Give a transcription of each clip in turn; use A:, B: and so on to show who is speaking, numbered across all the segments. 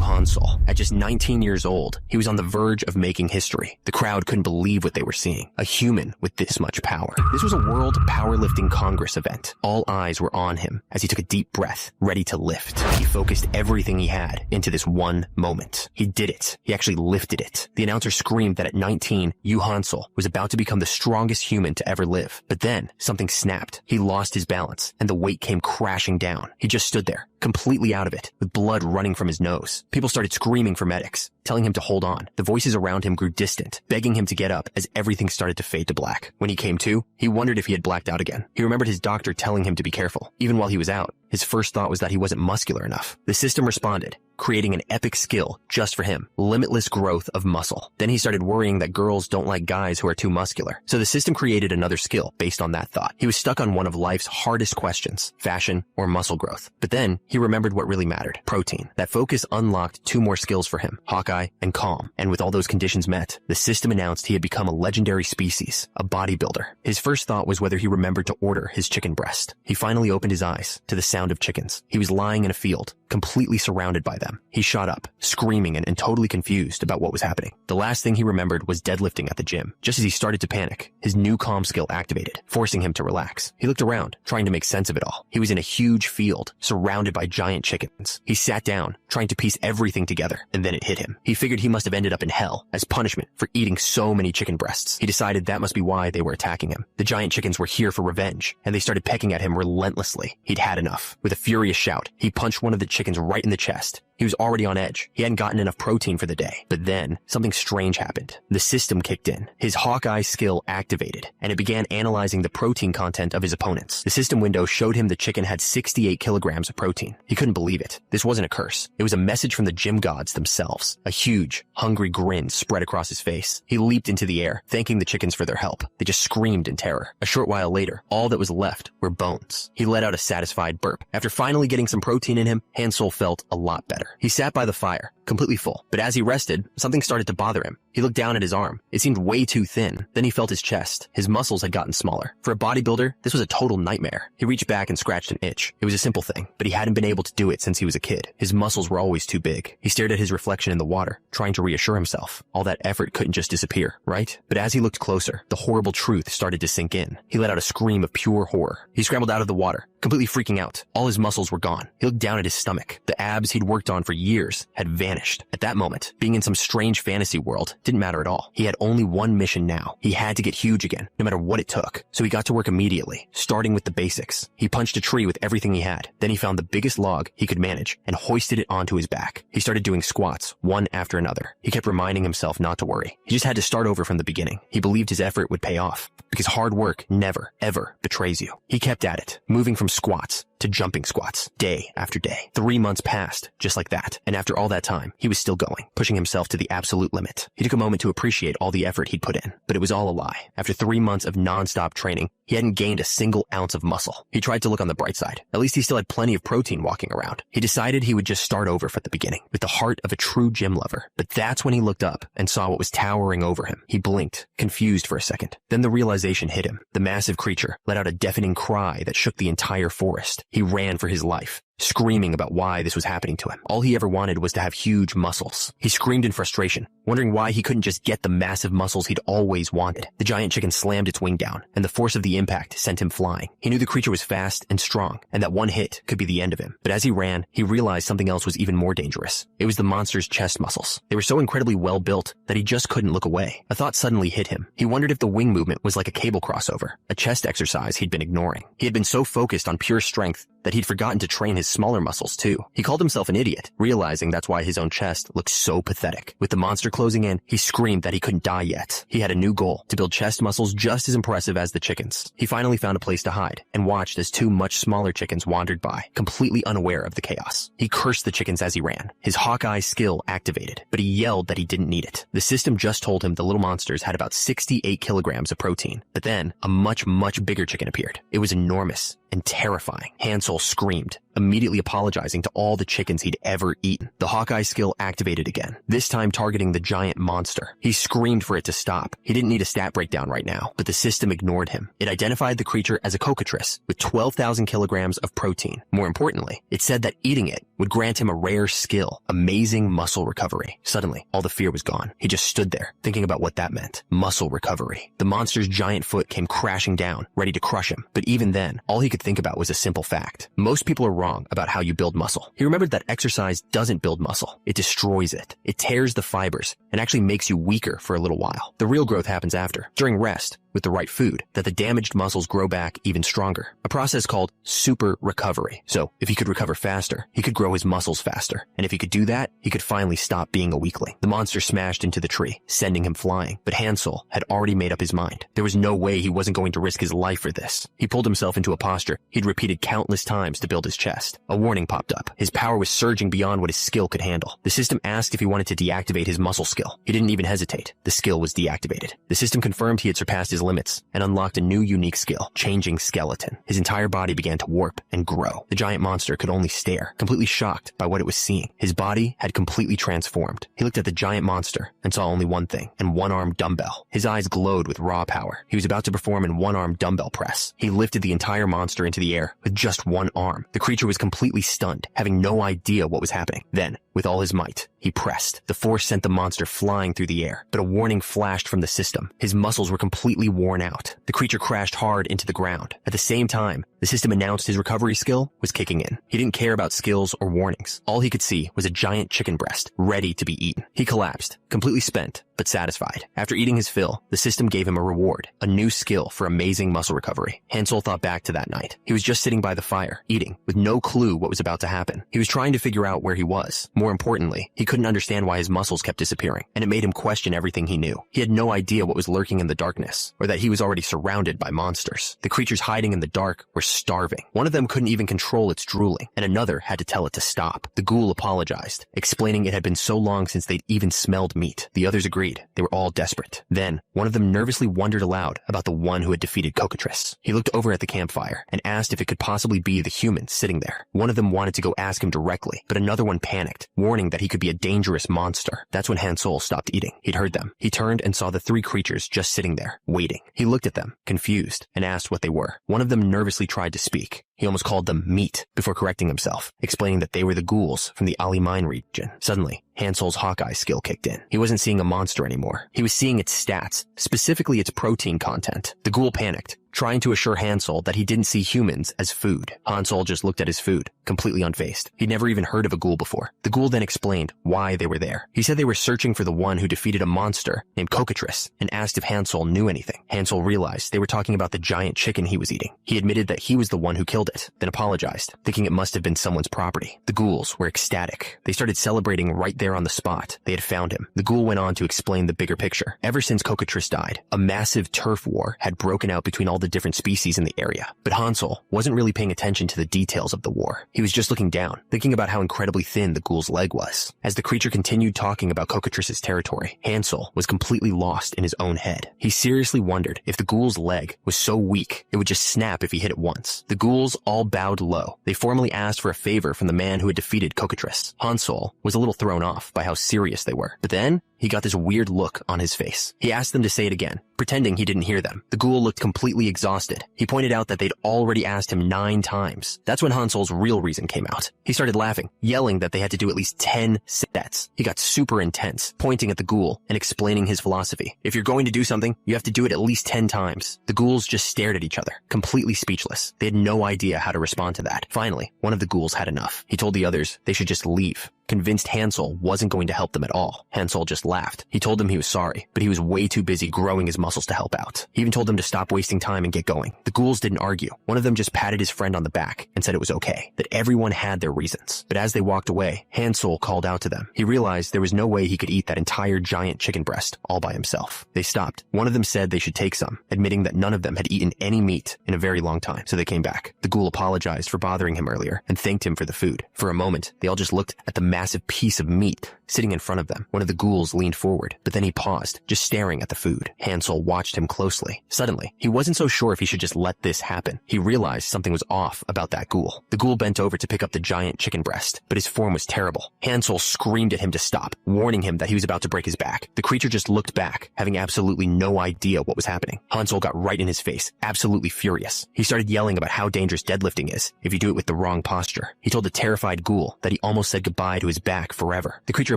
A: Hansol. At just 19 years old, he was on the verge of making history. The crowd couldn't believe what they were seeing. A human with this much power. This was a World Powerlifting Congress event. All eyes were on him as he took a deep breath, ready to lift. He focused everything he had into this one moment. He did it. He actually lifted it. The announcer screamed that at 19, Hansol was about to become the strongest human to ever live. But then, something snapped. He lost his balance, and the weight came crashing down. He just stood there, completely out of it, with blood running from his nose. People started screaming for medics, telling him to hold on. The voices around him grew distant, begging him to get up as everything started to fade to black. When he came to, he wondered if he had blacked out again. He remembered his doctor telling him to be careful. Even while he was out, his first thought was that he wasn't muscular enough. The system responded, creating an epic skill just for him, limitless growth of muscle. Then he started worrying that girls don't like guys who are too muscular. So the system created another skill based on that thought. He was stuck on one of life's hardest questions, fashion or muscle growth. But then he remembered what really mattered, protein. That focus unlocked two more skills for him, Hawkeye and Calm. And with all those conditions met, the system announced he had become a legendary species, a bodybuilder. His first thought was whether he remembered to order his chicken breast. He finally opened his eyes to the sound of chickens. He was lying in a field, completely surrounded by them. He shot up, screaming and totally confused about what was happening. The last thing he remembered was deadlifting at the gym. Just as he started to panic, his new calm skill activated, forcing him to relax. He looked around, trying to make sense of it all. He was in a huge field, surrounded by giant chickens. He sat down, trying to piece everything together, and then it hit him. He figured he must have ended up in hell as punishment for eating so many chicken breasts. He decided that must be why they were attacking him. The giant chickens were here for revenge, and they started pecking at him relentlessly. He'd had enough. With a furious shout, he punched one of the chickens right in the chest. He was already on edge. He hadn't gotten enough protein for the day. But then, something strange happened. The system kicked in. His Hawkeye skill activated, and it began analyzing the protein content of his opponents. The system window showed him the chicken had 68 kilograms of protein. He couldn't believe it. This wasn't a curse. It was a message from the gym gods themselves. A huge, hungry grin spread across his face. He leaped into the air, thanking the chickens for their help. They just screamed in terror. A short while later, all that was left were bones. He let out a satisfied burp. After finally getting some protein in him, Hansol felt a lot better. He sat by the fire, completely full. But as he rested, something started to bother him. He looked down at his arm. It seemed way too thin. Then he felt his chest. His muscles had gotten smaller. For a bodybuilder, this was a total nightmare. He reached back and scratched an itch. It was a simple thing, but he hadn't been able to do it since he was a kid. His muscles were always too big. He stared at his reflection in the water, trying to reassure himself. All that effort couldn't just disappear, right? But as he looked closer, the horrible truth started to sink in. He let out a scream of pure horror. He scrambled out of the water, completely freaking out. All his muscles were gone. He looked down at his stomach. The abs he'd worked on for years had vanished. At that moment, being in some strange fantasy world didn't matter at all. He had only one mission now. He had to get huge again, no matter what it took. So he got to work immediately, starting with the basics. He punched a tree with everything he had. Then he found the biggest log he could manage and hoisted it onto his back. He started doing squats, one after another. He kept reminding himself not to worry. He just had to start over from the beginning. He believed his effort would pay off, because hard work never, ever betrays you. He kept at it, moving from squats to jumping squats, day after day. 3 months passed, just like that. And after all that time, he was still going, pushing himself to the absolute limit. He took a moment to appreciate all the effort he'd put in, but it was all a lie. After 3 months of non-stop training, he hadn't gained a single ounce of muscle. He tried to look on the bright side. At least he still had plenty of protein walking around. He decided he would just start over from the beginning, with the heart of a true gym lover. But that's when he looked up and saw what was towering over him. He blinked, confused for a second. Then the realization hit him. The massive creature let out a deafening cry that shook the entire forest. He ran for his life, screaming about why this was happening to him. All he ever wanted was to have huge muscles. He screamed in frustration, wondering why he couldn't just get the massive muscles he'd always wanted. The giant chicken slammed its wing down, and the force of the impact sent him flying. He knew the creature was fast and strong, and that one hit could be the end of him. But as he ran, he realized something else was even more dangerous. It was the monster's chest muscles. They were so incredibly well built that he just couldn't look away. A thought suddenly hit him. He wondered if the wing movement was like a cable crossover, a chest exercise he'd been ignoring. He had been so focused on pure strength that he'd forgotten to train his smaller muscles too. He called himself an idiot, realizing that's why his own chest looked so pathetic. With the monster closing in, he screamed that he couldn't die yet. He had a new goal, to build chest muscles just as impressive as the chickens. He finally found a place to hide and watched as two much smaller chickens wandered by, completely unaware of the chaos. He cursed the chickens as he ran. His Hawkeye skill activated, but he yelled that he didn't need it. The system just told him the little monsters had about 68 kilograms of protein. But then, a much bigger chicken appeared. It was enormous and terrifying. Hansol screamed, immediately apologizing to all the chickens he'd ever eaten. The Hawkeye skill activated again, this time targeting the giant monster. He screamed for it to stop. He didn't need a stat breakdown right now, but the system ignored him. It identified the creature as a cockatrice with 12,000 kilograms of protein. More importantly, it said that eating it would grant him a rare skill, amazing muscle recovery. Suddenly, all the fear was gone. He just stood there, thinking about what that meant. Muscle recovery. The monster's giant foot came crashing down, ready to crush him. But even then, all he could think about was a simple fact. Most people are wrong about how you build muscle. He remembered that exercise doesn't build muscle. It destroys it. It tears the fibers and actually makes you weaker for a little while. The real growth happens after, during rest, with the right food, that the damaged muscles grow back even stronger. A process called super recovery. So if he could recover faster, he could grow his muscles faster. And if he could do that, he could finally stop being a weakling. The monster smashed into the tree, sending him flying. But Hansel had already made up his mind. There was no way he wasn't going to risk his life for this. He pulled himself into a posture he'd repeated countless times to build his chest. A warning popped up. His power was surging beyond what his skill could handle. The system asked if he wanted to deactivate his muscle skill. He didn't even hesitate. The skill was deactivated. The system confirmed he had surpassed his limits and unlocked a new unique skill, changing skeleton. His entire body began to warp and grow. The giant monster could only stare, completely shocked by what it was seeing. His body had completely transformed. He looked at the giant monster and saw only one thing, an one-armed dumbbell. His eyes glowed with raw power. He was about to perform an one-armed dumbbell press. He lifted the entire monster into the air with just one arm. The creature was completely stunned, having no idea what was happening. Then, with all his might, he pressed. The force sent the monster flying through the air, but a warning flashed from the system. His muscles were completely worn out. The creature crashed hard into the ground. At the same time, the system announced his recovery skill was kicking in. He didn't care about skills or warnings. All he could see was a giant chicken breast, ready to be eaten. He collapsed, completely spent, but satisfied. After eating his fill, the system gave him a reward, a new skill for amazing muscle recovery. Hansel thought back to that night. He was just sitting by the fire, eating, with no clue what was about to happen. He was trying to figure out where he was. More importantly, he couldn't understand why his muscles kept disappearing, and it made him question everything he knew. He had no idea what was lurking in the darkness, or that he was already surrounded by monsters. The creatures hiding in the dark were starving. One of them couldn't even control its drooling, and another had to tell it to stop. The ghoul apologized, explaining it had been so long since they'd even smelled meat. The others agreed. They were all desperate. Then, one of them nervously wondered aloud about the one who had defeated Cockatrice. He looked over at the campfire and asked if it could possibly be the human sitting there. One of them wanted to go ask him directly, but another one panicked, warning that he could be a dangerous monster. That's when Hansel stopped eating. He'd heard them. He turned and saw the three creatures just sitting there, waiting. He looked at them, confused, and asked what they were. One of them nervously tried to speak. He almost called them meat before correcting himself, explaining that they were the ghouls from the Ali Mine region. Suddenly, Hansel's Hawkeye skill kicked in. He wasn't seeing a monster anymore. He was seeing its stats, specifically its protein content. The ghoul panicked, trying to assure Hansel that he didn't see humans as food. Hansel just looked at his food, completely unfazed. He'd never even heard of a ghoul before. The ghoul then explained why they were there. He said they were searching for the one who defeated a monster named Cockatrice and asked if Hansel knew anything. Hansel realized they were talking about the giant chicken he was eating. He admitted that he was the one who killed it, then apologized, thinking it must have been someone's property. The ghouls were ecstatic. They started celebrating right there on the spot. They had found him. The ghoul went on to explain the bigger picture. Ever since Cockatrice died, a massive turf war had broken out between all the different species in the area. But Hansel wasn't really paying attention to the details of the war. He was just looking down, thinking about how incredibly thin the ghoul's leg was. As the creature continued talking about Cockatrice's territory, Hansel was completely lost in his own head. He seriously wondered if the ghoul's leg was so weak it would just snap if he hit it once. The ghouls all bowed low. They formally asked for a favor from the man who had defeated Cockatrice. Hansel was a little thrown off by how serious they were. But then, he got this weird look on his face. He asked them to say it again, pretending he didn't hear them. The ghoul looked completely exhausted. He pointed out that they'd already asked him 9 times. That's when Hansel's real reason came out. He started laughing, yelling that they had to do at least 10 sets. He got super intense, pointing at the ghoul and explaining his philosophy. If you're going to do something, you have to do it at least 10 times. The ghouls just stared at each other, completely speechless. They had no idea how to respond to that. Finally, one of the ghouls had enough. He told the others they should just leave, convinced Hansel wasn't going to help them at all. Hansel just laughed. He told them he was sorry, but he was way too busy growing his muscles to help out. He even told them to stop wasting time and get going. The ghouls didn't argue. One of them just patted his friend on the back and said it was okay, that everyone had their reasons. But as they walked away, Hansel called out to them. He realized there was no way he could eat that entire giant chicken breast all by himself. They stopped. One of them said they should take some, admitting that none of them had eaten any meat in a very long time, so they came back. The ghoul apologized for bothering him earlier and thanked him for the food. For a moment, they all just looked at the massive piece of meat sitting in front of them. One of the ghouls leaned forward, but then he paused, just staring at the food. Hansel watched him closely. Suddenly, he wasn't so sure if he should just let this happen. He realized something was off about that ghoul. The ghoul bent over to pick up the giant chicken breast, but his form was terrible. Hansel screamed at him to stop, warning him that he was about to break his back. The creature just looked back, having absolutely no idea what was happening. Hansel got right in his face, absolutely furious. He started yelling about how dangerous deadlifting is if you do it with the wrong posture. He told the terrified ghoul that he almost said goodbye to his back forever. The creature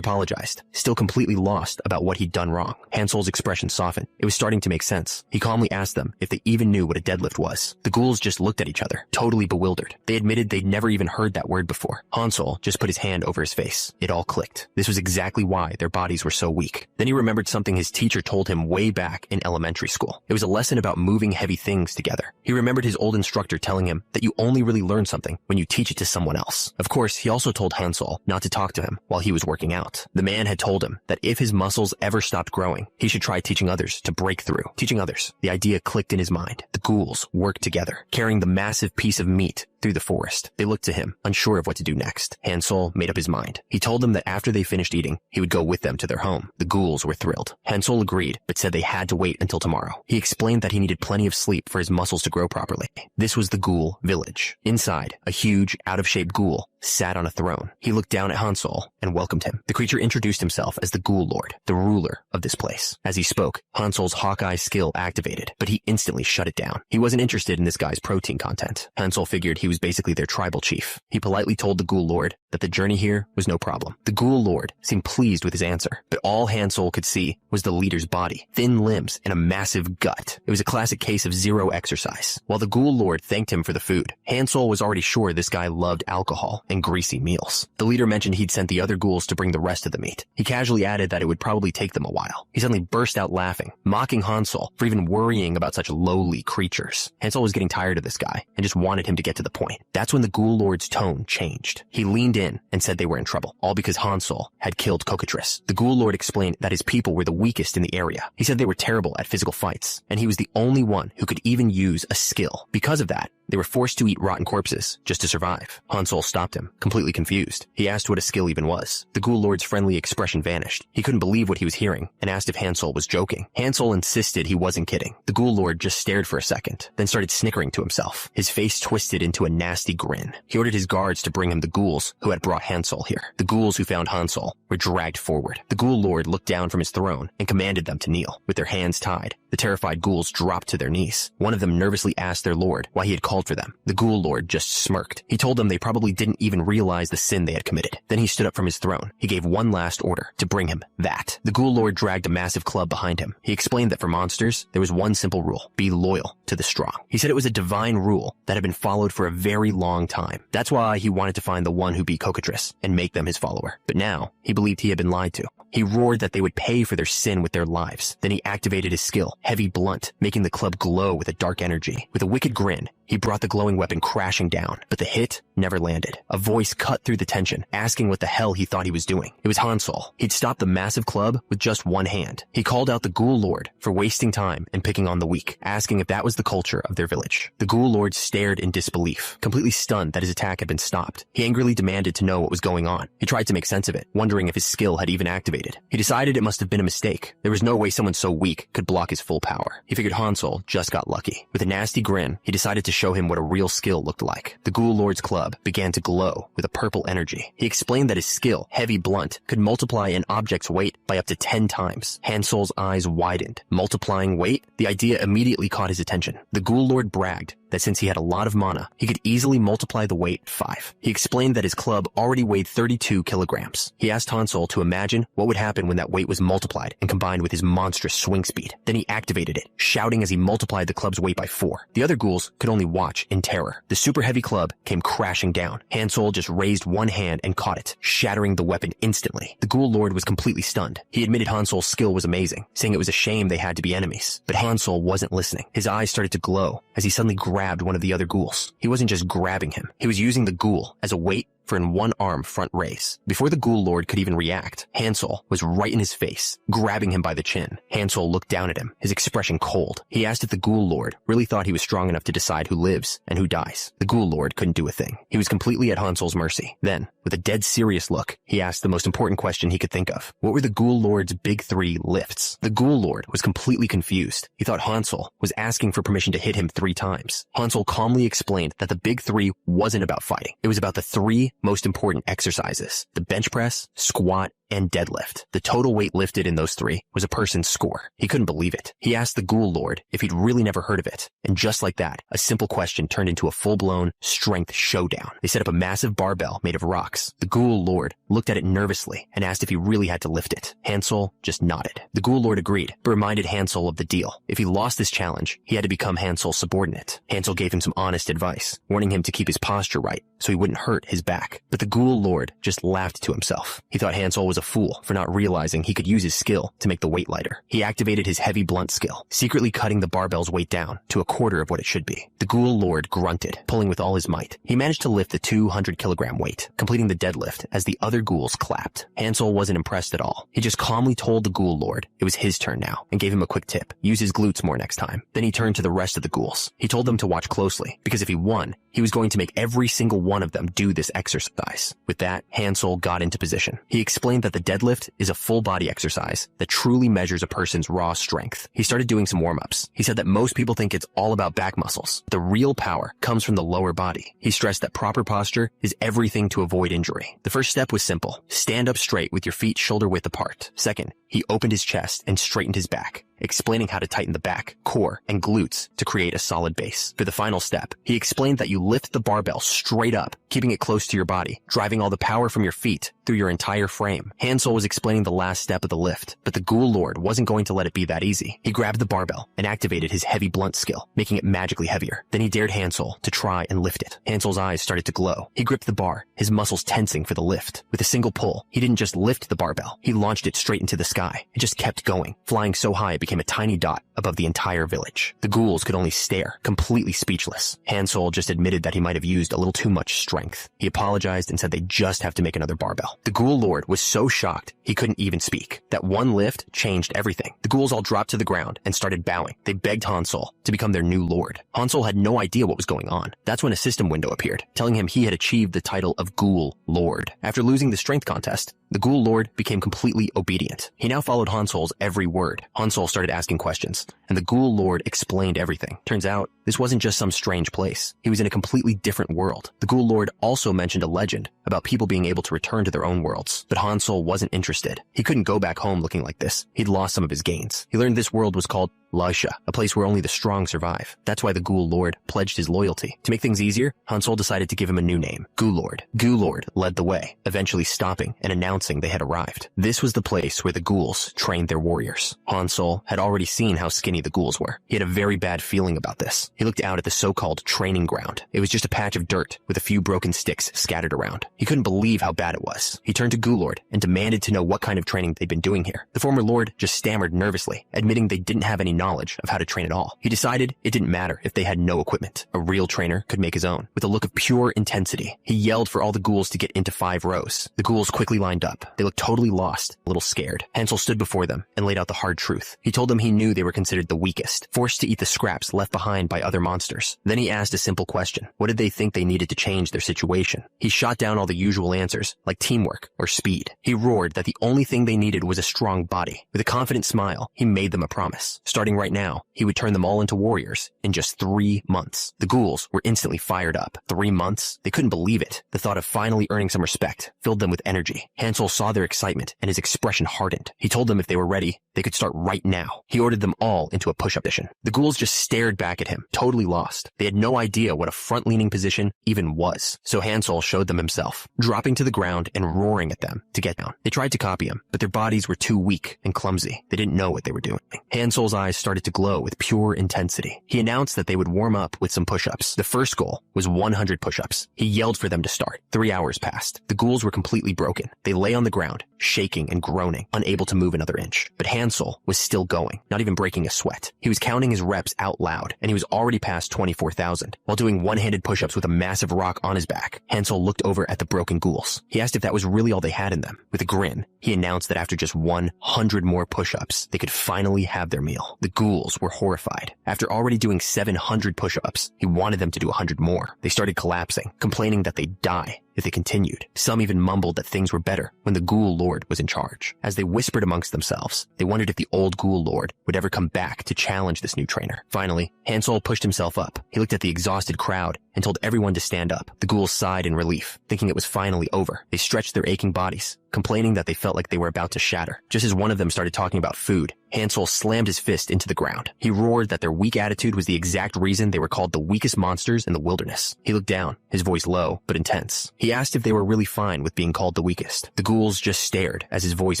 A: apologized, still completely lost about what he'd done wrong. Hansel's expression softened. It was starting to make sense. He calmly asked them if they even knew what a deadlift was. The ghouls just looked at each other, totally bewildered. They admitted they'd never even heard that word before. Hansel just put his hand over his face. It all clicked. This was exactly why their bodies were so weak. Then he remembered something his teacher told him way back in elementary school. It was a lesson about moving heavy things together. He remembered his old instructor telling him that you only really learn something when you teach it to someone else. Of course, he also told Hansel not to talk to him while he was working out. The man had told him that if his muscles ever stopped growing, he should try teaching others to break through. Teaching others. The idea clicked in his mind. The ghouls worked together, carrying the massive piece of meat through the forest. They looked to him, unsure of what to do next. Hansel made up his mind. He told them that after they finished eating, he would go with them to their home. The ghouls were thrilled. Hansel agreed, but said they had to wait until tomorrow. He explained that he needed plenty of sleep for his muscles to grow properly. This was the ghoul village. Inside, a huge, out-of-shape ghoul sat on a throne. He looked down at Hansel and welcomed him. The creature introduced himself as the Ghoul Lord, the ruler of this place. As he spoke, Hansel's Hawkeye skill activated, but he instantly shut it down. He wasn't interested in this guy's protein content. Hansel figured he was basically their tribal chief. He politely told the Ghoul Lord that the journey here was no problem. The Ghoul Lord seemed pleased with his answer, but all Hansel could see was the leader's body, thin limbs, and a massive gut. It was a classic case of zero exercise. While the Ghoul Lord thanked him for the food, Hansel was already sure this guy loved alcohol and greasy meals. The leader mentioned he'd sent the other ghouls to bring the rest of the meat. He casually added that it would probably take them a while. He suddenly burst out laughing, mocking Hansel for even worrying about such lowly creatures. Hansel was getting tired of this guy and just wanted him to get to the point. That's when the Ghoul Lord's tone changed. He leaned in and said they were in trouble, all because Hansel had killed Cockatrice. The Ghoul Lord explained that his people were the weakest in the area. He said they were terrible at physical fights, and he was the only one who could even use a skill. Because of that, they were forced to eat rotten corpses just to survive. Hansel stopped him, completely confused. He asked what a skill even was. The Ghoul Lord's friendly expression vanished. He couldn't believe what he was hearing and asked if Hansel was joking. Hansel insisted he wasn't kidding. The Ghoul Lord just stared for a second, then started snickering to himself. His face twisted into a nasty grin. He ordered his guards to bring him the ghouls who had brought Hansel here. The ghouls who found Hansel were dragged forward. The Ghoul Lord looked down from his throne and commanded them to kneel. With their hands tied, the terrified ghouls dropped to their knees. One of them nervously asked their lord why he had called for them. The Ghoul Lord just smirked. He told them they probably didn't even realize the sin they had committed. Then he stood up from his throne. He gave one last order to bring him that. The Ghoul Lord dragged a massive club behind him. He explained that for monsters, there was one simple rule: be loyal to the strong. He said it was a divine rule that had been followed for a very long time. That's why he wanted to find the one who beat Cockatrice and make them his follower. But now, he believed he had been lied to. He roared that they would pay for their sin with their lives. Then he activated his skill, Heavy Blunt, making the club glow with a dark energy. With a wicked grin, he brought the glowing weapon crashing down, but the hit never landed. A voice cut through the tension, asking what the hell he thought he was doing. It was Hansel. He'd stopped the massive club with just one hand. He called out the Ghoul Lord for wasting time and picking on the weak, asking if that was the culture of their village. The Ghoul Lord stared in disbelief, completely stunned that his attack had been stopped. He angrily demanded to know what was going on. He tried to make sense of it, wondering if his skill had even activated. He decided it must have been a mistake. There was no way someone so weak could block his full power. He figured Hansel just got lucky. With a nasty grin, he decided to show him what a real skill looked like. The Ghoul Lord's club began to glow with a purple energy. He explained that his skill, Heavy Blunt, could multiply an object's weight by up to 10 times. Hansel's eyes widened. Multiplying weight? The idea immediately caught his attention. The Ghoul Lord bragged that since he had a lot of mana, he could easily multiply the weight 5. He explained that his club already weighed 32 kilograms. He asked Hansel to imagine what would happen when that weight was multiplied and combined with his monstrous swing speed. Then he activated it, shouting as he multiplied the club's weight by 4. The other ghouls could only watch in terror. The super heavy club came crashing down. Hansel just raised one hand and caught it, shattering the weapon instantly. The Ghoul Lord was completely stunned. He admitted Hansel's skill was amazing, saying it was a shame they had to be enemies. But Hansel wasn't listening. His eyes started to glow as he suddenly grabbed one of the other ghouls. He wasn't just grabbing him. He was using the ghoul as a weight for an one-arm front raise. Before the Ghoul Lord could even react, Hansel was right in his face, grabbing him by the chin. Hansel looked down at him, his expression cold. He asked if the Ghoul Lord really thought he was strong enough to decide who lives and who dies. The Ghoul Lord couldn't do a thing. He was completely at Hansel's mercy. Then, with a dead serious look, he asked the most important question he could think of. What were the Ghoul Lord's big 3 lifts? The Ghoul Lord was completely confused. He thought Hansel was asking for permission to hit him 3 times. Hansel calmly explained that the big 3 wasn't about fighting. It was about the 3 most important exercises: the bench press, squat, and deadlift. The total weight lifted in those 3 was a person's score. He couldn't believe it. He asked the Ghoul Lord if he'd really never heard of it. And just like that, a simple question turned into a full-blown strength showdown. They set up a massive barbell made of rocks. The Ghoul Lord looked at it nervously and asked if he really had to lift it. Hansel just nodded. The Ghoul Lord agreed, but reminded Hansel of the deal. If he lost this challenge, he had to become Hansel's subordinate. Hansel gave him some honest advice, warning him to keep his posture right so he wouldn't hurt his back. But the Ghoul Lord just laughed to himself. He thought Hansel was a fool for not realizing he could use his skill to make the weight lighter. He activated his heavy blunt skill, secretly cutting the barbell's weight down to a quarter of what it should be. The Ghoul Lord grunted, pulling with all his might. He managed to lift the 200-kilogram weight, completing the deadlift as the other ghouls clapped. Hansel wasn't impressed at all. He just calmly told the Ghoul Lord it was his turn now and gave him a quick tip: use his glutes more next time. Then he turned to the rest of the ghouls. He told them to watch closely, because if he won, he was going to make every single one of them do this exercise. With that, Hansel got into position. He explained that the deadlift is a full-body exercise that truly measures a person's raw strength. He started doing some warm-ups. He said that most people think it's all about back muscles. The real power comes from the lower body. He stressed that proper posture is everything to avoid injury. The first step was simple: stand up straight with your feet shoulder-width apart. Second, he opened his chest and straightened his back, explaining how to tighten the back, core, and glutes to create a solid base. For the final step, he explained that you lift the barbell straight up, keeping it close to your body, driving all the power from your feet through your entire frame. Hansel was explaining the last step of the lift, but the Ghoul Lord wasn't going to let it be that easy. He grabbed the barbell and activated his heavy blunt skill, making it magically heavier. Then he dared Hansel to try and lift it. Hansel's eyes started to glow. He gripped the bar, his muscles tensing for the lift. With a single pull, he didn't just lift the barbell, he launched it straight into the sky. It just kept going, flying so high it became a tiny dot above the entire village. The ghouls could only stare, completely speechless. Hansel just admitted that he might have used a little too much strength. He apologized and said they just have to make another barbell. The Ghoul Lord was so shocked he couldn't even speak. That one lift changed everything. The ghouls all dropped to the ground and started bowing. They begged Hansel to become their new lord. Hansel had no idea what was going on. That's when a system window appeared, telling him he had achieved the title of Ghoul Lord. After losing the strength contest, the Ghoul Lord became completely obedient. He now followed Hansel's every word. Hansel started asking questions, and the Ghoul Lord explained everything. Turns out, this wasn't just some strange place. He was in a completely different world. The Ghoul Lord also mentioned a legend about people being able to return to their own worlds, but Hansel wasn't interested. He couldn't go back home looking like this. He'd lost some of his gains. He learned this world was called Lasha, a place where only the strong survive. That's why the Ghoul Lord pledged his loyalty. To make things easier, Hansel decided to give him a new name, Ghoul Lord. Ghoul Lord led the way, eventually stopping and announcing they had arrived. This was the place where the ghouls trained their warriors. Hansel had already seen how skinny the ghouls were. He had a very bad feeling about this. He looked out at the so-called training ground. It was just a patch of dirt with a few broken sticks scattered around. He couldn't believe how bad it was. He turned to Ghoul Lord and demanded to know what kind of training they'd been doing here. The former lord just stammered nervously, admitting they didn't have any knowledge of how to train at all. He decided it didn't matter if they had no equipment. A real trainer could make his own. With a look of pure intensity, he yelled for all the ghouls to get into 5 rows. The ghouls quickly lined up. They looked totally lost, a little scared. Hansel stood before them and laid out the hard truth. He told them he knew they were considered the weakest, forced to eat the scraps left behind by other monsters. Then he asked a simple question. What did they think they needed to change their situation? He shot down all the usual answers, like teamwork or speed. He roared that the only thing they needed was a strong body. With a confident smile, he made them a promise. Starting right now, he would turn them all into warriors in just 3 months. The ghouls were instantly fired up. 3 months? They couldn't believe it. The thought of finally earning some respect filled them with energy. Hansel saw their excitement and his expression hardened. He told them if they were ready, they could start right now. He ordered them all into a push-up position. The ghouls just stared back at him, totally lost. They had no idea what a front-leaning position even was. So Hansel showed them himself, dropping to the ground and roaring at them to get down. They tried to copy him, but their bodies were too weak and clumsy. They didn't know what they were doing. Hansel's eyes started to glow with pure intensity. He announced that they would warm up with some push-ups. The first goal was 100 push-ups. He yelled for them to start. 3 hours passed. The ghouls were completely broken. They lay on the ground, shaking and groaning, unable to move another inch. But Hansel was still going, not even breaking a sweat. He was counting his reps out loud, and he was already past 24,000. While doing one-handed push-ups with a massive rock on his back, Hansel looked over at the broken ghouls. He asked if that was really all they had in them. With a grin, he announced that after just 100 more push-ups, they could finally have their meal. The ghouls were horrified. After already doing 700 push-ups, he wanted them to do 100 more. They started collapsing, complaining that they'd die if they continued. Some even mumbled that things were better when the Ghoul Lord was in charge. As they whispered amongst themselves, they wondered if the old Ghoul Lord would ever come back to challenge this new trainer. Finally, Hansel pushed himself up. He looked at the exhausted crowd and told everyone to stand up. The ghouls sighed in relief, thinking it was finally over. They stretched their aching bodies, complaining that they felt like they were about to shatter. Just as one of them started talking about food, Hansel slammed his fist into the ground. He roared that their weak attitude was the exact reason they were called the weakest monsters in the wilderness. He looked down, his voice low but intense. He asked if they were really fine with being called the weakest. The ghouls just stared as his voice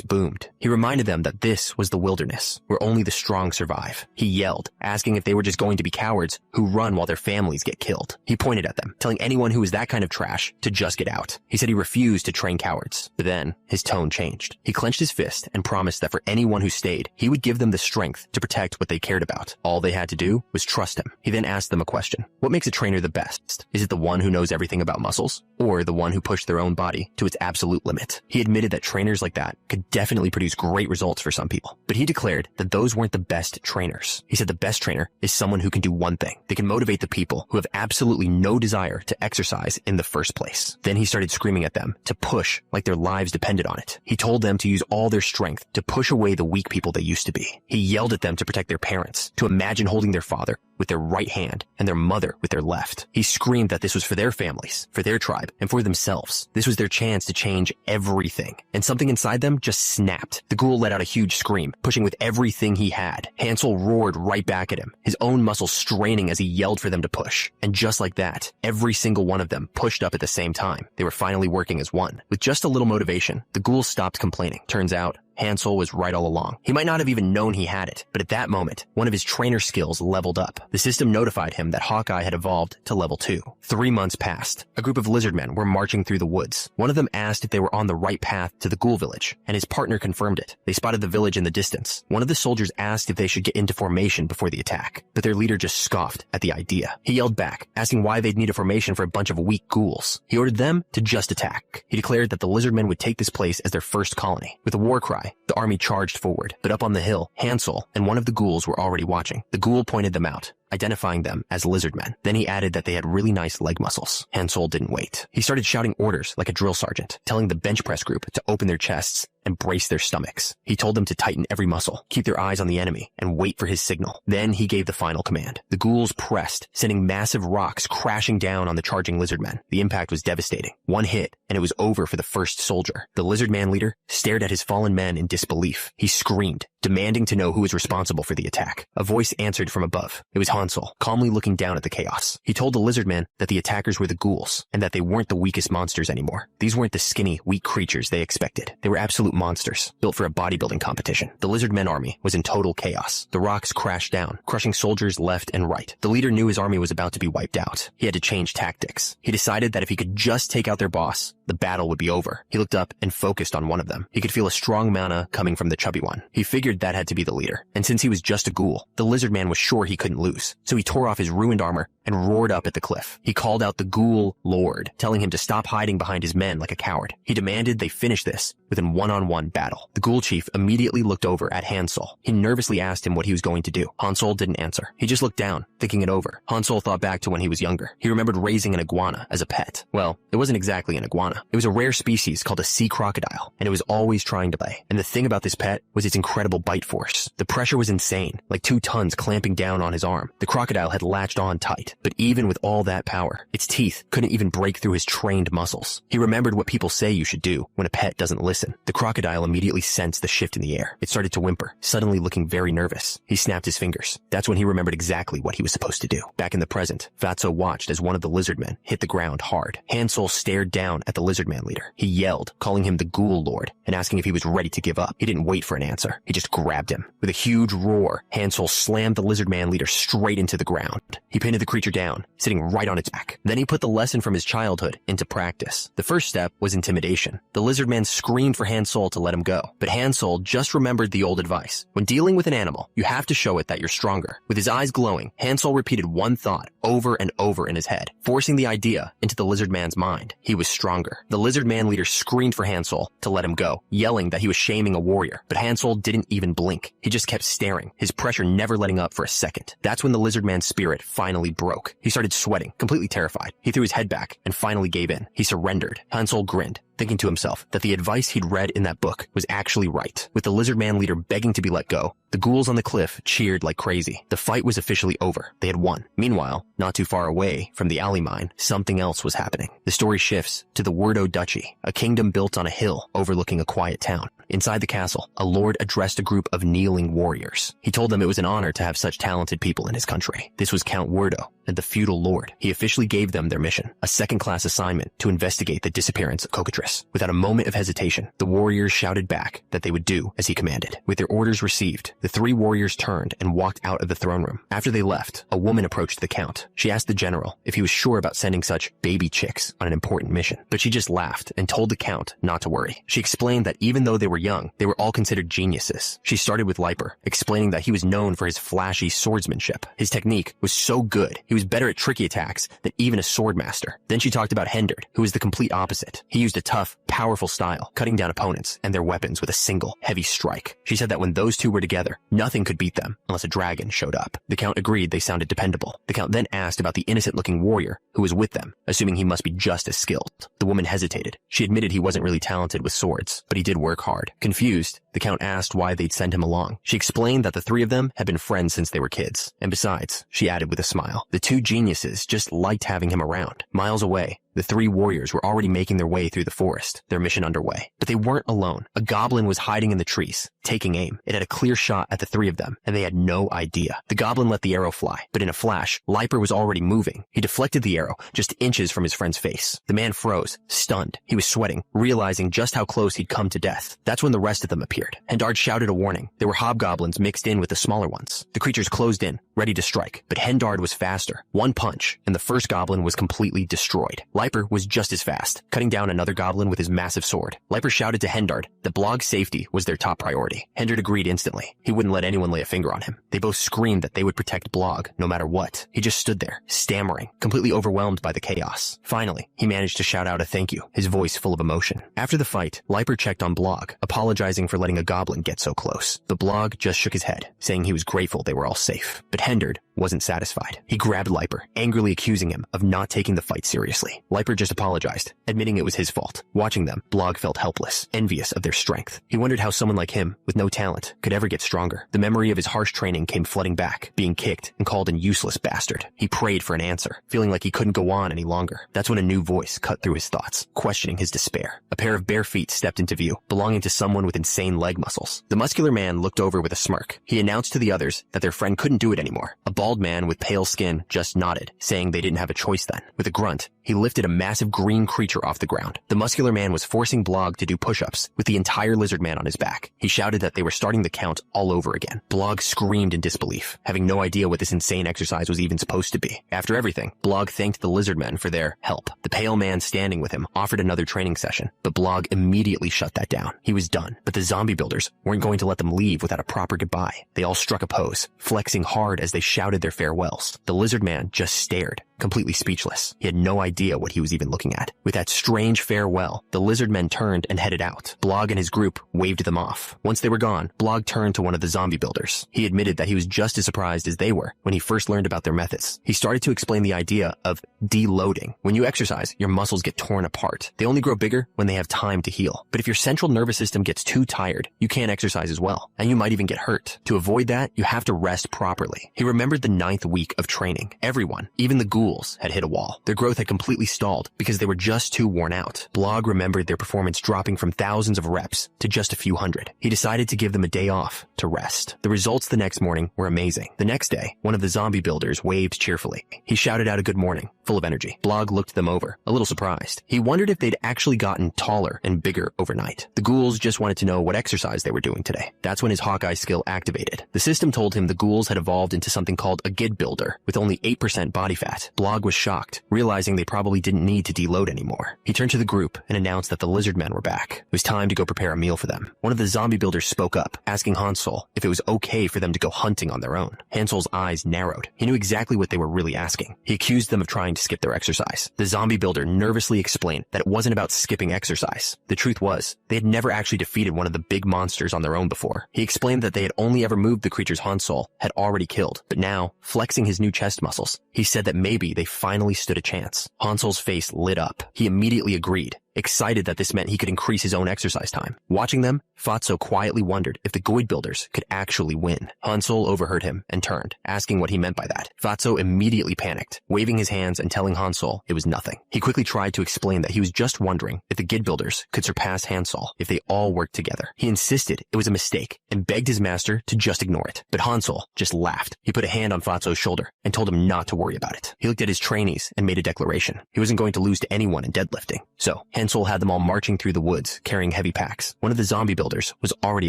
A: boomed. He reminded them that this was the wilderness, where only the strong survive. He yelled, asking if they were just going to be cowards who run while their families get killed. He pointed at them, telling anyone who was that kind of trash to just get out. He said he refused to train cowards. But then, his tone changed. He clenched his fist and promised that for anyone who stayed, he would give them the strength to protect what they cared about. All they had to do was trust him. He then asked them a question. What makes a trainer the best? Is it the one who knows everything about muscles, or the one who pushed their own body to its absolute limit? He admitted that trainers like that could definitely produce great results for some people, but he declared that those weren't the best trainers. He said the best trainer is someone who can do one thing. They can motivate the people who have absolutely no desire to exercise in the first place. Then he started screaming at them to push like their lives depended on it. He told them to use all their strength to push away the weak people they used to be. He yelled at them to protect their parents, to imagine holding their father with their right hand and their mother with their left. He screamed that this was for their families, for their tribe, and for themselves. This was their chance to change everything. And something inside them just snapped. The ghoul let out a huge scream, pushing with everything he had. Hansel roared right back at him, his own muscles straining as he yelled for them to push. And just like that, every single one of them pushed up at the same time. They were finally working as one. With just a little motivation, the ghouls stopped complaining. Turns out, Hansel was right all along. He might not have even known he had it, but at that moment, one of his trainer skills leveled up. The system notified him that Hawkeye had evolved to level 2. 3 months passed. A group of lizard men were marching through the woods. One of them asked if they were on the right path to the ghoul village, and his partner confirmed it. They spotted the village in the distance. One of the soldiers asked if they should get into formation before the attack, but their leader just scoffed at the idea. He yelled back, asking why they'd need a formation for a bunch of weak ghouls. He ordered them to just attack. He declared that the lizard men would take this place as their first colony. With a war cry, the army charged forward, but up on the hill, Hansel and one of the ghouls were already watching. The ghoul pointed them out, identifying them as lizard men. Then he added that they had really nice leg muscles. Hansel didn't wait. He started shouting orders like a drill sergeant, telling the bench press group to open their chests and brace their stomachs. He told them to tighten every muscle, keep their eyes on the enemy, and wait for his signal. Then he gave the final command. The ghouls pressed, sending massive rocks crashing down on the charging lizard men. The impact was devastating. One hit, and it was over for the first soldier. The lizard man leader stared at his fallen men in disbelief. He screamed, demanding to know who was responsible for the attack. A voice answered from above. It was Hansel, calmly looking down at the chaos. He told the lizard man that the attackers were the ghouls, and that they weren't the weakest monsters anymore. These weren't the skinny, weak creatures they expected. They were absolute monsters, built for a bodybuilding competition. The lizard men army was in total chaos. The rocks crashed down, crushing soldiers left and right. The leader knew his army was about to be wiped out. He had to change tactics. He decided that if he could just take out their boss, the battle would be over. He looked up and focused on one of them. He could feel a strong mana coming from the chubby one. He figured that had to be the leader. And since he was just a ghoul, the lizard man was sure he couldn't lose. So he tore off his ruined armor and roared up at the cliff. He called out the Ghoul Lord, telling him to stop hiding behind his men like a coward. He demanded they finish this with a one-on-one battle. The Ghoul Chief immediately looked over at Hansel. He nervously asked him what he was going to do. Hansel didn't answer. He just looked down, thinking it over. Hansel thought back to when he was younger. He remembered raising an iguana as a pet. Well, it wasn't exactly an iguana. It was a rare species called a sea crocodile, and it was always trying to play. And the thing about this pet was its incredible bite force. The pressure was insane, like 2 tons clamping down on his arm. The crocodile had latched on tight, but even with all that power, its teeth couldn't even break through his trained muscles. He remembered what people say you should do when a pet doesn't listen. The crocodile immediately sensed the shift in the air. It started to whimper, suddenly looking very nervous. He snapped his fingers. That's when he remembered exactly what he was supposed to do. Back in the present, Fatso watched as one of the lizard men hit the ground hard. Hansel stared down at the lizard man leader. He yelled, calling him the Ghoul Lord, and asking if he was ready to give up. He didn't wait for an answer. He just grabbed him. With a huge roar, Hansel slammed the lizard man leader straight into the ground. He pinned the creature down, sitting right on its back. Then he put the lesson from his childhood into practice. The first step was intimidation. The lizard man screamed for Hansel to let him go, but Hansel just remembered the old advice. When dealing with an animal, you have to show it that you're stronger. With his eyes glowing, Hansel repeated one thought over and over in his head, forcing the idea into the lizard man's mind. He was stronger. The lizard man leader screamed for Hansel to let him go, yelling that he was shaming a warrior, but Hansel didn't even blink. He just kept staring, his pressure never letting up for a second. That's when the lizard man's spirit finally broke. He started sweating, completely terrified. He threw his head back and finally gave in. He surrendered. Hansel grinned, thinking to himself that the advice he'd read in that book was actually right. With the lizard man leader begging to be let go, the ghouls on the cliff cheered like crazy. The fight was officially over. They had won. Meanwhile, not too far away from the alley mine, something else was happening. The story shifts to the Wordo Duchy, a kingdom built on a hill overlooking a quiet town. Inside the castle, a lord addressed a group of kneeling warriors. He told them it was an honor to have such talented people in his country. This was Count Wordo, and the feudal lord. He officially gave them their mission, a second-class assignment to investigate the disappearance of Cockatrice. Without a moment of hesitation, the warriors shouted back that they would do as he commanded. With their orders received, the three warriors turned and walked out of the throne room. After they left, a woman approached the count. She asked the general if he was sure about sending such baby chicks on an important mission, but she just laughed and told the count not to worry. She explained that even though they were young, they were all considered geniuses. She started with Liper, explaining that he was known for his flashy swordsmanship. His technique was so good, he was better at tricky attacks than even a swordmaster. Then she talked about Hendard, who was the complete opposite. He used a tough, powerful style, cutting down opponents and their weapons with a single, heavy strike. She said that when those two were together, nothing could beat them unless a dragon showed up. The count agreed they sounded dependable. The count then asked about the innocent-looking warrior who was with them, assuming he must be just as skilled. The woman hesitated. She admitted he wasn't really talented with swords, but he did work hard. Confused, the count asked why they'd send him along. She explained that the three of them had been friends since they were kids. And besides, she added with a smile, the two geniuses just liked having him around. Miles away, the three warriors were already making their way through the forest, their mission underway. But they weren't alone. A goblin was hiding in the trees, taking aim. It had a clear shot at the three of them, and they had no idea. The goblin let the arrow fly, but in a flash, Liper was already moving. He deflected the arrow just inches from his friend's face. The man froze, stunned. He was sweating, realizing just how close he'd come to death. That's when the rest of them appeared. Hendard shouted a warning. There were hobgoblins mixed in with the smaller ones. The creatures closed in, ready to strike, but Hendard was faster. One punch, and the first goblin was completely destroyed. Liper was just as fast, cutting down another goblin with his massive sword. Liper shouted to Hendard that Blog's safety was their top priority. Hendard agreed instantly. He wouldn't let anyone lay a finger on him. They both screamed that they would protect Blog, no matter what. He just stood there, stammering, completely overwhelmed by the chaos. Finally, he managed to shout out a thank you, his voice full of emotion. After the fight, Liper checked on Blog, apologizing for letting a goblin get so close. But Blog just shook his head, saying he was grateful they were all safe. But Hendard wasn't satisfied. He grabbed Liper, angrily accusing him of not taking the fight seriously. Liper just apologized, admitting it was his fault. Watching them, Blog felt helpless, envious of their strength. He wondered how someone like him, with no talent, could ever get stronger. The memory of his harsh training came flooding back, being kicked and called an useless bastard. He prayed for an answer, feeling like he couldn't go on any longer. That's when a new voice cut through his thoughts, questioning his despair. A pair of bare feet stepped into view, belonging to someone with insane leg muscles. The muscular man looked over with a smirk. He announced to the others that their friend couldn't do it anymore. A bald man with pale skin just nodded, saying they didn't have a choice then. With a grunt, he lifted a massive green creature off the ground. The muscular man was forcing Blog to do push-ups with the entire lizard man on his back. He shouted that they were starting the count all over again. Blog screamed in disbelief, having no idea what this insane exercise was even supposed to be. After everything, Blog thanked the lizard men for their help. The pale man standing with him offered another training session, but Blog immediately shut that down. He was done, but the zombie builders weren't going to let them leave without a proper goodbye. They all struck a pose, flexing hard as they shouted their farewells. The lizard man just stared, completely speechless. He had no idea what he was even looking at. With that strange farewell, the lizard men turned and headed out. Blog and his group waved them off. Once they were gone, Blog turned to one of the zombie builders. He admitted that he was just as surprised as they were when he first learned about their methods. He started to explain the idea of deloading. When you exercise, your muscles get torn apart. They only grow bigger when they have time to heal. But if your central nervous system gets too tired, you can't exercise as well, and you might even get hurt. To avoid that, you have to rest properly. He remembered the 9th week of training. Everyone, even the ghouls, ghouls had hit a wall. Their growth had completely stalled because they were just too worn out. Blog remembered their performance dropping from thousands of reps to just a few hundred. He decided to give them a day off to rest. The results the next morning were amazing. The next day, one of the zombie builders waved cheerfully. He shouted out a good morning, full of energy. Blog looked them over, a little surprised. He wondered if they'd actually gotten taller and bigger overnight. The ghouls just wanted to know what exercise they were doing today. That's when his Hawkeye skill activated. The system told him the ghouls had evolved into something called a gid builder with only 8% body fat. Blog was shocked, realizing they probably didn't need to deload anymore. He turned to the group and announced that the lizard men were back. It was time to go prepare a meal for them. One of the zombie builders spoke up, asking Hansel if it was okay for them to go hunting on their own. Hansel's eyes narrowed. He knew exactly what they were really asking. He accused them of trying to skip their exercise. The zombie builder nervously explained that it wasn't about skipping exercise. The truth was, they had never actually defeated one of the big monsters on their own before. He explained that they had only ever moved the creatures Hansel had already killed, but now, flexing his new chest muscles, he said that maybe they finally stood a chance. Hansel's face lit up. He immediately agreed, excited that this meant he could increase his own exercise time. Watching them, Fatso quietly wondered if the Goid builders could actually win. Hansel overheard him and turned, asking what he meant by that. Fatso immediately panicked, waving his hands and telling Hansel it was nothing. He quickly tried to explain that he was just wondering if the Gid builders could surpass Hansel if they all worked together. He insisted it was a mistake and begged his master to just ignore it. But Hansel just laughed. He put a hand on Fatso's shoulder and told him not to worry about it. He looked at his trainees and made a declaration. He wasn't going to lose to anyone in deadlifting. So, Hansel had them all marching through the woods, carrying heavy packs. One of the zombie builders was already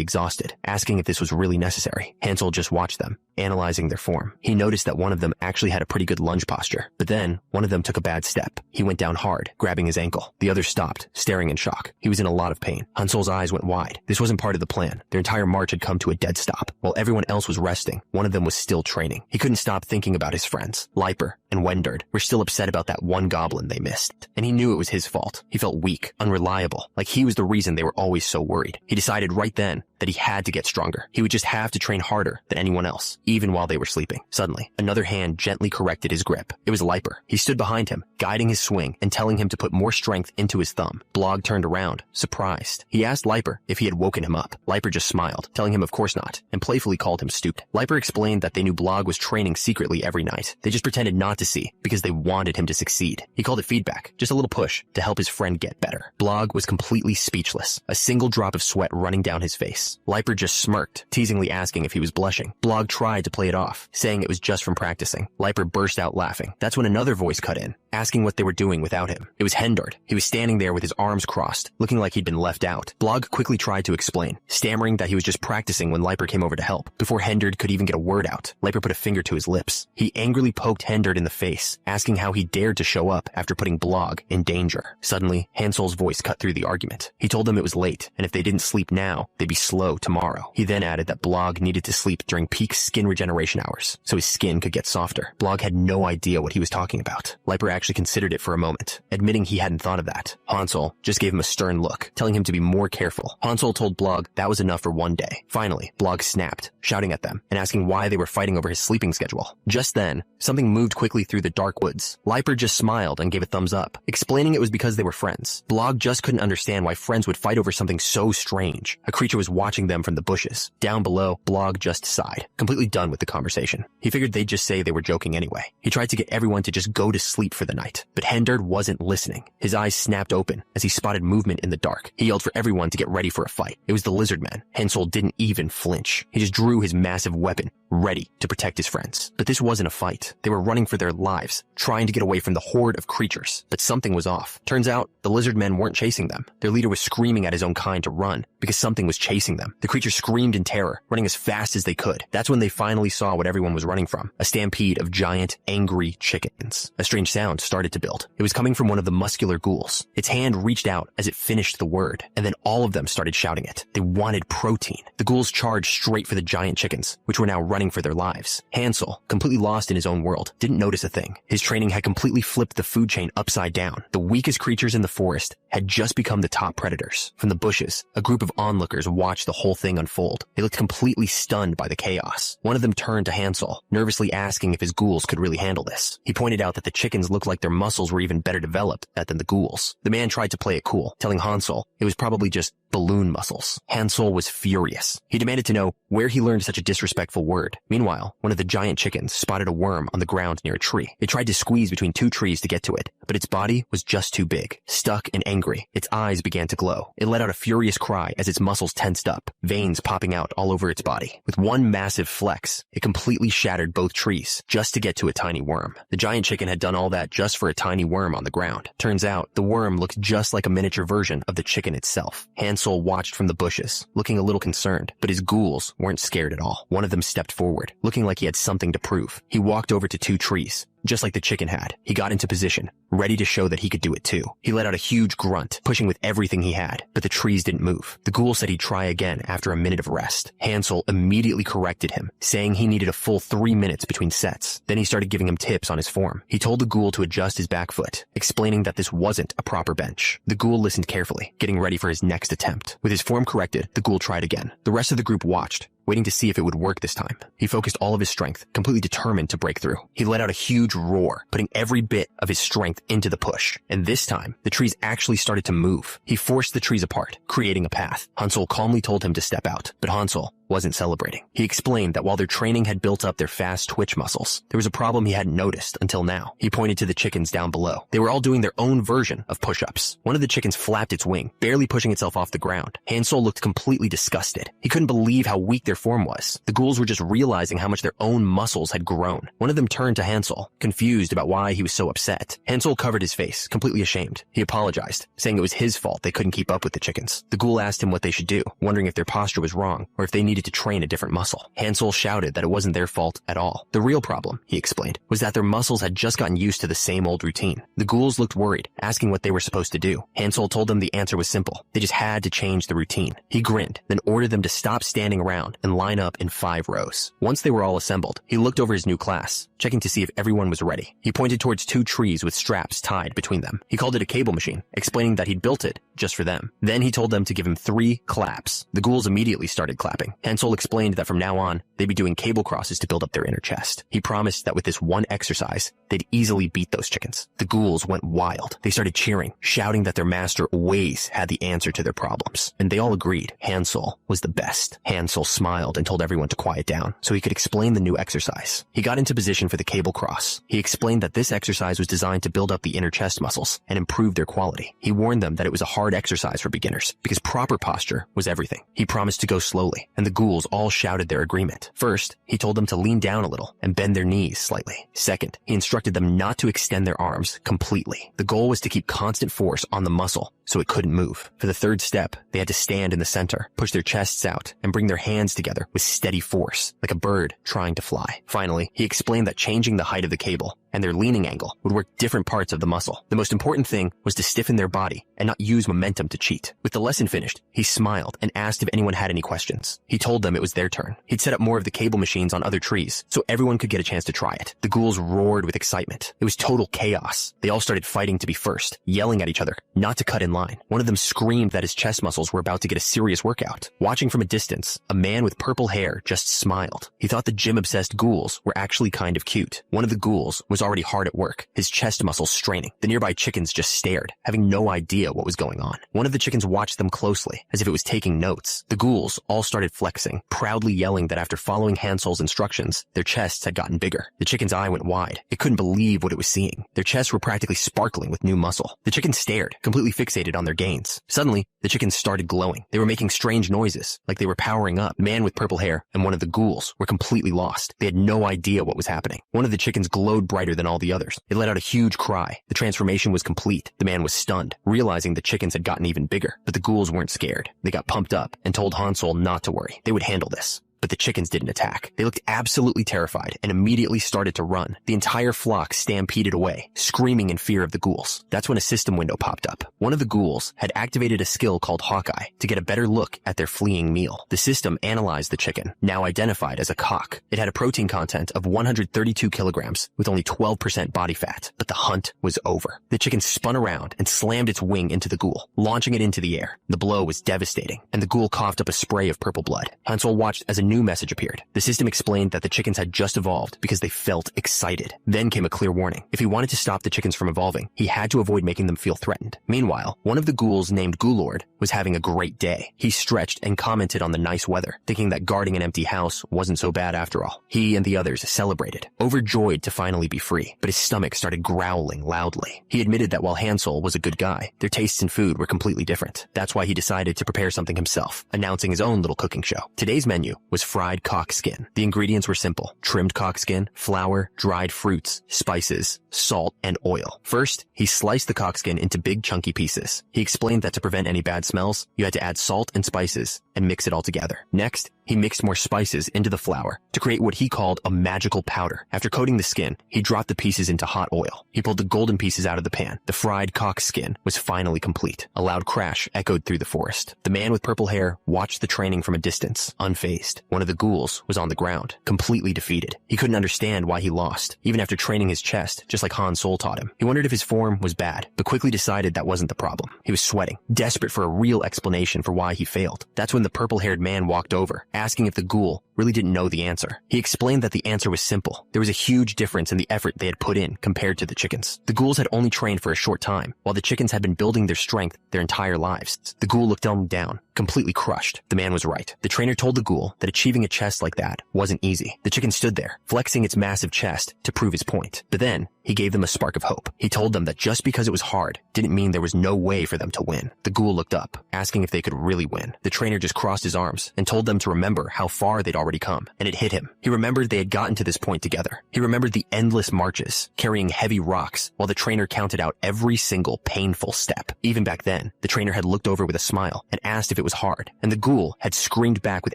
A: exhausted, asking if this was really necessary. Hansel just watched them, analyzing their form. He noticed that one of them actually had a pretty good lunge posture, but then one of them took a bad step. He went down hard, grabbing his ankle. The other stopped, staring in shock. He was in a lot of pain. Hansel's eyes went wide. This wasn't part of the plan. Their entire march had come to a dead stop. While everyone else was resting, one of them was still training. He couldn't stop thinking about his friends. Leiper and Wenderd were still upset about that one goblin they missed, and he knew it was his fault. He felt weak, unreliable, like he was the reason they were always so worried. He decided right then that he had to get stronger. He would just have to train harder than anyone else, even while they were sleeping. Suddenly, another hand gently corrected his grip. It was Leiper. He stood behind him, guiding his swing and telling him to put more strength into his thumb. Blog turned around, surprised. He asked Leiper if he had woken him up. Leiper just smiled, telling him of course not, and playfully called him stupid. Leiper explained that they knew Blog was training secretly every night. They just pretended not to see because they wanted him to succeed. He called it feedback, just a little push to help his friend get better. Blog was completely speechless, a single drop of sweat running down his face. Leiper just smirked, teasingly asking if he was blushing. Blog tried to play it off, saying it was just from practicing. Leiper burst out laughing. That's when another voice cut in, asking what they were doing without him. It was Hendard. He was standing there with his arms crossed, looking like he'd been left out. Blog quickly tried to explain, stammering that he was just practicing when Leiper came over to help. Before Hendard could even get a word out, Leiper put a finger to his lips. He angrily poked Hendard in the face, asking how he dared to show up after putting Blog in danger. Suddenly, Hansel's voice cut through the argument. He told them it was late, and if they didn't sleep now, they'd be slow tomorrow. He then added that Blog needed to sleep during peak skin regeneration hours, so his skin could get softer. Blog had no idea what he was talking about. Leiper actually considered it for a moment, admitting he hadn't thought of that. Hansel just gave him a stern look, telling him to be more careful. Hansel told Blog that was enough for one day. Finally, Blog snapped, shouting at them and asking why they were fighting over his sleeping schedule. Just then, something moved quickly through the dark woods. Leiper just smiled and gave a thumbs up, explaining it was because they were friends. Blog just couldn't understand why friends would fight over something so strange. A creature was watching them from the bushes. Down below, Blog just sighed, completely done with the conversation. He figured they'd just say they were joking anyway. He tried to get everyone to just go to sleep for the night, but Hendard wasn't listening. His eyes snapped open as he spotted movement in the dark. He yelled for everyone to get ready for a fight. It was the lizard man. Hansel didn't even flinch. He just drew his massive weapon, ready to protect his friends. But this wasn't a fight. They were running for their lives, trying to get away from the horde of creatures. But something was off. Turns out, the lizard men weren't chasing them. Their leader was screaming at his own kind to run, because something was chasing them. The creatures screamed in terror, running as fast as they could. That's when they finally saw what everyone was running from. A stampede of giant, angry chickens. A strange sound started to build. It was coming from one of the muscular ghouls. Its hand reached out as it finished the word, and then all of them started shouting it. They wanted protein. The ghouls charged straight for the giant chickens, which were now running for their lives. Hansel, completely lost in his own world, didn't notice a thing. His training had completely flipped the food chain upside down. The weakest creatures in the forest had just become the top predators. From the bushes, a group of onlookers watched watched the whole thing unfold. They looked completely stunned by the chaos. One of them turned to Hansel, nervously asking if his ghouls could really handle this. He pointed out that the chickens looked like their muscles were even better developed than the ghouls. The man tried to play it cool, telling Hansel it was probably just balloon muscles. Hansel was furious. He demanded to know where he learned such a disrespectful word. Meanwhile, one of the giant chickens spotted a worm on the ground near a tree. It tried to squeeze between two trees to get to it, but its body was just too big. Stuck and angry, its eyes began to glow. It let out a furious cry as its muscles tensed up, veins popping out all over its body. With one massive flex, it completely shattered both trees just to get to a tiny worm. The giant chicken had done all that just for a tiny worm on the ground. Turns out, the worm looked just like a miniature version of the chicken itself. Hansel watched from the bushes, looking a little concerned, but his ghouls weren't scared at all. One of them stepped forward, looking like he had something to prove. He walked over to two trees. Just like the chicken had, he got into position, ready to show that he could do it too. He let out a huge grunt, pushing with everything he had, but the trees didn't move. The ghoul said he'd try again after a minute of rest. Hansel immediately corrected him, saying he needed a full 3 minutes between sets. Then he started giving him tips on his form. He told the ghoul to adjust his back foot, explaining that this wasn't a proper bench. The ghoul listened carefully, getting ready for his next attempt. With his form corrected, the ghoul tried again. The rest of the group watched, waiting to see if it would work this time. He focused all of his strength, completely determined to break through. He let out a huge roar, putting every bit of his strength into the push. And this time, the trees actually started to move. He forced the trees apart, creating a path. Hansel calmly told him to step out, but Hansel wasn't celebrating. He explained that while their training had built up their fast twitch muscles, there was a problem he hadn't noticed until now. He pointed to the chickens down below. They were all doing their own version of push-ups. One of the chickens flapped its wing, barely pushing itself off the ground. Hansel looked completely disgusted. He couldn't believe how weak their form was. The ghouls were just realizing how much their own muscles had grown. One of them turned to Hansel, confused about why he was so upset. Hansel covered his face, completely ashamed. He apologized, saying it was his fault they couldn't keep up with the chickens. The ghoul asked him what they should do, wondering if their posture was wrong or if they needed to train a different muscle. Hansel shouted that it wasn't their fault at all. The real problem, he explained, was that their muscles had just gotten used to the same old routine. The ghouls looked worried, asking what they were supposed to do. Hansel told them the answer was simple. They just had to change the routine. He grinned, then ordered them to stop standing around and line up in 5 rows. Once they were all assembled, he looked over his new class, checking to see if everyone was ready. He pointed towards 2 trees with straps tied between them. He called it a cable machine, explaining that he'd built it just for them. Then he told them to give him 3 claps. The ghouls immediately started clapping. Hansel explained that from now on, they'd be doing cable crosses to build up their inner chest. He promised that with this one exercise, they'd easily beat those chickens. The ghouls went wild. They started cheering, shouting that their master always had the answer to their problems. And they all agreed Hansel was the best. Hansel smiled and told everyone to quiet down so he could explain the new exercise. He got into position for the cable cross. He explained that this exercise was designed to build up the inner chest muscles and improve their quality. He warned them that it was a hard exercise for beginners because proper posture was everything. He promised to go slowly, and the ghouls all shouted their agreement. First, he told them to lean down a little and bend their knees slightly. Second, he instructed them not to extend their arms completely. The goal was to keep constant force on the muscle so it couldn't move. For the third step, they had to stand in the center, push their chests out, and bring their hands together with steady force, like a bird trying to fly. Finally, he explained that changing the height of the cable and their leaning angle would work different parts of the muscle. The most important thing was to stiffen their body and not use momentum to cheat. With the lesson finished, he smiled and asked if anyone had any questions. He told them it was their turn. He'd set up more of the cable machines on other trees so everyone could get a chance to try it. The ghouls roared with excitement. It was total chaos. They all started fighting to be first, yelling at each other not to cut in line. One of them screamed that his chest muscles were about to get a serious workout. Watching from a distance, a man with purple hair just smiled. He thought the gym-obsessed ghouls were actually kind of cute. One of the ghouls was already hard at work, his chest muscles straining. The nearby chickens just stared, having no idea what was going on. One of the chickens watched them closely, as if it was taking notes. The ghouls all started flexing, proudly yelling that after following Hansel's instructions, their chests had gotten bigger. The chicken's eye went wide. It couldn't believe what it was seeing. Their chests were practically sparkling with new muscle. The chickens stared, completely fixated on their gains. Suddenly, the chickens started glowing. They were making strange noises, like they were powering up. The man with purple hair and one of the ghouls were completely lost. They had no idea what was happening. One of the chickens glowed brighter than all the others. It let out a huge cry. The transformation was complete. The man was stunned, realizing the chickens had gotten even bigger. But the ghouls weren't scared. They got pumped up and told Hansel not to worry. They would handle this. but the chickens didn't attack. They looked absolutely terrified and immediately started to run. The entire flock stampeded away, screaming in fear of the ghouls. That's when a system window popped up. One of the ghouls had activated a skill called Hawkeye to get a better look at their fleeing meal. The system analyzed the chicken, now identified as a cock. It had a protein content of 132 kilograms with only 12% body fat, but the hunt was over. The chicken spun around and slammed its wing into the ghoul, launching it into the air. The blow was devastating, and the ghoul coughed up a spray of purple blood. Hansel watched as a new message appeared. The system explained that the chickens had just evolved because they felt excited. Then came a clear warning. If he wanted to stop the chickens from evolving, he had to avoid making them feel threatened. Meanwhile, one of the ghouls named Ghoulord was having a great day. He stretched and commented on the nice weather, thinking that guarding an empty house wasn't so bad after all. He and the others celebrated, overjoyed to finally be free, but his stomach started growling loudly. He admitted that while Hansel was a good guy, their tastes in food were completely different. That's why he decided to prepare something himself, announcing his own little cooking show. Today's menu was fried cock skin. The ingredients were simple: trimmed cock skin, flour, dried fruits, spices, salt, and oil. First, he sliced the cock skin into big chunky pieces. He explained that to prevent any bad smells, you had to add salt and spices and mix it all together. Next, he mixed more spices into the flour to create what he called a magical powder. After coating the skin, he dropped the pieces into hot oil. He pulled the golden pieces out of the pan. The fried cock skin was finally complete. A loud crash echoed through the forest. The man with purple hair watched the training from a distance, unfazed. One of the ghouls was on the ground, completely defeated. He couldn't understand why he lost, even after training his chest, just like Han Sol taught him. He wondered if his form was bad, but quickly decided that wasn't the problem. He was sweating, desperate for a real explanation for why he failed. That's when the purple-haired man walked over, asking if the ghoul really didn't know the answer. He explained that the answer was simple. There was a huge difference in the effort they had put in compared to the chickens. The ghouls had only trained for a short time, while the chickens had been building their strength their entire lives. The ghoul looked them down, completely crushed. The man was right. The trainer told the ghoul that achieving a chest like that wasn't easy. The chicken stood there, flexing its massive chest to prove his point. But then, he gave them a spark of hope. He told them that just because it was hard didn't mean there was no way for them to win. The ghoul looked up, asking if they could really win. The trainer just crossed his arms and told them to remember how far they'd already come, and it hit him. He remembered they had gotten to this point together. He remembered the endless marches, carrying heavy rocks, while the trainer counted out every single painful step. Even back then, the trainer had looked over with a smile and asked if it was hard, and the ghoul had screamed back with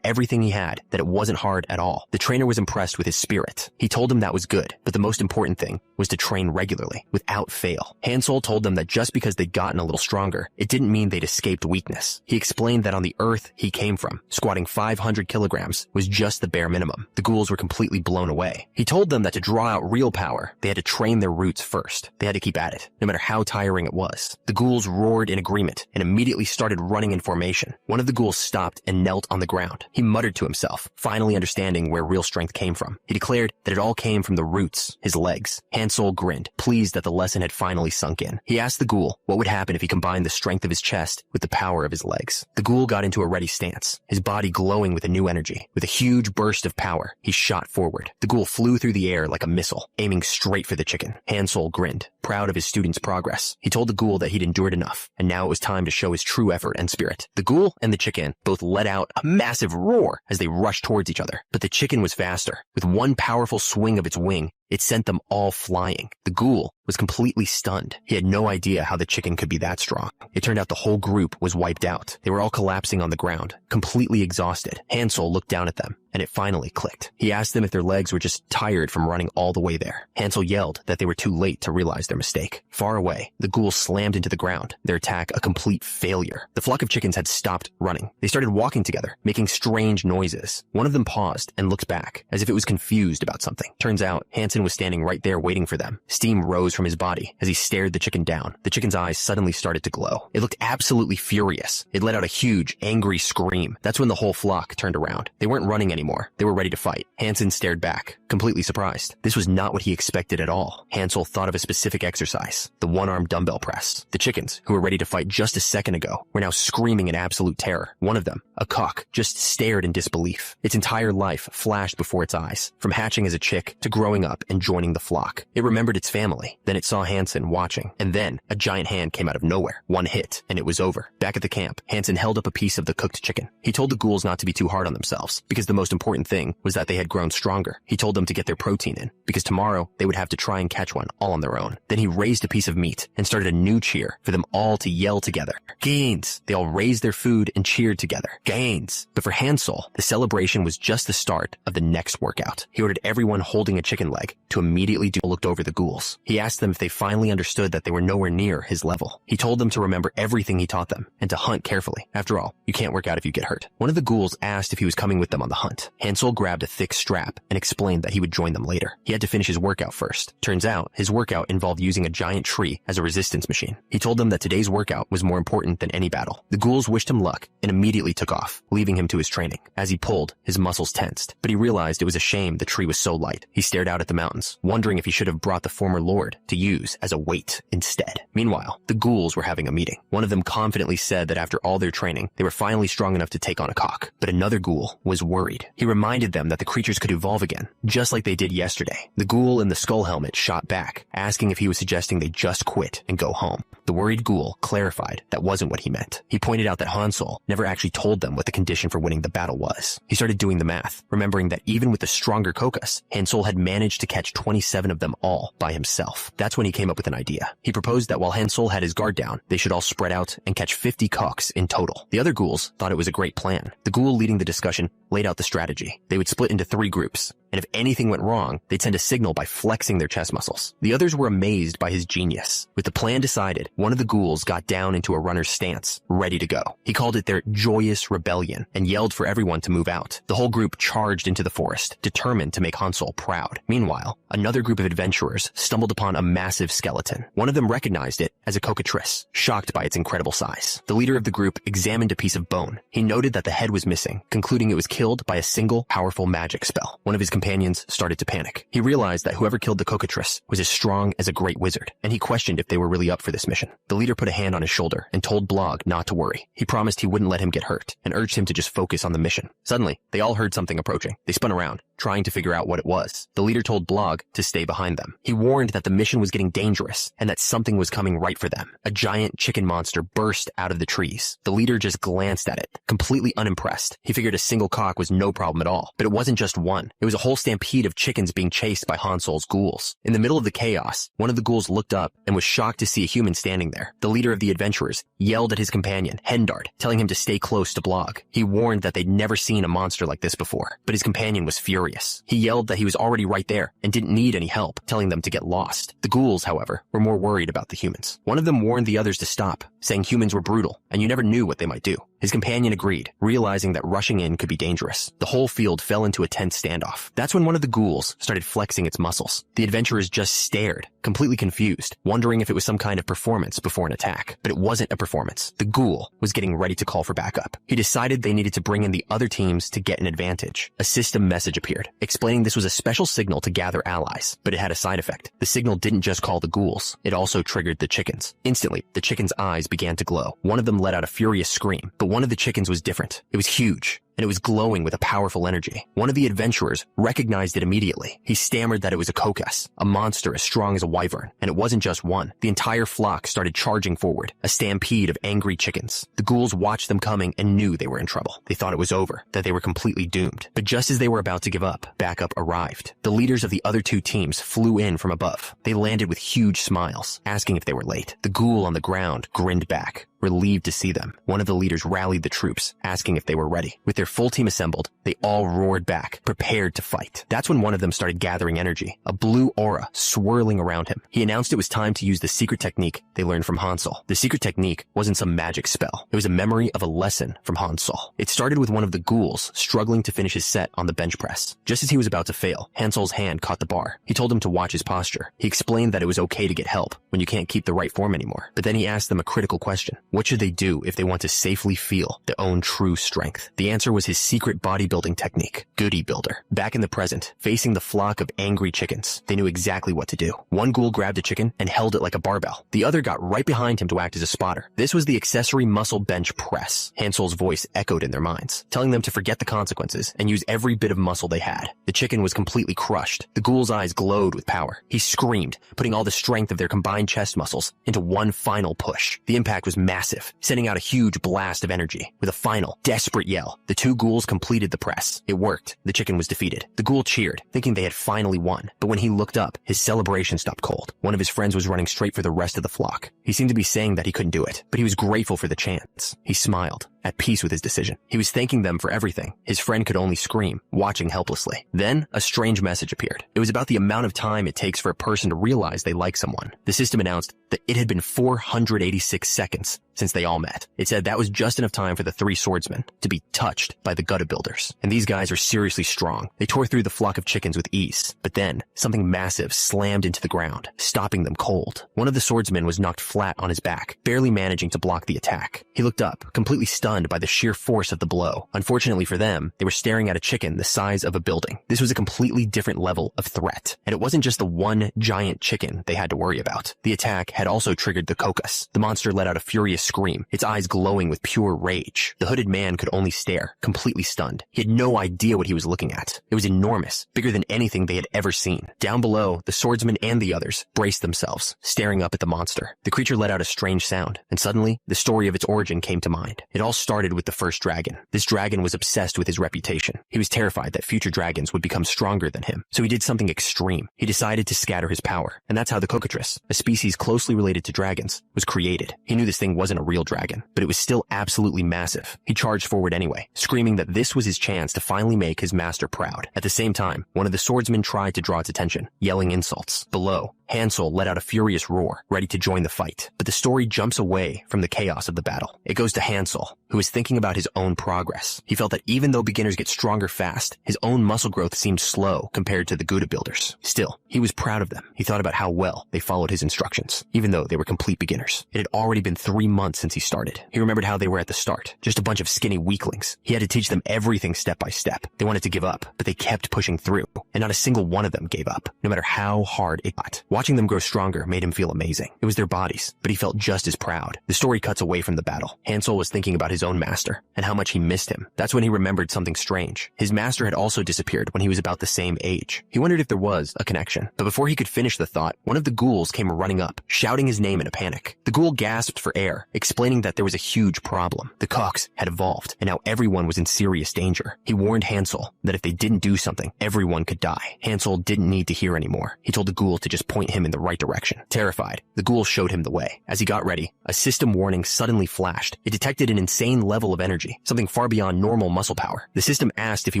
A: everything he had that it wasn't hard at all. The trainer was impressed with his spirit. He told him that was good, but the most important thing was to train regularly, without fail. Hansel told them that just because they'd gotten a little stronger, it didn't mean they'd escaped weakness. He explained that on the earth he came from, squatting 500 kilograms was just the bare minimum. The ghouls were completely blown away. He told them that to draw out real power, they had to train their roots first. They had to keep at it, no matter how tiring it was. The ghouls roared in agreement and immediately started running in formation. One of the ghouls stopped and knelt on the ground. He muttered to himself, finally understanding where real strength came from. He declared that it all came from the roots, his legs. Hansel grinned, pleased that the lesson had finally sunk in. He asked the ghoul what would happen if he combined the strength of his chest with the power of his legs. The ghoul got into a ready stance, his body glowing with a new energy. With a huge burst of power, he shot forward. The ghoul flew through the air like a missile, aiming straight for the chicken. Hansel grinned, proud of his student's progress. He told the ghoul that he'd endured enough, and now it was time to show his true effort and spirit. The ghoul and the chicken both let out a massive roar as they rushed towards each other, but the chicken was faster. With one powerful swing of its wing, it sent them all flying. The ghoul was completely stunned. He had no idea how the chicken could be that strong. It turned out the whole group was wiped out. They were all collapsing on the ground, completely exhausted. Hansel looked down at them, and it finally clicked. He asked them if their legs were just tired from running all the way there. Hansel yelled that they were too late to realize their mistake. Far away, the ghouls slammed into the ground, their attack a complete failure. The flock of chickens had stopped running. They started walking together, making strange noises. One of them paused and looked back, as if it was confused about something. Turns out, Hansen was standing right there waiting for them. Steam rose from his body as he stared the chicken down. The chicken's eyes suddenly started to glow. It looked absolutely furious. It let out a huge, angry scream. That's when the whole flock turned around. They weren't running anymore. They were ready to fight. Hansen stared back, completely surprised. This was not what he expected at all. Hansel thought of a specific exercise, the one-arm dumbbell press. The chickens, who were ready to fight just a second ago, were now screaming in absolute terror. One of them, a cock, just stared in disbelief. Its entire life flashed before its eyes, from hatching as a chick to growing up and joining the flock. It remembered its family. Then it saw Hansen watching, and then a giant hand came out of nowhere. One hit, and it was over. Back at the camp, Hansen held up a piece of the cooked chicken. He told the ghouls not to be too hard on themselves, because the most important thing was that they had grown stronger. He told them to get their protein in, because tomorrow they would have to try and catch one all on their own. Then he raised a piece of meat and started a new cheer for them all to yell together. Gains! They all raised their food and cheered together. Gains! But for Hansel, the celebration was just the start of the next workout. He ordered everyone holding a chicken leg to immediately looked over the ghouls. He asked them if they finally understood that they were nowhere near his level. He told them to remember everything he taught them and to hunt carefully. After all, you can't work out if you get hurt. One of the ghouls asked if he was coming with them on the hunt. Hansel grabbed a thick strap and explained that he would join them later. He had to finish his workout first. Turns out, his workout involved using a giant tree as a resistance machine. He told them that today's workout was more important than any battle. The ghouls wished him luck and immediately took off, leaving him to his training. As he pulled, his muscles tensed, but he realized it was a shame the tree was so light. He stared out at the mountains, wondering if he should have brought the former lord to use as a weight instead. Meanwhile, the ghouls were having a meeting. One of them confidently said that after all their training, they were finally strong enough to take on a cock. But another ghoul was worried. He reminded them that the creatures could evolve again, just like they did yesterday. The ghoul in the skull helmet shot back, asking if he was suggesting they just quit and go home. The worried ghoul clarified that wasn't what he meant. He pointed out that Hansel never actually told them what the condition for winning the battle was. He started doing the math, remembering that even with the stronger Kokas, Hansel had managed to catch 27 of them all by himself. That's when he came up with an idea. He proposed that while Hansel had his guard down, they should all spread out and catch 50 cocks in total. The other ghouls thought it was a great plan. The ghoul leading the discussion laid out the strategy. They would split into 3 groups, and if anything went wrong, they'd send a signal by flexing their chest muscles. The others were amazed by his genius. With the plan decided, one of the ghouls got down into a runner's stance, ready to go. He called it their joyous rebellion and yelled for everyone to move out. The whole group charged into the forest, determined to make Hansel proud. Meanwhile, another group of adventurers stumbled upon a massive skeleton. One of them recognized it as a cockatrice, shocked by its incredible size. The leader of the group examined a piece of bone. He noted that the head was missing, concluding it was killed by a single powerful magic spell. One of his companions started to panic. He realized that whoever killed the cockatrice was as strong as a great wizard, and he questioned if they were really up for this mission. The leader put a hand on his shoulder and told Blog not to worry. He promised he wouldn't let him get hurt and urged him to just focus on the mission. Suddenly, they all heard something approaching. They spun around, trying to figure out what it was. The leader told Blog to stay behind them. He warned that the mission was getting dangerous and that something was coming right for them. A giant chicken monster burst out of the trees. The leader just glanced at it, completely unimpressed. He figured a single cock was no problem at all. But it wasn't just one. It was a whole stampede of chickens being chased by Hansel's ghouls. In the middle of the chaos, one of the ghouls looked up and was shocked to see a human standing there. The leader of the adventurers yelled at his companion, Hendard, telling him to stay close to Blog. He warned that they'd never seen a monster like this before, but his companion was furious. He yelled that he was already right there and didn't need any help, telling them to get lost. The ghouls, however, were more worried about the humans. One of them warned the others to stop, saying humans were brutal and you never knew what they might do. His companion agreed, realizing that rushing in could be dangerous. The whole field fell into a tense standoff. That's when one of the ghouls started flexing its muscles. The adventurers just stared, completely confused, wondering if it was some kind of performance before an attack. But it wasn't a performance. The ghoul was getting ready to call for backup. He decided they needed to bring in the other teams to get an advantage. A system message appeared, explaining this was a special signal to gather allies, but it had a side effect. The signal didn't just call the ghouls, it also triggered the chickens. Instantly, the chickens' eyes began to glow. One of them let out a furious scream, but one of the chickens was different. It was huge, and it was glowing with a powerful energy. One of the adventurers recognized it immediately. He stammered that it was a kokas, a monster as strong as a wyvern, and it wasn't just one. The entire flock started charging forward, a stampede of angry chickens. The ghouls watched them coming and knew they were in trouble. They thought it was over, that they were completely doomed. But just as they were about to give up, backup arrived. The leaders of the other 2 teams flew in from above. They landed with huge smiles, asking if they were late. The ghoul on the ground grinned back, relieved to see them. One of the leaders rallied the troops, asking if they were ready. With their full team assembled, they all roared back, prepared to fight. That's when one of them started gathering energy, a blue aura swirling around him. He announced it was time to use the secret technique they learned from Hansel. The secret technique wasn't some magic spell. It was a memory of a lesson from Hansel. It started with one of the ghouls struggling to finish his set on the bench press. Just as he was about to fail, Hansel's hand caught the bar. He told him to watch his posture. He explained that it was okay to get help when you can't keep the right form anymore. But then he asked them a critical question. What should they do if they want to safely feel their own true strength? The answer was his secret bodybuilding technique, Goody Builder. Back in the present, facing the flock of angry chickens, they knew exactly what to do. One ghoul grabbed a chicken and held it like a barbell. The other got right behind him to act as a spotter. This was the accessory muscle bench press. Hansel's voice echoed in their minds, telling them to forget the consequences and use every bit of muscle they had. The chicken was completely crushed. The ghoul's eyes glowed with power. He screamed, putting all the strength of their combined chest muscles into one final push. The impact was massive. massive, sending out a huge blast of energy. With a final, desperate yell, the two ghouls completed the press. It worked. The chicken was defeated. The ghoul cheered, thinking they had finally won. But when he looked up, his celebration stopped cold. One of his friends was running straight for the rest of the flock. He seemed to be saying that he couldn't do it, but he was grateful for the chance. He smiled, at peace with his decision. He was thanking them for everything. His friend could only scream, watching helplessly. Then, a strange message appeared. It was about the amount of time it takes for a person to realize they like someone. The system announced that it had been 486 seconds since they all met. It said that was just enough time for the three swordsmen to be touched by the gutter builders. And these guys are seriously strong. They tore through the flock of chickens with ease. But then, something massive slammed into the ground, stopping them cold. One of the swordsmen was knocked flat on his back, barely managing to block the attack. He looked up, completely stunned by the sheer force of the blow. Unfortunately for them, they were staring at a chicken the size of a building. This was a completely different level of threat. And it wasn't just the one giant chicken they had to worry about. The attack had also triggered the cocos. The monster let out a furious scream, its eyes glowing with pure rage. The hooded man could only stare, completely stunned. He had no idea what he was looking at. It was enormous, bigger than anything they had ever seen. Down below, the swordsman and the others braced themselves, staring up at the monster. The creature let out a strange sound, and suddenly, the story of its origin came to mind. It all started with the first dragon. This dragon was obsessed with his reputation. He was terrified that future dragons would become stronger than him, so he did something extreme. He decided to scatter his power, and that's how the cockatrice, a species closely related to dragons, was created. He knew this thing wasn't a real dragon, but it was still absolutely massive. He charged forward anyway, screaming that this was his chance to finally make his master proud. At the same time, one of the swordsmen tried to draw its attention, yelling insults. Below, Hansel let out a furious roar, ready to join the fight. But the story jumps away from the chaos of the battle. It goes to Hansel, who is thinking about his own progress. He felt that even though beginners get stronger fast, his own muscle growth seemed slow compared to the Gouda builders. Still, he was proud of them. He thought about how well they followed his instructions, even though they were complete beginners. It had already been 3 months since he started. He remembered how they were at the start, just a bunch of skinny weaklings. He had to teach them everything step by step. They wanted to give up, but they kept pushing through, and not a single one of them gave up, no matter how hard it got. Watching them grow stronger made him feel amazing. It was their bodies, but he felt just as proud. The story cuts away from the battle. Hansel was thinking about his own master, and how much he missed him. That's when he remembered something strange. His master had also disappeared when he was about the same age. He wondered if there was a connection, but before he could finish the thought, one of the ghouls came running up, shouting his name in a panic. The ghoul gasped for air, explaining that there was a huge problem. The cocks had evolved, and now everyone was in serious danger. He warned Hansel that if they didn't do something, everyone could die. Hansel didn't need to hear anymore. He told the ghoul to just point him in the right direction. Terrified, the ghoul showed him the way. As he got ready, a system warning suddenly flashed. It detected an insane level of energy, something far beyond normal muscle power. The system asked if he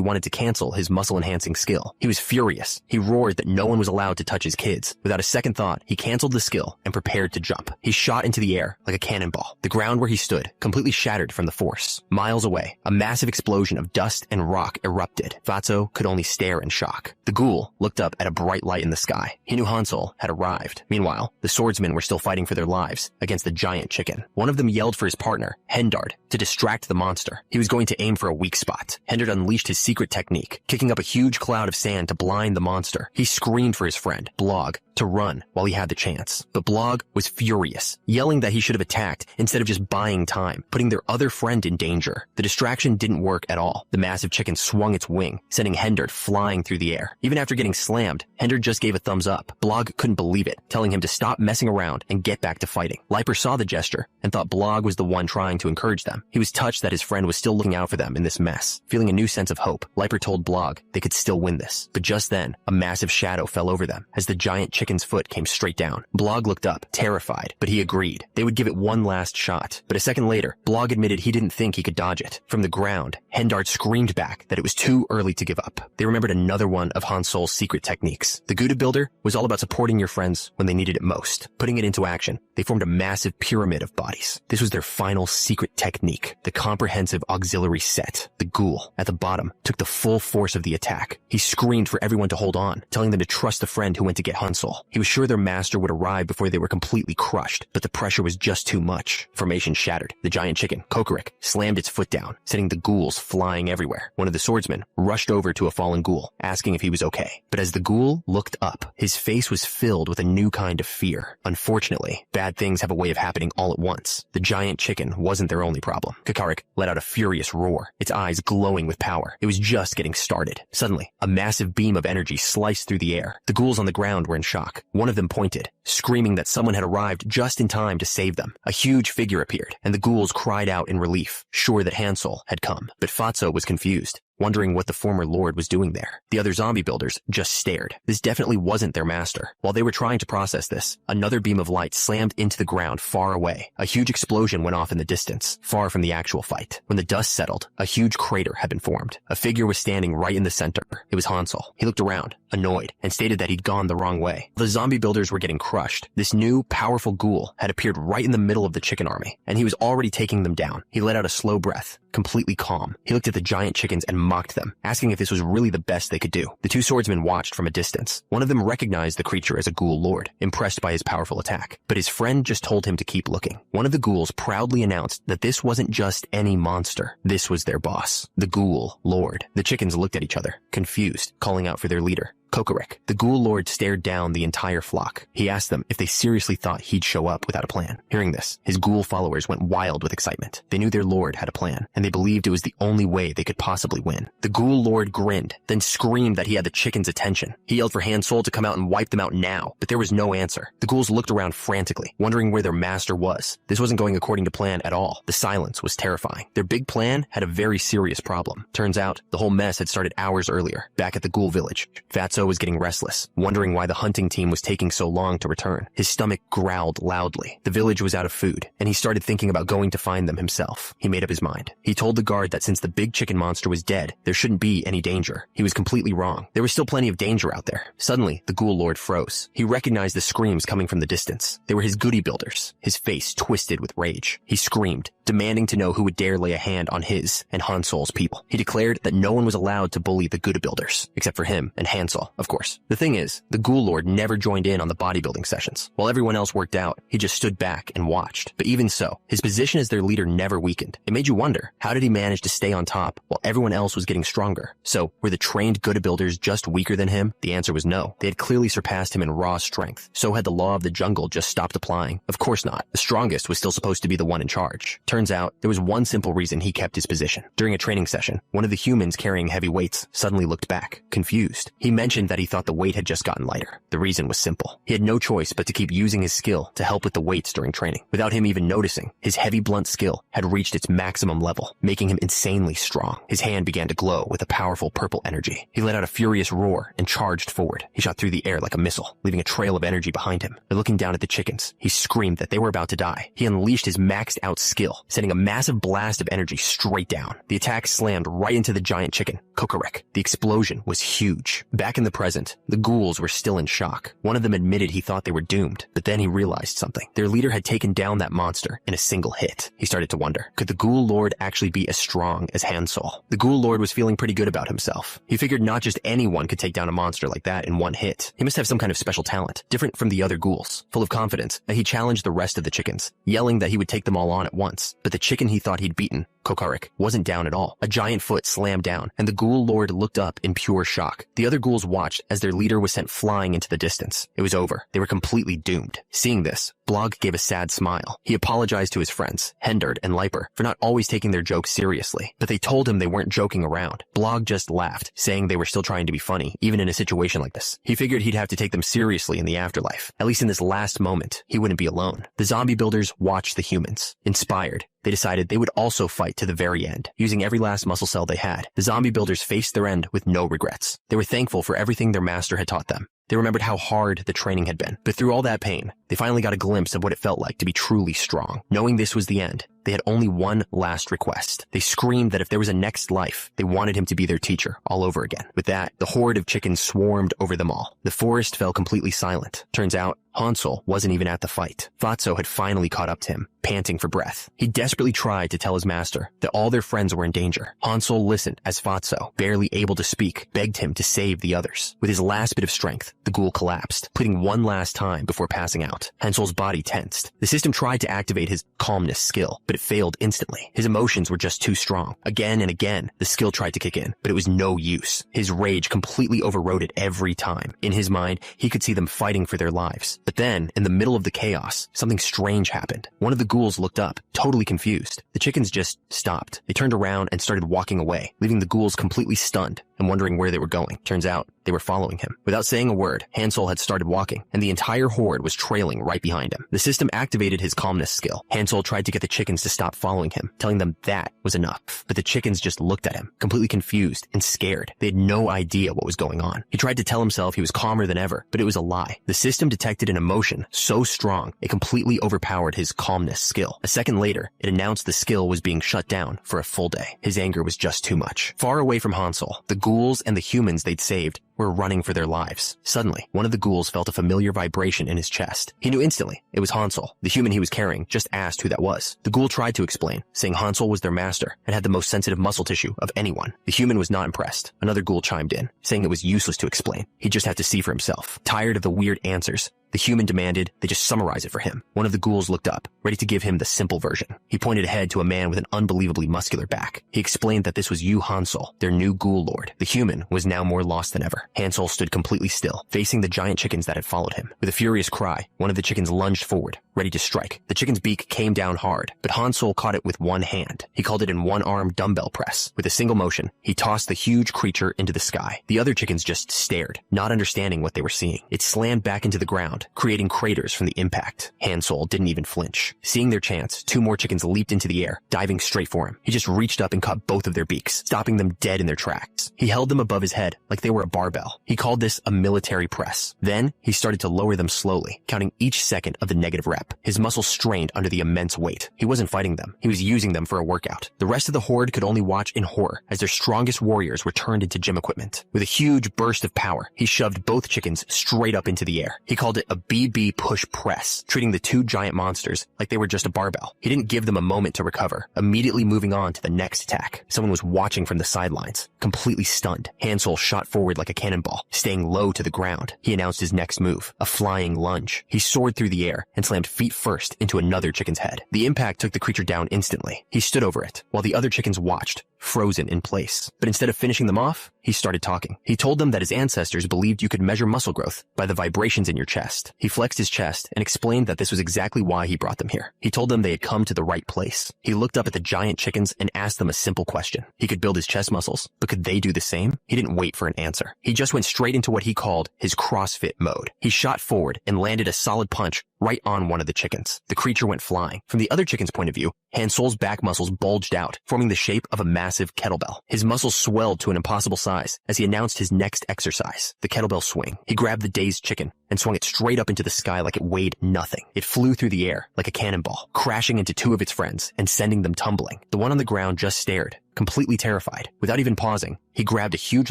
A: wanted to cancel his muscle-enhancing skill. He was furious. He roared that no one was allowed to touch his kids. Without a second thought, he canceled the skill and prepared to jump. He shot into the air like a cannonball. The ground where he stood completely shattered from the force. Miles away, a massive explosion of dust and rock erupted. Fatso could only stare in shock. The ghoul looked up at a bright light in the sky. He knew Hansel had arrived. Meanwhile, the swordsmen were still fighting for their lives against the giant chicken. One of them yelled for his partner, Hendard, to distract the monster. He was going to aim for a weak spot. Hendard unleashed his secret technique, kicking up a huge cloud of sand to blind the monster. He screamed for his friend, Blog, to run while he had the chance. But Blog was furious, yelling that he should have attacked instead of just buying time, putting their other friend in danger. The distraction didn't work at all. The massive chicken swung its wing, sending Hendard flying through the air. Even after getting slammed, Hendard just gave a thumbs up. Blog couldn't believe it, telling him to stop messing around and get back to fighting. Leiper saw the gesture and thought Blog was the one trying to encourage them. He was touched that his friend was still looking out for them in this mess. Feeling a new sense of hope, Leiper told Blog they could still win this. But just then, a massive shadow fell over them as the giant chicken's foot came straight down. Blog looked up, terrified, but he agreed. They would give it one last shot. But a second later, Blog admitted he didn't think he could dodge it. From the ground, Hendard screamed back that it was too early to give up. They remembered another one of Hansol's secret techniques. The Gouda builder was all about supporting your friends when they needed it most. Putting it into action, they formed a massive pyramid of bodies. This was their final secret technique, the comprehensive auxiliary set. The ghoul, at the bottom, took the full force of the attack. He screamed for everyone to hold on, telling them to trust the friend who went to get Hansel. He was sure their master would arrive before they were completely crushed, but the pressure was just too much. Formation shattered. The giant chicken, Kokorik, slammed its foot down, sending the ghouls flying everywhere. One of the swordsmen rushed over to a fallen ghoul, asking if he was okay. But as the ghoul looked up, his face was filled with a new kind of fear. Unfortunately, bad things have a way of happening all at once. The giant chicken wasn't their only problem. Kokorik let out a furious roar, its eyes glowing with power. It was just getting started. Suddenly, a massive beam of energy sliced through the air. The ghouls on the ground were in shock. shock. One of them pointed, screaming that someone had arrived just in time to save them. A huge figure appeared, and the ghouls cried out in relief, sure that Hansol had come. But Fatso was confused, wondering what the former lord was doing there. The other zombie builders just stared. This definitely wasn't their master. While they were trying to process this, another beam of light slammed into the ground far away. A huge explosion went off in the distance, far from the actual fight. When the dust settled, a huge crater had been formed. A figure was standing right in the center. It was Hansol. He looked around, annoyed, and stated that he'd gone the wrong way. The zombie builders were getting crushed. This new, powerful ghoul had appeared right in the middle of the chicken army, and he was already taking them down. He let out a slow breath, completely calm. He looked at the giant chickens and mocked them, asking if this was really the best they could do. The two swordsmen watched from a distance. One of them recognized the creature as a ghoul lord, impressed by his powerful attack, but his friend just told him to keep looking. One of the ghouls proudly announced that this wasn't just any monster. This was their boss, the ghoul lord. The chickens looked at each other, confused, calling out for their leader. Kokorek. The ghoul lord stared down the entire flock. He asked them if they seriously thought he'd show up without a plan. Hearing this, his ghoul followers went wild with excitement. They knew their lord had a plan, and they believed it was the only way they could possibly win. The ghoul lord grinned, then screamed that he had the chickens' attention. He yelled for Hansol to come out and wipe them out now, but there was no answer. The ghouls looked around frantically, wondering where their master was. This wasn't going according to plan at all. The silence was terrifying. Their big plan had a very serious problem. Turns out, the whole mess had started hours earlier, back at the ghoul village. Fatso was getting restless, wondering why the hunting team was taking so long to return. His stomach growled loudly. The village was out of food, and he started thinking about going to find them himself. He made up his mind. He told the guard that since the big chicken monster was dead, there shouldn't be any danger. He was completely wrong. There was still plenty of danger out there. Suddenly, the ghoul lord froze. He recognized the screams coming from the distance. They were his goody builders. His face twisted with rage. He screamed, demanding to know who would dare lay a hand on his and Hansol's people. He declared that no one was allowed to bully the Gouda builders, except for him and Hansol, of course. The thing is, the ghoul lord never joined in on the bodybuilding sessions. While everyone else worked out, he just stood back and watched. But even so, his position as their leader never weakened. It made you wonder, how did he manage to stay on top while everyone else was getting stronger? So, were the trained Gouda builders just weaker than him? The answer was no. They had clearly surpassed him in raw strength. So had the law of the jungle just stopped applying? Of course not. The strongest was still supposed to be the one in charge. Turns out, there was one simple reason he kept his position. During a training session, one of the humans carrying heavy weights suddenly looked back, confused. He mentioned that he thought the weight had just gotten lighter. The reason was simple. He had no choice but to keep using his skill to help with the weights during training. Without him even noticing, his heavy blunt skill had reached its maximum level, making him insanely strong. His hand began to glow with a powerful purple energy. He let out a furious roar and charged forward. He shot through the air like a missile, leaving a trail of energy behind him. But looking down at the chickens, he screamed that they were about to die. He unleashed his maxed out skill, sending a massive blast of energy straight down. The attack slammed right into the giant chicken, Kokorek. The explosion was huge. Back in the present, the ghouls were still in shock. One of them admitted he thought they were doomed, but then he realized something. Their leader had taken down that monster in a single hit. He started to wonder, could the ghoul lord actually be as strong as Hansol? The ghoul lord was feeling pretty good about himself. He figured not just anyone could take down a monster like that in one hit. He must have some kind of special talent, different from the other ghouls. Full of confidence, he challenged the rest of the chickens, yelling that he would take them all on at once. But the chicken he thought he'd beaten, Kokorek, wasn't down at all. A giant foot slammed down, and the ghoul lord looked up in pure shock. The other ghouls watched as their leader was sent flying into the distance. It was over. They were completely doomed. Seeing this, Blog gave a sad smile. He apologized to his friends, Hendard and Leiper, for not always taking their jokes seriously, but they told him they weren't joking around. Blog just laughed, saying they were still trying to be funny, even in a situation like this. He figured he'd have to take them seriously in the afterlife. At least in this last moment, he wouldn't be alone. The zombie builders watched the humans. Inspired, they decided they would also fight to the very end. Using every last muscle cell they had, the zombie builders faced their end with no regrets. They were thankful for everything their master had taught them. They remembered how hard the training had been. But through all that pain, they finally got a glimpse of what it felt like to be truly strong. Knowing this was the end, they had only one last request. They screamed that if there was a next life, they wanted him to be their teacher all over again. With that, the horde of chickens swarmed over them all. The forest fell completely silent. Turns out, Hansol wasn't even at the fight. Fatso had finally caught up to him, panting for breath. He desperately tried to tell his master that all their friends were in danger. Hansol listened as Fatso, barely able to speak, begged him to save the others. With his last bit of strength, the ghoul collapsed, pleading one last time before passing out. Hansol's body tensed. The system tried to activate his calmness skill, but it failed instantly. His emotions were just too strong. Again and again, the skill tried to kick in, but it was no use. His rage completely overrode it every time. In his mind, he could see them fighting for their lives. But then, in the middle of the chaos, something strange happened. One of the ghouls looked up, totally confused. The chickens just stopped. They turned around and started walking away, leaving the ghouls completely stunned and wondering where they were going. Turns out, They were following him. Without saying a word, Hansel had started walking, and the entire horde was trailing right behind him. The system activated his calmness skill. Hansel tried to get the chickens to stop following him, telling them that was enough. But the chickens just looked at him, completely confused and scared. They had no idea what was going on. He tried to tell himself he was calmer than ever, but it was a lie. The system detected an emotion so strong, it completely overpowered his calmness skill. A second later, it announced the skill was being shut down for a full day. His anger was just too much. Far away from Hansel, the ghouls and the humans they'd saved were running for their lives. Suddenly, one of the ghouls felt a familiar vibration in his chest. He knew instantly it was Hansel. The human he was carrying just asked who that was. The ghoul tried to explain, saying Hansel was their master and had the most sensitive muscle tissue of anyone. The human was not impressed. Another ghoul chimed in, saying it was useless to explain. He just had to see for himself. Tired of the weird answers, the human demanded they just summarize it for him. One of the ghouls looked up, ready to give him the simple version. He pointed ahead to a man with an unbelievably muscular back. He explained that this was you Hansel, their new ghoul lord. The human was now more lost than ever. Hansel stood completely still, facing the giant chickens that had followed him. With a furious cry, one of the chickens lunged forward, ready to strike. The chicken's beak came down hard, but Hansel caught it with one hand. He called it in one-arm dumbbell press. With a single motion, he tossed the huge creature into the sky. The other chickens just stared, not understanding what they were seeing. It slammed back into the ground, creating craters from the impact. Hansel didn't even flinch. Seeing their chance, two more chickens leaped into the air, diving straight for him. He just reached up and caught both of their beaks, stopping them dead in their tracks. He held them above his head like they were a barbell. He called this a military press. Then, he started to lower them slowly, counting each second of the negative rep. His muscles strained under the immense weight. He wasn't fighting them. He was using them for a workout. The rest of the horde could only watch in horror as their strongest warriors were turned into gym equipment. With a huge burst of power, he shoved both chickens straight up into the air. He called it a BB push press, treating the two giant monsters like they were just a barbell. He didn't give them a moment to recover, immediately moving on to the next attack. Someone was watching from the sidelines, completely stunned. Hansel shot forward like a cannonball, staying low to the ground. He announced his next move, a flying lunge. He soared through the air and slammed feet first into another chicken's head. The impact took the creature down instantly. He stood over it, while the other chickens watched, frozen in place. But instead of finishing them off, he started talking. He told them that his ancestors believed you could measure muscle growth by the vibrations in your chest. He flexed his chest and explained that this was exactly why he brought them here. He told them they had come to the right place. He looked up at the giant chickens and asked them a simple question. He could build his chest muscles, but could they do the same? He didn't wait for an answer. He just went straight into what he called his CrossFit mode. He shot forward and landed a solid punch right on one of the chickens. The creature went flying. From the other chicken's point of view, Hansel's back muscles bulged out, forming the shape of a massive kettlebell. His muscles swelled to an impossible size as he announced his next exercise, the kettlebell swing. He grabbed the dazed chicken and swung it straight up into the sky like it weighed nothing. It flew through the air like a cannonball, crashing into two of its friends and sending them tumbling. The one on the ground just stared, completely terrified. Without even pausing, he grabbed a huge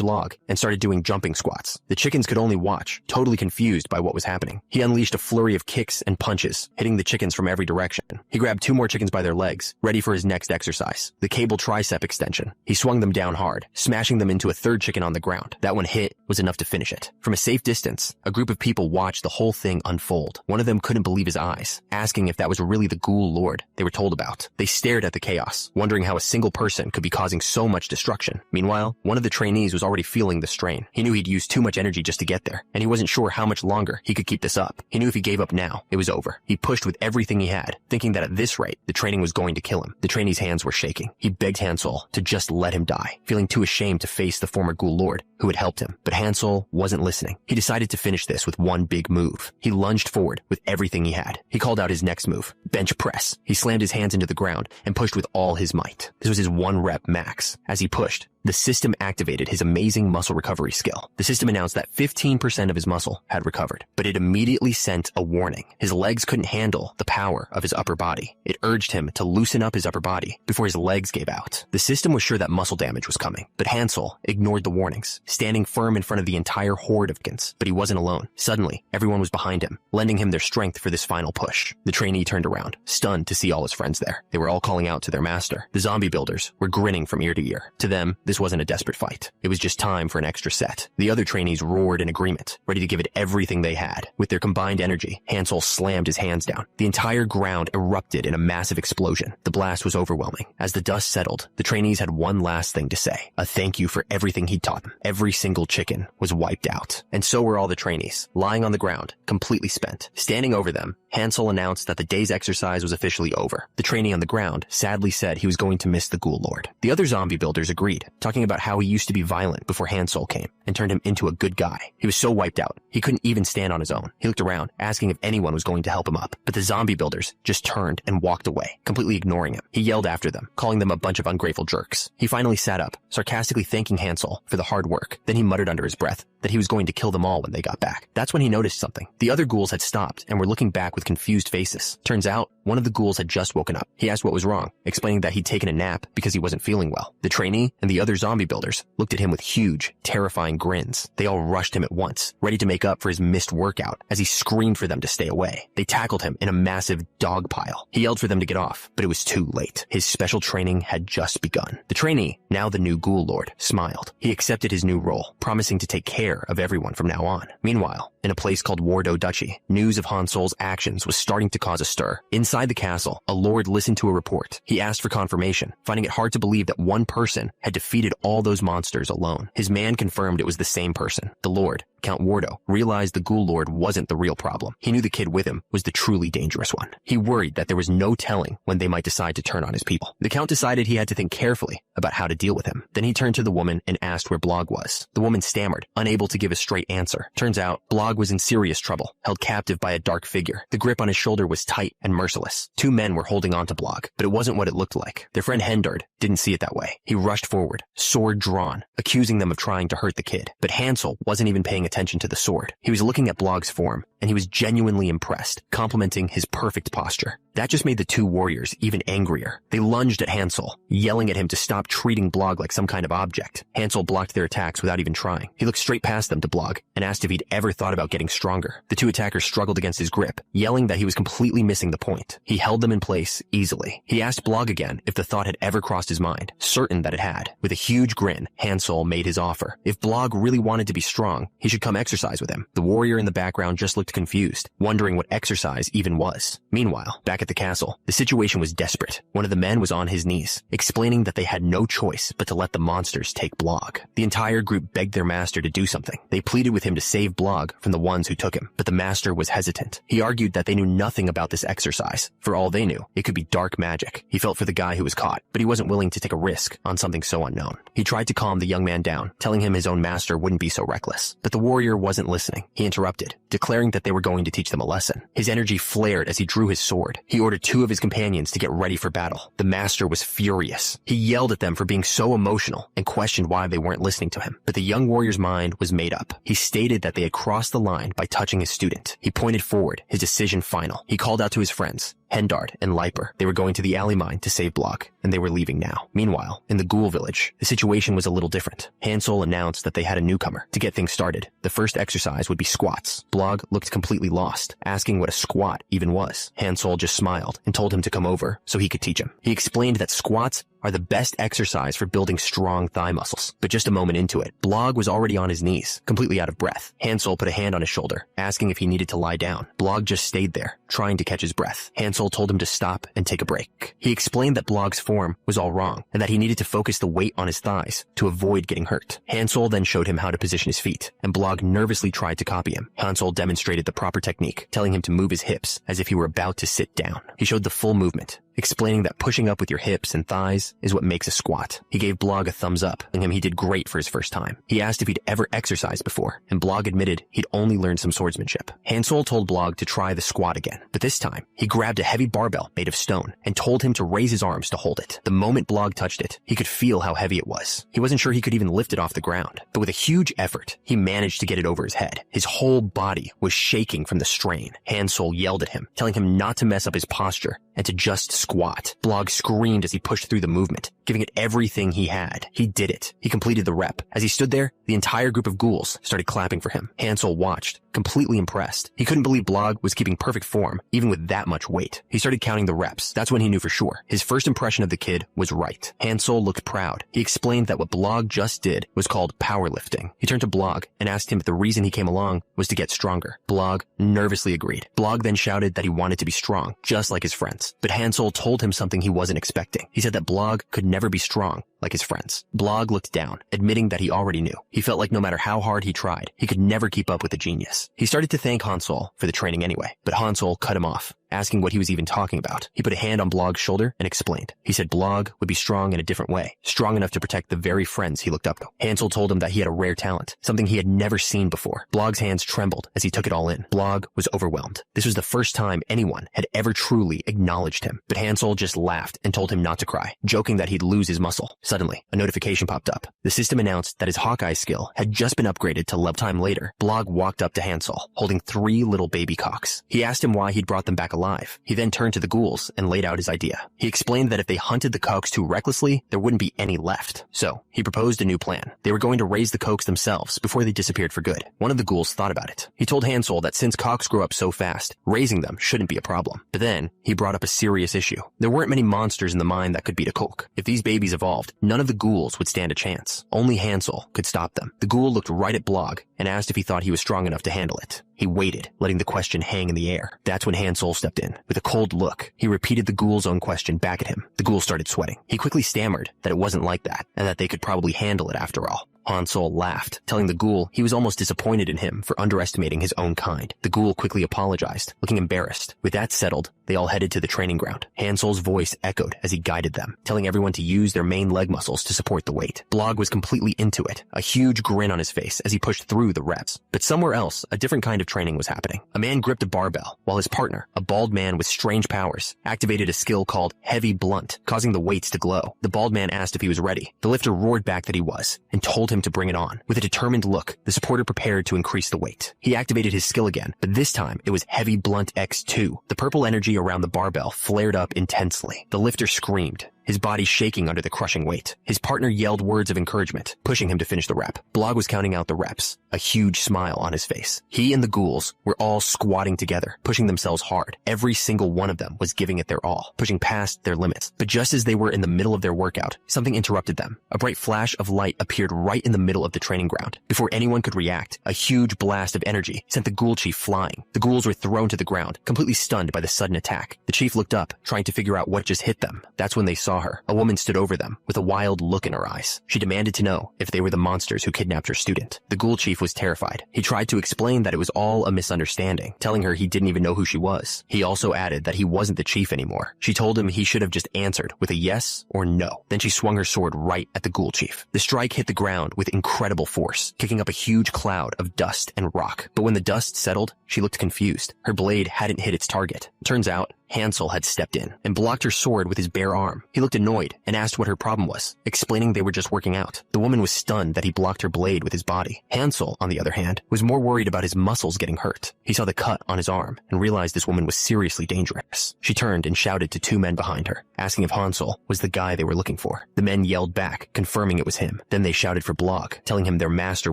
A: log and started doing jumping squats. The chickens could only watch, totally confused by what was happening. He unleashed a flurry of kicks and punches, hitting the chickens from every direction. He grabbed two more chickens by their legs, ready for his next exercise, the cable tricep extension. He swung them down hard, smashing them into a third chicken on the ground. That one hit was enough to finish it. From a safe distance, a group of people watched the whole thing unfold. One of them couldn't believe his eyes, asking if that was really the ghoul lord they were told about. They stared at the chaos, wondering how a single person could be causing so much destruction. Meanwhile, one of the trainees was already feeling the strain. He knew he'd used too much energy just to get there, and he wasn't sure how much longer he could keep this up. He knew if he gave up now, it was over. He pushed with everything he had, thinking that at this rate, the training was going to kill him. The trainee's hands were shaking. He begged Hansel to just let him die, feeling too ashamed to face the former ghoul lord who had helped him. But Hansel wasn't listening. He decided to finish this with one big move. He lunged forward with everything he had. He called out his next move, bench press. He slammed his hands into the ground and pushed with all his might. This was his 1 rep max. As he pushed, the system activated his amazing muscle recovery skill. The system announced that 15% of his muscle had recovered, but it immediately sent a warning. His legs couldn't handle the power of his upper body. It urged him to loosen up his upper body before his legs gave out. The system was sure that muscle damage was coming, but Hansel ignored the warnings, standing firm in front of the entire horde of chickens. But he wasn't alone. Suddenly, everyone was behind him, lending him their strength for this final push. The trainee turned around, stunned to see all his friends there. They were all calling out to their master. The zombie builders were grinning from ear to ear. To them, this wasn't a desperate fight. It was just time for an extra set. The other trainees roared in agreement, ready to give it everything they had. With their combined energy, Hansel slammed his hands down. The entire ground erupted in a massive explosion. The blast was overwhelming. As the dust settled, the trainees had one last thing to say, a thank you for everything he'd taught them. Every single chicken was wiped out. And so were all the trainees, lying on the ground, completely spent. Standing over them, Hansel announced that the day's exercise was officially over. The trainee on the ground sadly said he was going to miss the Ghoul Lord. The other zombie builders agreed, talking about how he used to be violent before Hansel came and turned him into a good guy. He was so wiped out, he couldn't even stand on his own. He looked around, asking if anyone was going to help him up, but the zombie builders just turned and walked away, completely ignoring him. He yelled after them, calling them a bunch of ungrateful jerks. He finally sat up, sarcastically thanking Hansel for the hard work. Then he muttered under his breath that he was going to kill them all when they got back. That's when he noticed something. The other ghouls had stopped and were looking back with confused faces. Turns out, one of the ghouls had just woken up. He asked what was wrong, explaining that he'd taken a nap because he wasn't feeling well. The trainee and the other zombie builders looked at him with huge, terrifying grins. They all rushed him at once, ready to make up for his missed workout as he screamed for them to stay away. They tackled him in a massive dog pile. He yelled for them to get off, but it was too late. His special training had just begun. The trainee, now the new Ghoul Lord, smiled. He accepted his new role, promising to take care of everyone from now on. Meanwhile, in a place called Wardo Duchy, news of Hansel's actions was starting to cause a stir. Inside the castle, a lord listened to a report. He asked for confirmation, finding it hard to believe that one person had defeated all those monsters alone. His man confirmed it was the same person. The lord, Count Wardo, realized the Ghoul Lord wasn't the real problem. He knew the kid with him was the truly dangerous one. He worried that there was no telling when they might decide to turn on his people. The Count decided he had to think carefully about how to deal with him. Then he turned to the woman and asked where Blog was. The woman stammered, unable to give a straight answer. Turns out, Blog was in serious trouble, held captive by a dark figure. The grip on his shoulder was tight and merciless. Two men were holding on to Blog, but it wasn't what it looked like. Their friend Hendard didn't see it that way. He rushed forward, sword drawn, accusing them of trying to hurt the kid. But Hansel wasn't even paying attention to the sword. He was looking at Blog's form, and he was genuinely impressed, complimenting his perfect posture. That just made the two warriors even angrier. They lunged at Hansel, yelling at him to stop treating Blog like some kind of object. Hansel blocked their attacks without even trying. He looked straight past them to Blog and asked if he'd ever thought about getting stronger. The two attackers struggled against his grip, yelling that he was completely missing the point. He held them in place easily. He asked Blog again if the thought had ever crossed his mind, certain that it had. With a huge grin, Hansel made his offer. If Blog really wanted to be strong, he should come exercise with him. The warrior in the background just looked confused, wondering what exercise even was. Meanwhile, back at the castle, the situation was desperate. One of the men was on his knees, explaining that they had no choice but to let the monsters take Blog. The entire group begged their master to do something. They pleaded with him to save Blog from the ones who took him, but the master was hesitant. He argued that they knew nothing about this exercise. For all they knew, it could be dark magic. He felt for the guy who was caught, but he wasn't willing to take a risk on something so unknown. He tried to calm the young man down, telling him his own master wouldn't be so reckless. But the warrior wasn't listening. He interrupted, declaring that they were going to teach them a lesson. His energy flared as he drew his sword. He ordered two of his companions to get ready for battle. The master was furious. He yelled at them for being so emotional and questioned why they weren't listening to him. But the young warrior's mind was made up. He stated that they had crossed the line by touching his student. He pointed forward, his decision final. He called out to his friends, Hendard and Leiper. They were going to the alley mine to save Blog, and they were leaving now. Meanwhile, in the ghoul village, the situation was a little different. Hansel announced that they had a newcomer. To get things started, the first exercise would be squats. Blog looked completely lost, asking what a squat even was. Hansel just smiled and told him to come over so he could teach him. He explained that squats are the best exercise for building strong thigh muscles. But just a moment into it, Blog was already on his knees, completely out of breath. Hansel put a hand on his shoulder, asking if he needed to lie down. Blog just stayed there, trying to catch his breath. Hansel told him to stop and take a break. He explained that Blog's form was all wrong, and that he needed to focus the weight on his thighs to avoid getting hurt. Hansel then showed him how to position his feet, and Blog nervously tried to copy him. Hansel demonstrated the proper technique, telling him to move his hips as if he were about to sit down. He showed the full movement, explaining that pushing up with your hips and thighs is what makes a squat. He gave Blog a thumbs up, telling him he did great for his first time. He asked if he'd ever exercised before, and Blog admitted he'd only learned some swordsmanship. Hansel told Blog to try the squat again, but this time, he grabbed a heavy barbell made of stone and told him to raise his arms to hold it. The moment Blog touched it, he could feel how heavy it was. He wasn't sure he could even lift it off the ground, but with a huge effort, he managed to get it over his head. His whole body was shaking from the strain. Hansel yelled at him, telling him not to mess up his posture and to just squat. Blog screamed as he pushed through the movement, giving it everything he had. He did it. He completed the rep. As he stood there, the entire group of ghouls started clapping for him. Hansel watched, completely impressed. He couldn't believe Blog was keeping perfect form, even with that much weight. He started counting the reps. That's when he knew for sure. His first impression of the kid was right. Hansel looked proud. He explained that what Blog just did was called powerlifting. He turned to Blog and asked him if the reason he came along was to get stronger. Blog nervously agreed. Blog then shouted that he wanted to be strong, just like his friends. But Hansel told him something he wasn't expecting. He said that Blog could never be strong like his friends. Blog looked down, admitting that he already knew. He felt like no matter how hard he tried, he could never keep up with the genius. He started to thank Hansol for the training anyway, but Hansol cut him off, asking what he was even talking about. He put a hand on Blog's shoulder and explained. He said Blog would be strong in a different way, strong enough to protect the very friends he looked up to. Hansol told him that he had a rare talent, something he had never seen before. Blog's hands trembled as he took it all in. Blog was overwhelmed. This was the first time anyone had ever truly acknowledged him, but Hansol just laughed and told him not to cry, joking that he'd lose his muscle. Suddenly, a notification popped up. The system announced that his Hawkeye skill had just been upgraded to level time later. Blog walked up to Hansol, holding 3 little baby cocks. He asked him why he'd brought them back alive. He then turned to the ghouls and laid out his idea. He explained that if they hunted the cocks too recklessly, there wouldn't be any left. So, he proposed a new plan. They were going to raise the cocks themselves before they disappeared for good. One of the ghouls thought about it. He told Hansol that since cocks grow up so fast, raising them shouldn't be a problem. But then, he brought up a serious issue. There weren't many monsters in the mine that could beat a coke. If these babies evolved, none of the ghouls would stand a chance. Only Hansol could stop them. The ghoul looked right at Blog and asked if he thought he was strong enough to handle it. He waited, letting the question hang in the air. That's when Hansol stepped in. With a cold look, he repeated the ghoul's own question back at him. The ghoul started sweating. He quickly stammered that it wasn't like that, and that they could probably handle it after all. Hansol laughed, telling the ghoul he was almost disappointed in him for underestimating his own kind. The ghoul quickly apologized, looking embarrassed. With that settled, they all headed to the training ground. Hansol's voice echoed as he guided them, telling everyone to use their main leg muscles to support the weight. Blog was completely into it, a huge grin on his face as he pushed through the reps. But somewhere else, a different kind of training was happening. A man gripped a barbell, while his partner, a bald man with strange powers, activated a skill called Heavy Blunt, causing the weights to glow. The bald man asked if he was ready. The lifter roared back that he was, and told him to bring it on. With a determined look, the supporter prepared to increase the weight. He activated his skill again, but this time it was Heavy Blunt X2. The purple energy around the barbell flared up intensely. The lifter screamed, his body shaking under the crushing weight. His partner yelled words of encouragement, pushing him to finish the rep. Blog was counting out the reps, a huge smile on his face. He and the ghouls were all squatting together, pushing themselves hard. Every single one of them was giving it their all, pushing past their limits. But just as they were in the middle of their workout, something interrupted them. A bright flash of light appeared right in the middle of the training ground. Before anyone could react, a huge blast of energy sent the ghoul chief flying. The ghouls were thrown to the ground, completely stunned by the sudden attack. The chief looked up, trying to figure out what just hit them. That's when they saw her. A woman stood over them with a wild look in her eyes. She demanded to know if they were the monsters who kidnapped her student. The ghoul chief was terrified. He tried to explain that it was all a misunderstanding, telling her he didn't even know who she was. He also added that he wasn't the chief anymore. She told him he should have just answered with a yes or no. Then she swung her sword right at the ghoul chief. The strike hit the ground with incredible force, kicking up a huge cloud of dust and rock. But when the dust settled, she looked confused. Her blade hadn't hit its target. Turns out, Hansol had stepped in and blocked her sword with his bare arm. He looked annoyed and asked what her problem was, explaining they were just working out. The woman was stunned that he blocked her blade with his body. Hansol, on the other hand, was more worried about his muscles getting hurt. He saw the cut on his arm and realized this woman was seriously dangerous. She turned and shouted to 2 men behind her, asking if Hansol was the guy they were looking for. The men yelled back, confirming it was him. Then they shouted for Blog, telling him their master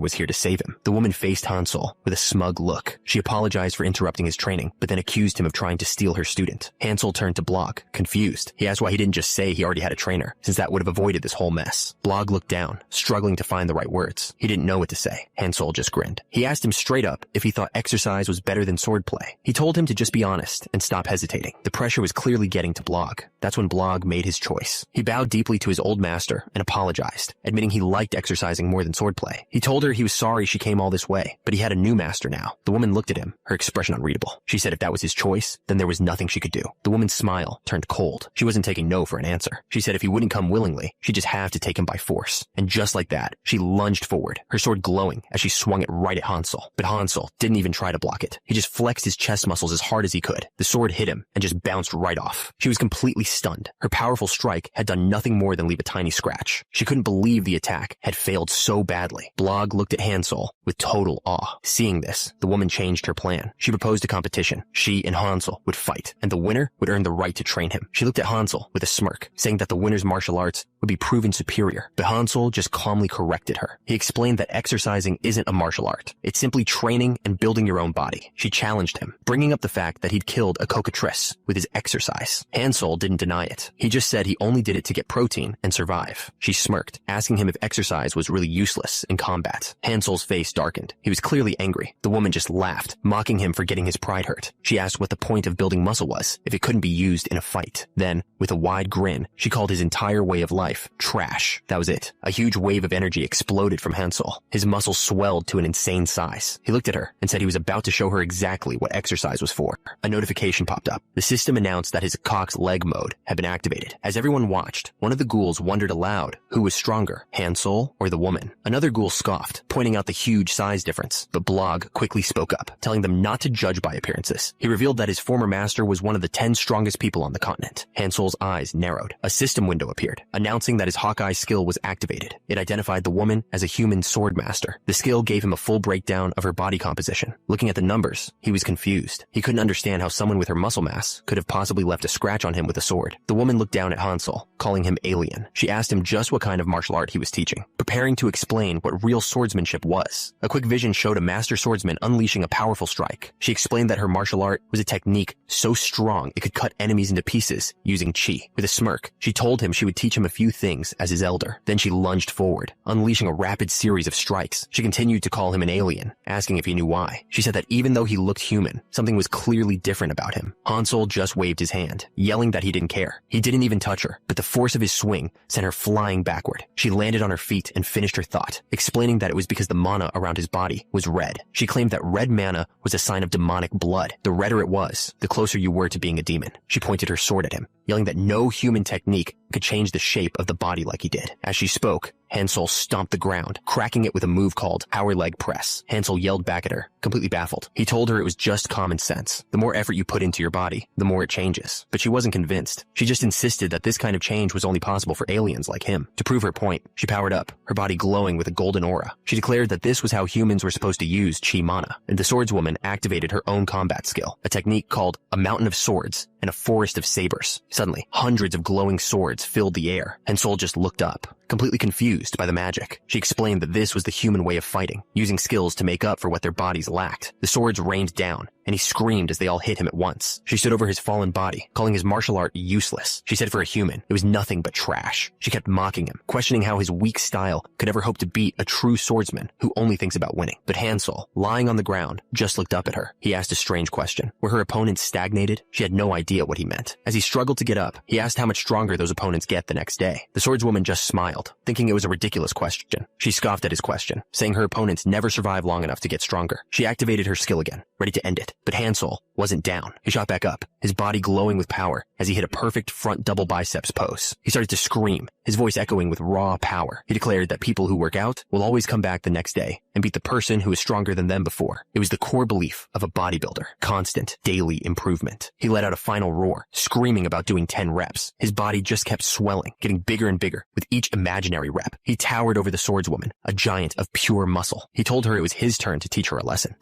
A: was here to save him. The woman faced Hansol with a smug look. She apologized for interrupting his training, but then accused him of trying to steal her student. Hansol turned to Blog, confused. He asked why he didn't just say he already had a trainer, since that would have avoided this whole mess. Blog looked down, struggling to find the right words. He didn't know what to say. Hansol just grinned. He asked him straight up if he thought exercise was better than swordplay. He told him to just be honest and stop hesitating. The pressure was clearly getting to Blog. That's when Blog made his choice. He bowed deeply to his old master and apologized, admitting he liked exercising more than swordplay. He told her he was sorry she came all this way, but he had a new master now. The woman looked at him, her expression unreadable. She said if that was his choice, then there was nothing she could do. The woman's smile turned cold. She wasn't taking no for an answer. She said if he wouldn't come willingly, she'd just have to take him by force. And just like that, she lunged forward, her sword glowing as she swung it right at Hansol. But Hansol didn't even try to block it. He just flexed his chest muscles as hard as he could. The sword hit him and just bounced right off. She was completely stunned. Her powerful strike had done nothing more than leave a tiny scratch. She couldn't believe the attack had failed so badly. Blog looked at Hansol with total awe. Seeing this, the woman changed her plan. She proposed a competition. She and Hansol would fight, and the winner would earn the right to train him. She looked at Hansol with a smirk, saying that the winner's martial arts would be proven superior, but Hansol just calmly corrected her. He explained that exercising isn't a martial art. It's simply training and building your own body. She challenged him, bringing up the fact that he'd killed a cockatrice with his exercise. Hansol didn't deny it. He just said he only did it to get protein and survive. She smirked, asking him if exercise was really useless in combat. Hansol's face darkened. He was clearly angry. The woman just laughed, mocking him for getting his pride hurt. She asked what the point of building muscle was, consequences if it couldn't be used in a fight. Then, with a wide grin, she called his entire way of life trash. That was it. A huge wave of energy exploded from Hansol. His muscles swelled to an insane size. He looked at her and said he was about to show her exactly what exercise was for. A notification popped up. The system announced that his cock's leg mode had been activated. As everyone watched, one of the ghouls wondered aloud who was stronger, Hansol or the woman. Another ghoul scoffed, pointing out the huge size difference, but Blog quickly spoke up, telling them not to judge by appearances. He revealed that his former master was one of the 10 strongest people on the continent. Hansol's eyes narrowed. A system window appeared, announcing that his Hawkeye skill was activated. It identified the woman as a human sword master. The skill gave him a full breakdown of her body composition. Looking at the numbers, he was confused. He couldn't understand how someone with her muscle mass could have possibly left a scratch on him with a sword. The woman looked down at Hansol, calling him alien. She asked him just what kind of martial art he was teaching, preparing to explain what real swordsmanship was. A quick vision showed a master swordsman unleashing a powerful strike. She explained that her martial art was a technique so strong it could cut enemies into pieces using chi. With a smirk, she told him she would teach him a few things as his elder. Then she lunged forward, unleashing a rapid series of strikes. She continued to call him an alien, asking if he knew why. She said that even though he looked human, something was clearly different about him. Hansol just waved his hand, yelling that he didn't care. He didn't even touch her, but the force of his swing sent her flying backward. She landed on her feet and finished her thought, explaining that it was because the mana around his body was red. She claimed that red mana was a sign of demonic blood. The redder it was, the closer you were to being a demon. She pointed her sword at him, yelling that no human technique could change the shape of the body like he did. As she spoke, Hansol stomped the ground, cracking it with a move called power leg press. Hansol yelled back at her, completely baffled. He told her it was just common sense. The more effort you put into your body, the more it changes. But she wasn't convinced. She just insisted that this kind of change was only possible for aliens like him. To prove her point, she powered up, her body glowing with a golden aura. She declared that this was how humans were supposed to use chi mana, and the swordswoman activated her own combat skill, a technique called a mountain of swords and a forest of sabers. Suddenly, hundreds of glowing swords filled the air, and Sol just looked up, completely confused by the magic. She explained that this was the human way of fighting, using skills to make up for what their bodies lacked. The swords rained down, and he screamed as they all hit him at once. She stood over his fallen body, calling his martial art useless. She said for a human, it was nothing but trash. She kept mocking him, questioning how his weak style could ever hope to beat a true swordsman who only thinks about winning. But Hansol, lying on the ground, just looked up at her. He asked a strange question. Were her opponents stagnated? She had no idea what he meant. As he struggled to get up, he asked how much stronger those opponents get the next day. The swordswoman just smiled, thinking it was a ridiculous question. She scoffed at his question, saying her opponents never survive long enough to get stronger. She activated her skill again, ready to end it. But Hansol wasn't down. He shot back up, his body glowing with power as he hit a perfect front double biceps pose. He started to scream, his voice echoing with raw power. He declared that people who work out will always come back the next day and beat the person who is stronger than them before. It was the core belief of a bodybuilder, constant, daily improvement. He let out a final roar, screaming about doing 10 reps. His body just kept swelling, getting bigger and bigger with each imaginary rep. He towered over the swordswoman, a giant of pure muscle. He told her it was his turn to teach her a lesson.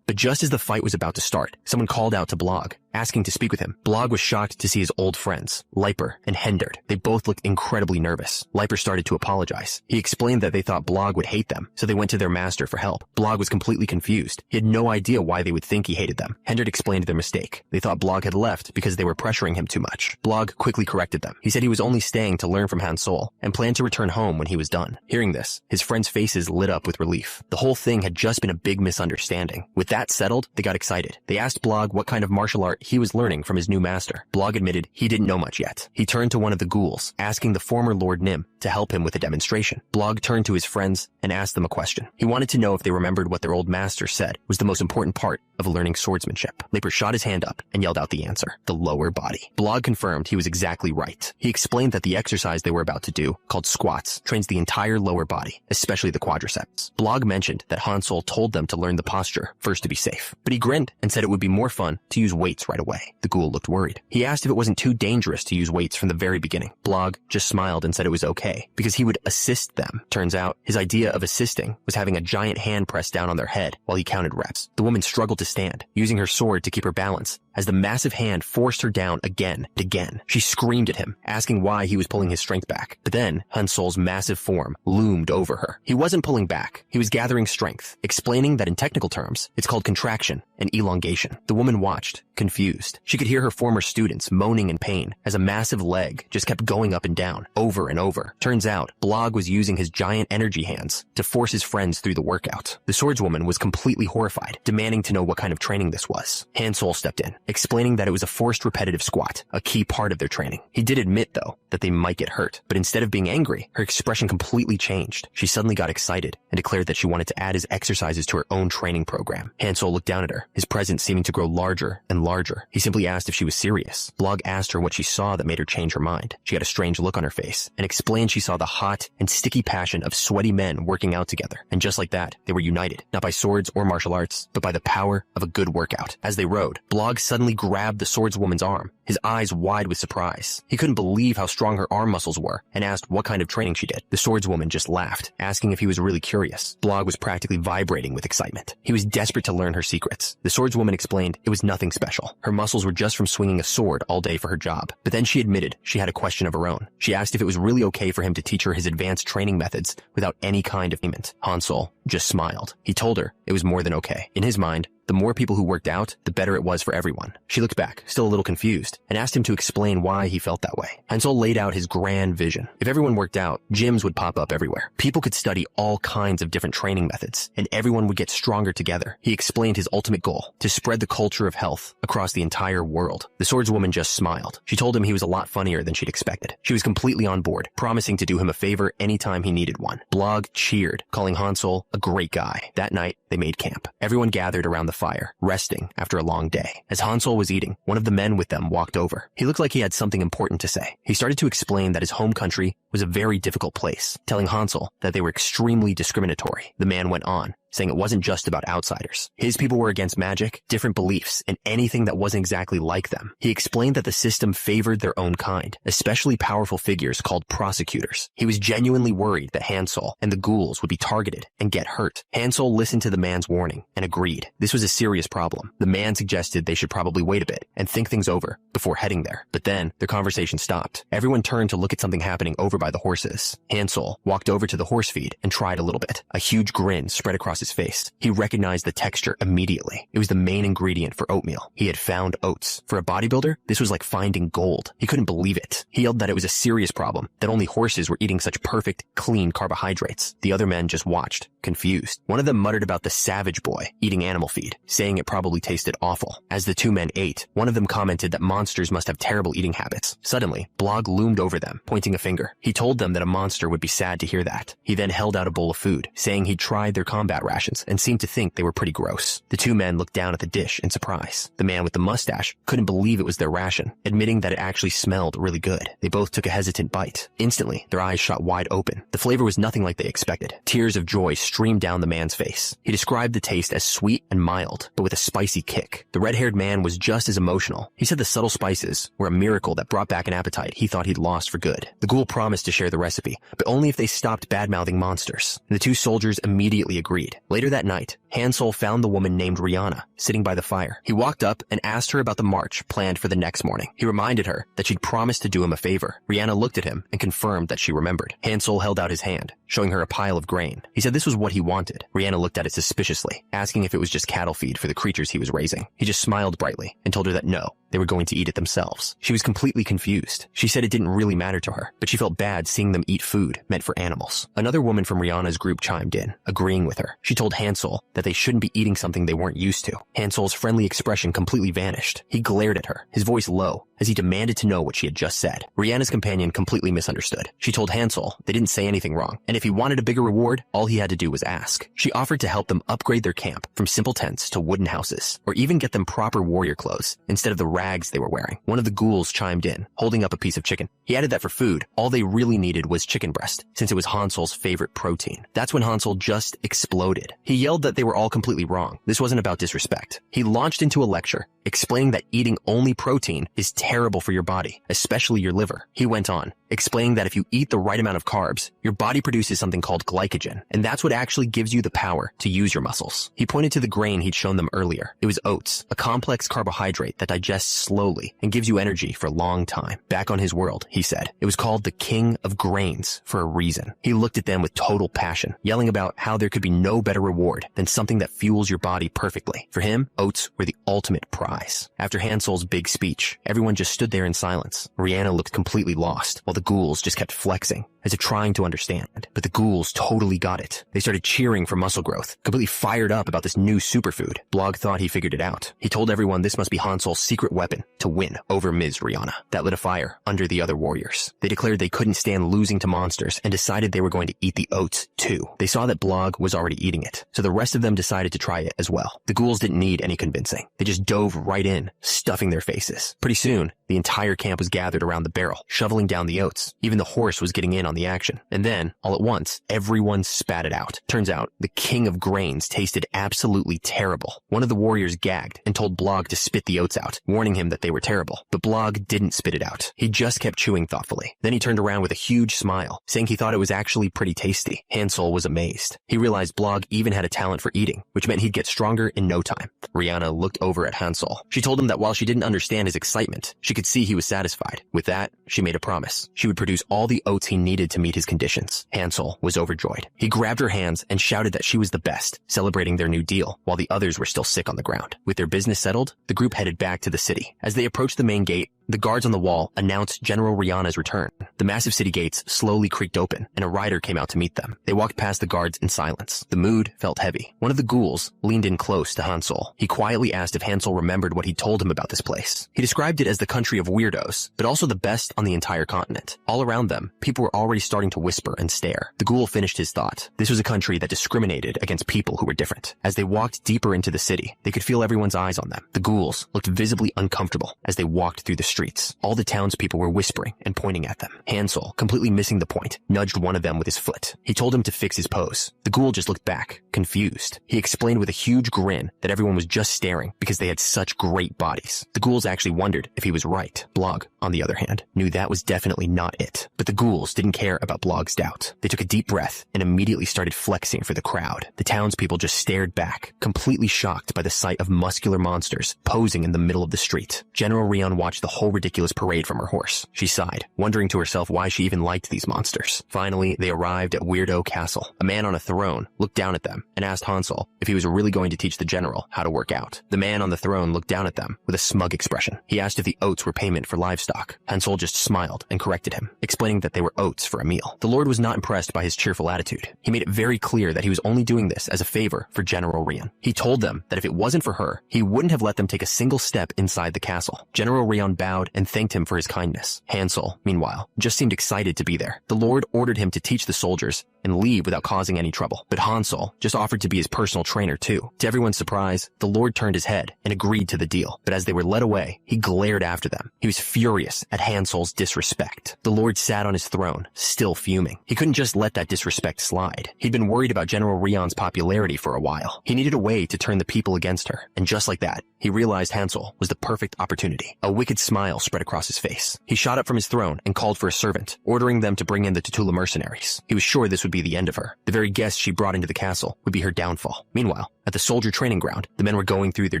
A: But just as the fight was about to start, someone called out to Blog, asking to speak with him. Blog was shocked to see his old friends, Leiper and Henderd. They both looked incredibly nervous. Leiper started to apologize. He explained that they thought Blog would hate them, so they went to their master for help. Blog was completely confused. He had no idea why they would think he hated them. Henderd explained their mistake. They thought Blog had left because they were pressuring him too much. Blog quickly corrected them. He said he was only staying to learn from Hansol and planned to return home when he was done. Hearing this, his friends' faces lit up with relief. The whole thing had just been a big misunderstanding. With that settled, they got excited. They asked Blog what kind of martial art he was learning from his new master. Blog admitted he didn't know much yet. He turned to one of the ghouls, asking the former Lord Nim to help him with a demonstration. Blog turned to his friends and asked them a question. He wanted to know if they remembered what their old master said was the most important part of learning swordsmanship. Leiper shot his hand up and yelled out the answer, the lower body. Blog confirmed he was exactly right. He explained that the exercise they were about to do, called squats, trains the entire lower body, especially the quadriceps. Blog mentioned that Hansol told them to learn the posture first to be safe, but he grinned and said it would be more fun to use weights right away. The ghoul looked worried. He asked if it wasn't too dangerous to use weights from the very beginning. Blog just smiled and said it was okay, because he would assist them. Turns out, his idea of assisting was having a giant hand pressed down on their head while he counted reps. The woman struggled to stand, using her sword to keep her balance, as the massive hand forced her down again and again. She screamed at him, asking why he was pulling his strength back. But then, Hansol's massive form loomed over her. He wasn't pulling back. He was gathering strength, explaining that in technical terms, it's called contraction and elongation. The woman watched, confused. She could hear her former students moaning in pain as a massive leg just kept going up and down, over and over. Turns out, Blog was using his giant energy hands to force his friends through the workout. The swordswoman was completely horrified, demanding to know what kind of training this was. Hansol stepped in, explaining that it was a forced repetitive squat, a key part of their training. He did admit, though, that they might get hurt, but instead of being angry, her expression completely changed. She suddenly got excited and declared that she wanted to add his exercises to her own training program. Hansol looked down at her, his presence seeming to grow larger and larger. He simply asked if she was serious. Blog asked her what she saw that made her change her mind. She had a strange look on her face and explained she saw the hot and sticky passion of sweaty men working out together. And just like that, they were united, not by swords or martial arts, but by the power of a good workout. As they rode, Blog suddenly grabbed the swordswoman's arm, his eyes wide with surprise. He couldn't believe how strong her arm muscles were and asked what kind of training she did. The swordswoman just laughed, asking if he was really curious. Blog was practically vibrating with excitement. He was desperate to learn her secrets. The swordswoman explained it was nothing special. Her muscles were just from swinging a sword all day for her job. But then she admitted she had a question of her own. She asked if it was really okay for him to teach her his advanced training methods without any kind of payment. Hansol just smiled. He told her it was more than okay. In his mind, the more people who worked out, the better it was for everyone. She looked back, still a little confused, and asked him to explain why he felt that way. Hansol laid out his grand vision. If everyone worked out, gyms would pop up everywhere. People could study all kinds of different training methods, and everyone would get stronger together. He explained his ultimate goal, to spread the culture of health across the entire world. The swordswoman just smiled. She told him he was a lot funnier than she'd expected. She was completely on board, promising to do him a favor anytime he needed one. Blog cheered, calling Hansol a great guy. That night, they made camp. Everyone gathered around the fire, resting after a long day. As Hansol was eating, one of the men with them walked over. He looked like he had something important to say. He started to explain that his home country was a very difficult place, telling Hansol that they were extremely discriminatory. The man went on, saying it wasn't just about outsiders. His people were against magic, different beliefs, and anything that wasn't exactly like them. He explained that the system favored their own kind, especially powerful figures called prosecutors. He was genuinely worried that Hansol and the ghouls would be targeted and get hurt. Hansol listened to the man's warning and agreed. This was a serious problem. The man suggested they should probably wait a bit and think things over before heading there. But then their conversation stopped. Everyone turned to look at something happening over by the horses. Hansol walked over to the horse feed and tried a little bit. A huge grin spread across his face. He recognized the texture immediately. It was the main ingredient for oatmeal. He had found oats. For a bodybuilder, this was like finding gold. He couldn't believe it. He yelled that it was a serious problem, that only horses were eating such perfect, clean carbohydrates. The other men just watched, confused. One of them muttered about the savage boy eating animal feed, saying it probably tasted awful. As the two men ate, one of them commented that monsters must have terrible eating habits. Suddenly, Blog loomed over them, pointing a finger. He told them that a monster would be sad to hear that. He then held out a bowl of food, saying he'd tried their combat rations and seemed to think they were pretty gross. The two men looked down at the dish in surprise. The man with the mustache couldn't believe it was their ration, admitting that it actually smelled really good. They both took a hesitant bite. Instantly, their eyes shot wide open. The flavor was nothing like they expected. Tears of joy streamed down the man's face. He described the taste as sweet and mild, but with a spicy kick. The red-haired man was just as emotional. He said the subtle spices were a miracle that brought back an appetite he thought he'd lost for good. The ghoul promised to share the recipe, but only if they stopped bad-mouthing monsters. The two soldiers immediately agreed. Later that night, Hansol found the woman named Rihanna sitting by the fire. He walked up and asked her about the march planned for the next morning. He reminded her that she'd promised to do him a favor. Rihanna looked at him and confirmed that she remembered. Hansol held out his hand, showing her a pile of grain. He said this was what he wanted. Rihanna looked at it suspiciously, asking if it was just cattle feed for the creatures he was raising. He just smiled brightly and told her that no, they were going to eat it themselves. She was completely confused. She said it didn't really matter to her, but she felt bad seeing them eat food meant for animals. Another woman from Rihanna's group chimed in, agreeing with her. She told Hansol that they shouldn't be eating something they weren't used to. Hansol's friendly expression completely vanished. He glared at her, his voice low, as he demanded to know what she had just said. Rihanna's companion completely misunderstood. She told Hansol they didn't say anything wrong, and if he wanted a bigger reward, all he had to do was ask. She offered to help them upgrade their camp from simple tents to wooden houses, or even get them proper warrior clothes instead of the rags they were wearing. One of the ghouls chimed in, holding up a piece of chicken. He added that for food, all they really needed was chicken breast, since it was Hansol's favorite protein. That's when Hansol just exploded. He yelled that they were all completely wrong. This wasn't about disrespect. He launched into a lecture, explaining that eating only protein is terrible for your body, especially your liver. He went on, explaining that if you eat the right amount of carbs, your body produces something called glycogen, and that's what actually gives you the power to use your muscles. He pointed to the grain he'd shown them earlier. It was oats, a complex carbohydrate that digests slowly and gives you energy for a long time. Back on his world, he said, it was called the King of Grains for a reason. He looked at them with total passion, yelling about how there could be no better reward than something that fuels your body perfectly. For him, oats were the ultimate prize. After Hansel's big speech, everyone just stood there in silence. Rihanna looked completely lost, while the ghouls just kept flexing, as if trying to understand. But the ghouls totally got it. They started cheering for muscle growth, completely fired up about this new superfood. Blog thought he figured it out. He told everyone this must be Hansel's secret weapon to win over Ms. Rihanna. That lit a fire under the other warriors. They declared they couldn't stand losing to monsters and decided they were going to eat the oats too. They saw that Blog was already eating it, so the rest of them decided to try it as well. The ghouls didn't need any convincing. They just dove right in, stuffing their faces. Pretty soon, the entire camp was gathered around the barrel, shoveling down the oats. Even the horse was getting in on the action. And then, all at once, everyone spat it out. Turns out, the King of Grains tasted absolutely terrible. One of the warriors gagged and told Blog to spit the oats out, warning him that they were terrible. But Blog didn't spit it out. He just kept chewing thoughtfully. Then he turned around with a huge smile, saying he thought it was actually pretty tasty. Hansel was amazed. He realized Blog even had a talent for eating, which meant he'd get stronger in no time. Rihanna looked over at Hansel. She told him that while she didn't understand his excitement, she could see he was satisfied. With that, she made a promise. She would produce all the oats he needed to meet his conditions. Hansel was overjoyed. He grabbed her hands and shouted that she was the best, celebrating their new deal, while the others were still sick on the ground. With their business settled, the group headed back to the city. As they approached the main gate, the guards on the wall announced General Rihanna's return. The massive city gates slowly creaked open, and a rider came out to meet them. They walked past the guards in silence. The mood felt heavy. One of the ghouls leaned in close to Hansel. He quietly asked if Hansel remembered what he told him about this place. He described it as the country of weirdos, but also the best on the entire continent. All around them, people were already starting to whisper and stare. The ghoul finished his thought. This was a country that discriminated against people who were different. As they walked deeper into the city, they could feel everyone's eyes on them. The ghouls looked visibly uncomfortable as they walked through the streets. All the townspeople were whispering and pointing at them. Hansel, completely missing the point, nudged one of them with his foot. He told him to fix his pose. The ghoul just looked back, confused. He explained with a huge grin that everyone was just staring because they had such great bodies. The ghouls actually wondered if he was right. Blog, on the other hand, knew that was definitely not it. But the ghouls didn't care about Blog's doubt. They took a deep breath and immediately started flexing for the crowd. The townspeople just stared back, completely shocked by the sight of muscular monsters posing in the middle of the street. General Rion watched the whole ridiculous parade from her horse. She sighed, wondering to herself why she even liked these monsters. Finally, they arrived at Weirdo Castle. A man on a throne looked down at them and asked Hansel if he was really going to teach the general how to work out. The man on the throne looked down at them with a smug expression. He asked if the oats were payment for livestock. Hansel just smiled and corrected him, explaining that they were oats for a meal. The Lord was not impressed by his cheerful attitude. He made it very clear that he was only doing this as a favor for General Rion. He told them that if it wasn't for her, he wouldn't have let them take a single step inside the castle. General Rion bowed and thanked him for his kindness. Hansel, meanwhile, just seemed excited to be there. The Lord ordered him to teach the soldiers and leave without causing any trouble. But Hansel just offered to be his personal trainer too. To everyone's surprise, the Lord turned his head and agreed to the deal. But as they were led away, he glared after them. He was furious at Hansel's disrespect. The Lord sat on his throne, still fuming. He couldn't just let that disrespect slide. He'd been worried about General Rion's popularity for a while. He needed a way to turn the people against her. And just like that, he realized Hansel was the perfect opportunity. A wicked smile spread across his face. He shot up from his throne and called for a servant, ordering them to bring in the Tutula mercenaries. He was sure this would be the end of her. The very guests she brought into the castle would be her downfall. Meanwhile, at the soldier training ground, the men were going through their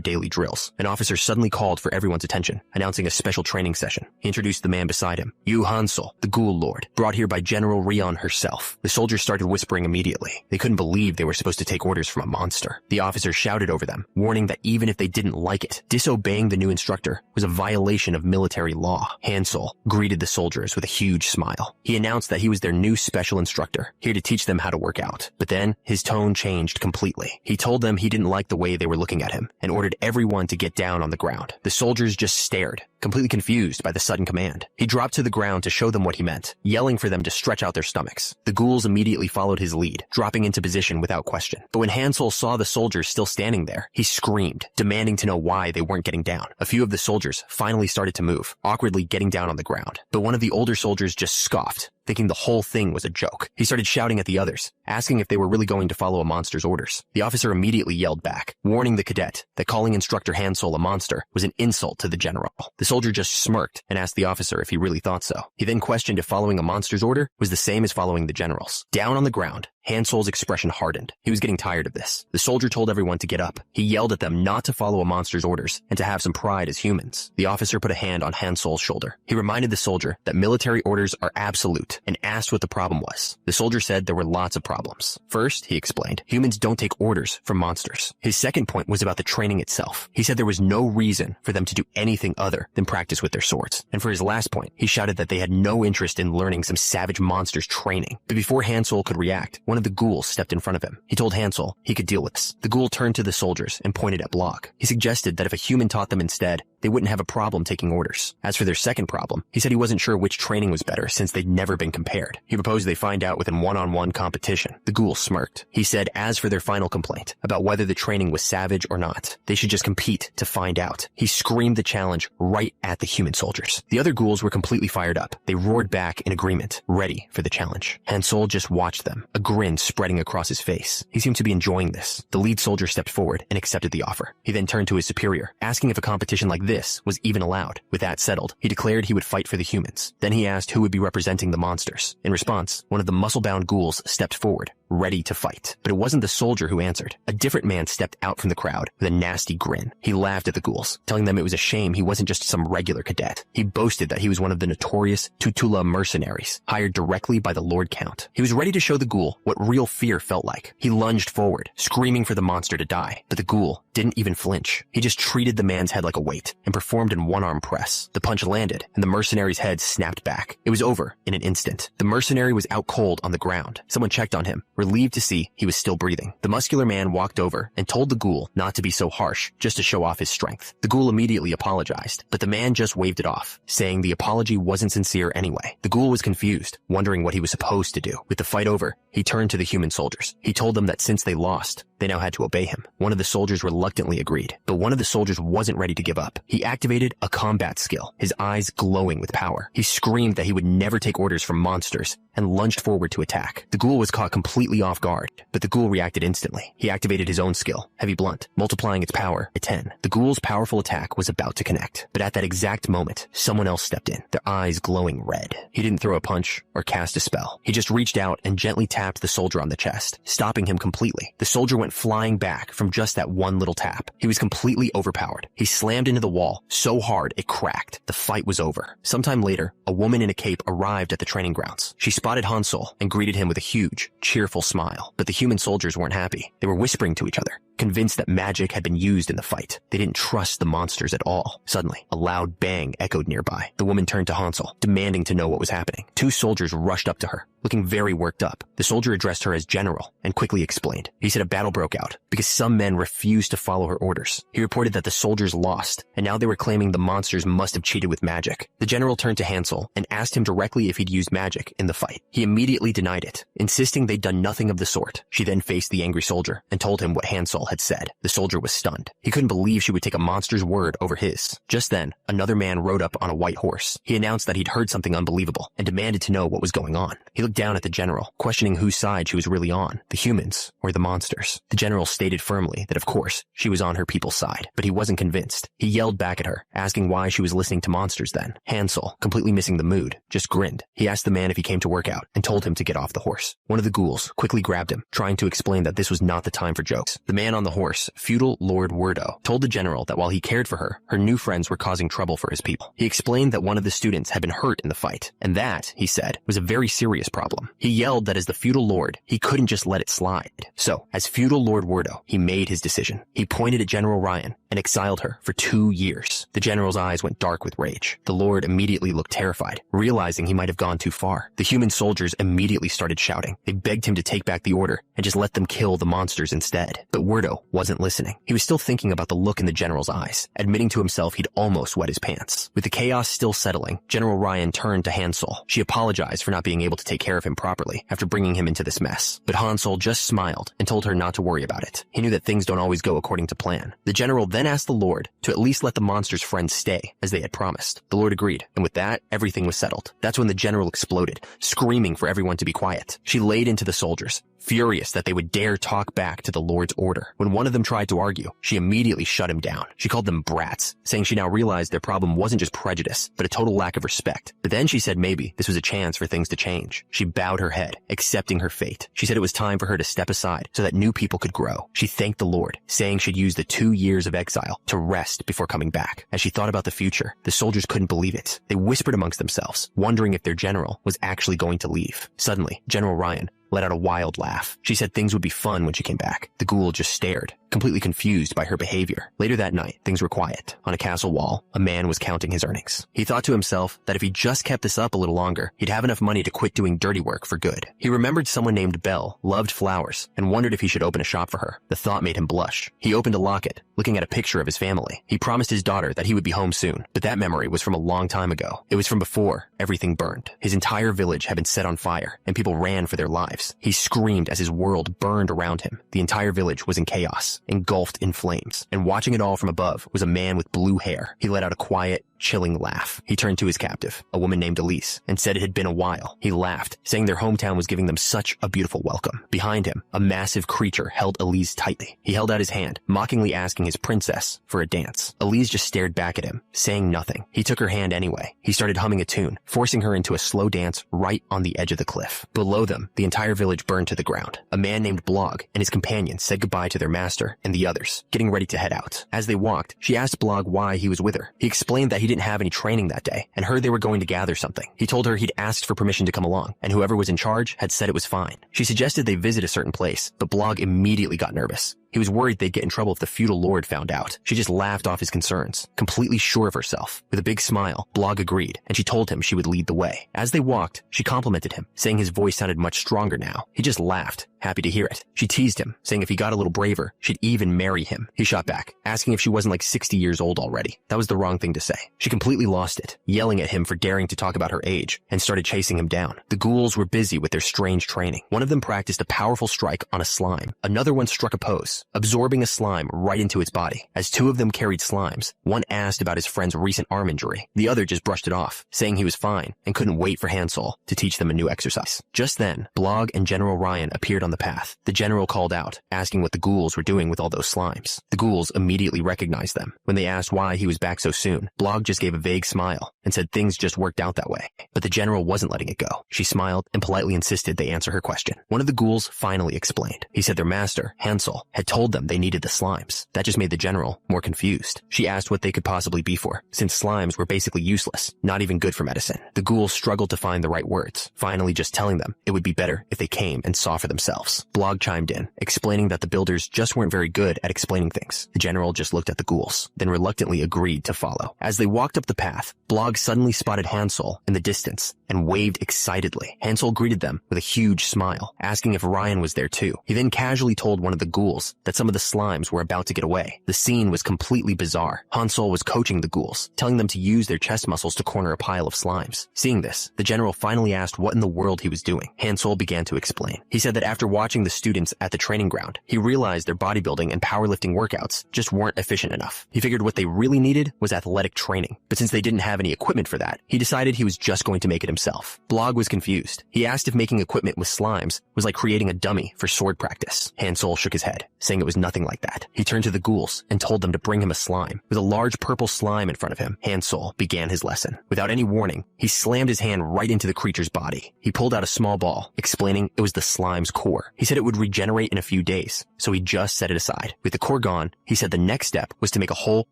A: daily drills. An officer suddenly called for everyone's attention, announcing a special training session. He introduced the man beside him. You Hansel, the ghoul lord, brought here by General Rion herself. The soldiers started whispering immediately. They couldn't believe they were supposed to take orders from a monster. The officer shouted over them, warning that even if they didn't like it, disobeying the new instructor was a violation of military law. Hansel greeted the soldiers with a huge smile. He announced that he was their new special instructor, here to teach them how to work out. But then, his tone changed completely. He told them he didn't like the way they were looking at him, and ordered everyone to get down on the ground. The soldiers just stared, completely confused by the sudden command. He dropped to the ground to show them what he meant, yelling for them to stretch out their stomachs. The ghouls immediately followed his lead, dropping into position without question. But when Hansel saw the soldiers still standing there, he screamed, demanding to know why they weren't getting down. A few of the soldiers finally started to move, awkwardly getting down on the ground. But one of the older soldiers just scoffed, thinking the whole thing was a joke. He started shouting at the others, asking if they were really going to follow a monster's orders. The officer immediately yelled back, warning the cadet that calling instructor Hansel a monster was an insult to the general. The soldier just smirked and asked the officer if he really thought so. He then questioned if following a monster's order was the same as following the general's. Down on the ground, Han Sol's expression hardened. He was getting tired of this. The soldier told everyone to get up. He yelled at them not to follow a monster's orders and to have some pride as humans. The officer put a hand on Han Sol's shoulder. He reminded the soldier that military orders are absolute and asked what the problem was. The soldier said there were lots of problems. First, he explained, humans don't take orders from monsters. His second point was about the training itself. He said there was no reason for them to do anything other than practice with their swords. And for his last point, he shouted that they had no interest in learning some savage monster's training. But before Han Sol could react, one of the ghouls stepped in front of him. He told Han Sol he could deal with this. The ghoul turned to the soldiers and pointed at Block. He suggested that if a human taught them instead, they wouldn't have a problem taking orders. As for their second problem, he said he wasn't sure which training was better since they'd never been compared. He proposed they find out within one-on-one competition. The ghoul smirked. He said as for their final complaint, about whether the training was savage or not, they should just compete to find out. He screamed the challenge right at the human soldiers. The other ghouls were completely fired up. They roared back in agreement, ready for the challenge. Han Sol just watched them, a grin spreading across his face. He seemed to be enjoying this. The lead soldier stepped forward and accepted the offer. He then turned to his superior, asking if a competition like this was even allowed. With that settled, he declared he would fight for the humans. Then he asked who would be representing the monsters. In response, one of the muscle-bound ghouls stepped forward, ready to fight. But it wasn't the soldier who answered. A different man stepped out from the crowd with a nasty grin. He laughed at the ghouls, telling them it was a shame he wasn't just some regular cadet. He boasted that he was one of the notorious Tutula mercenaries, hired directly by the Lord Count. He was ready to show the ghoul what real fear felt like. He lunged forward, screaming for the monster to die. But the ghoul didn't even flinch. He just treated the man's head like a weight and performed in one-arm press. The punch landed, and the mercenary's head snapped back. It was over in an instant. The mercenary was out cold on the ground. Someone checked on him, relieved to see he was still breathing. The muscular man walked over and told the ghoul not to be so harsh, just to show off his strength. The ghoul immediately apologized, but the man just waved it off, saying the apology wasn't sincere anyway. The ghoul was confused, wondering what he was supposed to do. With the fight over, he turned to the human soldiers. He told them that since they lost, they now had to obey him. One of the soldiers reluctantly agreed, but one of the soldiers wasn't ready to give up. He activated a combat skill, his eyes glowing with power. He screamed that he would never take orders from monsters and lunged forward to attack. The ghoul was caught completely off guard, but the ghoul reacted instantly. He activated his own skill, Heavy Blunt, multiplying its power by 10. The ghoul's powerful attack was about to connect, but at that exact moment, someone else stepped in, their eyes glowing red. He didn't throw a punch or cast a spell. He just reached out and gently tapped the soldier on the chest, stopping him completely. The soldier went flying back from just that one little tap. He was completely overpowered. He slammed into the wall so hard it cracked. The fight was over. Sometime later, a woman in a cape arrived at the training grounds. She spotted Han Sol and greeted him with a huge, cheerful smile. But the human soldiers weren't happy. They were whispering to each other, convinced that magic had been used in the fight. They didn't trust the monsters at all. Suddenly, a loud bang echoed nearby. The woman turned to Han Sol, demanding to know what was happening. Two soldiers rushed up to her, looking very worked up. The soldier addressed her as General and quickly explained. He said a battle broke out because some men refused to follow her orders. He reported that the soldiers lost, and now they were claiming the monsters must have cheated with magic. The general turned to Han Sol and asked him directly if he'd used magic in the fight. He immediately denied it, insisting they'd done nothing of the sort. She then faced the angry soldier and told him what Han Sol had said. The soldier was stunned. He couldn't believe she would take a monster's word over his. Just then, another man rode up on a white horse. He announced that he'd heard something unbelievable and demanded to know what was going on. He looked down at the general, questioning whose side she was really on, the humans or the monsters. The general stated firmly that of course she was on her people's side, but he wasn't convinced. He yelled back at her, asking why she was listening to monsters then. Han Sol, completely missing the mood, just grinned. He asked the man if he came to work out and told him to get off the horse. One of the ghouls quickly grabbed him, trying to explain that this was not the time for jokes. The man on the horse, feudal Lord Wordo, told the general that while he cared for her, her new friends were causing trouble for his people. He explained that one of the students had been hurt in the fight, and that, he said, was a very serious problem. He yelled that as the feudal lord, he couldn't just let it slide. So, as feudal Lord Wordo, he made his decision. He pointed at General Ryan and exiled her for 2 years. The general's eyes went dark with rage. The lord immediately looked terrified, realizing he might have gone too far. The human soldiers immediately started shouting. They begged him to take back the order and just let them kill the monsters instead. But Wordo wasn't listening. He was still thinking about the look in the general's eyes, admitting to himself he'd almost wet his pants. With the chaos still settling, General Ryan turned to Han Sol. She apologized for not being able to take care of him properly after bringing him into this mess. But Han Sol just smiled and told her not to worry about it. He knew that things don't always go according to plan. The general then asked the lord to at least let the monster's friends stay, as they had promised. The lord agreed, and with that, everything was settled. That's when the general exploded, screaming for everyone to be quiet. She laid into the soldiers, furious that they would dare talk back to the lord's order. her. When one of them tried to argue, she immediately shut him down. She called them brats, saying she now realized their problem wasn't just prejudice, but a total lack of respect. But then she said maybe this was a chance for things to change. She bowed her head, accepting her fate. She said it was time for her to step aside so that new people could grow. She thanked the Lord, saying she'd use the 2 years of exile to rest before coming back. As she thought about the future, the soldiers couldn't believe it. They whispered amongst themselves, wondering if their general was actually going to leave. Suddenly, General Ryan let out a wild laugh. She said things would be fun when she came back. The ghoul just stared, completely confused by her behavior. Later that night, things were quiet. On a castle wall, a man was counting his earnings. He thought to himself that if he just kept this up a little longer, he'd have enough money to quit doing dirty work for good. He remembered someone named Belle loved flowers and wondered if he should open a shop for her. The thought made him blush. He opened a locket, looking at a picture of his family. He promised his daughter that he would be home soon, but that memory was from a long time ago. It was from before everything burned. His entire village had been set on fire, and people ran for their lives. He screamed as his world burned around him. The entire village was in chaos, engulfed in flames, and watching it all from above was a man with blue hair. He let out a quiet, chilling laugh. He turned to his captive, a woman named Elise, and said it had been a while. He laughed, saying their hometown was giving them such a beautiful welcome. Behind him, a massive creature held Elise tightly. He held out his hand, mockingly asking his princess for a dance. Elise just stared back at him, saying nothing. He took her hand anyway. He started humming a tune, forcing her into a slow dance right on the edge of the cliff. Below them, the entire village burned to the ground. A man named Blog and his companions said goodbye to their master and the others, getting ready to head out. As they walked, she asked Blog why he was with her. He explained that he didn't have any training that day and heard they were going to gather something. He told her he'd asked for permission to come along, and whoever was in charge had said it was fine. She suggested they visit a certain place, but Blog immediately got nervous. He was worried they'd get in trouble if the feudal lord found out. She just laughed off his concerns, completely sure of herself. With a big smile, Blog agreed, and she told him she would lead the way. As they walked, she complimented him, saying his voice sounded much stronger now. He just laughed, happy to hear it. She teased him, saying if he got a little braver, she'd even marry him. He shot back, asking if she wasn't like 60 years old already. That was the wrong thing to say. She completely lost it, yelling at him for daring to talk about her age, and started chasing him down. The ghouls were busy with their strange training. One of them practiced a powerful strike on a slime. Another one struck a pose, absorbing a slime right into its body. As two of them carried slimes, one asked about his friend's recent arm injury. The other just brushed it off, saying he was fine and couldn't wait for Hansel to teach them a new exercise. Just then, Blog and General Ryan appeared on the path. The general called out, asking what the ghouls were doing with all those slimes. The ghouls immediately recognized them. When they asked why he was back so soon, Blog just gave a vague smile and said things just worked out that way. But the general wasn't letting it go. She smiled and politely insisted they answer her question. One of the ghouls finally explained. He said their master, Hansel, had told them they needed the slimes. That just made the general more confused. She asked what they could possibly be for, since slimes were basically useless, not even good for medicine. The ghouls struggled to find the right words, finally just telling them it would be better if they came and saw for themselves. Blog chimed in, explaining that the builders just weren't very good at explaining things. The general just looked at the ghouls, then reluctantly agreed to follow. As they walked up the path, Blog suddenly spotted Hansel in the distance and waved excitedly. Hansel greeted them with a huge smile, asking if Ryan was there too. He then casually told one of the ghouls that some of the slimes were about to get away. The scene was completely bizarre. Hansel was coaching the ghouls, telling them to use their chest muscles to corner a pile of slimes. Seeing this, the general finally asked what in the world he was doing. Hansel began to explain. He said that after watching the students at the training ground, he realized their bodybuilding and powerlifting workouts just weren't efficient enough. He figured what they really needed was athletic training, but since they didn't have any equipment for that, he decided he was just going to make it himself. Blog was confused. He asked if making equipment with slimes was like creating a dummy for sword practice. Hansel shook his head, saying it was nothing like that. He turned to the ghouls and told them to bring him a slime. With a large purple slime in front of him, Hansel began his lesson. Without any warning, he slammed his hand right into the creature's body. He pulled out a small ball, explaining it was the slime's core. He said it would regenerate in a few days, so he just set it aside. With the core gone, he said the next step was to make a hole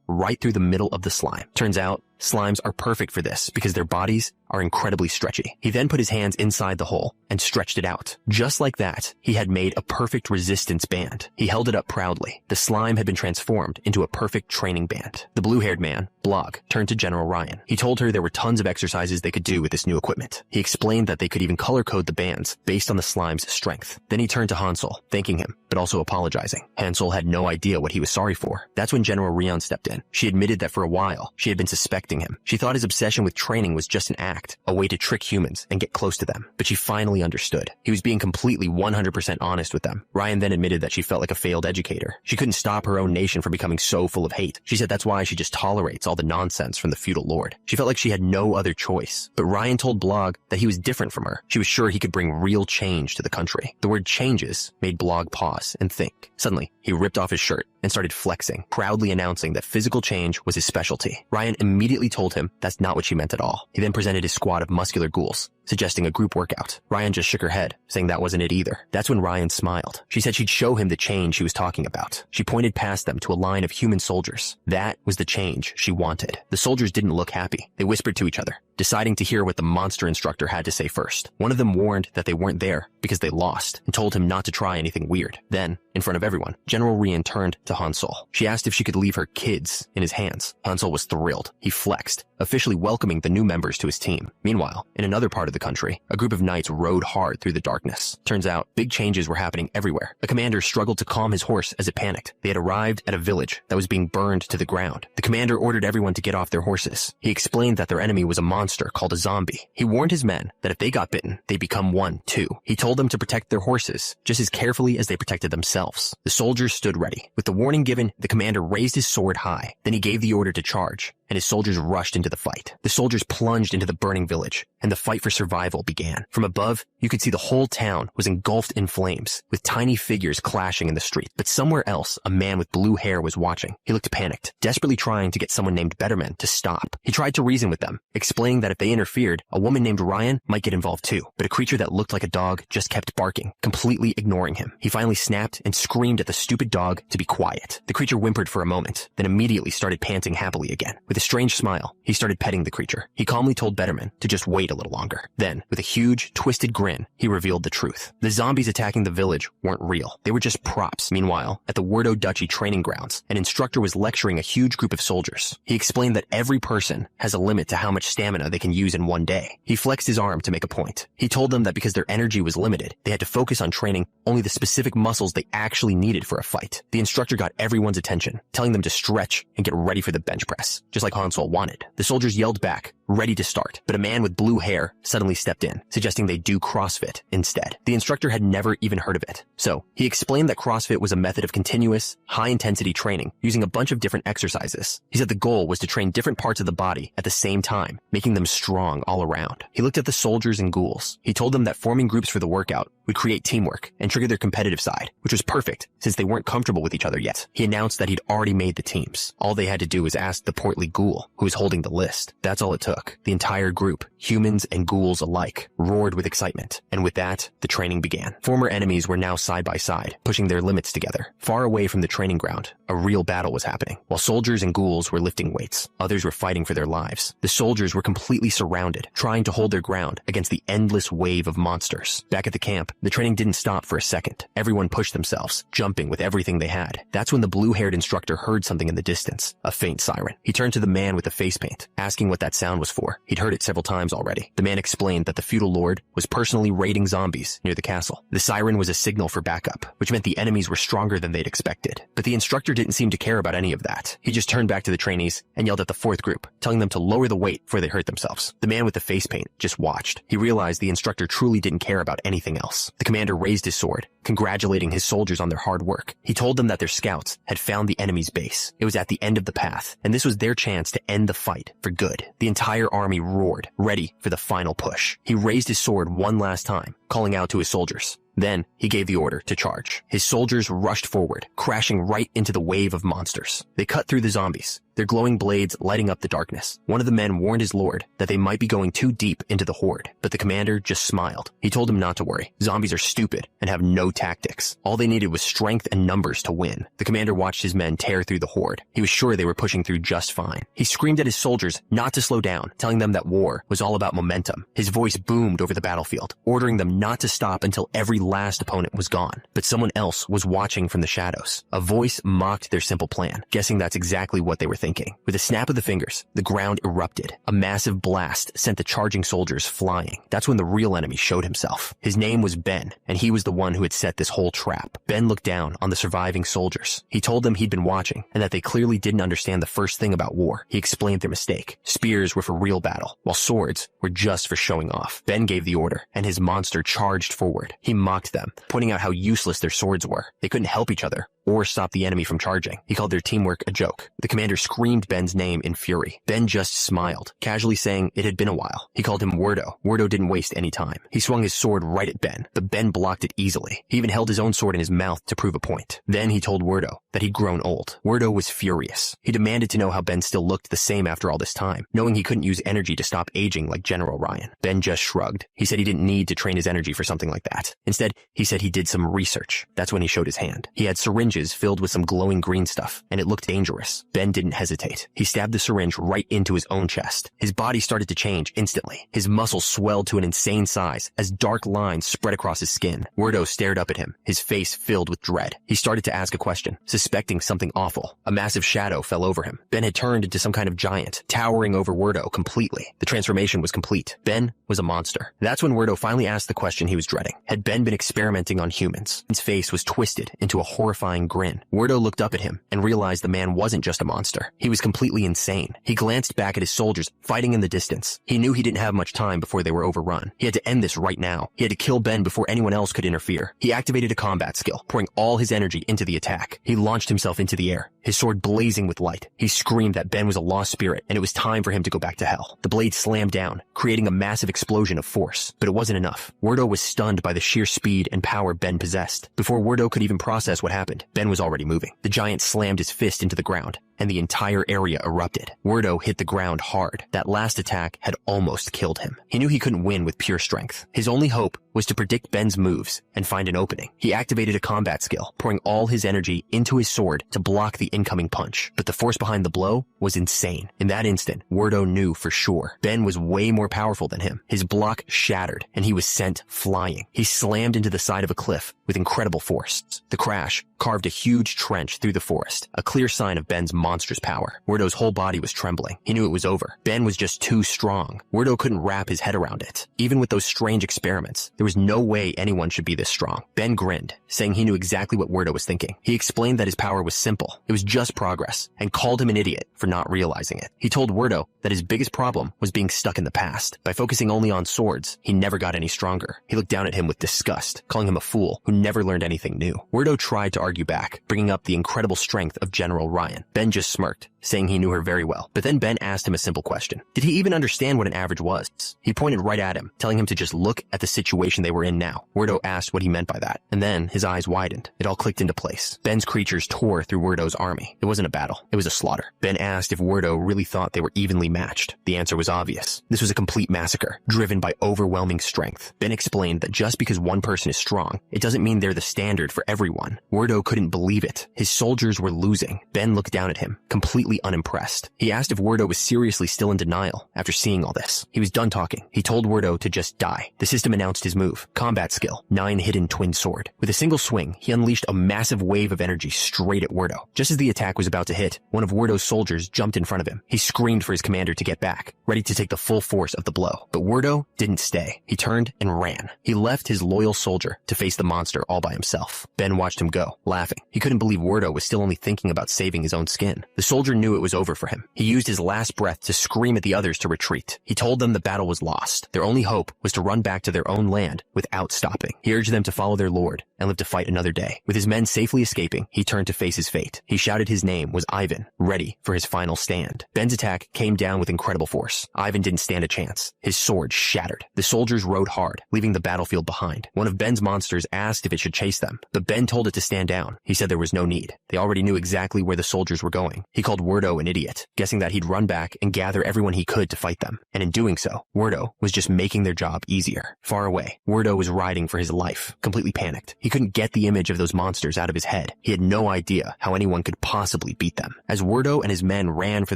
A: right through the middle of the slime. Turns out, slimes are perfect for this because their bodies are incredibly stretchy. He then put his hands inside the hole and stretched it out. Just like that, he had made a perfect resistance band. He held it up proudly. The slime had been transformed into a perfect training band. The blue-haired man, Blog, turned to General Ryan. He told her there were tons of exercises they could do with this new equipment. He explained that they could even color code the bands based on the slime's strength. Then he turned to Hansel, thanking him, but also apologizing. Hansel had no idea what he was sorry for. That's when General Ryan stepped in. She admitted that for a while, she had been suspecting protecting him. She thought his obsession with training was just an act, a way to trick humans and get close to them. But she finally understood. He was being completely 100% honest with them. Ryan then admitted that she felt like a failed educator. She couldn't stop her own nation from becoming so full of hate. She said that's why she just tolerates all the nonsense from the feudal lord. She felt like she had no other choice. But Ryan told Blog that he was different from her. She was sure he could bring real change to the country. The word changes made Blog pause and think. Suddenly, he ripped off his shirt and started flexing, proudly announcing that physical change was his specialty. Ryan immediately told him that's not what she meant at all. He then presented his squad of muscular ghouls, suggesting a group workout. Ryan just shook her head, saying that wasn't it either. That's when Ryan smiled. She said she'd show him the change she was talking about. She pointed past them to a line of human soldiers. That was the change she wanted. The soldiers didn't look happy. They whispered to each other, deciding to hear what the monster instructor had to say first. One of them warned that they weren't there because they lost and told him not to try anything weird. Then, in front of everyone, General Rian turned to Hansol. She asked if she could leave her kids in his hands. Hansol was thrilled. He flexed, officially welcoming the new members to his team. Meanwhile, in another part of the country, a group of knights rode hard through the darkness. Turns out, big changes were happening everywhere. A commander struggled to calm his horse as it panicked. They had arrived at a village that was being burned to the ground. The commander ordered everyone to get off their horses. He explained that their enemy was a monster called a zombie. He warned his men that if they got bitten, they'd become one too. He told them to protect their horses just as carefully as they protected themselves. The soldiers stood ready. With the warning given, the commander raised his sword high. Then he gave the order to charge, and his soldiers rushed into the fight. The soldiers plunged into the burning village, and the fight for survival began. From above, you could see the whole town was engulfed in flames, with tiny figures clashing in the street. But somewhere else, a man with blue hair was watching. He looked panicked, desperately trying to get someone named Betterman to stop. He tried to reason with them, explaining that if they interfered, a woman named Ryan might get involved too. But a creature that looked like a dog just kept barking, completely ignoring him. He finally snapped and screamed at the stupid dog to be quiet. The creature whimpered for a moment, then immediately started panting happily again. With a strange smile, he started petting the creature. He calmly told Betterman to just wait a little longer. Then, with a huge, twisted grin, he revealed the truth. The zombies attacking the village weren't real. They were just props. Meanwhile, at the Wordo Duchy training grounds, an instructor was lecturing a huge group of soldiers. He explained that every person has a limit to how much stamina they can use in one day. He flexed his arm to make a point. He told them that because their energy was limited, they had to focus on training only the specific muscles they actually needed for a fight. The instructor got everyone's attention, telling them to stretch and get ready for the bench press, just like Hansol wanted. The soldiers yelled back, ready to start, but a man with blue hair suddenly stepped in, suggesting they do CrossFit instead. The instructor had never even heard of it. So, he explained that CrossFit was a method of continuous, high-intensity training using a bunch of different exercises. He said the goal was to train different parts of the body at the same time, making them strong all around. He looked at the soldiers and ghouls. He told them that forming groups for the workout would create teamwork and trigger their competitive side, which was perfect since they weren't comfortable with each other yet. He announced that he'd already made the teams. All they had to do was ask the portly ghoul who was holding the list. That's all it took. The entire group, humans and ghouls alike, roared with excitement. And with that, the training began. Former enemies were now side by side, pushing their limits together. Far away from the training ground, a real battle was happening. While soldiers and ghouls were lifting weights, others were fighting for their lives. The soldiers were completely surrounded, trying to hold their ground against the endless wave of monsters. Back at the camp, the training didn't stop for a second. Everyone pushed themselves, jumping with everything they had. That's when the blue-haired instructor heard something in the distance, a faint siren. He turned to the man with the face paint, asking what that sound was for. He'd heard it several times already. The man explained that the feudal lord was personally raiding zombies near the castle. The siren was a signal for backup, which meant the enemies were stronger than they'd expected. But the instructor didn't seem to care about any of that. He just turned back to the trainees and yelled at the fourth group, telling them to lower the weight before they hurt themselves. The man with the face paint just watched. He realized the instructor truly didn't care about anything else. The commander raised his sword, congratulating his soldiers on their hard work. He told them that their scouts had found the enemy's base. It was at the end of the path, and this was their chance to end the fight for good. The entire army roared, ready for the final push. He raised his sword one last time, calling out to his soldiers. Then, he gave the order to charge. His soldiers rushed forward, crashing right into the wave of monsters. They cut through the zombies, their glowing blades lighting up the darkness. One of the men warned his lord that they might be going too deep into the horde, but the commander just smiled. He told him not to worry. Zombies are stupid and have no tactics. All they needed was strength and numbers to win. The commander watched his men tear through the horde. He was sure they were pushing through just fine. He screamed at his soldiers not to slow down, telling them that war was all about momentum. His voice boomed over the battlefield, ordering them not to stop until every last opponent was gone, but someone else was watching from the shadows. A voice mocked their simple plan, guessing that's exactly what they were thinking. With a snap of the fingers, the ground erupted. A massive blast sent the charging soldiers flying. That's when the real enemy showed himself. His name was Ben, and he was the one who had set this whole trap. Ben looked down on the surviving soldiers. He told them he'd been watching, and that they clearly didn't understand the first thing about war. He explained their mistake. Spears were for real battle, while swords were just for showing off. Ben gave the order, and his monster charged forward. He mocked them, pointing out how useless their swords were. They couldn't help each other or stop the enemy from charging. He called their teamwork a joke. The commander screamed Ben's name in fury. Ben just smiled, casually saying it had been a while. He called him Wordo. Wordo didn't waste any time. He swung his sword right at Ben, but Ben blocked it easily. He even held his own sword in his mouth to prove a point. Then he told Wordo that he'd grown old. Wordo was furious. He demanded to know how Ben still looked the same after all this time, knowing he couldn't use energy to stop aging like General Ryan. Ben just shrugged. He said he didn't need to train his energy for something like that. Instead, he said he did some research. That's when he showed his hand. He had syringes filled with some glowing green stuff, and it looked dangerous. Ben didn't hesitate. He stabbed the syringe right into his own chest. His body started to change instantly. His muscles swelled to an insane size as dark lines spread across his skin. Wordo stared up at him, his face filled with dread. He started to ask a question, suspecting something awful. A massive shadow fell over him. Ben had turned into some kind of giant, towering over Wordo completely. The transformation was complete. Ben was a monster. That's when Wordo finally asked the question he was dreading. Had Ben been experimenting on humans? His face was twisted into a horrifying grin. Wordo looked up at him and realized the man wasn't just a monster. He was completely insane. He glanced back at his soldiers fighting in the distance. He knew he didn't have much time before they were overrun. He had to end this right now. He had to kill Ben before anyone else could interfere. He activated a combat skill, pouring all his energy into the attack. He launched himself into the air, his sword blazing with light. He screamed that Ben was a lost spirit and it was time for him to go back to hell. The blade slammed down, creating a massive explosion of force. But it wasn't enough. Wordo was stunned by the sheer speed and power Ben possessed. Before Wordo could even process what happened, Ben was already moving. The giant slammed his fist into the ground, and the entire area erupted. Wordo hit the ground hard. That last attack had almost killed him. He knew he couldn't win with pure strength. His only hope was to predict Ben's moves and find an opening. He activated a combat skill, pouring all his energy into his sword to block the incoming punch. But the force behind the blow was insane. In that instant, Wordo knew for sure Ben was way more powerful than him. His block shattered, and he was sent flying. He slammed into the side of a cliff with incredible force. The crash carved a huge trench through the forest, a clear sign of Ben's monstrous power. Wordo's whole body was trembling. He knew it was over. Ben was just too strong. Wordo couldn't wrap his head around it. Even with those strange experiments, there was no way anyone should be this strong. Ben grinned, saying he knew exactly what Wordo was thinking. He explained that his power was simple. It was just progress, and called him an idiot for not realizing it. He told Wordo that his biggest problem was being stuck in the past. By focusing only on swords, he never got any stronger. He looked down at him with disgust, calling him a fool who never learned anything new. Wordo tried to argue back, bringing up the incredible strength of General Ryan. Ben just smirked, saying he knew her very well. But then Ben asked him a simple question. Did he even understand what an average was? He pointed right at him, telling him to just look at the situation they were in now. Wordo asked what he meant by that, and then his eyes widened. It all clicked into place. Ben's creatures tore through Wordo's army. It wasn't a battle. It was a slaughter. Ben asked if Wordo really thought they were evenly matched. The answer was obvious. This was a complete massacre, driven by overwhelming strength. Ben explained that just because one person is strong, it doesn't mean they're the standard for everyone. Wordo couldn't believe it. His soldiers were losing. Ben looked down at him, completely unimpressed. He asked if Wordo was seriously still in denial after seeing all this. He was done talking. He told Wordo to just die. The system announced his move, combat skill, 9 hidden twin sword. With a single swing, he unleashed a massive wave of energy straight at Wordo. Just as the attack was about to hit, one of Wordo's soldiers jumped in front of him. He screamed for his commander to get back, ready to take the full force of the blow. But Wordo didn't stay. He turned and ran. He left his loyal soldier to face the monster all by himself. Ben watched him go, laughing. He couldn't believe Wordo was still only thinking about saving his own skin. The soldier knew it was over for him. He used his last breath to scream at the others to retreat. He told them the battle was lost. Their only hope was to run back to their own land without stopping. He urged them to follow their lord and live to fight another day. With his men safely escaping, he turned to face his fate. He shouted his name was Ivan, ready for his final stand. Ben's attack came down with incredible force. Ivan didn't stand a chance. His sword shattered. The soldiers rode hard, leaving the battlefield behind. One of Ben's monsters asked if it should chase them, but Ben told it to stand down. He said there was no need. They already knew exactly where the soldiers were going. going. He called Werdo an idiot, guessing that he'd run back and gather everyone he could to fight them. And in doing so, Werdo was just making their job easier. Far away, Werdo was riding for his life, completely panicked. He couldn't get the image of those monsters out of his head. He had no idea how anyone could possibly beat them. As Werdo and his men ran for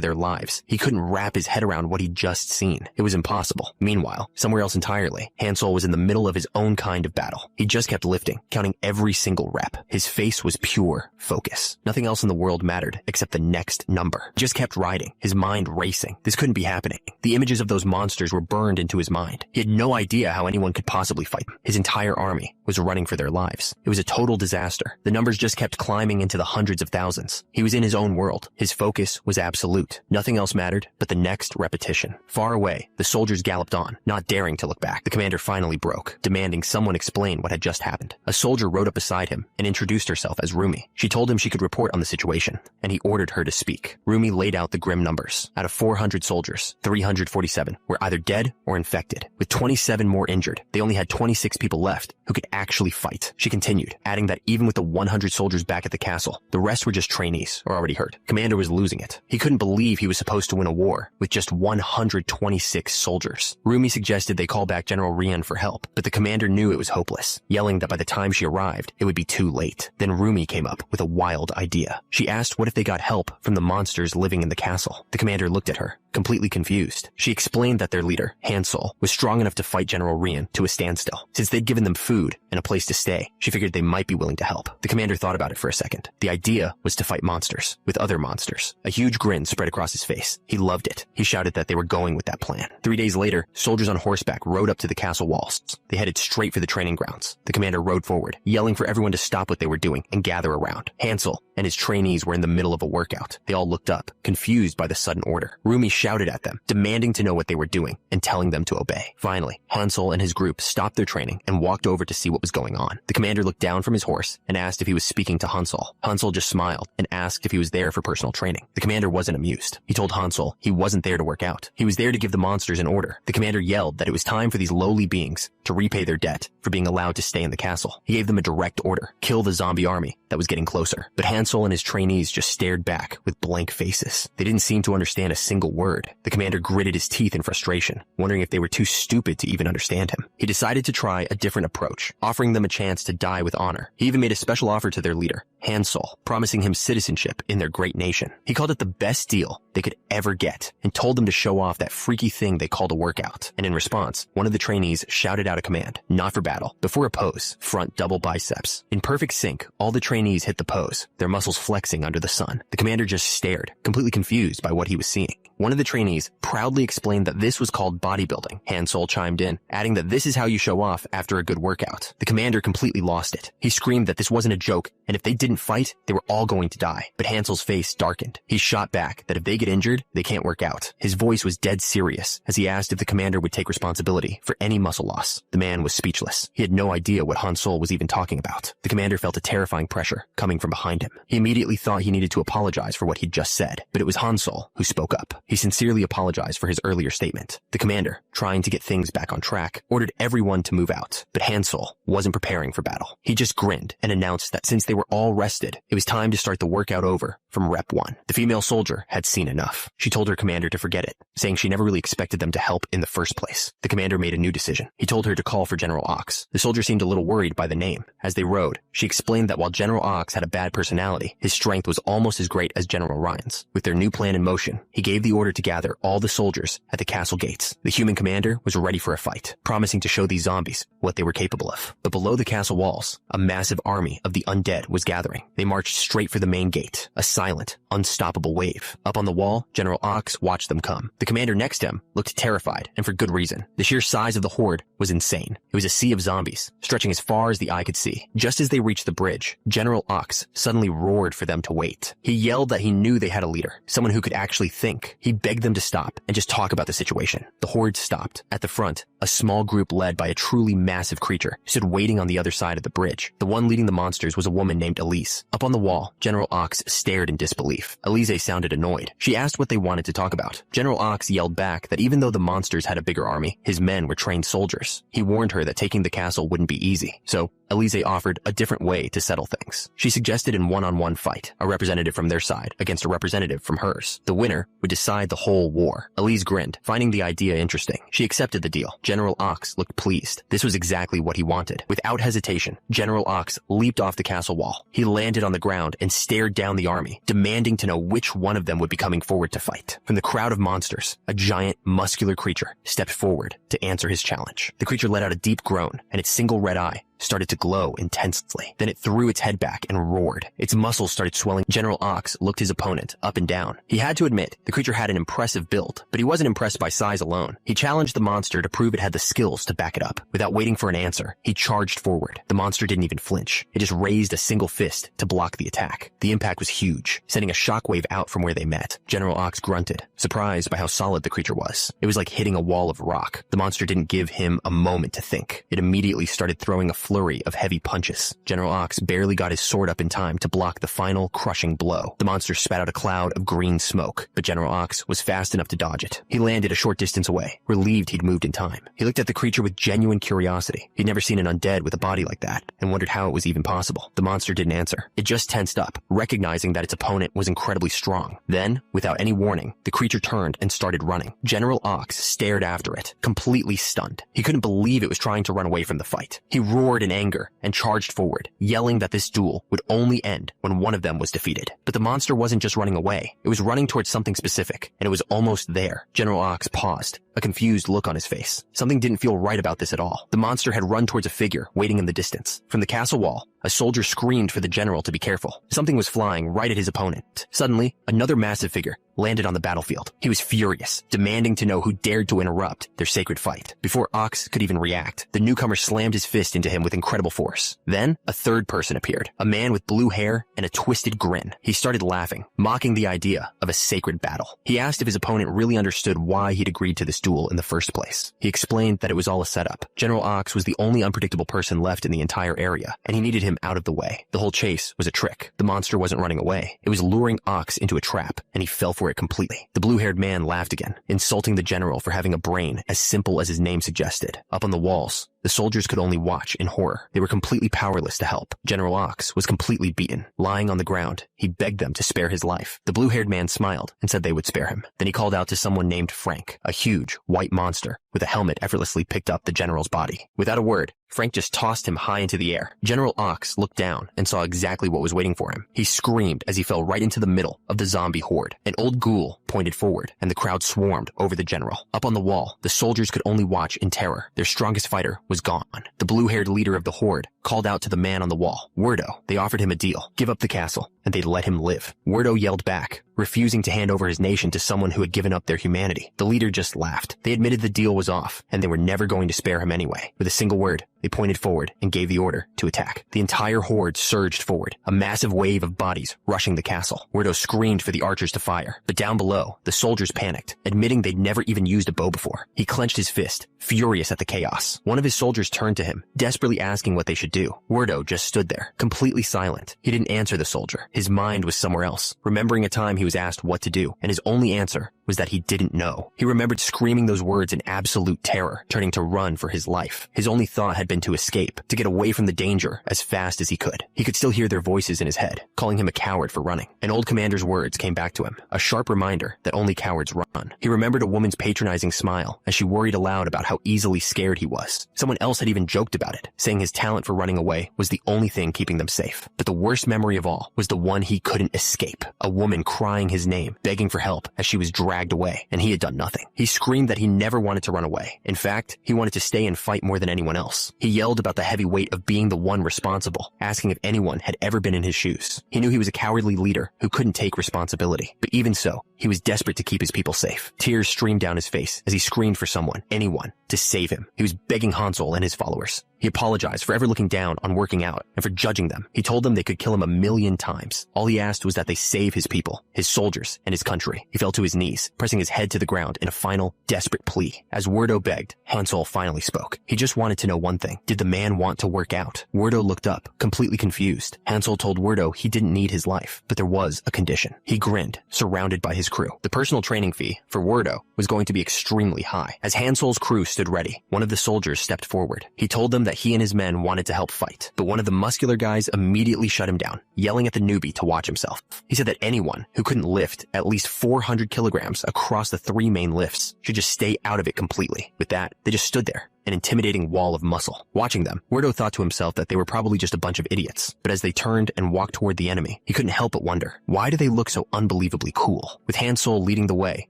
A: their lives, he couldn't wrap his head around what he'd just seen. It was impossible. Meanwhile, somewhere else entirely, Hansel was in the middle of his own kind of battle. He just kept lifting, counting every single rep. His face was pure focus. Nothing else in the world mattered except the next number. He just kept riding, his mind racing. This couldn't be happening. The images of those monsters were burned into his mind. He had no idea how anyone could possibly fight them. His entire army was running for their lives. It was a total disaster. The numbers just kept climbing into the hundreds of thousands. He was in his own world. His focus was absolute. Nothing else mattered but the next repetition. Far away, the soldiers galloped on, not daring to look back. The commander finally broke, demanding someone explain what had just happened. A soldier rode up beside him and introduced herself as Rumi. She told him she could report on the situation, and he ordered her to speak. Rumi laid out the grim numbers. Out of 400 soldiers, 347 were either dead or infected. With 27 more injured, they only had 26 people left who could actually fight. She continued, adding that even with the 100 soldiers back at the castle, the rest were just trainees or already hurt. Commander was losing it. He couldn't believe he was supposed to win a war with just 126 soldiers. Rumi suggested they call back General Rian for help, but the commander knew it was hopeless, yelling that by the time she arrived, it would be too late. Then Rumi came up with a wild idea. She asked what if they got help from the monsters living in the castle. The commander looked at her, completely confused. She explained that their leader, Hansel, was strong enough to fight General Rian to a standstill. Since they'd given them food and a place to stay, she figured they might be willing to help. The commander thought about it for a second. The idea was to fight monsters with other monsters. A huge grin spread across his face. He loved it. He shouted that they were going with that plan. 3 days later, soldiers on horseback rode up to the castle walls. They headed straight for the training grounds. The commander rode forward, yelling for everyone to stop what they were doing and gather around. Hansel and his trainees were in the middle of a workout. They all looked up, confused by the sudden order. Rumi shouted at them, demanding to know what they were doing and telling them to obey. Finally, Hansel and his group stopped their training and walked over to see what was going on. The commander looked down from his horse and asked if he was speaking to Hansel. Hansel just smiled and asked if he was there for personal training. The commander wasn't amused. He told Hansel he wasn't there to work out. He was there to give the monsters an order. The commander yelled that it was time for these lowly beings to repay their debt for being allowed to stay in the castle. He gave them a direct order: kill the zombie army that was getting closer. But Hansel and his trainees just stared back with blank faces. They didn't seem to understand a single word. The commander gritted his teeth in frustration, wondering if they were too stupid to even understand him. He decided to try a different approach, offering them a chance to die with honor. He even made a special offer to their leader, Hansel, promising him citizenship in their great nation. He called it the best deal they could ever get and told them to show off that freaky thing they called a workout. And in response, one of the trainees shouted out a command, not for battle, but for a pose: front double biceps. In perfect sync, all the trainees hit the pose, their muscles flexing under the sun. The commander just stared, completely confused by what he was seeing. One of the trainees proudly explained that this was called bodybuilding. Hansel chimed in, adding that this is how you show off after a good workout. The commander completely lost it. He screamed that this wasn't a joke, and if they didn't fight, they were all going to die. But Hansel's face darkened. He shot back that if they get injured, they can't work out. His voice was dead serious as he asked if the commander would take responsibility for any muscle loss. The man was speechless. He had no idea what Hansel was even talking about. The commander felt a terrifying pressure coming from behind him. He immediately thought he needed to apologize for what he'd just said, but it was Hansel who spoke up. He sincerely apologized for his earlier statement. The commander, trying to get things back on track, ordered everyone to move out, but Hansel wasn't preparing for battle. He just grinned and announced that since they were all rested, it was time to start the workout over from rep 1. The female soldier had seen enough. She told her commander to forget it, saying she never really expected them to help in the first place. The commander made a new decision. He told her to call for General Ox. The soldier seemed a little worried by the name. As they rode, she explained that while General Ox had a bad personality, his strength was almost as great as General Ryan's. With their new plan in motion, he gave the order to gather all the soldiers at the castle gates. The human commander was ready for a fight, promising to show these zombies what they were capable of. But below the castle walls, a massive army of the undead was gathering. They marched straight for the main gate, a silent, unstoppable wave. Up on the wall, General Ox watched them come. The commander next to him looked terrified, and for good reason. The sheer size of the horde was insane. It was a sea of zombies, stretching as far as the eye could see. Just as they reached the bridge, General Ox suddenly roared for them to wait. He yelled that he knew they had a leader, someone who could actually think. He begged them to stop and just talk about the situation. The horde stopped. At the front, a small group led by a truly massive creature stood waiting on the other side of the bridge. The one leading the monsters was a woman named Elise. Elise. Up on the wall, General Ox stared in disbelief. Elise sounded annoyed. She asked what they wanted to talk about. General Ox yelled back that even though the monsters had a bigger army, his men were trained soldiers. He warned her that taking the castle wouldn't be easy, so Elise offered a different way to settle things. She suggested an one-on-one fight, a representative from their side against a representative from hers. The winner would decide the whole war. Elise grinned, finding the idea interesting. She accepted the deal. General Ox looked pleased. This was exactly what he wanted. Without hesitation, General Ox leaped off the castle wall. He landed on the ground and stared down the army, demanding to know which one of them would be coming forward to fight. From the crowd of monsters, a giant, muscular creature stepped forward to answer his challenge. The creature let out a deep groan, and its single red eye started to glow intensely. Then it threw its head back and roared. Its muscles started swelling. General Ox looked his opponent up and down. He had to admit, the creature had an impressive build, but he wasn't impressed by size alone. He challenged the monster to prove it had the skills to back it up. Without waiting for an answer, he charged forward. The monster didn't even flinch. It just raised a single fist to block the attack. The impact was huge, sending a shockwave out from where they met. General Ox grunted, surprised by how solid the creature was. It was like hitting a wall of rock. The monster didn't give him a moment to think. It immediately started throwing a flurry of heavy punches. General Ox barely got his sword up in time to block the final crushing blow. The monster spat out a cloud of green smoke, but General Ox was fast enough to dodge it. He landed a short distance away, relieved he'd moved in time. He looked at the creature with genuine curiosity. He'd never seen an undead with a body like that, and wondered how it was even possible. The monster didn't answer. It just tensed up, recognizing that its opponent was incredibly strong. Then, without any warning, the creature turned and started running. General Ox stared after it, completely stunned. He couldn't believe it was trying to run away from the fight. He roared in anger and charged forward, yelling that this duel would only end when one of them was defeated. But the monster wasn't just running away. It was running towards something specific, and it was almost there. General Ox paused, a confused look on his face. Something didn't feel right about this at all. The monster had run towards a figure waiting in the distance. From the castle wall, a soldier screamed for the general to be careful. Something was flying right at his opponent. Suddenly, another massive figure landed on the battlefield. He was furious, demanding to know who dared to interrupt their sacred fight. Before Ox could even react, the newcomer slammed his fist into him with incredible force. Then, a third person appeared, a man with blue hair and a twisted grin. He started laughing, mocking the idea of a sacred battle. He asked if his opponent really understood why he'd agreed to this duel in the first place. He explained that it was all a setup. General Ox was the only unpredictable person left in the entire area, and he needed him out of the way. The whole chase was a trick. The monster wasn't running away. It was luring Ox into a trap, and he fell for it completely. The blue-haired man laughed again, insulting the general for having a brain as simple as his name suggested. Up on the walls, the soldiers could only watch in horror. They were completely powerless to help. General Ox was completely beaten. Lying on the ground, he begged them to spare his life. The blue-haired man smiled and said they would spare him. Then he called out to someone named Frank, a huge, white monster with a helmet effortlessly picked up the general's body. Without a word, Frank just tossed him high into the air. General Ox looked down and saw exactly what was waiting for him. He screamed as he fell right into the middle of the zombie horde. An old ghoul pointed forward, and the crowd swarmed over the general. Up on the wall, the soldiers could only watch in terror. Their strongest fighter was gone. The blue-haired leader of the horde called out to the man on the wall. Wordo, they offered him a deal. Give up the castle, and they'd let him live. Wordo yelled back, refusing to hand over his nation to someone who had given up their humanity. The leader just laughed. They admitted the deal was off, and they were never going to spare him anyway. With a single word, they pointed forward and gave the order to attack. The entire horde surged forward, a massive wave of bodies rushing the castle. Wordo screamed for the archers to fire, but down below, the soldiers panicked, admitting they'd never even used a bow before. He clenched his fist, furious at the chaos. One of his soldiers turned to him, desperately asking what they should do. Wordo just stood there, completely silent. He didn't answer the soldier. His mind was somewhere else, remembering a time he was asked what to do, and his only answer was that he didn't know. He remembered screaming those words in absolute terror, turning to run for his life. His only thought had been to escape, to get away from the danger as fast as he could. He could still hear their voices in his head, calling him a coward for running. An old commander's words came back to him, a sharp reminder that only cowards run. He remembered a woman's patronizing smile as she worried aloud about how easily scared he was. Someone else had even joked about it, saying his talent for running away was the only thing keeping them safe. But the worst memory of all was the one he couldn't escape. A woman crying his name, begging for help as she was dragged away, and he had done nothing. He screamed that he never wanted to run away. In fact, he wanted to stay and fight more than anyone else. He yelled about the heavy weight of being the one responsible, asking if anyone had ever been in his shoes. He knew he was a cowardly leader who couldn't take responsibility. But even so, he He was desperate to keep his people safe. Tears streamed down his face as he screamed for someone, anyone, to save him. He was begging Hansel and his followers. He apologized for ever looking down on working out and for judging them. He told them they could kill him 1,000,000 times. All he asked was that they save his people, his soldiers, and his country. He fell to his knees, pressing his head to the ground in a final, desperate plea. As Werdo begged, Hansel finally spoke. He just wanted to know one thing. Did the man want to work out? Werdo looked up, completely confused. Hansel told Werdo he didn't need his life, but there was a condition. He grinned, surrounded by his crew. The personal training fee for Werdo was going to be extremely high. As Hansel's crew stood ready, one of the soldiers stepped forward. He told them that he and his men wanted to help fight, but one of the muscular guys immediately shut him down, yelling at the newbie to watch himself. He said that anyone who couldn't lift at least 400 kilograms across the 3 main lifts should just stay out of it completely. With that, they just stood there, an intimidating wall of muscle. Watching them, Werdo thought to himself that they were probably just a bunch of idiots. But as they turned and walked toward the enemy, he couldn't help but wonder, why do they look so unbelievably cool? With Hansel leading the way,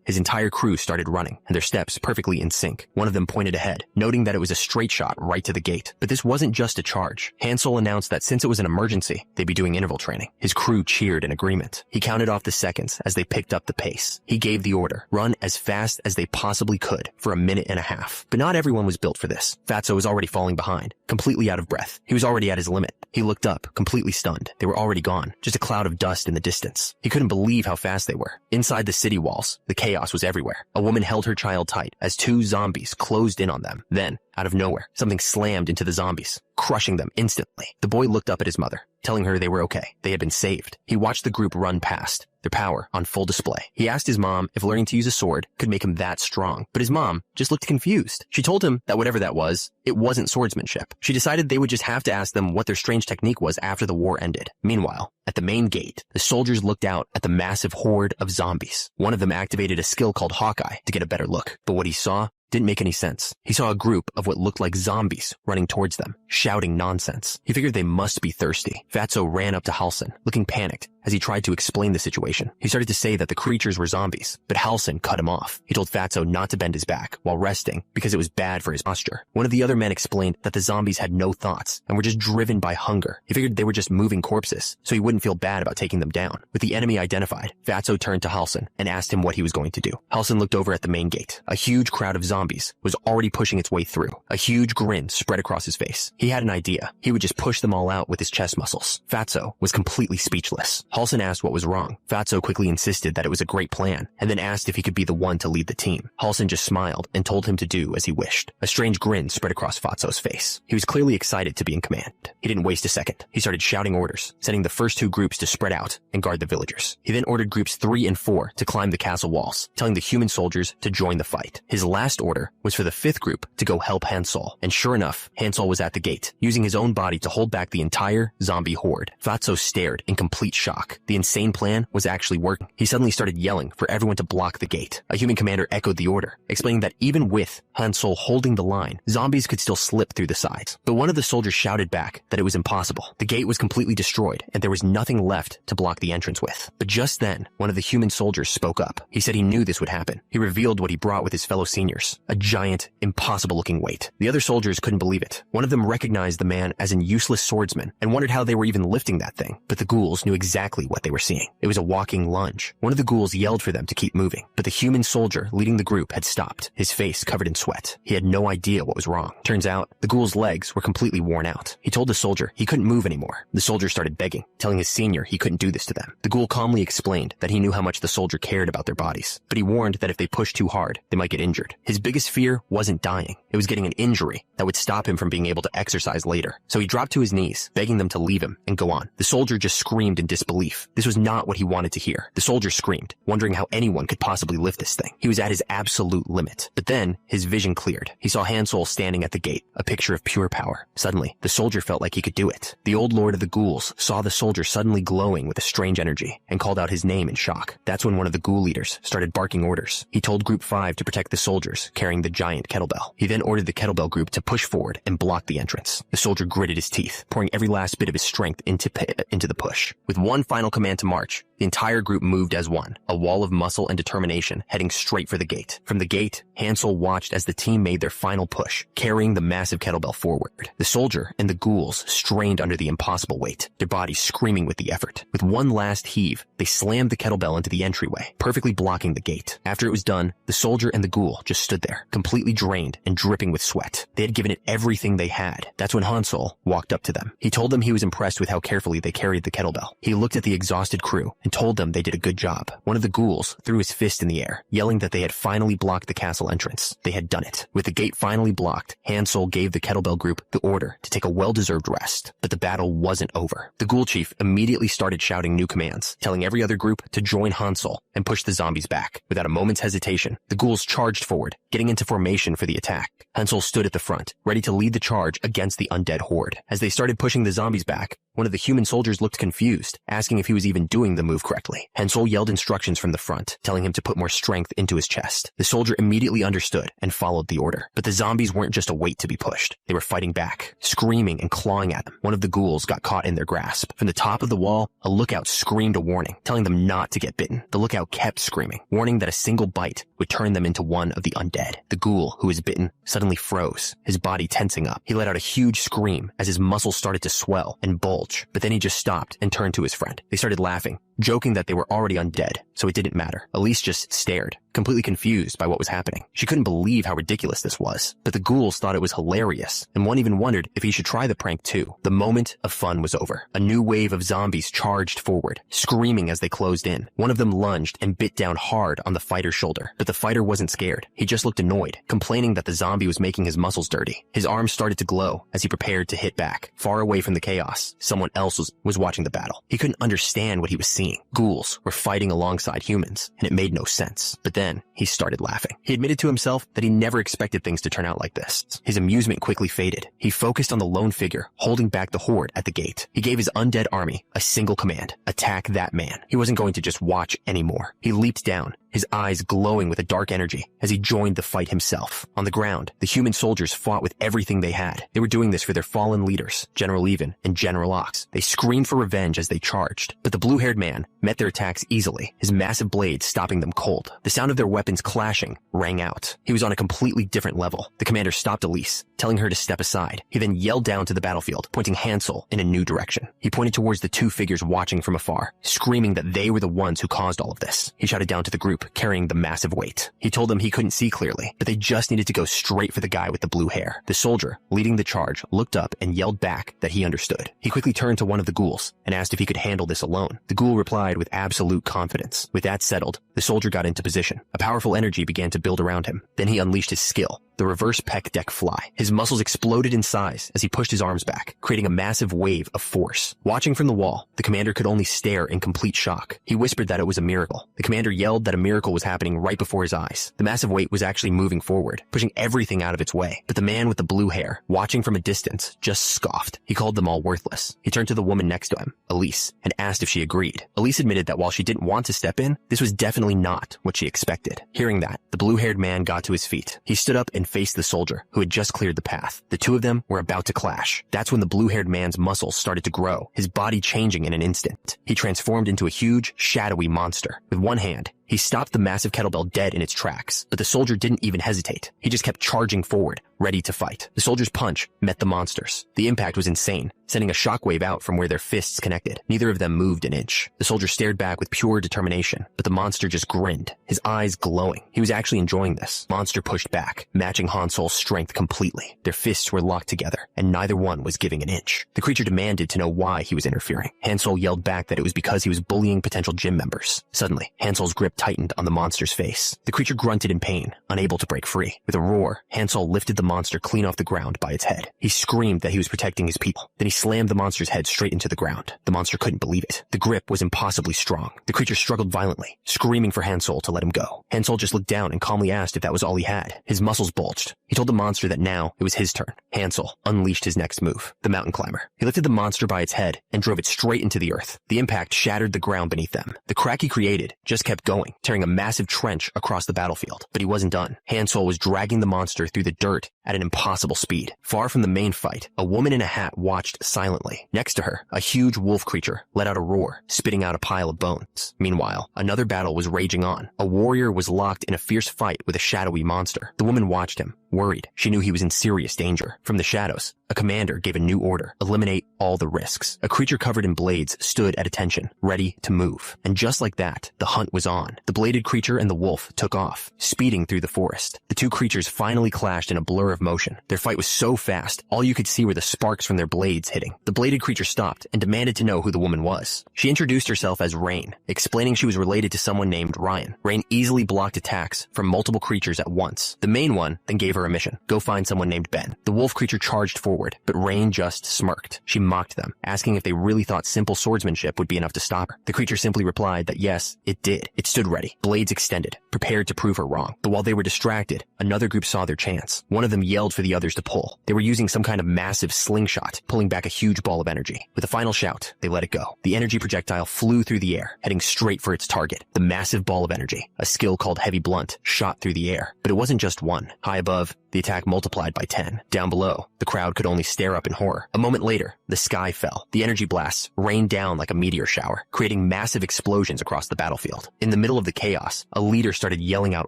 A: his entire crew started running, and their steps perfectly in sync. One of them pointed ahead, noting that it was a straight shot right to the gate. But this wasn't just a charge. Hansel announced that since it was an emergency, they'd be doing interval training. His crew cheered in agreement. He counted off the seconds as they picked up the pace. He gave the order, run as fast as they possibly could for 1.5 minutes. But not everyone was built for this. Fatso was already falling behind, completely out of breath. He was already at his limit. He looked up, completely stunned. They were already gone, just a cloud of dust in the distance. He couldn't believe how fast they were. Inside the city walls, the chaos was everywhere. A woman held her child tight as 2 zombies closed in on them. Then, out of nowhere, something slammed into the zombies, crushing them instantly. The boy looked up at his mother, telling her they were okay. They had been saved. He watched the group run past, their power on full display. He asked his mom if learning to use a sword could make him that strong, but his mom just looked confused. She told him that whatever that was, it wasn't swordsmanship. She decided they would just have to ask them what their strange technique was after the war ended. Meanwhile, at the main gate, the soldiers looked out at the massive horde of zombies. One of them activated a skill called Hawkeye to get a better look, but what he saw didn't make any sense. He saw a group of what looked like zombies running towards them, shouting nonsense. He figured they must be thirsty. Fatso ran up to Halsin, looking panicked as he tried to explain the situation. He started to say that the creatures were zombies, but Halsin cut him off. He told Fatso not to bend his back while resting because it was bad for his posture. One of the other men explained that the zombies had no thoughts and were just driven by hunger. He figured they were just moving corpses, so he wouldn't feel bad about taking them down. With the enemy identified, Fatso turned to Halsin and asked him what he was going to do. Halsin looked over at the main gate. A huge crowd of zombies was already pushing its way through. A huge grin spread across his face. He had an idea. He would just push them all out with his chest muscles. Fatso was completely speechless. Halsin asked what was wrong. Fatso quickly insisted that it was a great plan, and then asked if he could be the one to lead the team. Halsin just smiled and told him to do as he wished. A strange grin spread across Fatso's face. He was clearly excited to be in command. He didn't waste a second. He started shouting orders, sending the first 2 groups to spread out and guard the villagers. He then ordered groups 3 and 4 to climb the castle walls, telling the human soldiers to join the fight. His last order was for the 5th group to go help Hansel, and sure enough, Hansel was at the gate, using his own body to hold back the entire zombie horde. Fatso stared in complete shock. The insane plan was actually working. He suddenly started yelling for everyone to block the gate. A human commander echoed the order, explaining that even with Hansel holding the line, zombies could still slip through the sides. But one of the soldiers shouted back that it was impossible. The gate was completely destroyed, and there was nothing left to block the entrance with. But just then, one of the human soldiers spoke up. He said he knew this would happen. He revealed what he brought with his fellow seniors, a giant, impossible-looking weight. The other soldiers couldn't believe it. One of them recognized the man as an useless swordsman and wondered how they were even lifting that thing. But the ghouls knew exactly what they were seeing. It was a walking lunge. One of the ghouls yelled for them to keep moving, but the human soldier leading the group had stopped, his face covered in sweat. He had no idea what was wrong. Turns out, the ghoul's legs were completely worn out. He told the soldier he couldn't move anymore. The soldier started begging, telling his senior he couldn't do this to them. The ghoul calmly explained that he knew how much the soldier cared about their bodies, but he warned that if they pushed too hard, they might get injured. His biggest fear wasn't dying. It was getting an injury that would stop him from being able to exercise later. So he dropped to his knees, begging them to leave him and go on. The soldier just screamed in disbelief. This was not what he wanted to hear. The soldier screamed, wondering how anyone could possibly lift this thing. He was at his absolute limit. But then, his vision cleared. He saw Hansel standing at the gate, a picture of pure power. Suddenly, the soldier felt like he could do it. The old lord of the ghouls saw the soldier suddenly glowing with a strange energy and called out his name in shock. That's when one of the ghoul leaders started barking orders. He told Group 5 to protect the soldiers carrying the giant kettlebell. He then ordered the kettlebell group to push forward and block the entrance. The soldier gritted his teeth, pouring every last bit of his strength into the push. With one final command to march, The entire group moved as one, a wall of muscle and determination heading straight for the gate. From the gate, Hansel watched as the team made their final push, carrying the massive kettlebell forward. The soldier and the ghouls strained under the impossible weight, their bodies screaming with the effort. With one last heave, they slammed the kettlebell into the entryway, perfectly blocking the gate. After it was done, the soldier and the ghoul just stood there, completely drained and dripping with sweat. They had given it everything they had. That's when Hansel walked up to them. He told them he was impressed with how carefully they carried the kettlebell. He looked at the exhausted crew and told them they did a good job. One of the ghouls threw his fist in the air, yelling that they had finally blocked the castle entrance. They had done it. With the gate finally blocked, Hansel gave the kettlebell group the order to take a well-deserved rest. But the battle wasn't over. The ghoul chief immediately started shouting new commands, telling every other group to join Hansel and push the zombies back. Without a moment's hesitation, the ghouls charged forward, getting into formation for the attack. Hansel stood at the front, ready to lead the charge against the undead horde. As they started pushing the zombies back, one of the human soldiers looked confused, asking if he was even doing the move correctly. Hansel yelled instructions from the front, telling him to put more strength into his chest. The soldier immediately understood and followed the order. But the zombies weren't just a weight to be pushed. They were fighting back, screaming and clawing at them. One of the ghouls got caught in their grasp. From the top of the wall, a lookout screamed a warning, telling them not to get bitten. The lookout kept screaming, warning that a single bite would turn them into one of the undead. The ghoul, who was bitten, suddenly froze, his body tensing up. He let out a huge scream as his muscles started to swell and bulge, but then he just stopped and turned to his friend. They started laughing, joking that they were already undead, so it didn't matter. Elise just stared, completely confused by what was happening. She couldn't believe how ridiculous this was, but the ghouls thought it was hilarious, and one even wondered if he should try the prank too. The moment of fun was over. A new wave of zombies charged forward, screaming as they closed in. One of them lunged and bit down hard on the fighter's shoulder, but the fighter wasn't scared. He just looked annoyed, complaining that the zombie was making his muscles dirty. His arms started to glow as he prepared to hit back. Far away from the chaos, someone else was watching the battle. He couldn't understand what he was seeing. Ghouls were fighting alongside humans, and it made no sense. But then, he started laughing. He admitted to himself that he never expected things to turn out like this. His amusement quickly faded. He focused on the lone figure, holding back the horde at the gate. He gave his undead army a single command: attack that man. He wasn't going to just watch anymore. He leaped down, his eyes glowing with a dark energy as he joined the fight himself. On the ground, the human soldiers fought with everything they had. They were doing this for their fallen leaders, General Even and General Ox. They screamed for revenge as they charged, but the blue-haired man met their attacks easily, his massive blade stopping them cold. The sound of their weapons clashing rang out. He was on a completely different level. The commander stopped Elise, telling her to step aside. He then yelled down to the battlefield, pointing Hansel in a new direction. He pointed towards the two figures watching from afar, screaming that they were the ones who caused all of this. He shouted down to the group, carrying the massive weight. He told them he couldn't see clearly, but they just needed to go straight for the guy with the blue hair. The soldier, leading the charge, looked up and yelled back that he understood. He quickly turned to one of the ghouls and asked if he could handle this alone. The ghoul replied with absolute confidence. With that settled, the soldier got into position. A powerful energy began to build around him. Then he unleashed his skill, the reverse pec deck fly. His muscles exploded in size as he pushed his arms back, creating a massive wave of force. Watching from the wall, the commander could only stare in complete shock. He whispered that it was a miracle. The commander yelled that a miracle was happening right before his eyes. The massive weight was actually moving forward, pushing everything out of its way. But the man with the blue hair, watching from a distance, just scoffed. He called them all worthless. He turned to the woman next to him, Elise, and asked if she agreed. Elise admitted that while she didn't want to step in, this was definitely not what she expected. Hearing that, the blue-haired man got to his feet. He stood up and faced the soldier, who had just cleared the path. The two of them were about to clash. That's when the blue-haired man's muscles started to grow, his body changing in an instant. He transformed into a huge, shadowy monster. With one hand, he stopped the massive kettlebell dead in its tracks, but the soldier didn't even hesitate. He just kept charging forward, ready to fight. The soldier's punch met the monster's. The impact was insane, sending a shockwave out from where their fists connected. Neither of them moved an inch. The soldier stared back with pure determination, but the monster just grinned, his eyes glowing. He was actually enjoying this. Monster pushed back, matching Hansel's strength completely. Their fists were locked together, and neither one was giving an inch. The creature demanded to know why he was interfering. Hansel yelled back that it was because he was bullying potential gym members. Suddenly, Hansel's grip tightened on the monster's face. The creature grunted in pain, unable to break free. With a roar, Hansel lifted the monster clean off the ground by its head. He screamed that he was protecting his people. Then he slammed the monster's head straight into the ground. The monster couldn't believe it. The grip was impossibly strong. The creature struggled violently, screaming for Hansel to let him go. Hansel just looked down and calmly asked if that was all he had. His muscles bulged. He told the monster that now it was his turn. Hansel unleashed his next move, the mountain climber. He lifted the monster by its head and drove it straight into the earth. The impact shattered the ground beneath them. The crack he created just kept going. going, tearing a massive trench across the battlefield. But he wasn't done. Hansol was dragging the monster through the dirt at an impossible speed. Far from the main fight, a woman in a hat watched silently. Next to her, a huge wolf creature let out a roar, spitting out a pile of bones. Meanwhile, another battle was raging on. A warrior was locked in a fierce fight with a shadowy monster. The woman watched him, worried. She knew he was in serious danger. From the shadows, a commander gave a new order: eliminate all the risks. A creature covered in blades stood at attention, ready to move. And just like that, the hunt was on. The bladed creature and the wolf took off, speeding through the forest. The two creatures finally clashed in a blur of motion. Their fight was so fast, all you could see were the sparks from their blades hitting. The bladed creature stopped and demanded to know who the woman was. She introduced herself as Rain, explaining she was related to someone named Ryan. Rain easily blocked attacks from multiple creatures at once. The main one then gave her a mission: go find someone named Ben. The wolf creature charged forward, but Rain just smirked. She mocked them, asking if they really thought simple swordsmanship would be enough to stop her. The creature simply replied that yes, it did. It stood ready, blades extended, prepared to prove her wrong. But while they were distracted, another group saw their chance. One of them yelled for the others to pull. They were using some kind of massive slingshot, pulling back a huge ball of energy. With a final shout, they let it go. The energy projectile flew through the air, heading straight for its target. The massive ball of energy, a skill called Heavy Blunt, shot through the air. But it wasn't just one. High above, the attack multiplied by 10. Down below, the crowd could only stare up in horror. A moment later, the sky fell. The energy blasts rained down like a meteor shower, creating massive explosions across the battlefield. In the middle of the chaos, a leader started yelling out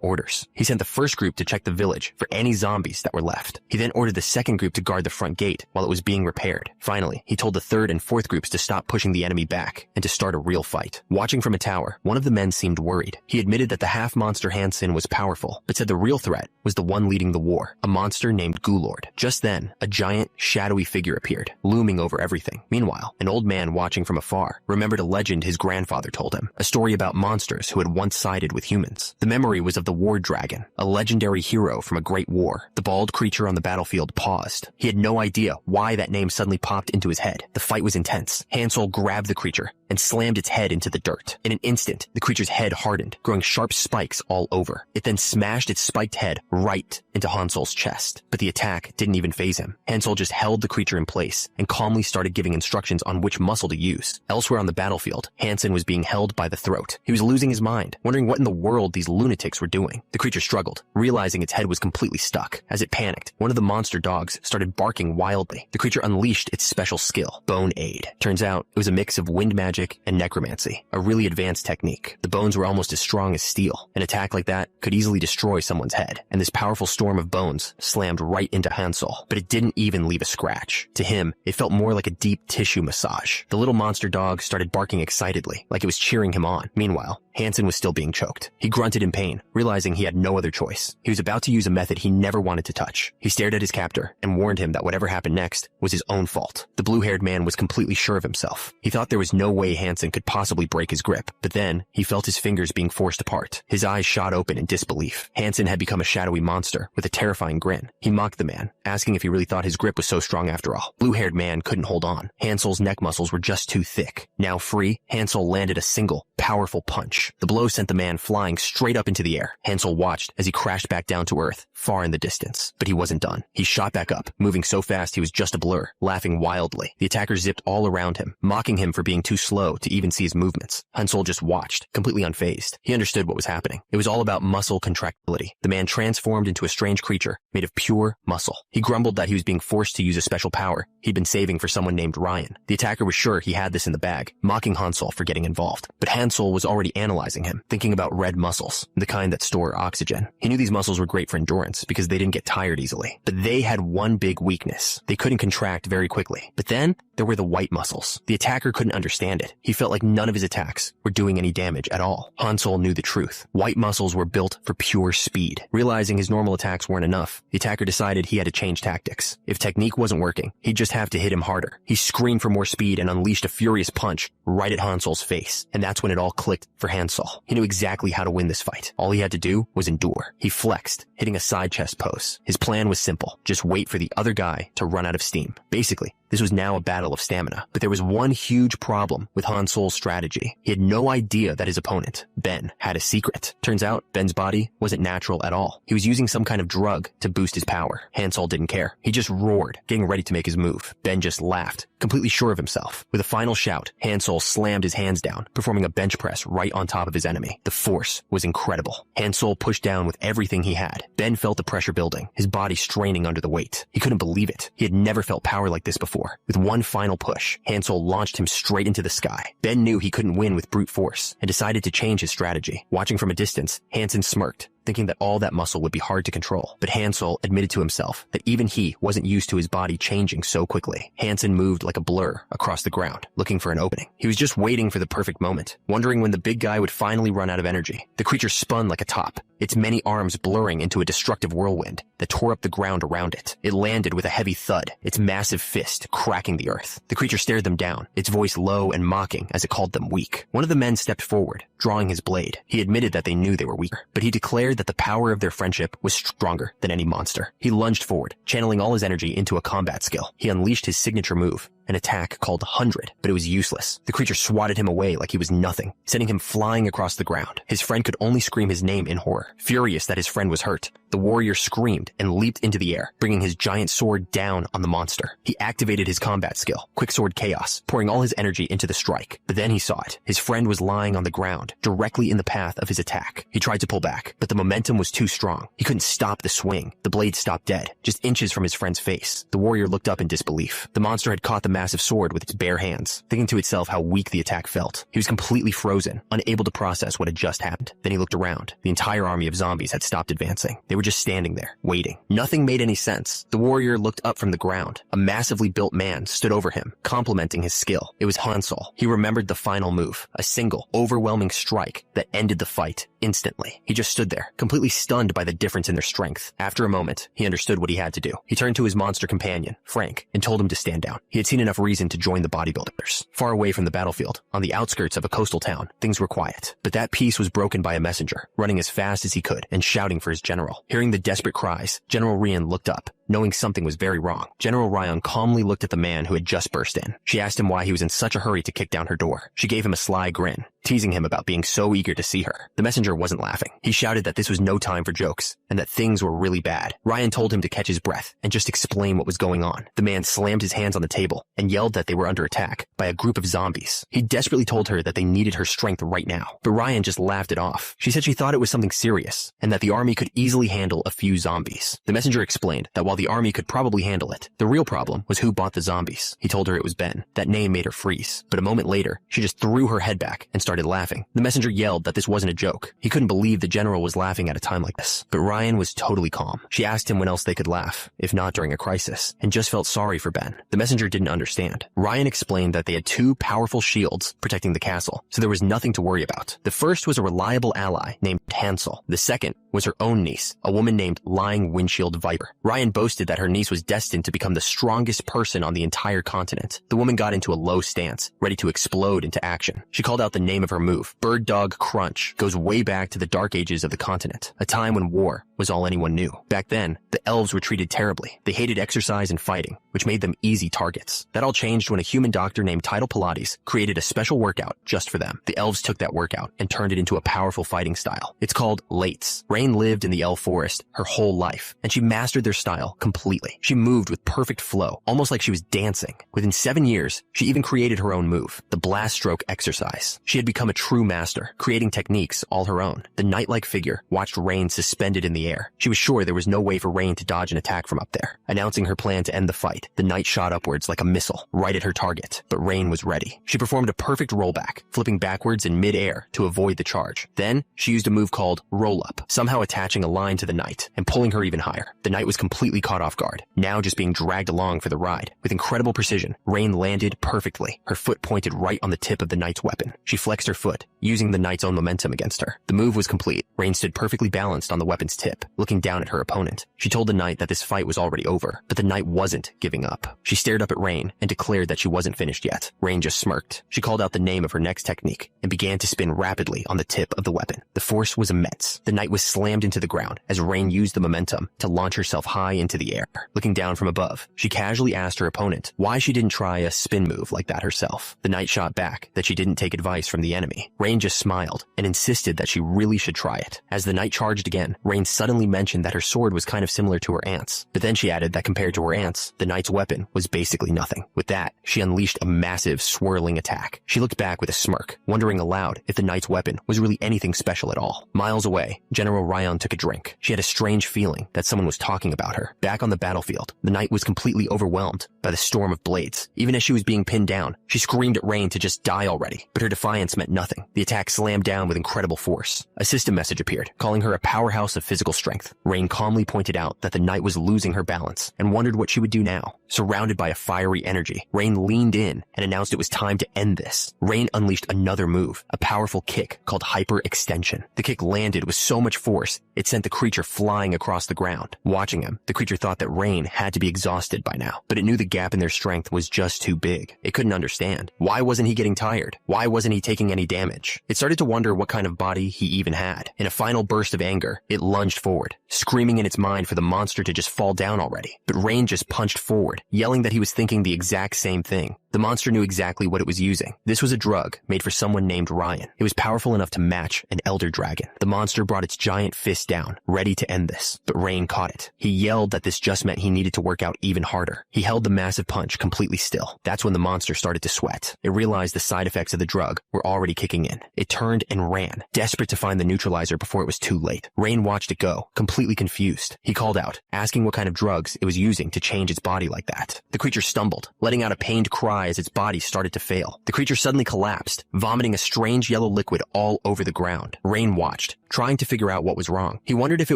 A: orders. He sent the first group to check the village for any zombies that were left. He then ordered the second group to guard the front gate while it was being repaired. Finally, he told the third and fourth groups to stop pushing the enemy back and to start a real fight. Watching from a tower, one of the men seemed worried. He admitted that the half-monster Hansen was powerful, but said the real threat was the one leading the war, a monster named Gulord. Just then, a giant, shadowy figure appeared, looming over everything. Meanwhile, an old man watching from afar remembered a legend his grandfather told him, a story about monsters who had once sided with humans. The memory was of the War Dragon, a legendary hero from a great war. The bald creature on the battlefield paused. He had no idea why that name suddenly popped into his head. The fight was intense. Hansol grabbed the creature and slammed its head into the dirt. In an instant, the creature's head hardened, growing sharp spikes all over. It then smashed its spiked head right into Hansol's chest. But the attack didn't even faze him. Hansol just held the creature in place and calmly started giving instructions on which muscle to use. Elsewhere on the battlefield, Hansen was being held by the throat. He was losing his mind, wondering what in the world these lunatics were doing. The creature struggled, realizing its head was completely stuck. As it panicked, one of the monster dogs started barking wildly. The creature unleashed its special skill, Bone Aid. Turns out, it was a mix of wind magic and necromancy, a really advanced technique. The bones were almost as strong as steel. An attack like that could easily destroy someone's head, and this powerful storm of bones slammed right into Hansol, but it didn't even leave a scratch. To him, it felt more like a deep tissue massage. The little monster dog started barking excitedly, like it was cheering him on. Meanwhile, Hansen was still being choked. He grunted in pain, realizing he had no other choice. He was about to use a method he never wanted to touch. He stared at his captor and warned him that whatever happened next was his own fault. The blue-haired man was completely sure of himself. He thought there was no way Hansen could possibly break his grip, but then he felt his fingers being forced apart. His eyes shot open in disbelief. Hansen had become a shadowy monster with a terrifying grin. He mocked the man, asking if he really thought his grip was so strong after all. Blue-haired man couldn't hold on. Hansel's neck muscles were just too thick. Now free, Hansel landed a single, powerful punch. The blow sent the man flying straight up into the air. Hansel watched as he crashed back down to earth, far in the distance. But he wasn't done. He shot back up, moving so fast he was just a blur, laughing wildly. The attacker zipped all around him, mocking him for being too slow to even see his movements. Hansel just watched, completely unfazed. He understood what was happening. It was all about muscle contractility. The man transformed into a strange creature made of pure muscle. He grumbled that he was being forced to use a special power he'd been saving for someone named Ryan. The attacker was sure he had this in the bag, mocking Hansel for getting involved. But Hansel was already analyzing him, thinking about red muscles, the kind that store oxygen. He knew these muscles were great for endurance because they didn't get tired easily. But they had one big weakness. They couldn't contract very quickly. But then, there were the white muscles. The attacker couldn't understand it. He felt like none of his attacks were doing any damage at all. Hansel knew the truth. White muscles were built for pure speed. Realizing his normal attacks weren't enough, the attacker decided he had to change tactics. If technique wasn't working, he'd just have to hit him harder. He screamed for more speed and unleashed a furious punch right at Hansel's face. And that's when it all clicked for Hansel. He knew exactly how to win this fight. All he had to do was endure. He flexed, hitting a side chest pose. His plan was simple. Just wait for the other guy to run out of steam. Basically, this was now a battle of stamina. But there was one huge problem with Hansel's strategy. He had no idea that his opponent, Ben, had a secret. Turns out, Ben's body wasn't natural at all. He was using some kind of drug to boost his power. Hansel didn't care. He just roared, getting ready to make his move. Ben just laughed, completely sure of himself. With a final shout, Hansol slammed his hands down, performing a bench press right on top of his enemy. The force was incredible. Hansol pushed down with everything he had. Ben felt the pressure building, his body straining under the weight. He couldn't believe it. He had never felt power like this before. With one final push, Hansol launched him straight into the sky. Ben knew he couldn't win with brute force and decided to change his strategy. Watching from a distance, Hansen smirked, thinking that all that muscle would be hard to control. But Hansol admitted to himself that even he wasn't used to his body changing so quickly. Hansen moved like a blur across the ground, looking for an opening. He was just waiting for the perfect moment, wondering when the big guy would finally run out of energy. The creature spun like a top, its many arms blurring into a destructive whirlwind that tore up the ground around it. It landed with a heavy thud, its massive fist cracking the earth. The creature stared them down, its voice low and mocking as it called them weak. One of the men stepped forward, drawing his blade. He admitted that they knew they were weaker, but he declared that the power of their friendship was stronger than any monster. He lunged forward, channeling all his energy into a combat skill. He unleashed his signature move, an attack called 100, but it was useless. The creature swatted him away like he was nothing, sending him flying across the ground. His friend could only scream his name in horror. Furious that his friend was hurt, the warrior screamed and leaped into the air, bringing his giant sword down on the monster. He activated his combat skill, Quicksword Chaos, pouring all his energy into the strike. But then he saw it. His friend was lying on the ground, directly in the path of his attack. He tried to pull back, but the momentum was too strong. He couldn't stop the swing. The blade stopped dead, just inches from his friend's face. The warrior looked up in disbelief. The monster had caught the massive sword with its bare hands, thinking to itself how weak the attack felt. He was completely frozen, unable to process what had just happened. Then he looked around. The entire army of zombies had stopped advancing. They were just standing there, waiting. Nothing made any sense. The warrior looked up from the ground. A massively built man stood over him, complimenting his skill. It was Hansol. He remembered the final move, a single, overwhelming strike that ended the fight instantly. He just stood there, completely stunned by the difference in their strength. After a moment, he understood what he had to do. He turned to his monster companion, Frank, and told him to stand down. He had seen enough reason to join the bodybuilders. Far away from the battlefield, on the outskirts of a coastal town, things were quiet. But that peace was broken by a messenger, running as fast as he could and shouting for his general. Hearing the desperate cries, General Rian looked up, knowing something was very wrong. General Ryan calmly looked at the man who had just burst in. She asked him why he was in such a hurry to kick down her door. She gave him a sly grin, teasing him about being so eager to see her. The messenger wasn't laughing. He shouted that this was no time for jokes, and that things were really bad. Ryan told him to catch his breath and just explain what was going on. The man slammed his hands on the table and yelled that they were under attack by a group of zombies. He desperately told her that they needed her strength right now, but Ryan just laughed it off. She said she thought it was something serious, and that the army could easily handle a few zombies. The messenger explained that while the army could probably handle it, the real problem was who bought the zombies. He told her it was Ben. That name made her freeze, but a moment later, she just threw her head back and started laughing. The messenger yelled that this wasn't a joke. He couldn't believe the general was laughing at a time like this, but Ryan was totally calm. She asked him when else they could laugh, if not during a crisis, and just felt sorry for Ben. The messenger didn't understand. Ryan explained that they had two powerful shields protecting the castle, so there was nothing to worry about. The first was a reliable ally named Hansel. The second was her own niece, a woman named Lying Windshield Viper. Ryan boasted that her niece was destined to become the strongest person on the entire continent. The woman got into a low stance, ready to explode into action. She called out the name of her move. Bird Dog Crunch goes way back to the dark ages of the continent, a time when war was all anyone knew. Back then, the elves were treated terribly. They hated exercise and fighting, which made them easy targets. That all changed when a human doctor named Tidal Pilates created a special workout just for them. The elves took that workout and turned it into a powerful fighting style. It's called Lates. Rain lived in the elf forest her whole life, and she mastered their style completely. She moved with perfect flow, almost like she was dancing. Within 7 years, she even created her own move, the blast stroke exercise. She had become a true master, creating techniques all her own. The knight-like figure watched Rain suspended in the air. She was sure there was no way for Rain to dodge an attack from up there. Announcing her plan to end the fight, the knight shot upwards like a missile, right at her target, but Rain was ready. She performed a perfect rollback, flipping backwards in mid-air to avoid the charge. Then, she used a move called roll-up, somehow attaching a line to the knight and pulling her even higher. The knight was completely caught off guard, now just being dragged along for the ride. With incredible precision, Rain landed perfectly, her foot pointed right on the tip of the knight's weapon. She flexed her foot, using the knight's own momentum against her. The move was complete. Rain stood perfectly balanced on the weapon's tip, looking down at her opponent. She told the knight that this fight was already over, but the knight wasn't giving up. She stared up at Rain and declared that she wasn't finished yet. Rain just smirked. She called out the name of her next technique and began to spin rapidly on the tip of the weapon. The force was immense. The knight was slammed into the ground as Rain used the momentum to launch herself high into the air. Looking down from above, she casually asked her opponent why she didn't try a spin move like that herself. The knight shot back that she didn't take advice from the enemy. Rain just smiled and insisted that she really should try it. As the knight charged again, Rain suddenly suddenly mentioned that her sword was kind of similar to her aunt's. But then she added that compared to her aunt's, the knight's weapon was basically nothing. With that, she unleashed a massive, swirling attack. She looked back with a smirk, wondering aloud if the knight's weapon was really anything special at all. Miles away, General Ryan took a drink. She had a strange feeling that someone was talking about her. Back on the battlefield, the knight was completely overwhelmed by the storm of blades. Even as she was being pinned down, she screamed at Rain to just die already. But her defiance meant nothing. The attack slammed down with incredible force. A system message appeared, calling her a powerhouse of physical strength. Rain calmly pointed out that the knight was losing her balance and wondered what she would do now. Surrounded by a fiery energy, Rain leaned in and announced it was time to end this. Rain unleashed another move, a powerful kick called hyper-extension. The kick landed with so much force, it sent the creature flying across the ground. Watching him, the creature thought that Rain had to be exhausted by now, but it knew the gap in their strength was just too big. It couldn't understand. Why wasn't he getting tired? Why wasn't he taking any damage? It started to wonder what kind of body he even had. In a final burst of anger, it lunged forward, screaming in its mind for the monster to just fall down already. But Rain just punched forward, yelling that he was thinking the exact same thing. The monster knew exactly what it was using. This was a drug made for someone named Ryan. It was powerful enough to match an elder dragon. The monster brought its giant fist down, ready to end this, but Rain caught it. He yelled that this just meant he needed to work out even harder. He held the massive punch completely still. That's when the monster started to sweat. It realized the side effects of the drug were already kicking in. It turned and ran, desperate to find the neutralizer before it was too late. Rain watched it go, completely confused. He called out, asking what kind of drugs it was using to change its body like that. The creature stumbled, letting out a pained cry as its body started to fail. The creature suddenly collapsed, vomiting a strange yellow liquid all over the ground. Rain watched, trying to figure out what was wrong. He wondered if it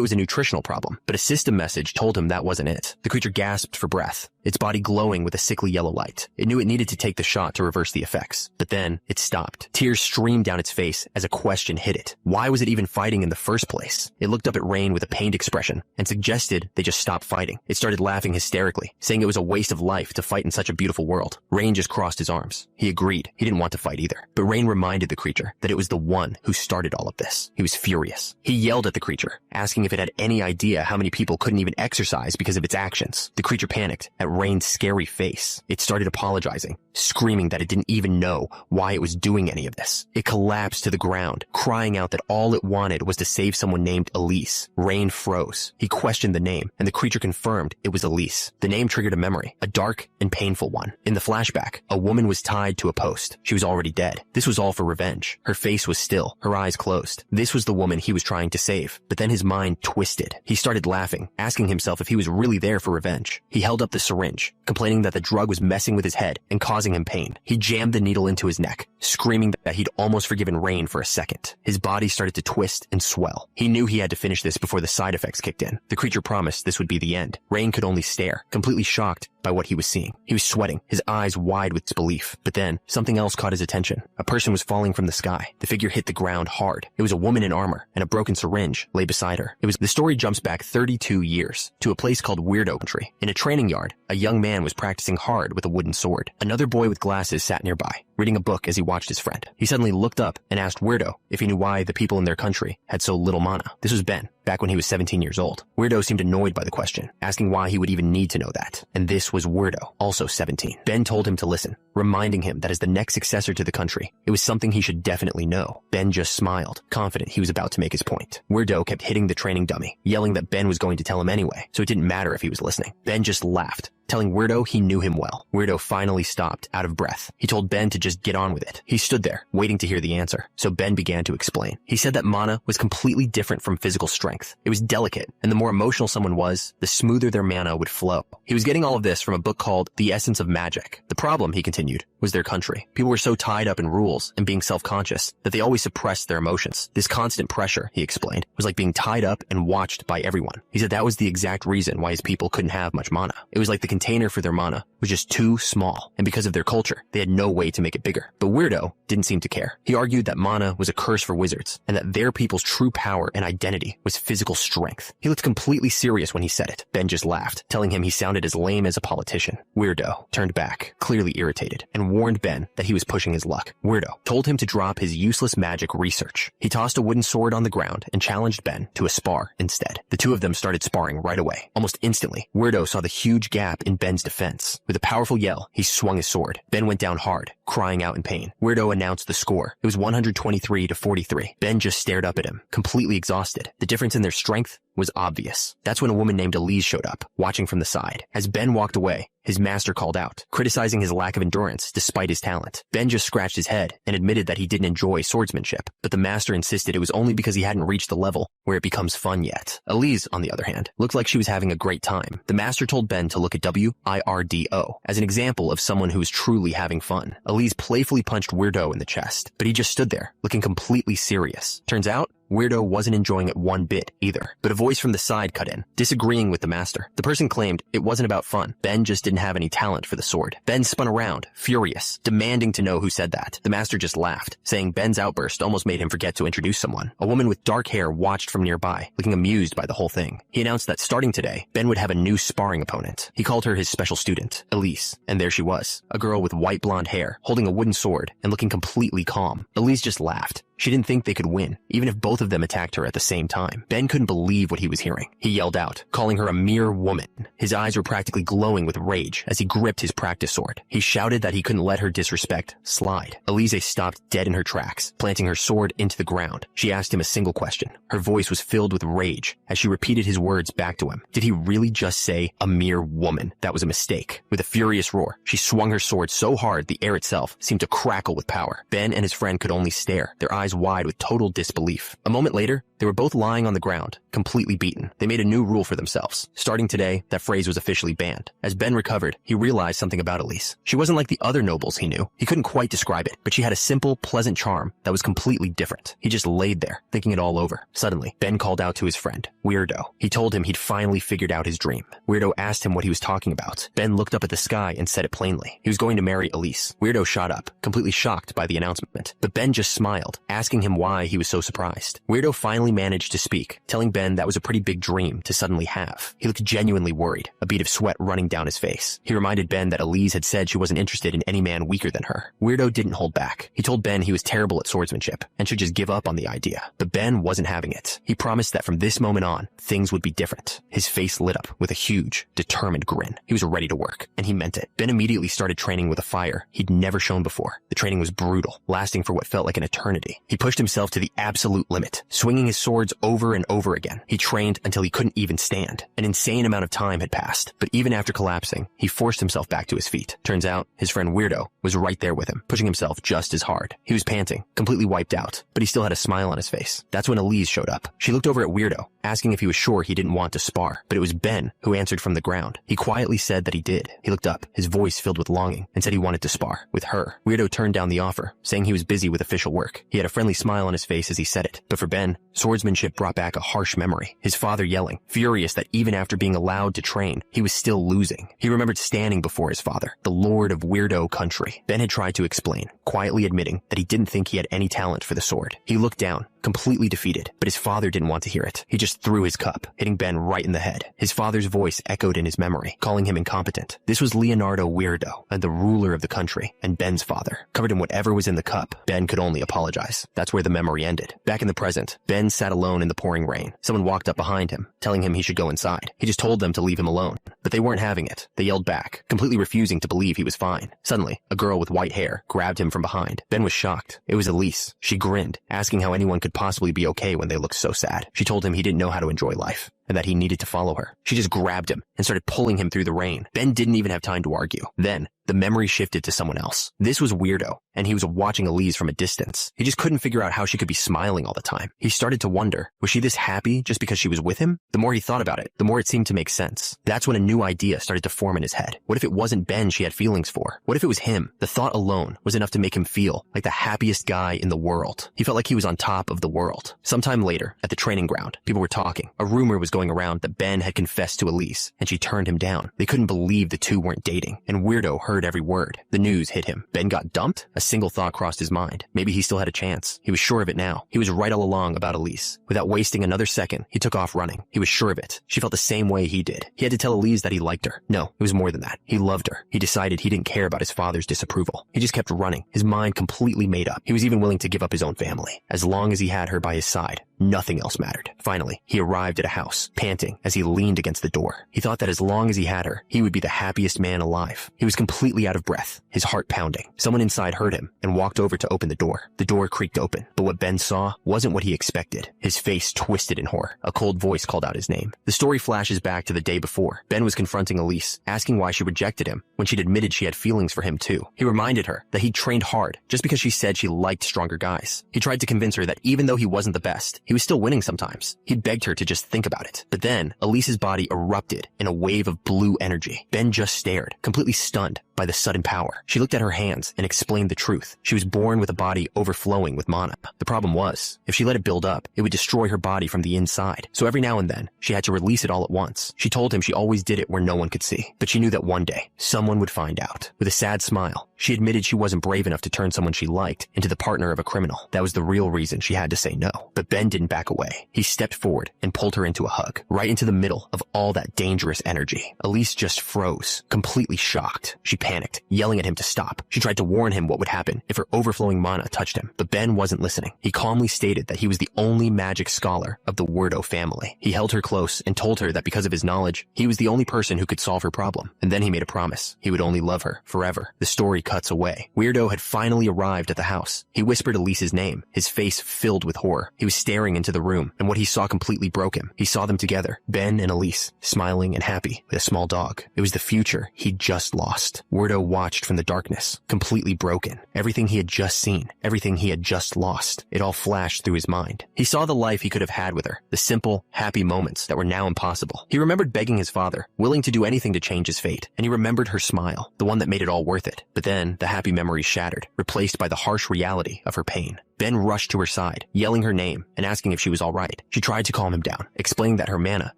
A: was a nutritional problem, but a system message told him that wasn't it. The creature gasped for breath, its body glowing with a sickly yellow light. It knew it needed to take the shot to reverse the effects, but then it stopped. Tears streamed down its face as a question hit it. Why was it even fighting in the first place? It looked up at Rain with a pained expression and suggested they just stop fighting. It started laughing hysterically, saying it was a waste of life to fight in such a beautiful world. Rain just crossed his arms. He agreed. He didn't want to fight either. But Rain reminded the creature that it was the one who started all of this. He was furious. He yelled at the creature, asking if it had any idea how many people couldn't even exercise because of its actions. The creature panicked at Rain's scary face. It started apologizing, screaming that it didn't even know why it was doing any of this. It collapsed to the ground, crying out that all it wanted was to save someone named Elise. Rain froze. He questioned the name, and the creature confirmed it was Elise. The name triggered a memory, a dark and painful one. In the flashback, a woman was tied to a post. She was already dead. This was all for revenge. Her face was still, her eyes closed. This was the woman he was trying to save. But then his mind twisted. He started laughing, asking himself if he was really there for revenge. He held up the syringe, complaining that the drug was messing with his head and causing him pain. He jammed the needle into his neck, screaming that he'd almost forgiven Rain for a second. His body started to twist and swell. He knew he had to finish this before the side effects kicked in. The creature promised this would be the end. Rain could only stare, completely shocked by what he was seeing. He was sweating, his eyes wide with disbelief. But then, something else caught his attention. A person was falling from the sky. The figure hit the ground hard. It was a woman in armor, and a broken syringe lay beside her. The story jumps back 32 years, to a place called Weirdo Country. In a training yard, a young man was practicing hard with a wooden sword. Another boy with glasses sat nearby, reading a book as he watched his friend. He suddenly looked up and asked Weirdo if he knew why the people in their country had so little mana. This was Ben, back when he was 17 years old. Weirdo seemed annoyed by the question, asking why he would even need to know that. And this was Weirdo, also 17. Ben told him to listen, reminding him that as the next successor to the country, it was something he should definitely know. Ben just smiled, confident he was about to make his point. Weirdo kept hitting the training dummy, yelling that Ben was going to tell him anyway, so it didn't matter if he was listening. Ben just laughed, telling Weirdo he knew him well. Weirdo finally stopped, out of breath. He told Ben to just get on with it. He stood there, waiting to hear the answer, so Ben began to explain. He said that mana was completely different from physical strength. It was delicate, and the more emotional someone was, the smoother their mana would flow. He was getting all of this from a book called The Essence of Magic. The problem, he continued, was their country. People were so tied up in rules and being self-conscious that they always suppressed their emotions. This constant pressure, he explained, was like being tied up and watched by everyone. He said that was the exact reason why his people couldn't have much mana. It was like the container for their mana was just too small, and because of their culture, they had no way to make it bigger. But Weirdo didn't seem to care. He argued that mana was a curse for wizards, and that their people's true power and identity was physical strength. He looked completely serious when he said it. Ben just laughed, telling him he sounded as lame as a politician. Weirdo turned back, clearly irritated, and warned Ben that he was pushing his luck. Weirdo told him to drop his useless magic research. He tossed a wooden sword on the ground and challenged Ben to a spar instead. The two of them started sparring right away. Almost instantly, Weirdo saw the huge gap in Ben's defense. With a powerful yell, he swung his sword. Ben went down hard, crying out in pain. Weirdo announced the score. It was 123 to 43. Ben just stared up at him, completely exhausted. The difference in their strength was obvious. That's when a woman named Elise showed up, watching from the side. As Ben walked away, his master called out, criticizing his lack of endurance despite his talent. Ben just scratched his head and admitted that he didn't enjoy swordsmanship, but the master insisted it was only because he hadn't reached the level where it becomes fun yet. Elise, on the other hand, looked like she was having a great time. The master told Ben to look at Wirdo as an example of someone who was truly having fun. Elise playfully punched Weirdo in the chest, but he just stood there, looking completely serious. Turns out, Weirdo wasn't enjoying it one bit either, but a voice from the side cut in, disagreeing with the master. The person claimed it wasn't about fun. Ben just didn't have any talent for the sword. Ben spun around, furious, demanding to know who said that. The master just laughed, saying Ben's outburst almost made him forget to introduce someone. A woman with dark hair watched from nearby, looking amused by the whole thing. He announced that starting today, Ben would have a new sparring opponent. He called her his special student, Elise, and there she was, a girl with white blonde hair, holding a wooden sword and looking completely calm. Elise just laughed. She didn't think they could win, even if both of them attacked her at the same time. Ben couldn't believe what he was hearing. He yelled out, calling her a mere woman. His eyes were practically glowing with rage as he gripped his practice sword. He shouted that he couldn't let her disrespect slide. Elise stopped dead in her tracks, planting her sword into the ground. She asked him a single question. Her voice was filled with rage as she repeated his words back to him. Did he really just say a mere woman? That was a mistake. With a furious roar, she swung her sword so hard the air itself seemed to crackle with power. Ben and his friend could only stare, their eyes wide with total disbelief. A moment later, they were both lying on the ground, completely beaten. They made a new rule for themselves. Starting today, that phrase was officially banned. As Ben recovered, he realized something about Elise. She wasn't like the other nobles he knew. He couldn't quite describe it, but she had a simple, pleasant charm that was completely different. He just laid there, thinking it all over. Suddenly, Ben called out to his friend, Weirdo. He told him he'd finally figured out his dream. Weirdo asked him what he was talking about. Ben looked up at the sky and said it plainly. He was going to marry Elise. Weirdo shot up, completely shocked by the announcement, but Ben just smiled, asking him why he was so surprised. Weirdo finally managed to speak, telling Ben that was a pretty big dream to suddenly have. He looked genuinely worried, a bead of sweat running down his face. He reminded Ben that Elise had said she wasn't interested in any man weaker than her. Weirdo didn't hold back. He told Ben he was terrible at swordsmanship and should just give up on the idea. But Ben wasn't having it. He promised that from this moment on, things would be different. His face lit up with a huge, determined grin. He was ready to work, and he meant it. Ben immediately started training with a fire he'd never shown before. The training was brutal, lasting for what felt like an eternity. He pushed himself to the absolute limit, swinging his swords over and over again. He trained until he couldn't even stand. An insane amount of time had passed, but even after collapsing, he forced himself back to his feet. Turns out, his friend Weirdo was right there with him, pushing himself just as hard. He was panting, completely wiped out, but he still had a smile on his face. That's when Elise showed up. She looked over at Weirdo, asking if he was sure he didn't want to spar, but it was Ben who answered from the ground. He quietly said that he did. He looked up, his voice filled with longing, and said he wanted to spar with her. Weirdo turned down the offer, saying he was busy with official work. He had a friendly smile on his face as he said it, but for Ben, swordsmanship brought back a harsh memory. His father yelling, furious that even after being allowed to train, he was still losing. He remembered standing before his father, the lord of Weirdo country. Ben had tried to explain, quietly admitting that he didn't think he had any talent for the sword. He looked down, completely defeated, but his father didn't want to hear it. He just threw his cup, hitting Ben right in the head. His father's voice echoed in his memory, calling him incompetent. This was Leonardo Weirdo, and the ruler of the country, and Ben's father. Covered in whatever was in the cup, Ben could only apologize. That's where the memory ended. Back in the present, Ben sat alone in the pouring rain. Someone walked up behind him, telling him he should go inside. He just told them to leave him alone, but they weren't having it. They yelled back, completely refusing to believe he was fine. Suddenly, a girl with white hair grabbed him from behind. Ben was shocked. It was Elise. She grinned, asking how anyone could possibly be okay when they looked so sad. She told him he didn't know how to enjoy life, and that he needed to follow her. She just grabbed him and started pulling him through the rain. Ben didn't even have time to argue. Then, the memory shifted to someone else. This was Weirdo, and he was watching Elise from a distance. He just couldn't figure out how she could be smiling all the time. He started to wonder, was she this happy just because she was with him? The more he thought about it, the more it seemed to make sense. That's when a new idea started to form in his head. What if it wasn't Ben she had feelings for? What if it was him? The thought alone was enough to make him feel like the happiest guy in the world. He felt like he was on top of the world. Sometime later, at the training ground, people were talking. A rumor was going around that Ben had confessed to Elise, and she turned him down. They couldn't believe the two weren't dating, and Weirdo heard every word. The news hit him. Ben got dumped? A single thought crossed his mind. Maybe he still had a chance. He was sure of it now. He was right all along about Elise. Without wasting another second, he took off running. He was sure of it. She felt the same way he did. He had to tell Elise that he liked her. No, it was more than that. He loved her. He decided he didn't care about his father's disapproval. He just kept running, his mind completely made up. He was even willing to give up his own family, as long as he had her by his side. Nothing else mattered. Finally, he arrived at a house, panting as he leaned against the door. He thought that as long as he had her, he would be the happiest man alive. He was completely out of breath, his heart pounding. Someone inside heard him and walked over to open the door. The door creaked open, but what Ben saw wasn't what he expected. His face twisted in horror. A cold voice called out his name. The story flashes back to the day before. Ben was confronting Elise, asking why she rejected him when she'd admitted she had feelings for him too. He reminded her that he'd trained hard just because she said she liked stronger guys. He tried to convince her that even though he wasn't the best, he was still winning sometimes. He'd begged her to just think about it. But then, Elise's body erupted in a wave of blue energy. Ben just stared, completely stunned by the sudden power. She looked at her hands and explained the truth. She was born with a body overflowing with mana. The problem was, if she let it build up, it would destroy her body from the inside. So every now and then, she had to release it all at once. She told him she always did it where no one could see. But she knew that one day, someone would find out. With a sad smile, she admitted she wasn't brave enough to turn someone she liked into the partner of a criminal. That was the real reason she had to say no. But Ben didn't back away. He stepped forward and pulled her into a hug, right into the middle of all that dangerous energy. Elise just froze, completely shocked. She panicked, yelling at him to stop. She tried to warn him what would happen if her overflowing mana touched him, but Ben wasn't listening. He calmly stated that he was the only magic scholar of the Weirdo family. He held her close and told her that because of his knowledge, he was the only person who could solve her problem. And then he made a promise. He would only love her forever. The story cuts away. Weirdo had finally arrived at the house. He whispered Elise's name, his face filled with horror. He was staring into the room, and what he saw completely broke him. He saw them together, Ben and Elise, smiling and happy with a small dog. It was the future he'd just lost. Weirdo watched from the darkness, completely broken. Everything he had just seen, everything he had just lost, it all flashed through his mind. He saw the life he could have had with her, the simple, happy moments that were now impossible. He remembered begging his father, willing to do anything to change his fate, and he remembered her smile, the one that made it all worth it. But then, the happy memory shattered, replaced by the harsh reality of her pain. Ben rushed to her side, yelling her name and asking if she was all right. She tried to calm him down, explaining that her mana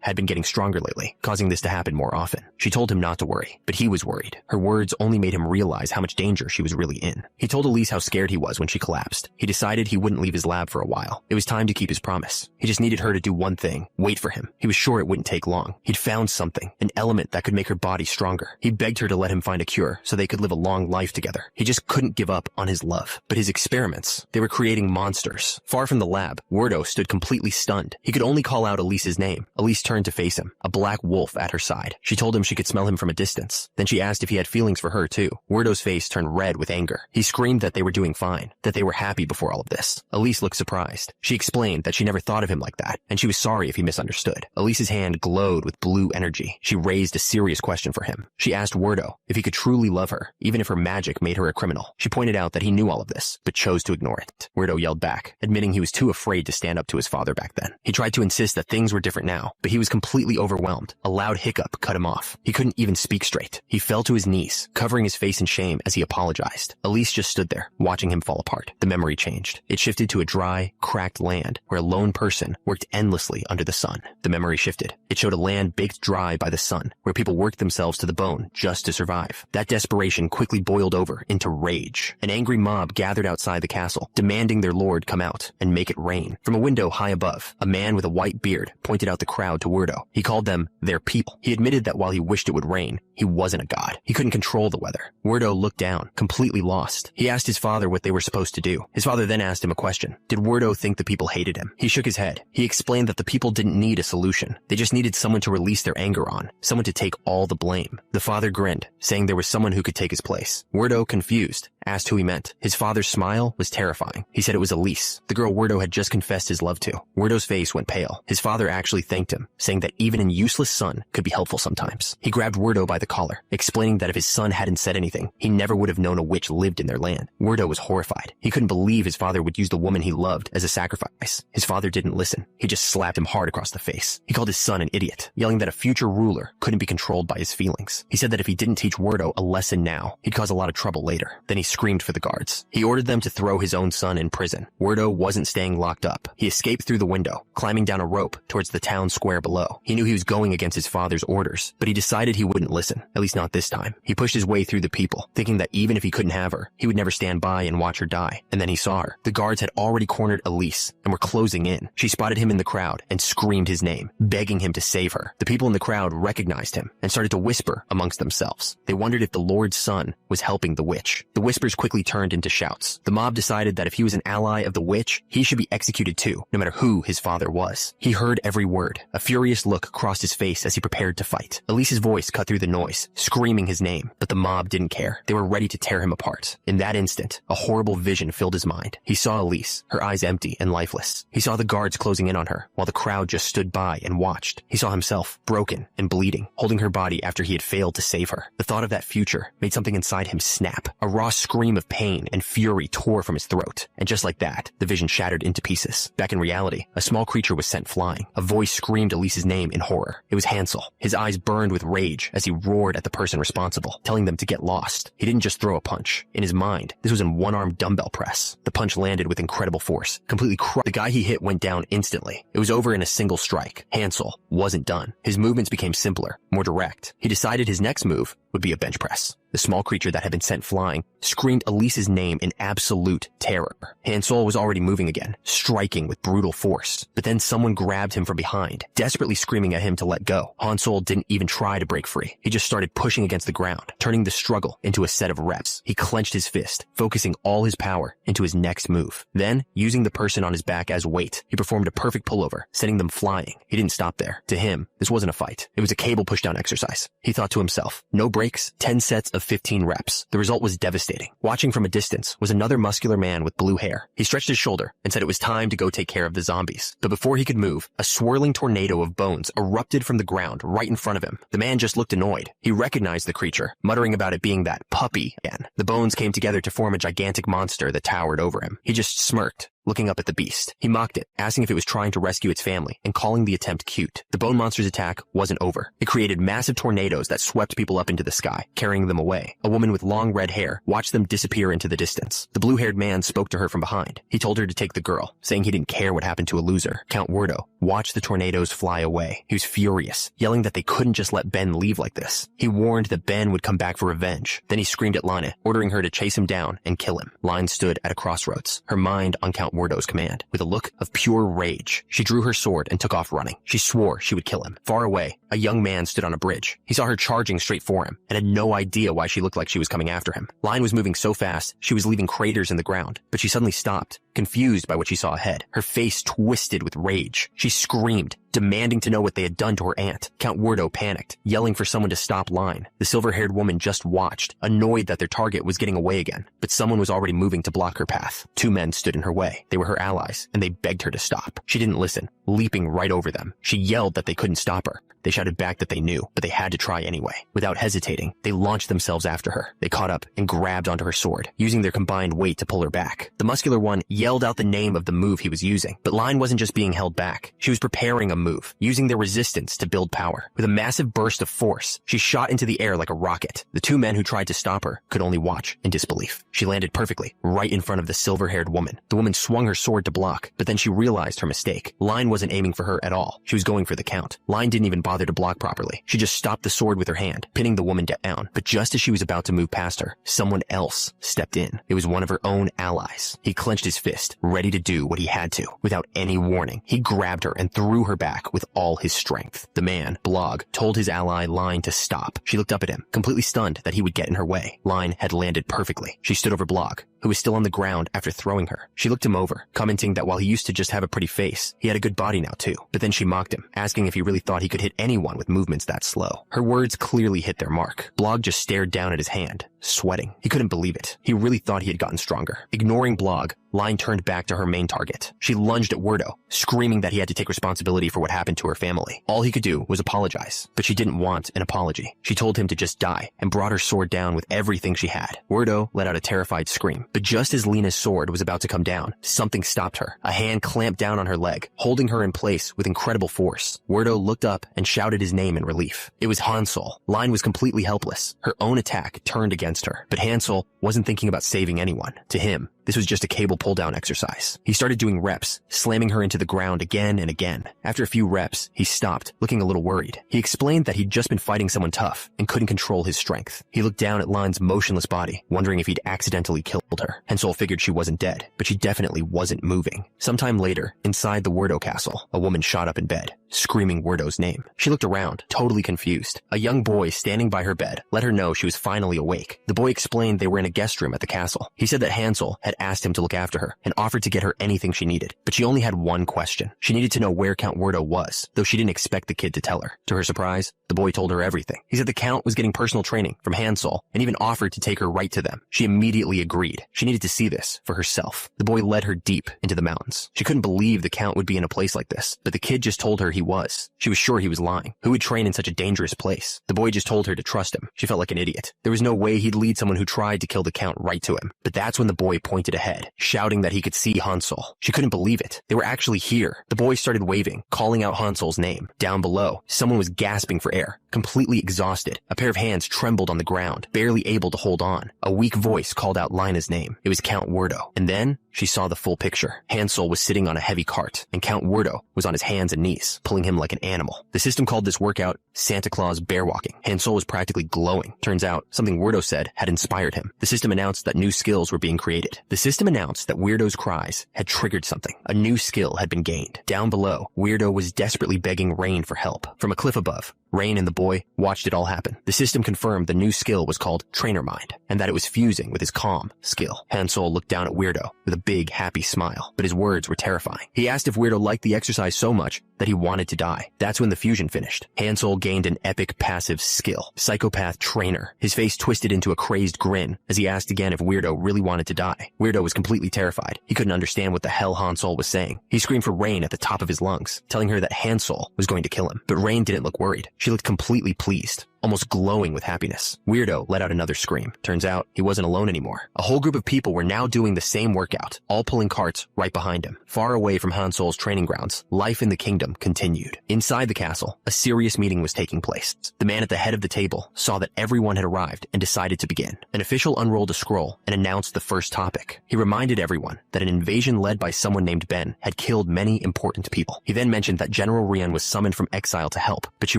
A: had been getting stronger lately, causing this to happen more often. She told him not to worry, but he was worried. Her words only made him realize how much danger she was really in. He told Elise how scared he was when she collapsed. He decided he wouldn't leave his lab for a while. It was time to keep his promise. He just needed her to do one thing, wait for him. He was sure it wouldn't take long. He'd found something, an element that could make her body stronger. He begged her to let him find a cure so they could live a long life together. He just couldn't give up on his love. But his experiments, they were creating monsters. Far from the lab, Weirdo stood completely stunned. He could only call out Elise's name. Elise turned to face him, a black wolf at her side. She told him she could smell him from a distance. Then she asked if he had feelings for her too. Weirdo's face turned red with anger. He screamed that they were doing fine, that they were happy before all of this. Elise looked surprised. She explained that she never thought of him like that, and she was sorry if he misunderstood. Elise's hand glowed with blue energy. She raised a serious question for him. She asked Weirdo if he could truly love her, even if her magic made her a criminal. She pointed out that he knew all of this, but chose to ignore it. Weirdo yelled back, admitting he was too afraid to stand up to his father back then. He tried to insist that things were different now, but he was completely overwhelmed. A loud hiccup cut him off. He couldn't even speak straight. He fell to his knees, covering his face in shame as he apologized. Elise just stood there, watching him fall apart. The memory changed. It shifted to a dry, cracked land where a lone person worked endlessly under the sun. The memory shifted. It showed a land baked dry by the sun, where people worked themselves to the bone just to survive. That desperation quickly boiled over into rage. An angry mob gathered outside the castle, demanding their lord come out and make it rain. From a window high above, a man with a white beard pointed out the crowd to Weirdo. He called them their people. He admitted that while he wished it would rain, he wasn't a god. He couldn't control the weather. Weirdo looked down, completely lost. He asked his father what they were supposed to do. His father then asked him a question. Did Weirdo think the people hated him? He shook his head. He explained that the people didn't need a solution. They just needed someone to release their anger on, someone to take all the blame. The father grinned, saying there was someone who could take his place. Weirdo, confused, asked who he meant. His father's smile was terrifying. He said it was Elise, the girl Weirdo had just confessed his love to. Weirdo's face went pale. His father actually thanked him, saying that even a useless son could be helpful sometimes. He grabbed Weirdo by the collar, explaining that if his son hadn't said anything, he never would have known a witch lived in their land. Weirdo was horrified. He couldn't believe his father would use the woman he loved as a sacrifice. His father didn't listen. He just slapped him hard across the face. He called his son an idiot, yelling that a future ruler couldn't be controlled by his feelings. He said that if he didn't teach Weirdo a lesson now, he'd cause a lot of trouble later. Then he screamed for the guards. He ordered them to throw his own son in prison. Weirdo wasn't staying locked up. He escaped through the window, climbing down a rope towards the town square below. He knew he was going against his father's orders, but he decided he wouldn't listen, at least not this time. He pushed his way through the people, thinking that even if he couldn't have her, he would never stand by and watch her die. And then he saw her. The guards had already cornered Elise and were closing in. She spotted him in the crowd and screamed his name, begging him to save her. The people in the crowd recognized him and started to whisper amongst themselves. They wondered if the Lord's son was helping the witch. The whisper whispers quickly turned into shouts. The mob decided that if he was an ally of the witch, he should be executed too, no matter who his father was. He heard every word. A furious look crossed his face as he prepared to fight. Elise's voice cut through the noise, screaming his name, but the mob didn't care. They were ready to tear him apart. In that instant, a horrible vision filled his mind. He saw Elise, her eyes empty and lifeless. He saw the guards closing in on her, while the crowd just stood by and watched. He saw himself, broken and bleeding, holding her body after he had failed to save her. The thought of that future made something inside him snap. A raw scream of pain and fury tore from his throat. And just like that, the vision shattered into pieces. Back in reality, a small creature was sent flying. A voice screamed Elise's name in horror. It was Hansel. His eyes burned with rage as he roared at the person responsible, telling them to get lost. He didn't just throw a punch. In his mind, this was a one-armed dumbbell press. The punch landed with incredible force, completely crushed. The guy he hit went down instantly. It was over in a single strike. Hansel wasn't done. His movements became simpler, more direct. He decided his next move would be a bench press. The small creature that had been sent flying screamed Elise's name in absolute terror. Hansel was already moving again, striking with brutal force. But then someone grabbed him from behind, desperately screaming at him to let go. Hansel didn't even try to break free. He just started pushing against the ground, turning the struggle into a set of reps. He clenched his fist, focusing all his power into his next move. Then, using the person on his back as weight, he performed a perfect pullover, sending them flying. He didn't stop there. To him, this wasn't a fight. It was a cable pushdown exercise. He thought to himself, no breaks, 10 sets of 15 reps. The result was devastating. Watching from a distance was another muscular man with blue hair. He stretched his shoulder and said it was time to go take care of the zombies. But before he could move, a swirling tornado of bones erupted from the ground right in front of him. The man just looked annoyed. He recognized the creature, muttering about it being that puppy again. The bones came together to form a gigantic monster that towered over him. He just smirked, looking up at the beast. He mocked it, asking if it was trying to rescue its family, and calling the attempt cute. The bone monster's attack wasn't over. It created massive tornadoes that swept people up into the sky, carrying them away. A woman with long red hair watched them disappear into the distance. The blue-haired man spoke to her from behind. He told her to take the girl, saying he didn't care what happened to a loser. Count Werdo watched the tornadoes fly away. He was furious, yelling that they couldn't just let Ben leave like this. He warned that Ben would come back for revenge. Then he screamed at Line, ordering her to chase him down and kill him. Line stood at a crossroads, her mind on Count Werdo's command. With a look of pure rage, she drew her sword and took off running. She swore she would kill him. Far away, a young man stood on a bridge. He saw her charging straight for him and had no idea why she looked like she was coming after him. Line was moving so fast, she was leaving craters in the ground, but she suddenly stopped, confused by what she saw ahead. Her face twisted with rage. She screamed, demanding to know what they had done to her aunt. Count Werdo panicked, yelling for someone to stop Line. The silver-haired woman just watched, annoyed that their target was getting away again, but someone was already moving to block her path. Two men stood in her way. They were her allies, and they begged her to stop. She didn't listen, leaping right over them. She yelled that they couldn't stop her. They shouted back that they knew, but they had to try anyway. Without hesitating, they launched themselves after her. They caught up and grabbed onto her sword, using their combined weight to pull her back. The muscular one yelled out the name of the move he was using, but Line wasn't just being held back. She was preparing a move, using their resistance to build power. With a massive burst of force, she shot into the air like a rocket. The two men who tried to stop her could only watch in disbelief. She landed perfectly, right in front of the silver-haired woman. The woman swung her sword to block, but then she realized her mistake. Line wasn't aiming for her at all. She was going for the count. Line didn't even bother to block properly. She just stopped the sword with her hand, pinning the woman down. But just as she was about to move past her, someone else stepped in. It was one of her own allies. He clenched his fist, ready to do what he had to. Without any warning, he grabbed her and threw her back with all his strength. The man, Blog, told his ally Line to stop. She looked up at him, completely stunned that he would get in her way. Line had landed perfectly. She stood over Blog, who was still on the ground after throwing her. She looked him over, commenting that while he used to just have a pretty face, he had a good body now too. But then she mocked him, asking if he really thought he could hit anyone with movements that slow. Her words clearly hit their mark. Blog just stared down at his hand, sweating. He couldn't believe it. He really thought he had gotten stronger. Ignoring Blog, Line turned back to her main target. She lunged at Werdo, screaming that he had to take responsibility for what happened to her family. All he could do was apologize, but she didn't want an apology. She told him to just die and brought her sword down with everything she had. Werdo let out a terrified scream, but just as Lena's sword was about to come down, something stopped her. A hand clamped down on her leg, holding her in place with incredible force. Werdo looked up and shouted his name in relief. It was Hansel. Line was completely helpless. Her own attack turned against her, but Hansel wasn't thinking about saving anyone. To him, this was just a cable pull-down exercise. He started doing reps, slamming her into the ground again and again. After a few reps, he stopped, looking a little worried. He explained that he'd just been fighting someone tough and couldn't control his strength. He looked down at Line's motionless body, wondering if he'd accidentally killed her. Hansel figured she wasn't dead, but she definitely wasn't moving. Sometime later, inside the Werdo castle, a woman shot up in bed. screaming Weirdo's name. She looked around, totally confused. A young boy standing by her bed let her know she was finally awake. The boy explained they were in a guest room at the castle. He said that Hansel had asked him to look after her and offered to get her anything she needed, but she only had one question. She needed to know where Count Weirdo was, though she didn't expect the kid to tell her. To her surprise, the boy told her everything. He said the Count was getting personal training from Hansel and even offered to take her right to them. She immediately agreed. She needed to see this for herself. The boy led her deep into the mountains. She couldn't believe the Count would be in a place like this, but the kid just told her he was. She was sure he was lying. Who would train in such a dangerous place? The boy just told her to trust him. She felt like an idiot. There was no way he'd lead someone who tried to kill the Count right to him. But that's when the boy pointed ahead, shouting that he could see Hansel. She couldn't believe it. They were actually here. The boy started waving, calling out Hansel's name. Down below, someone was gasping for air, completely exhausted. A pair of hands trembled on the ground, barely able to hold on. A weak voice called out Lina's name. It was Count Weirdo. And then she saw the full picture. Hansel was sitting on a heavy cart, and Count Weirdo was on his hands and knees, pulling him like an animal. The system called this workout Santa Claus bear walking. Hansel was practically glowing. Turns out, something Weirdo said had inspired him. The system announced that new skills were being created. The system announced that Weirdo's cries had triggered something. A new skill had been gained. Down below, Weirdo was desperately begging Rain for help. From a cliff above, Rain and the boy watched it all happen. The system confirmed the new skill was called Trainer Mind, and that it was fusing with his Calm skill. Hansel looked down at Weirdo with a big, happy smile, but his words were terrifying. He asked if Weirdo liked the exercise so much that he wanted to die. That's when the fusion finished. Hansel gained an epic passive skill, Psychopath Trainer. His face twisted into a crazed grin as he asked again if Weirdo really wanted to die. Weirdo was completely terrified. He couldn't understand what the hell Hansel was saying. He screamed for Rain at the top of his lungs, telling her that Hansel was going to kill him. But Rain didn't look worried. She looked completely pleased, almost glowing with happiness. Weirdo let out another scream. Turns out he wasn't alone anymore. A whole group of people were now doing the same workout, all pulling carts right behind him. Far away from Hansel's training grounds, life in the kingdom continued. Inside the castle, a serious meeting was taking place. The man at the head of the table saw that everyone had arrived and decided to begin. An official unrolled a scroll and announced the first topic. He reminded everyone that an invasion led by someone named Ben had killed many important people. He then mentioned that General Rian was summoned from exile to help, but she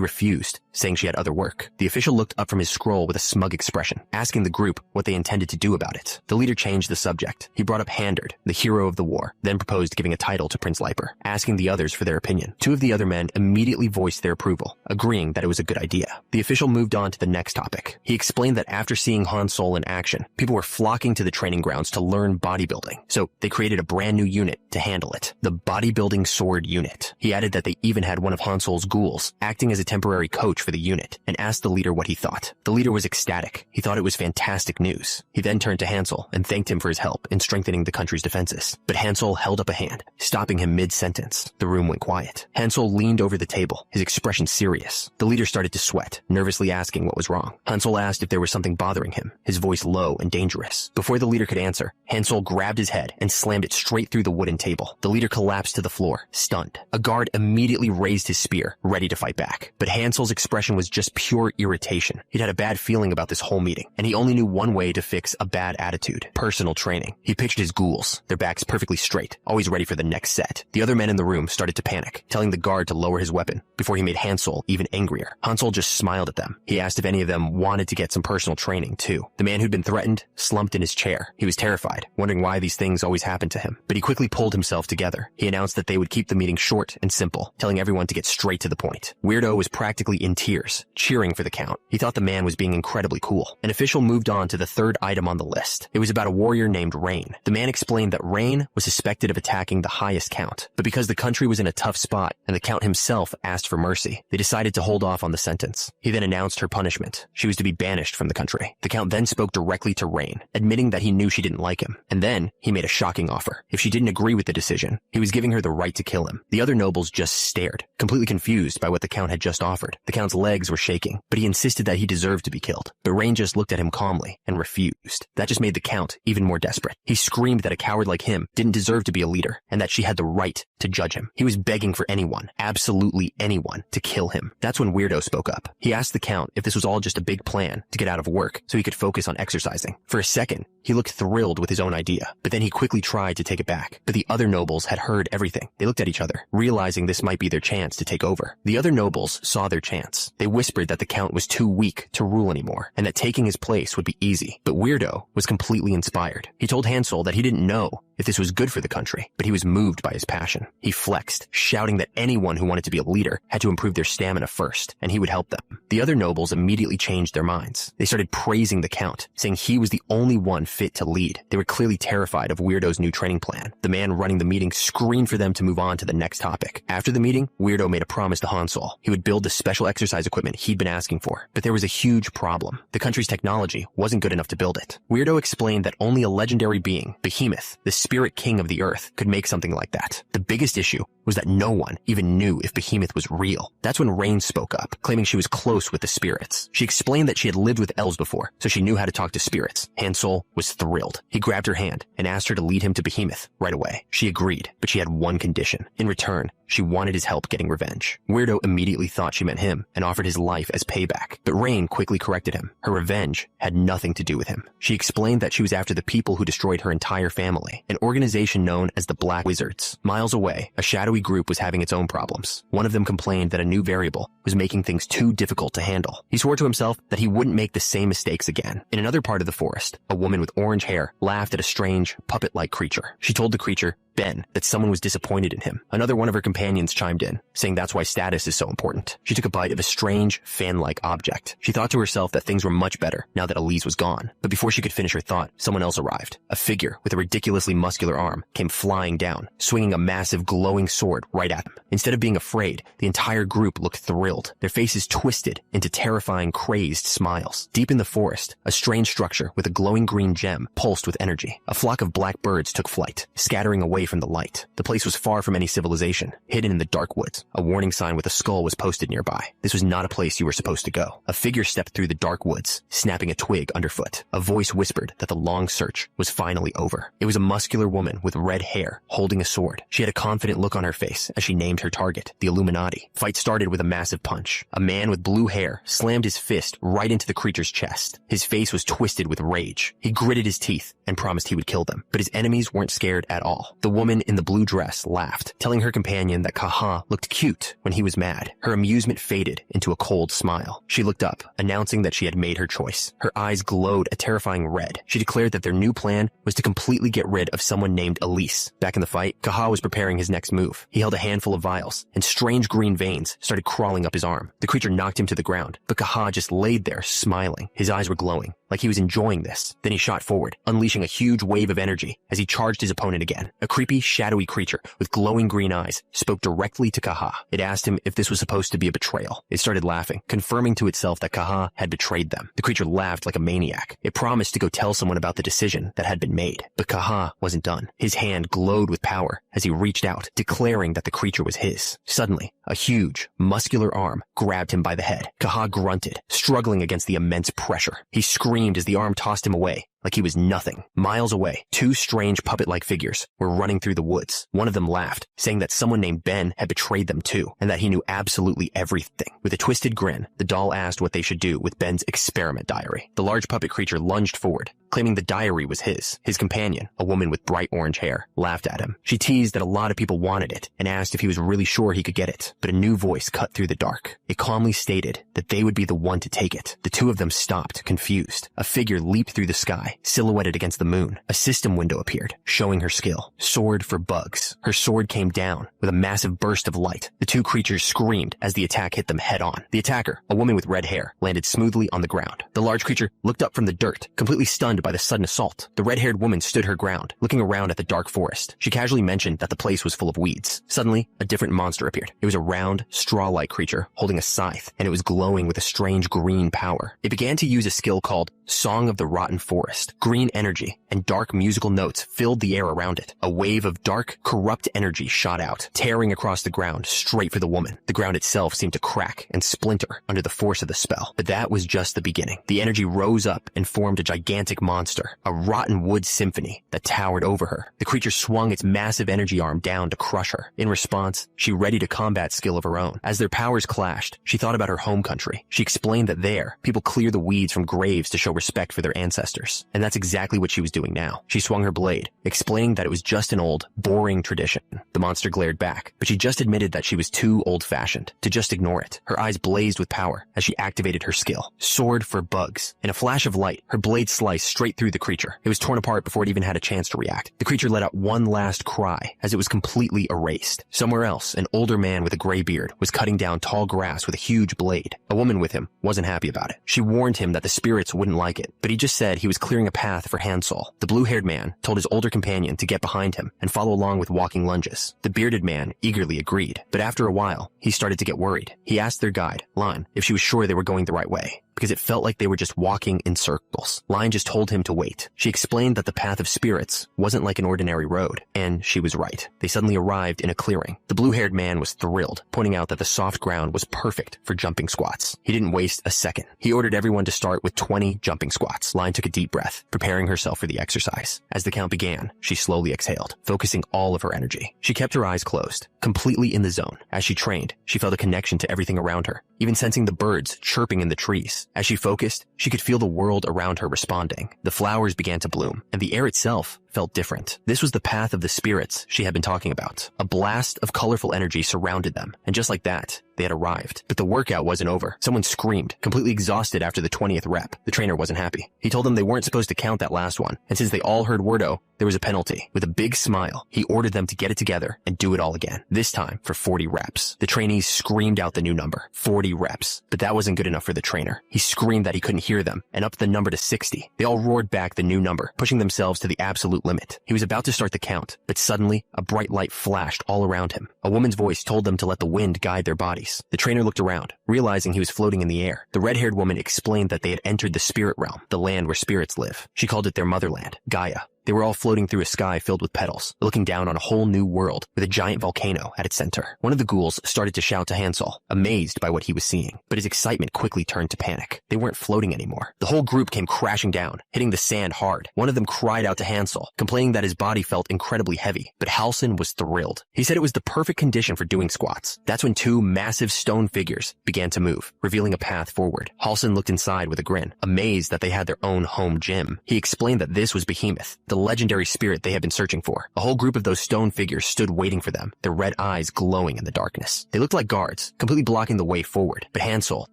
A: refused, saying she had other work. The official looked up from his scroll with a smug expression, asking the group what they intended to do about it. The leader changed the subject. He brought up Handerd, the hero of the war, then proposed giving a title to Prince Liper, asking the others for their opinion. Two of the other men immediately voiced their approval, agreeing that it was a good idea. The official moved on to the next topic. He explained that after seeing Hansel in action, people were flocking to the training grounds to learn bodybuilding, so they created a brand new unit to handle it, the Bodybuilding Sword Unit. He added that they even had one of Hansel's ghouls acting as a temporary coach for the unit, and asked the leader what he thought. The leader was ecstatic. He thought it was fantastic news. He then turned to Hansel and thanked him for his help in strengthening the country's defenses. But Hansel held up a hand, stopping him mid-sentence. The room went quiet. Hansel leaned over the table, his expression serious. The leader started to sweat, nervously asking what was wrong. Hansel asked if there was something bothering him, his voice low and dangerous. Before the leader could answer, Hansel grabbed his head and slammed it straight through the wooden table. The leader collapsed to the floor, stunned. A guard immediately raised his spear, ready to fight back. But Hansel's expression was just pure irritation. He'd had a bad feeling about this whole meeting, and he only knew one way to fix a bad attitude: personal training. He pictured his ghouls, their backs perfectly straight, always ready for the next set. The other men in the room started to panic, telling the guard to lower his weapon before he made Hansel even angrier. Hansel just smiled at them. He asked if any of them wanted to get some personal training too. The man who'd been threatened slumped in his chair. He was terrified, wondering why these things always happened to him. But he quickly pulled himself together. He announced that they would keep the meeting short and simple, telling everyone to get straight to the point. Weirdo was practically in tears, cheering for the Count. He thought the man was being incredibly cool. An official moved on to the third item on the list. It was about a warrior named Rain. The man explained that Rain was suspected of attacking the highest Count, but because the country was in a tough spot and the Count himself asked for mercy, they decided to hold off on the sentence. He then announced her punishment. She was to be banished from the country. The Count then spoke directly to Rain, admitting that he knew she didn't like him. And then he made a shocking offer. If she didn't agree with the decision, he was giving her the right to kill him. The other nobles just stared, completely confused by what the Count had just offered. The Count's legs were shaking, but he insisted that he deserved to be killed. But Rain just looked at him calmly and refused. That just made the Count even more desperate. He screamed that a coward like him didn't deserve to be a leader, and that she had the right to judge him. He was begging for anyone, absolutely anyone, to kill him. That's when Weirdo spoke up. He asked the Count if this was all just a big plan to get out of work so he could focus on exercising. For a second, he looked thrilled with his own idea, but then he quickly tried to take it back. But the other nobles had heard everything. They looked at each other, realizing this might be their chance to take over. The other nobles saw their chance. They whispered that the Count Count was too weak to rule anymore, and that taking his place would be easy. But Weirdo was completely inspired. He told Hansel that he didn't know if this was good for the country, but he was moved by his passion. He flexed, shouting that anyone who wanted to be a leader had to improve their stamina first, and he would help them. The other nobles immediately changed their minds. They started praising the Count, saying he was the only one fit to lead. They were clearly terrified of Weirdo's new training plan. The man running the meeting screamed for them to move on to the next topic. After the meeting, Weirdo made a promise to Hansel. He would build the special exercise equipment he'd been asking for, but there was a huge problem. The country's technology wasn't good enough to build it. Weirdo explained that only a legendary being, Behemoth, the spirit king of the earth, could make something like that. The biggest issue was that no one even knew if Behemoth was real. That's when Rain spoke up, claiming she was close with the spirits. She explained that she had lived with elves before, so she knew how to talk to spirits. Hansel was thrilled. He grabbed her hand and asked her to lead him to Behemoth right away. She agreed, but she had one condition. In return, she wanted his help getting revenge. Weirdo immediately thought she meant him and offered his life as payback, but Rain quickly corrected him. Her revenge had nothing to do with him. She explained that she was after the people who destroyed her entire family, an organization known as the Black Wizards. Miles away, a shadowy group was having its own problems. One of them complained that a new variable was making things too difficult to handle. He swore to himself that he wouldn't make the same mistakes again. In another part of the forest, a woman with orange hair laughed at a strange, puppet-like creature. She told the creature, Ben, that someone was disappointed in him. Another one of her companions chimed in, saying that's why status is so important. She took a bite of a strange, fan-like object. She thought to herself that things were much better now that Elise was gone. But before she could finish her thought, someone else arrived. A figure with a ridiculously muscular arm came flying down, swinging a massive glowing sword right at them. Instead of being afraid, the entire group looked thrilled. Their faces twisted into terrifying, crazed smiles. Deep in the forest, a strange structure with a glowing green gem pulsed with energy. A flock of black birds took flight, scattering away from the light. The place was far from any civilization, hidden in the dark woods. A warning sign with a skull was posted nearby. This was not a place you were supposed to go. A figure stepped through the dark woods, snapping a twig underfoot. A voice whispered that the long search was finally over. It was a muscular woman with red hair, holding a sword. She had a confident look on her face as she named her target, the Illuminati. Fight started with a massive punch. A man with blue hair slammed his fist right into the creature's chest. His face was twisted with rage. He gritted his teeth and promised he would kill them, but his enemies weren't scared at all. The woman in the blue dress laughed, telling her companion that Kaha looked cute when he was mad. Her amusement faded into a cold smile. She looked up, announcing that she had made her choice. Her eyes glowed a terrifying red. She declared that their new plan was to completely get rid of someone named Elise. Back in the fight, Kaha was preparing his next move. He held a handful of vials, and strange green veins started crawling up his arm. The creature knocked him to the ground, but Kaha just laid there, smiling. His eyes were glowing, like he was enjoying this. Then he shot forward, unleashing a huge wave of energy as he charged his opponent again. A creepy, shadowy creature with glowing green eyes spoke directly to Kaha. It asked him if this was supposed to be a betrayal. It started laughing, confirming to itself that Kaha had betrayed them. The creature laughed like a maniac. It promised to go tell someone about the decision that had been made. But Kaha wasn't done. His hand glowed with power as he reached out, declaring that the creature was his. Suddenly, a huge, muscular arm grabbed him by the head. Kaha grunted, struggling against the immense pressure. He screamed as the arm tossed him away, like he was nothing. Miles away, two strange puppet-like figures were running through the woods. One of them laughed, saying that someone named Ben had betrayed them too, and that he knew absolutely everything. With a twisted grin, the doll asked what they should do with Ben's experiment diary. The large puppet creature lunged forward, claiming the diary was his. His companion, a woman with bright orange hair, laughed at him. She teased that a lot of people wanted it and asked if he was really sure he could get it. But a new voice cut through the dark. It calmly stated that they would be the one to take it. The two of them stopped, confused. A figure leaped through the sky, silhouetted against the moon. A system window appeared, showing her skill. Sword for bugs. Her sword came down with a massive burst of light. The two creatures screamed as the attack hit them head on. The attacker, a woman with red hair, landed smoothly on the ground. The large creature looked up from the dirt, completely stunned by the sudden assault. The red-haired woman stood her ground, looking around at the dark forest. She casually mentioned that the place was full of weeds. Suddenly, a different monster appeared. It was a round, straw-like creature holding a scythe, and it was glowing with a strange green power. It began to use a skill called Song of the Rotten Forest. Green energy and dark musical notes filled the air around it. A wave of dark, corrupt energy shot out, tearing across the ground straight for the woman. The ground itself seemed to crack and splinter under the force of the spell. But that was just the beginning. The energy rose up and formed a gigantic monster, a rotten wood symphony that towered over her. The creature swung its massive energy arm down to crush her. In response, she readied a combat skill of her own. As their powers clashed, she thought about her home country. She explained that there, people clear the weeds from graves to show respect for their ancestors. And that's exactly what she was doing now. She swung her blade, explaining that it was just an old, boring tradition. The monster glared back, but she just admitted that she was too old-fashioned to just ignore it. Her eyes blazed with power as she activated her skill. Sword for bugs. In a flash of light, her blade sliced straight through the creature. It was torn apart before it even had a chance to react. The creature let out one last cry as it was completely erased. Somewhere else, an older man with a gray beard was cutting down tall grass with a huge blade. A woman with him wasn't happy about it. She warned him that the spirits wouldn't like it, but he just said he was clearing a path for Hansol. The blue-haired man told his older companion to get behind him and follow along with walking lunges. The bearded man eagerly agreed, but after a while, he started to get worried. He asked their guide, Lan, if she was sure they were going the right way, because it felt like they were just walking in circles. Line just told him to wait. She explained that the path of spirits wasn't like an ordinary road, and she was right. They suddenly arrived in a clearing. The blue-haired man was thrilled, pointing out that the soft ground was perfect for jumping squats. He didn't waste a second. He ordered everyone to start with 20 jumping squats. Line took a deep breath, preparing herself for the exercise. As the count began, she slowly exhaled, focusing all of her energy. She kept her eyes closed, completely in the zone. As she trained, she felt a connection to everything around her, even sensing the birds chirping in the trees. As she focused, she could feel the world around her responding. The flowers began to bloom, and the air itself felt different. This was the path of the spirits she had been talking about. A blast of colorful energy surrounded them, and just like that, they had arrived. But the workout wasn't over. Someone screamed, completely exhausted after the 20th rep. The trainer wasn't happy. He told them they weren't supposed to count that last one, and since they all heard wordo, there was a penalty. With a big smile, he ordered them to get it together and do it all again, this time for 40 reps. The trainees screamed out the new number, 40 reps. But that wasn't good enough for the trainer. He screamed that he couldn't hear them and upped the number to 60. They all roared back the new number, pushing themselves to the absolute limit. He was about to start the count, but suddenly, a bright light flashed all around him. A woman's voice told them to let the wind guide their bodies. The trainer looked around, realizing he was floating in the air. The red-haired woman explained that they had entered the spirit realm, the land where spirits live. She called it their motherland, Gaia. They were all floating through a sky filled with petals, looking down on a whole new world with a giant volcano at its center. One of the ghouls started to shout to Hansol, amazed by what he was seeing, but his excitement quickly turned to panic. They weren't floating anymore. The whole group came crashing down, hitting the sand hard. One of them cried out to Hansol, complaining that his body felt incredibly heavy, but Halsin was thrilled. He said it was the perfect condition for doing squats. That's when two massive stone figures began to move, revealing a path forward. Halsin looked inside with a grin, amazed that they had their own home gym. He explained that this was Behemoth, the legendary spirit they had been searching for. A whole group of those stone figures stood waiting for them, their red eyes glowing in the darkness. They looked like guards, completely blocking the way forward, but Hansol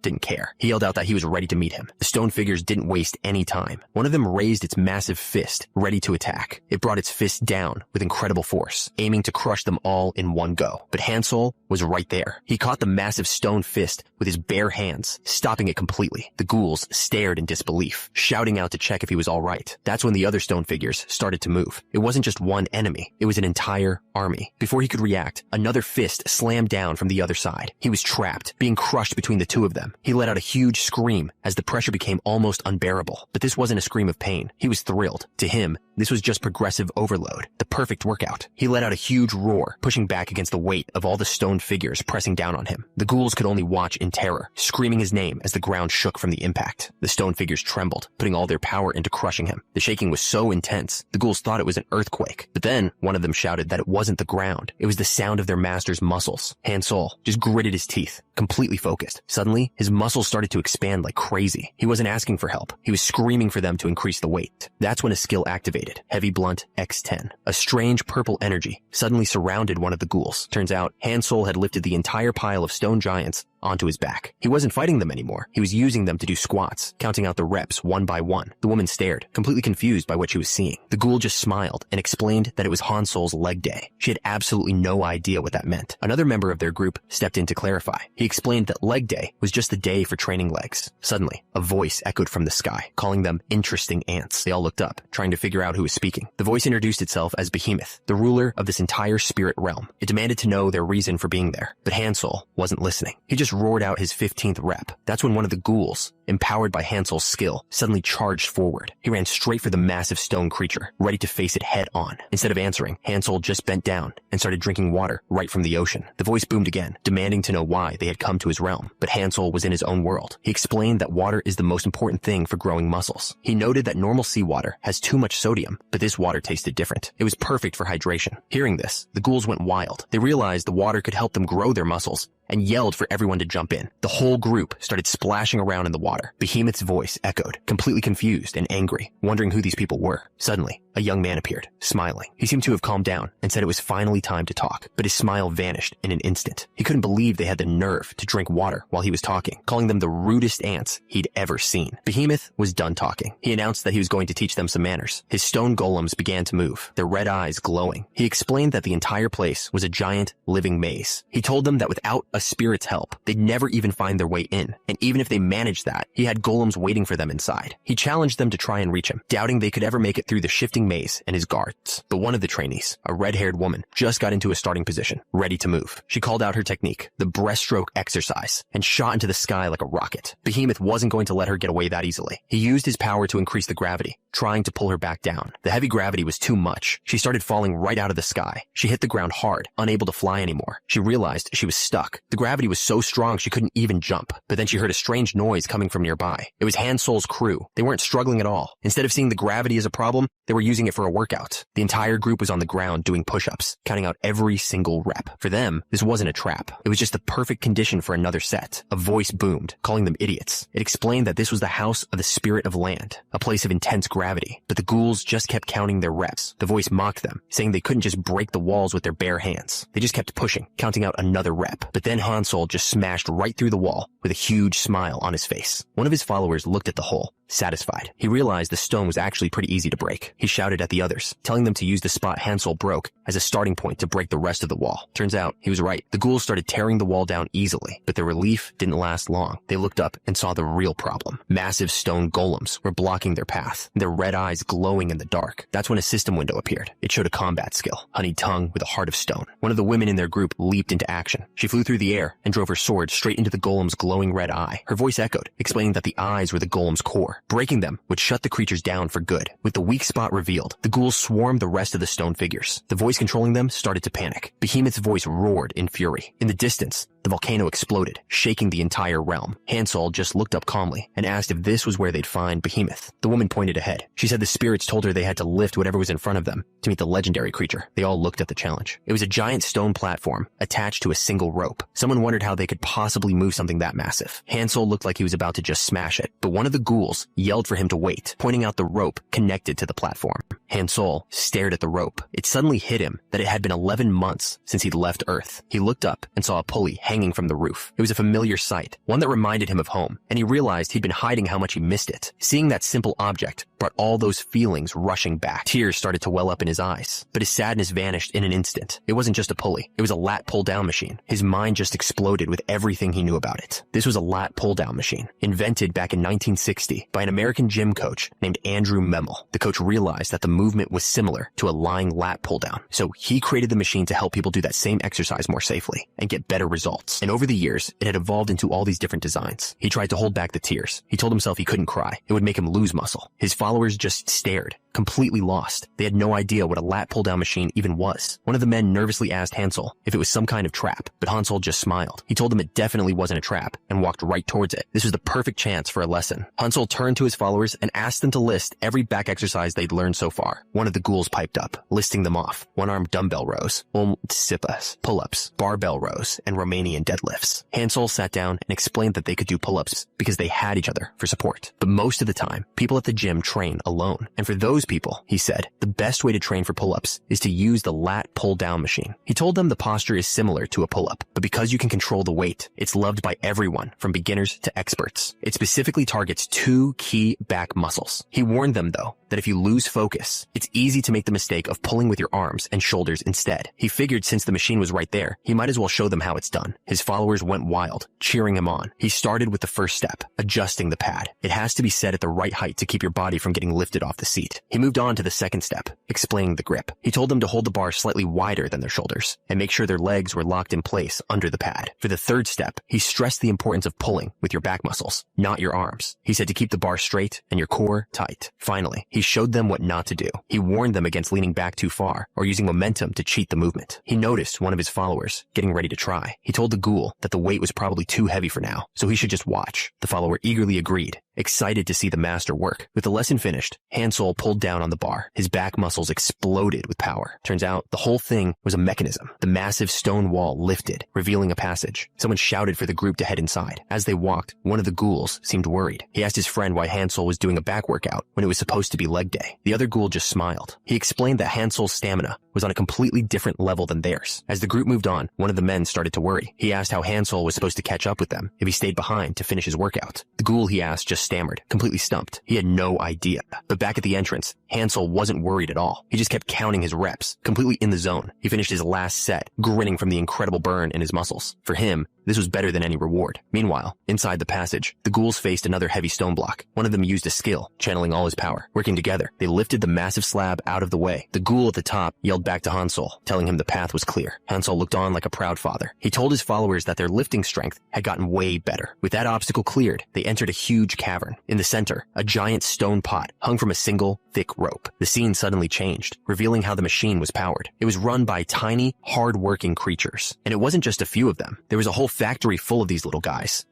A: didn't care. He yelled out that he was ready to meet him. The stone figures didn't waste any time. One of them raised its massive fist, ready to attack. It brought its fist down with incredible force, aiming to crush them all in one go. But Hansol was right there. He caught the massive stone fist with his bare hands, stopping it completely. The ghouls stared in disbelief, shouting out to check if he was all right. That's when the other stone figures started to move. It wasn't just one enemy, it was an entire army. Before he could react, another fist slammed down from the other side. He was trapped, being crushed between the two of them. He let out a huge scream as the pressure became almost unbearable. But this wasn't a scream of pain. He was thrilled. To him, this was just progressive overload, the perfect workout. He let out a huge roar, pushing back against the weight of all the stone figures pressing down on him. The ghouls could only watch in terror, screaming his name as the ground shook from the impact. The stone figures trembled, putting all their power into crushing him. The shaking was so intense, the ghouls thought it was an earthquake. But then, one of them shouted that it wasn't the ground. It was the sound of their master's muscles. Hansol just gritted his teeth, completely focused. Suddenly, his muscles started to expand like crazy. He wasn't asking for help. He was screaming for them to increase the weight. That's when a skill activated, Heavy Blunt X10. A strange purple energy suddenly surrounded one of the ghouls. Turns out, Hansol had lifted the entire pile of stone giants onto his back. He wasn't fighting them anymore. He was using them to do squats, counting out the reps one by one. The woman stared, completely confused by what she was seeing. The ghoul just smiled and explained that it was Hansol's leg day. She had absolutely no idea what that meant. Another member of their group stepped in to clarify. He explained that leg day was just the day for training legs. Suddenly, a voice echoed from the sky, calling them interesting ants. They all looked up, trying to figure out who was speaking. The voice introduced itself as Behemoth, the ruler of this entire spirit realm. It demanded to know their reason for being there, but Hansol wasn't listening. He just roared out his 15th rep. That's when one of the ghouls, empowered by Hansol's skill, suddenly charged forward. He ran straight for the massive stone creature, ready to face it head on. Instead of answering, Hansol just bent down and started drinking water right from the ocean. The voice boomed again, demanding to know why they had come to his realm. But Hansol was in his own world. He explained that water is the most important thing for growing muscles. He noted that normal seawater has too much sodium, but this water tasted different. It was perfect for hydration. Hearing this, the ghouls went wild. They realized the water could help them grow their muscles and yelled for everyone to jump in. The whole group started splashing around in the water. Behemoth's voice echoed, completely confused and angry, wondering who these people were. Suddenly, a young man appeared, smiling. He seemed to have calmed down and said it was finally time to talk, but his smile vanished in an instant. He couldn't believe they had the nerve to drink water while he was talking, calling them the rudest ants he'd ever seen. Behemoth was done talking. He announced that he was going to teach them some manners. His stone golems began to move, their red eyes glowing. He explained that the entire place was a giant living maze. He told them that without a spirit's help, they'd never even find their way in, and even if they managed that, he had golems waiting for them inside. He challenged them to try and reach him, doubting they could ever make it through the shifting maze and his guards. But one of the trainees, a red-haired woman, just got into a starting position, ready to move. She called out her technique, the breaststroke exercise, and shot into the sky like a rocket. Behemoth wasn't going to let her get away that easily. He used his power to increase the gravity, trying to pull her back down. The heavy gravity was too much. She started falling right out of the sky. She hit the ground hard, unable to fly anymore. She realized she was stuck. The gravity was so strong she couldn't even jump. But then she heard a strange noise coming from nearby. It was Hansol's crew. They weren't struggling at all. Instead of seeing the gravity as a problem, they were using it for a workout. The entire group was on the ground doing push-ups, counting out every single rep. For them, this wasn't a trap. It was just the perfect condition for another set. A voice boomed, calling them idiots. It explained that this was the house of the spirit of land, a place of intense gravity. But the ghouls just kept counting their reps. The voice mocked them, saying they couldn't just break the walls with their bare hands. They just kept pushing, counting out another rep. But then Hansol just smashed right through the wall with a huge smile on his face. One of his followers looked at the hole, satisfied. He realized the stone was actually pretty easy to break. He shouted at the others, telling them to use the spot Hansol broke as a starting point to break the rest of the wall. Turns out, he was right. The ghouls started tearing the wall down easily, but their relief didn't last long. They looked up and saw the real problem. Massive stone golems were blocking their path, their red eyes glowing in the dark. That's when a system window appeared. It showed a combat skill, honeyed tongue with a heart of stone. One of the women in their group leaped into action. She flew through the air and drove her sword straight into the golem's glowing red eye. Her voice echoed, explaining that the eyes were the golem's core. Breaking them would shut the creatures down for good. With the weak spot revealed, the ghouls swarmed the rest of the stone figures. The voice controlling them started to panic. Behemoth's voice roared in fury. In the distance, the volcano exploded, shaking the entire realm. Hansol just looked up calmly and asked if this was where they'd find Behemoth. The woman pointed ahead. She said the spirits told her they had to lift whatever was in front of them to meet the legendary creature. They all looked at the challenge. It was a giant stone platform attached to a single rope. Someone wondered how they could possibly move something that massive. Hansol looked like he was about to just smash it, but one of the ghouls yelled for him to wait, pointing out the rope connected to the platform. Hansol stared at the rope. It suddenly hit him that it had been 11 months since he'd left Earth. He looked up and saw a pulley hanging from the roof. It was a familiar sight, one that reminded him of home, and he realized he'd been hiding how much he missed it. Seeing that simple object brought all those feelings rushing back. Tears started to well up in his eyes, but his sadness vanished in an instant. It wasn't just a pulley. It was a lat pull-down machine. His mind just exploded with everything he knew about it. This was a lat pull-down machine, invented back in 1960 by an American gym coach named Andrew Memel. The coach realized that the movement was similar to a lying lat pull-down, so he created the machine to help people do that same exercise more safely and get better results. And over the years, it had evolved into all these different designs. He tried to hold back the tears. He told himself he couldn't cry. It would make him lose muscle. His followers just stared, completely lost. They had no idea what a lat pull-down machine even was. One of the men nervously asked Hansol if it was some kind of trap, but Hansol just smiled. He told them it definitely wasn't a trap and walked right towards it. This was the perfect chance for a lesson. Hansol turned to his followers and asked them to list every back exercise they'd learned so far. One of the ghouls piped up, listing them off. One-armed dumbbell rows, sipas, pull-ups, barbell rows, and Romanian deadlifts. Hansol sat down and explained that they could do pull-ups because they had each other for support. But most of the time, people at the gym train alone. And for those people, he said, the best way to train for pull-ups is to use the lat pull-down machine. He told them the posture is similar to a pull-up, but because you can control the weight, it's loved by everyone from beginners to experts. It specifically targets two key back muscles. He warned them, though, that if you lose focus, it's easy to make the mistake of pulling with your arms and shoulders instead. He figured since the machine was right there, he might as well show them how it's done. His followers went wild, cheering him on. He started with the first step, adjusting the pad. It has to be set at the right height to keep your body from getting lifted off the seat. He moved on to the second step, explaining the grip. He told them to hold the bar slightly wider than their shoulders and make sure their legs were locked in place under the pad. For the third step, he stressed the importance of pulling with your back muscles, not your arms. He said to keep the bar straight and your core tight. Finally, he showed them what not to do. He warned them against leaning back too far or using momentum to cheat the movement. He noticed one of his followers getting ready to try. He told the ghoul that the weight was probably too heavy for now, so he should just watch. The follower eagerly agreed excited to see the master work. With the lesson finished, Hansel pulled down on the bar. His back muscles exploded with power. Turns out the whole thing was a mechanism. The massive stone wall lifted, revealing a passage. Someone shouted for the group to head inside. As they walked, one of the ghouls seemed worried. He asked his friend why Hansel was doing a back workout when it was supposed to be leg day. The other ghoul just smiled. He explained that Hansel's stamina was on a completely different level than theirs. As the group moved on, one of the men started to worry. He asked how Hansel was supposed to catch up with them if he stayed behind to finish his workout. The ghoul he asked just stammered, completely stumped. He had no idea. But back at the entrance, Hansel wasn't worried at all. He just kept counting his reps, completely in the zone. He finished his last set, grinning from the incredible burn in his muscles. For him, this was better than any reward. Meanwhile, inside the passage, the ghouls faced another heavy stone block. One of them used a skill, channeling all his power. Working together, they lifted the massive slab out of the way. The ghoul at the top yelled back to Hansel, telling him the path was clear. Hansel looked on like a proud father. He told his followers that their lifting strength had gotten way better. With that obstacle cleared, they entered a huge cavern. In the center, a giant stone pot hung from a single, thick rope. The scene suddenly changed, revealing how the machine was powered. It was run by tiny, hard-working creatures. And it wasn't just a few of them. There was a whole factory full of these little guys,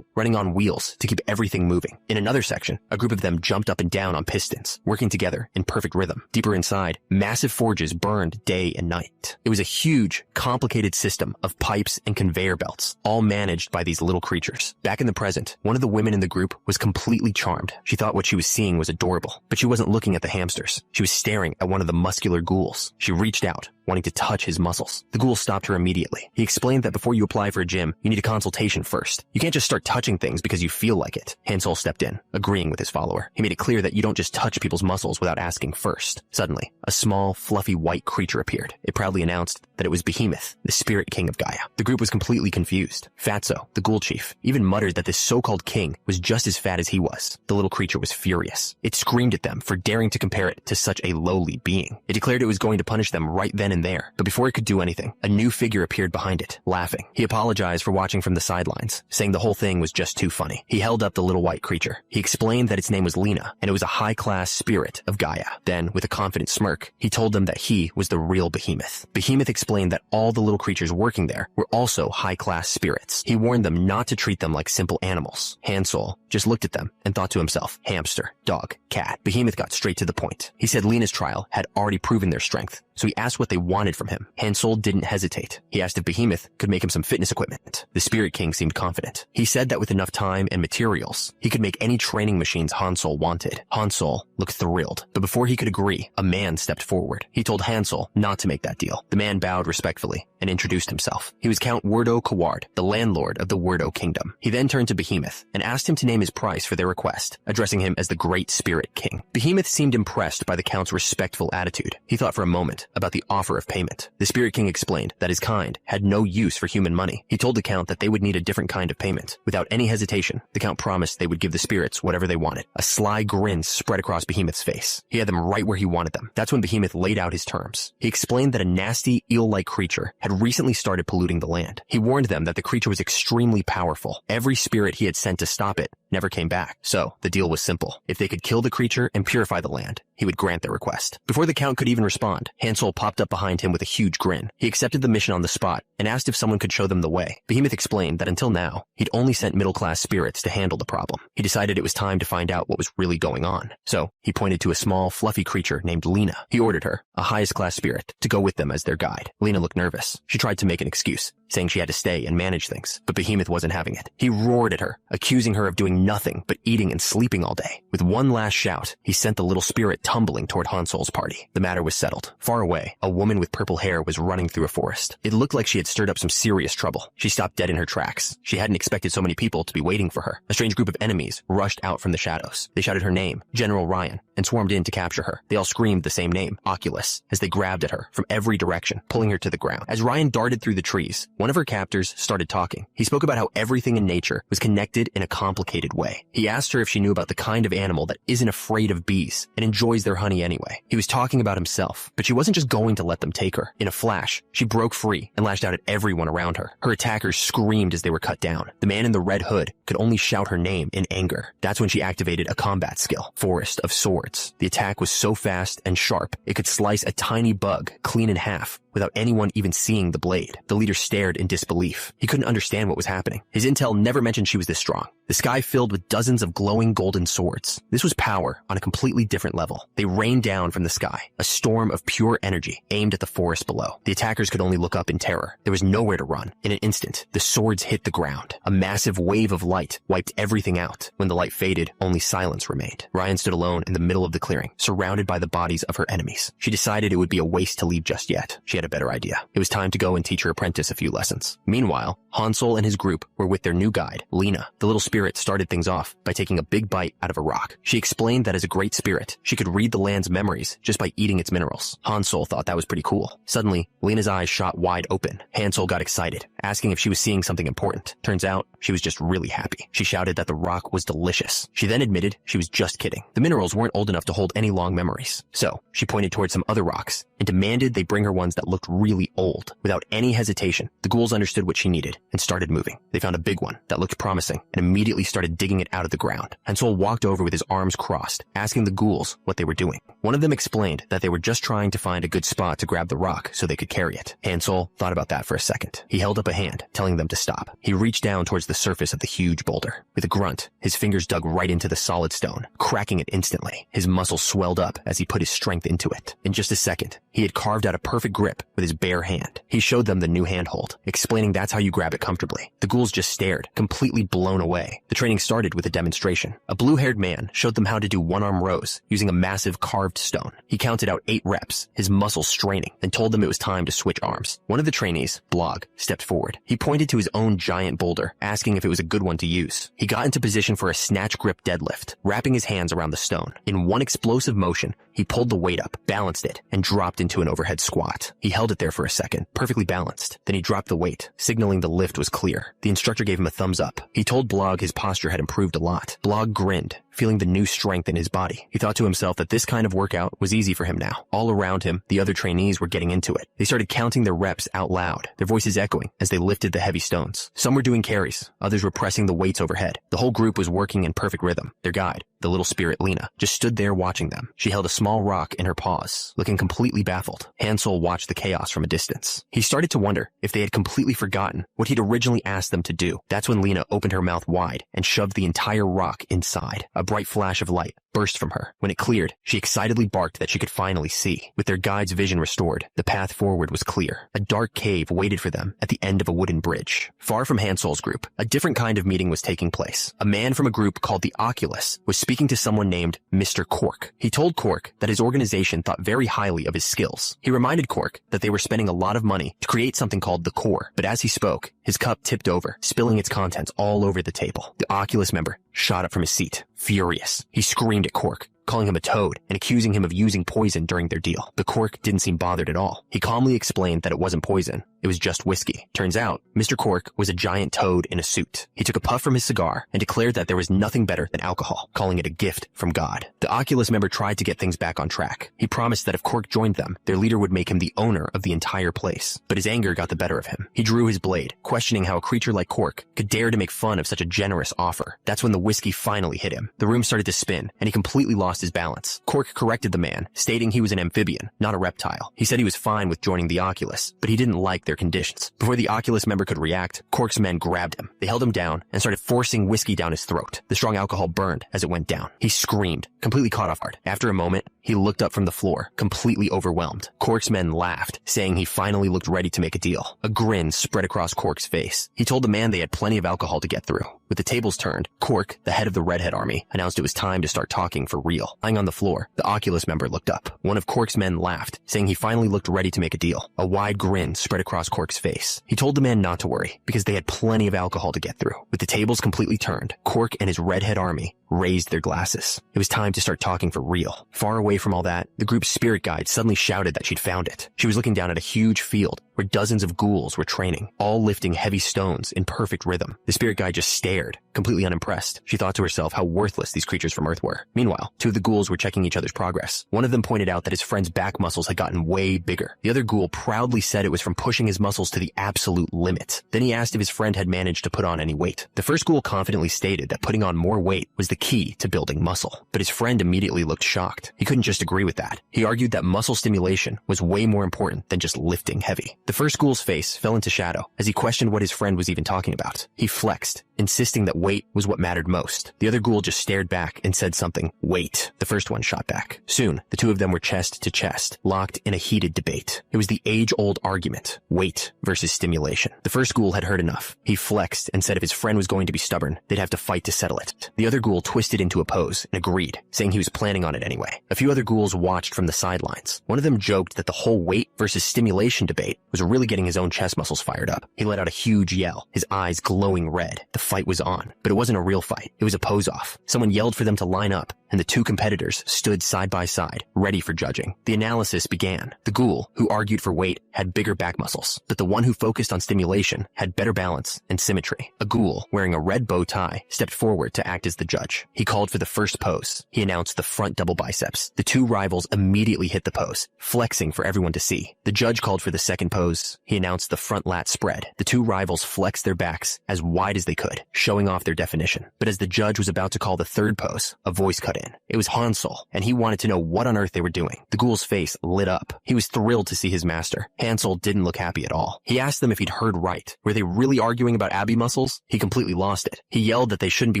A: running on wheels to keep everything moving. In another section, a group of them jumped up and down on pistons, working together in perfect rhythm. Deeper inside, massive forges burned day and night. It was a huge, complicated system of pipes and conveyor belts, all managed by these little creatures. Back in the present, one of the women in the group was completely charmed. She thought what she was seeing was adorable, but she wasn't looking at the hamsters. She was staring at one of the muscular ghouls. She reached out, wanting to touch his muscles. The ghoul stopped her immediately. He explained that before you apply for a gym, you need a consultation first. You can't just start touching things because you feel like it. Hansel stepped in, agreeing with his follower. He made it clear that you don't just touch people's muscles without asking first. Suddenly, a small, fluffy white creature appeared. It proudly announced that it was Behemoth, the spirit king of Gaia. The group was completely confused. Fatso, the ghoul chief, even muttered that this so-called king was just as fat as he was. The little creature was furious. It screamed at them for daring to compare it to such a lowly being. It declared it was going to punish them right then and there. But before it could do anything, a new figure appeared behind it, laughing. He apologized for watching from the sidelines, saying the whole thing was just too funny. He held up the little white creature. He explained that its name was Lena, and it was a high-class spirit of Gaia. Then, with a confident smirk, he told them that he was the real Behemoth. Behemoth explained that all the little creatures working there were also high-class spirits. He warned them not to treat them like simple animals. Hansel just looked at them and thought to himself, hamster, dog, cat. Behemoth got straight to the point. He said Lena's trial had already proven their strength, so he asked what they wanted from him. Hansel didn't hesitate. He asked if Behemoth could make him some fitness equipment. The Spirit King seemed confident. He said that with enough time and materials, he could make any training machines Hansel wanted. Hansel looked thrilled, but before he could agree, a man stepped forward. He told Hansel not to make that deal. The man bowed respectfully and introduced himself. He was Count Werdo Kaward, the landlord of the Werdo Kingdom. He then turned to Behemoth and asked him to name his price for their request, addressing him as the Great Spirit King. Behemoth seemed impressed by the Count's respectful attitude. He thought for a moment about the offer of payment. The Spirit King explained that his kind had no use for human money. He told the Count that they would need a different kind of payment. Without any hesitation, the Count promised they would give the spirits whatever they wanted. A sly grin spread across Behemoth's face. He had them right where he wanted them. That's when Behemoth laid out his terms. He explained that a nasty, eel-like creature had recently started polluting the land. He warned them that the creature was extremely powerful. Every spirit he had sent to stop it never came back. So, the deal was simple. If they could kill the creature and purify the land, he would grant their request. Before the Count could even respond, Hansel popped up behind him with a huge grin. He accepted the mission on the spot and asked if someone could show them the way. Behemoth explained that until now, he'd only sent middle-class spirits to handle the problem. He decided it was time to find out what was really going on. So, he pointed to a small, fluffy creature named Lena. He ordered her, a highest-class spirit, to go with them as their guide. Lena looked nervous. She tried to make an excuse, saying she had to stay and manage things, but Behemoth wasn't having it. He roared at her, accusing her of doing nothing but eating and sleeping all day. With one last shout, he sent the little spirit tumbling toward Hansel's party. The matter was settled. Far away, a woman with purple hair was running through a forest. It looked like she had stirred up some serious trouble. She stopped dead in her tracks. She hadn't expected so many people to be waiting for her. A strange group of enemies rushed out from the shadows. They shouted her name, General Ryan, and swarmed in to capture her. They all screamed the same name, Oculus, as they grabbed at her from every direction, pulling her to the ground. As Ryan darted through the trees, one of her captors started talking. He spoke about how everything in nature was connected in a complicated way. He asked her if she knew about the kind of animal that isn't afraid of bees and enjoys their honey anyway. He was talking about himself, but she wasn't just going to let them take her. In a flash, she broke free and lashed out at everyone around her. Her attackers screamed as they were cut down. The man in the red hood could only shout her name in anger. That's when she activated a combat skill, Forest of Swords. The attack was so fast and sharp, it could slice a tiny bug clean in half without anyone even seeing the blade. The leader stared in disbelief. He couldn't understand what was happening. His intel never mentioned she was this strong. The sky filled with dozens of glowing golden swords. This was power on a completely different level. They rained down from the sky, a storm of pure energy aimed at the forest below. The attackers could only look up in terror. There was nowhere to run. In an instant, the swords hit the ground. A massive wave of light wiped everything out. When the light faded, only silence remained. Ryan stood alone in the middle of the clearing, surrounded by the bodies of her enemies. She decided it would be a waste to leave just yet. She had a better idea. It was time to go and teach her apprentice a few lessons. Meanwhile, Hansel and his group were with their new guide, Lena. The little spirit started things off by taking a big bite out of a rock. She explained that as a great spirit, she could read the land's memories just by eating its minerals. Hansel thought that was pretty cool. Suddenly, Lena's eyes shot wide open. Hansel got excited, asking if she was seeing something important. Turns out, she was just really happy. She shouted that the rock was delicious. She then admitted she was just kidding. The minerals weren't old enough to hold any long memories. So, she pointed towards some other rocks and demanded they bring her ones that looked really old. Without any hesitation, the ghouls understood what she needed and started moving. They found a big one that looked promising and immediately started digging it out of the ground. Hansel walked over with his arms crossed, asking the ghouls what they were doing. One of them explained that they were just trying to find a good spot to grab the rock so they could carry it. Hansel thought about that for a second. He held up a hand, telling them to stop. He reached down towards the surface of the huge boulder. With a grunt, his fingers dug right into the solid stone, cracking it instantly. His muscles swelled up as he put his strength into it. In just a second, he had carved out a perfect grip with his bare hand. He showed them the new handhold, explaining that's how you grab it comfortably. The ghouls just stared, completely blown away. The training started with a demonstration. A blue-haired man showed them how to do one-arm rows using a massive carved stone. He counted out 8 reps, his muscles straining, and told them it was time to switch arms. One of the trainees, Blog, stepped forward. He pointed to his own giant boulder, asking if it was a good one to use. He got into position for a snatch grip deadlift, wrapping his hands around the stone. In one explosive motion, he pulled the weight up, balanced it, and dropped into an overhead squat. He held it there for a second, perfectly balanced. Then he dropped the weight, signaling the lift was clear. The instructor gave him a thumbs up. He told Blog his posture had improved a lot. Blog grinned, feeling the new strength in his body. He thought to himself that this kind of workout was easy for him now. All around him, the other trainees were getting into it. They started counting their reps out loud, their voices echoing as they lifted the heavy stones. Some were doing carries, others were pressing the weights overhead. The whole group was working in perfect rhythm. Their guide, the little spirit Lena, just stood there watching them. She held a small rock in her paws, looking completely baffled. Hansel watched the chaos from a distance. He started to wonder if they had completely forgotten what he'd originally asked them to do. That's when Lena opened her mouth wide and shoved the entire rock inside. A bright flash of light burst from her. When it cleared, she excitedly barked that she could finally see. With their guide's vision restored, the path forward was clear. A dark cave waited for them at the end of a wooden bridge. Far from Hansel's group, a different kind of meeting was taking place. A man from a group called the Oculus was speaking to someone named Mr. Cork. He told Cork that his organization thought very highly of his skills. He reminded Cork that they were spending a lot of money to create something called the core. But as he spoke, his cup tipped over, spilling its contents all over the table. The Oculus member shot up from his seat, furious. He screamed at Cork, calling him a toad and accusing him of using poison during their deal. The Cork didn't seem bothered at all. He calmly explained that it wasn't poison. It was just whiskey. Turns out, Mr. Cork was a giant toad in a suit. He took a puff from his cigar and declared that there was nothing better than alcohol, calling it a gift from God. The Oculus member tried to get things back on track. He promised that if Cork joined them, their leader would make him the owner of the entire place. But his anger got the better of him. He drew his blade, questioning how a creature like Cork could dare to make fun of such a generous offer. That's when the whiskey finally hit him. The room started to spin, and he completely lost his balance. Cork corrected the man, stating he was an amphibian, not a reptile. He said he was fine with joining the Oculus, but he didn't like their conditions. Before the Oculus member could react, Cork's men grabbed him. They held him down and started forcing whiskey down his throat. The strong alcohol burned as it went down. He screamed, completely caught off guard. After a moment, he looked up from the floor, completely overwhelmed. Cork's men laughed, saying he finally looked ready to make a deal. A grin spread across Cork's face. He told the man they had plenty of alcohol to get through. With the tables turned, Cork, the head of the Redhead army, announced it was time to start talking for real. Lying on the floor, the Oculus member looked up. One of Cork's men laughed, saying he finally looked ready to make a deal. A wide grin spread across Cork's face. He told the man not to worry, because they had plenty of alcohol to get through. With the tables completely turned, Cork and his Redhead army raised their glasses. It was time to start talking for real. Far away from all that, the group's spirit guide suddenly shouted that she'd found it. She was looking down at a huge field where dozens of ghouls were training, all lifting heavy stones in perfect rhythm. The spirit guide just stared, completely unimpressed. She thought to herself how worthless these creatures from Earth were. Meanwhile, two of the ghouls were checking each other's progress. One of them pointed out that his friend's back muscles had gotten way bigger. The other ghoul proudly said it was from pushing his muscles to the absolute limit. Then he asked if his friend had managed to put on any weight. The first ghoul confidently stated that putting on more weight was the key to building muscle. But his friend immediately looked shocked. He couldn't just agree with that. He argued that muscle stimulation was way more important than just lifting heavy. The first ghoul's face fell into shadow as he questioned what his friend was even talking about. He flexed, insisting that weight was what mattered most. The other ghoul just stared back and said something, "Wait." The first one shot back. Soon, the two of them were chest to chest, locked in a heated debate. It was the age-old argument, weight versus stimulation. The first ghoul had heard enough. He flexed and said if his friend was going to be stubborn, they'd have to fight to settle it. The other ghoul twisted into a pose and agreed, saying he was planning on it anyway. A few other ghouls watched from the sidelines. One of them joked that the whole weight versus stimulation debate was really getting his own chest muscles fired up. He let out a huge yell, his eyes glowing red. The fight was on, but it wasn't a real fight. It was a pose-off. Someone yelled for them to line up, and the two competitors stood side by side, ready for judging. The analysis began. The ghoul, who argued for weight, had bigger back muscles, but the one who focused on stimulation had better balance and symmetry. A ghoul, wearing a red bow tie, stepped forward to act as the judge. He called for the first pose. He announced the front double biceps. The two rivals immediately hit the pose, flexing for everyone to see. The judge called for the second pose. He announced the front lat spread. The two rivals flexed their backs as wide as they could, showing off their definition. But as the judge was about to call the third pose, a voice cut in. It was Hansel, and he wanted to know what on earth they were doing. The ghoul's face lit up. He was thrilled to see his master. Hansel didn't look happy at all. He asked them if he'd heard right. Were they really arguing about Abby muscles? He completely lost it. He yelled that they shouldn't be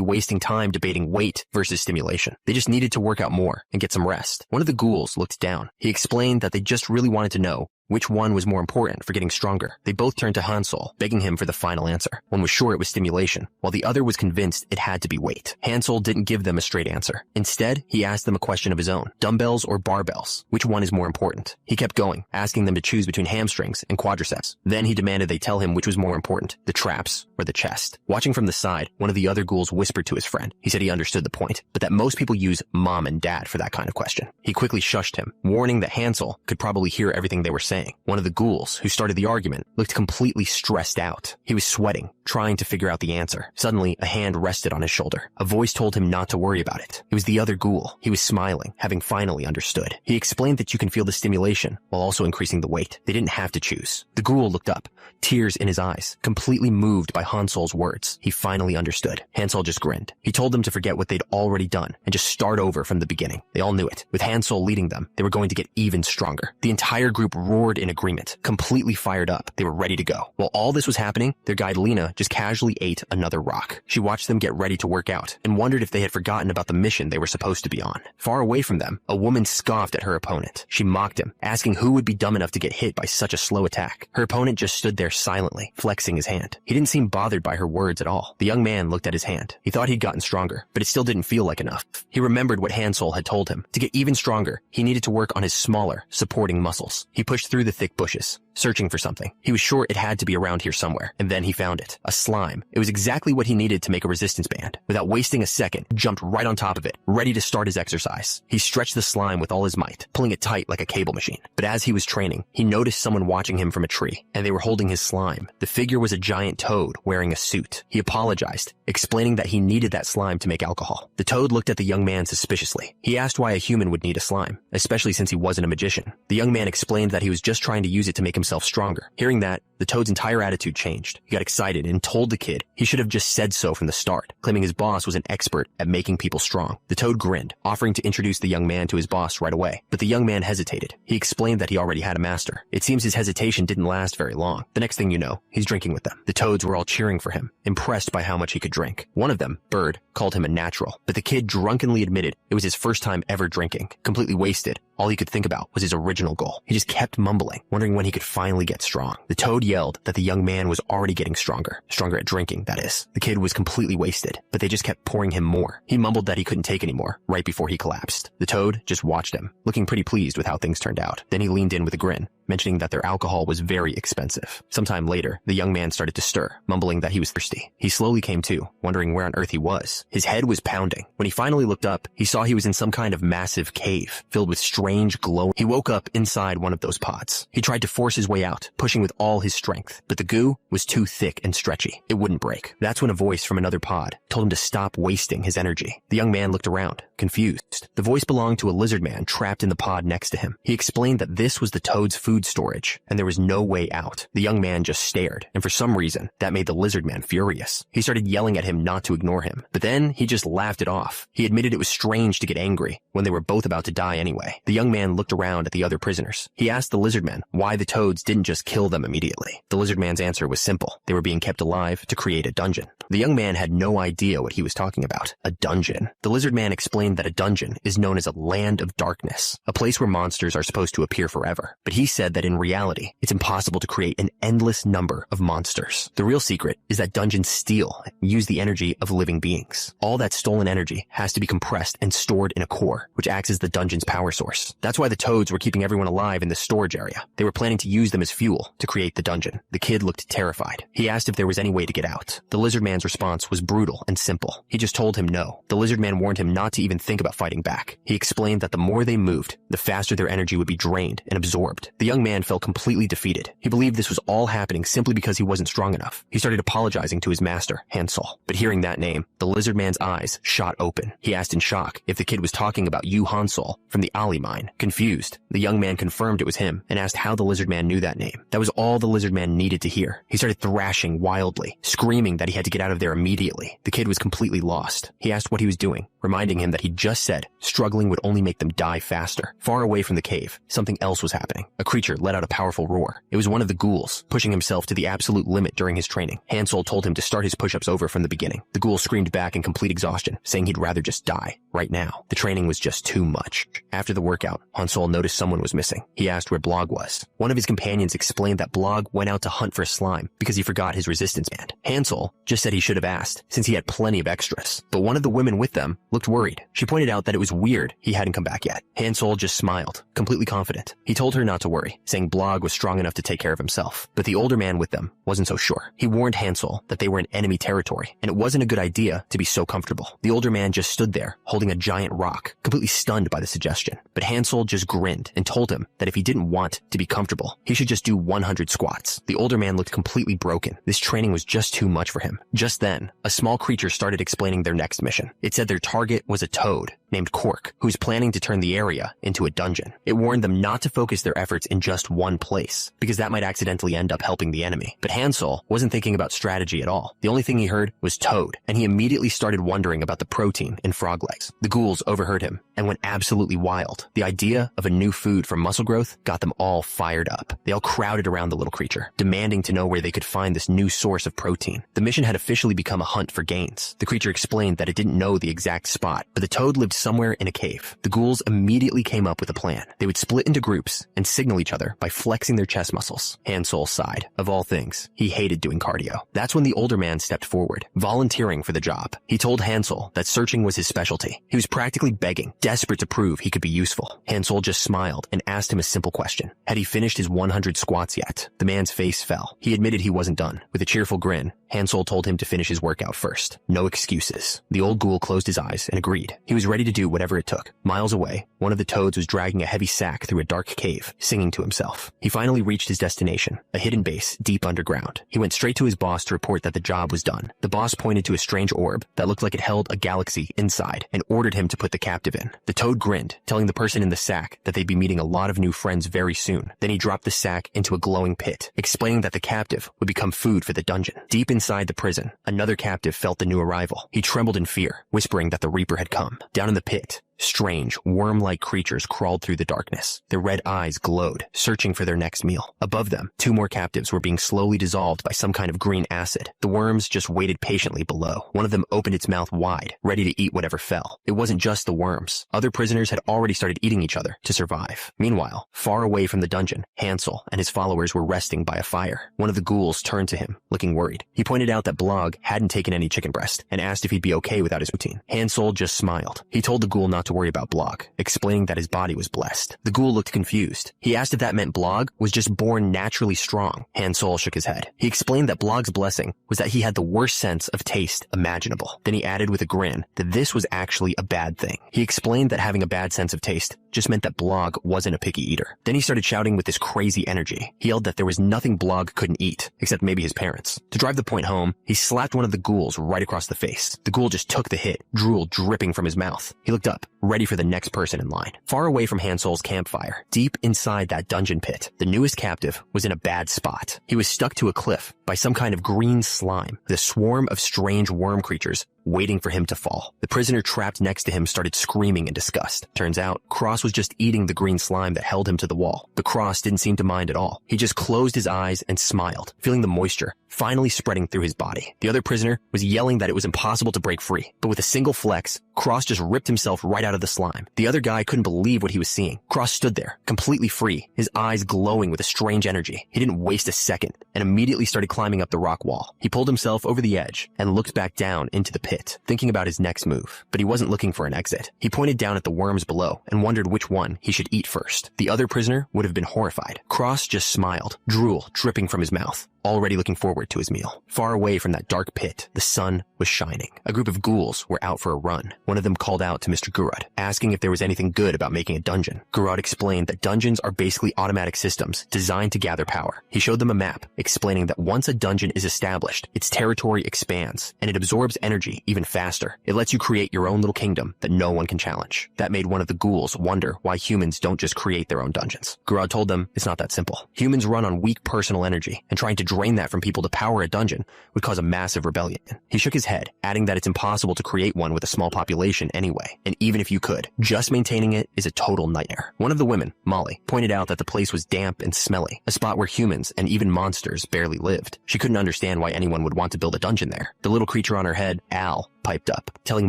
A: wasting time debating weight versus stimulation. They just needed to work out more and get some rest. One of the ghouls looked down. He explained that they just really wanted to know which one was more important for getting stronger. They both turned to Hansel, begging him for the final answer. One was sure it was stimulation, while the other was convinced it had to be weight. Hansel didn't give them a straight answer. Instead, he asked them a question of his own. Dumbbells or barbells? Which one is more important? He kept going, asking them to choose between hamstrings and quadriceps. Then he demanded they tell him which was more important, the traps or the chest. Watching from the side, one of the other ghouls whispered to his friend. He said he understood the point, but that most people use mom and dad for that kind of question. He quickly shushed him, warning that Hansel could probably hear everything they were saying. One of the ghouls, who started the argument, looked completely stressed out. He was sweating, trying to figure out the answer. Suddenly, a hand rested on his shoulder. A voice told him not to worry about it. It was the other ghoul. He was smiling, having finally understood. He explained that you can feel the stimulation while also increasing the weight. They didn't have to choose. The ghoul looked up, tears in his eyes, completely moved by Hansel's words. He finally understood. Hansel just grinned. He told them to forget what they'd already done and just start over from the beginning. They all knew it. With Hansel leading them, they were going to get even stronger. The entire group roared in agreement, completely fired up. They were ready to go. While all this was happening, their guide Lena just casually ate another rock. She watched them get ready to work out and wondered if they had forgotten about the mission they were supposed to be on. Far away from them, a woman scoffed at her opponent. She mocked him, asking who would be dumb enough to get hit by such a slow attack. Her opponent just stood there silently, flexing his hand. He didn't seem bothered by her words at all. The young man looked at his hand. He thought he'd gotten stronger, but it still didn't feel like enough. He remembered what Hansel had told him. To get even stronger, he needed to work on his smaller, supporting muscles. He pushed through the thick bushes, searching for something. He was sure it had to be around here somewhere, and then he found it. A slime. It was exactly what he needed to make a resistance band. Without wasting a second, jumped right on top of it, ready to start his exercise. He stretched the slime with all his might, pulling it tight like a cable machine. But as he was training, he noticed someone watching him from a tree, and they were holding his slime. The figure was a giant toad wearing a suit. He apologized, explaining that he needed that slime to make alcohol. The toad looked at the young man suspiciously. He asked why a human would need a slime, especially since he wasn't a magician. The young man explained that he was just trying to use it to make himself stronger. Hearing that, the toad's entire attitude changed. He got excited and told the kid he should have just said so from the start, claiming his boss was an expert at making people strong. The toad grinned, offering to introduce the young man to his boss right away, but the young man hesitated. He explained that he already had a master. It seems his hesitation didn't last very long. The next thing you know, he's drinking with them. The toads were all cheering for him, impressed by how much he could drink. One of them, Bird, called him a natural, but the kid drunkenly admitted it was his first time ever drinking. Completely wasted, all he could think about was his original goal. He just kept mumbling, wondering when he could finally get strong. The toad yelled that the young man was already getting stronger at drinking, that is. The kid was completely wasted, but they just kept pouring him more. He mumbled that he couldn't take anymore, right before he collapsed. The toad just watched him, looking pretty pleased with how things turned out. Then he leaned in with a grin. mentioning that their alcohol was very expensive. Sometime later, the young man started to stir, mumbling that he was thirsty. He slowly came to, wondering where on earth he was. His head was pounding. When he finally looked up, he saw he was in some kind of massive cave, filled with strange glow. He woke up inside one of those pods. He tried to force his way out, pushing with all his strength, but the goo was too thick and stretchy. It wouldn't break. That's when a voice from another pod told him to stop wasting his energy. The young man looked around, confused. The voice belonged to a lizard man trapped in the pod next to him. He explained that this was the toad's food storage, and there was no way out. The young man just stared, and for some reason, that made the lizard man furious. He started yelling at him not to ignore him, but then he just laughed it off. He admitted it was strange to get angry when they were both about to die anyway. The young man looked around at the other prisoners. He asked the lizard man why the toads didn't just kill them immediately. The lizard man's answer was simple. They were being kept alive to create a dungeon. The young man had no idea what he was talking about. A dungeon. The lizard man explained that a dungeon is known as a land of darkness, a place where monsters are supposed to appear forever. But he said that in reality, it's impossible to create an endless number of monsters. The real secret is that dungeons steal and use the energy of living beings. All that stolen energy has to be compressed and stored in a core, which acts as the dungeon's power source. That's why the toads were keeping everyone alive in the storage area. They were planning to use them as fuel to create the dungeon. The kid looked terrified. He asked if there was any way to get out. The lizard man's response was brutal and simple. He just told him no. The lizard man warned him not to even think about fighting back. He explained that the more they moved, the faster their energy would be drained and absorbed. The young man felt completely defeated. He believed this was all happening simply because he wasn't strong enough. He started apologizing to his master, Hansel. But hearing that name, the lizard man's eyes shot open. He asked in shock if the kid was talking about Yu Hansel from the Ali mine. Confused, the young man confirmed it was him and asked how the lizard man knew that name. That was all the lizard man needed to hear. He started thrashing wildly, screaming that he had to get out of there immediately. The kid was completely lost. He asked what he was doing, reminding him that he just said struggling would only make them die faster. Far away from the cave, something else was happening. A creature let out a powerful roar. It was one of the ghouls, pushing himself to the absolute limit during his training. Hansel told him to start his push-ups over from the beginning. The ghoul screamed back in complete exhaustion, saying he'd rather just die right now. The training was just too much. After the workout, Hansel noticed someone was missing. He asked where Blog was. One of his companions explained that Blog went out to hunt for slime because he forgot his resistance band. Hansel just said he should have asked, since he had plenty of extras. But one of the women with them looked worried. She pointed out that it was weird he hadn't come back yet. Hansel just smiled, completely confident. He told her not to worry, saying Blog was strong enough to take care of himself. But the older man with them wasn't so sure. He warned Hansel that they were in enemy territory, and it wasn't a good idea to be so comfortable. The older man just stood there, holding a giant rock, completely stunned by the suggestion. But Hansel just grinned and told him that if he didn't want to be comfortable, he should just do 100 squats. The older man looked completely broken. This training was just too much for him. Just then, a small creature started explaining their next mission. It said their target was a toad named Cork, who was planning to turn the area into a dungeon. It warned them not to focus their efforts in just one place, because that might accidentally end up helping the enemy. But Hansel wasn't thinking about strategy at all. The only thing he heard was toad, and he immediately started wondering about the protein in frog legs. The ghouls overheard him and went absolutely wild. The idea of a new food for muscle growth got them all fired up. They all crowded around the little creature, demanding to know where they could find this new source of protein. The mission had officially become a hunt for gains. The creature explained that it didn't know the exact spot, but the toad lived somewhere in a cave. The ghouls immediately came up with a plan. They would split into groups and signal each other by flexing their chest muscles. Hansel sighed. Of all things, he hated doing cardio. That's when the older man stepped forward, volunteering for the job. He told Hansel that searching was his specialty. He was practically begging, desperate to prove he could be useful. Hansel just smiled and asked him a simple question. Had he finished his 100 squats yet? The man's face fell. He admitted he wasn't done. With a cheerful grin, Hansel told him to finish his workout first. No excuses. The old ghoul closed his eyes and agreed. He was ready to do whatever it took. Miles away, one of the toads was dragging a heavy sack through a dark cave, singing to himself. He finally reached his destination, a hidden base deep underground. He went straight to his boss to report that the job was done. The boss pointed to a strange orb that looked like it held a galaxy inside and ordered him to put the captive in. The toad grinned, telling the person in the sack that they'd be meeting a lot of new friends very soon. Then he dropped the sack into a glowing pit, explaining that the captive would become food for the dungeon. Deep inside the prison, another captive felt the new arrival. He trembled in fear, whispering that the Reaper had come. Down in the pit, strange, worm-like creatures crawled through the darkness. Their red eyes glowed, searching for their next meal. Above them, 2 more captives were being slowly dissolved by some kind of green acid. The worms just waited patiently below. One of them opened its mouth wide, ready to eat whatever fell. It wasn't just the worms. Other prisoners had already started eating each other to survive. Meanwhile, far away from the dungeon, Hansel and his followers were resting by a fire. One of the ghouls turned to him, looking worried. He pointed out that Blog hadn't taken any chicken breast and asked if he'd be okay without his routine. Hansel just smiled. He told the ghoul not to to worry about Blog, explaining that his body was blessed. The ghoul looked confused. He asked if that meant Blog was just born naturally strong. Hansol shook his head. He explained that Blog's blessing was that he had the worst sense of taste imaginable. Then he added with a grin that this was actually a bad thing. He explained that having a bad sense of taste just meant that Blog wasn't a picky eater. Then he started shouting with this crazy energy. He yelled that there was nothing Blog couldn't eat, except maybe his parents. To drive the point home, he slapped one of the ghouls right across the face. The ghoul just took the hit, drool dripping from his mouth. He looked up, ready for the next person in line. Far away from Hansol's campfire, deep inside that dungeon pit, the newest captive was in a bad spot. He was stuck to a cliff by some kind of green slime, with a swarm of strange worm creatures waiting for him to fall. The prisoner trapped next to him started screaming in disgust. Turns out, Cross was just eating the green slime that held him to the wall. But Cross didn't seem to mind at all. He just closed his eyes and smiled, feeling the moisture finally spreading through his body. The other prisoner was yelling that it was impossible to break free, but with a single flex, Cross just ripped himself right out of the slime. The other guy couldn't believe what he was seeing. Cross stood there, completely free, his eyes glowing with a strange energy. He didn't waste a second and immediately started climbing up the rock wall. He pulled himself over the edge and looked back down into the pit, thinking about his next move. But he wasn't looking for an exit. He pointed down at the worms below and wondered which one he should eat first. The other prisoner would have been horrified. Cross just smiled, drool dripping from his mouth, already looking forward to his meal. Far away from that dark pit, the sun was shining. A group of ghouls were out for a run. One of them called out to Mr. Gurud, asking if there was anything good about making a dungeon. Gurud explained that dungeons are basically automatic systems designed to gather power. He showed them a map, explaining that once a dungeon is established, its territory expands, and it absorbs energy even faster. It lets you create your own little kingdom that no one can challenge. That made one of the ghouls wonder why humans don't just create their own dungeons. Gurud told them it's not that simple. Humans run on weak personal energy, and trying to drain that from people to power a dungeon would cause a massive rebellion. He shook his head, adding that it's impossible to create one with a small population anyway, and even if you could, just maintaining it is a total nightmare. One of the women, Molly, pointed out that the place was damp and smelly, a spot where humans and even monsters barely lived. She couldn't understand why anyone would want to build a dungeon there. The little creature on her head, Al, piped up, telling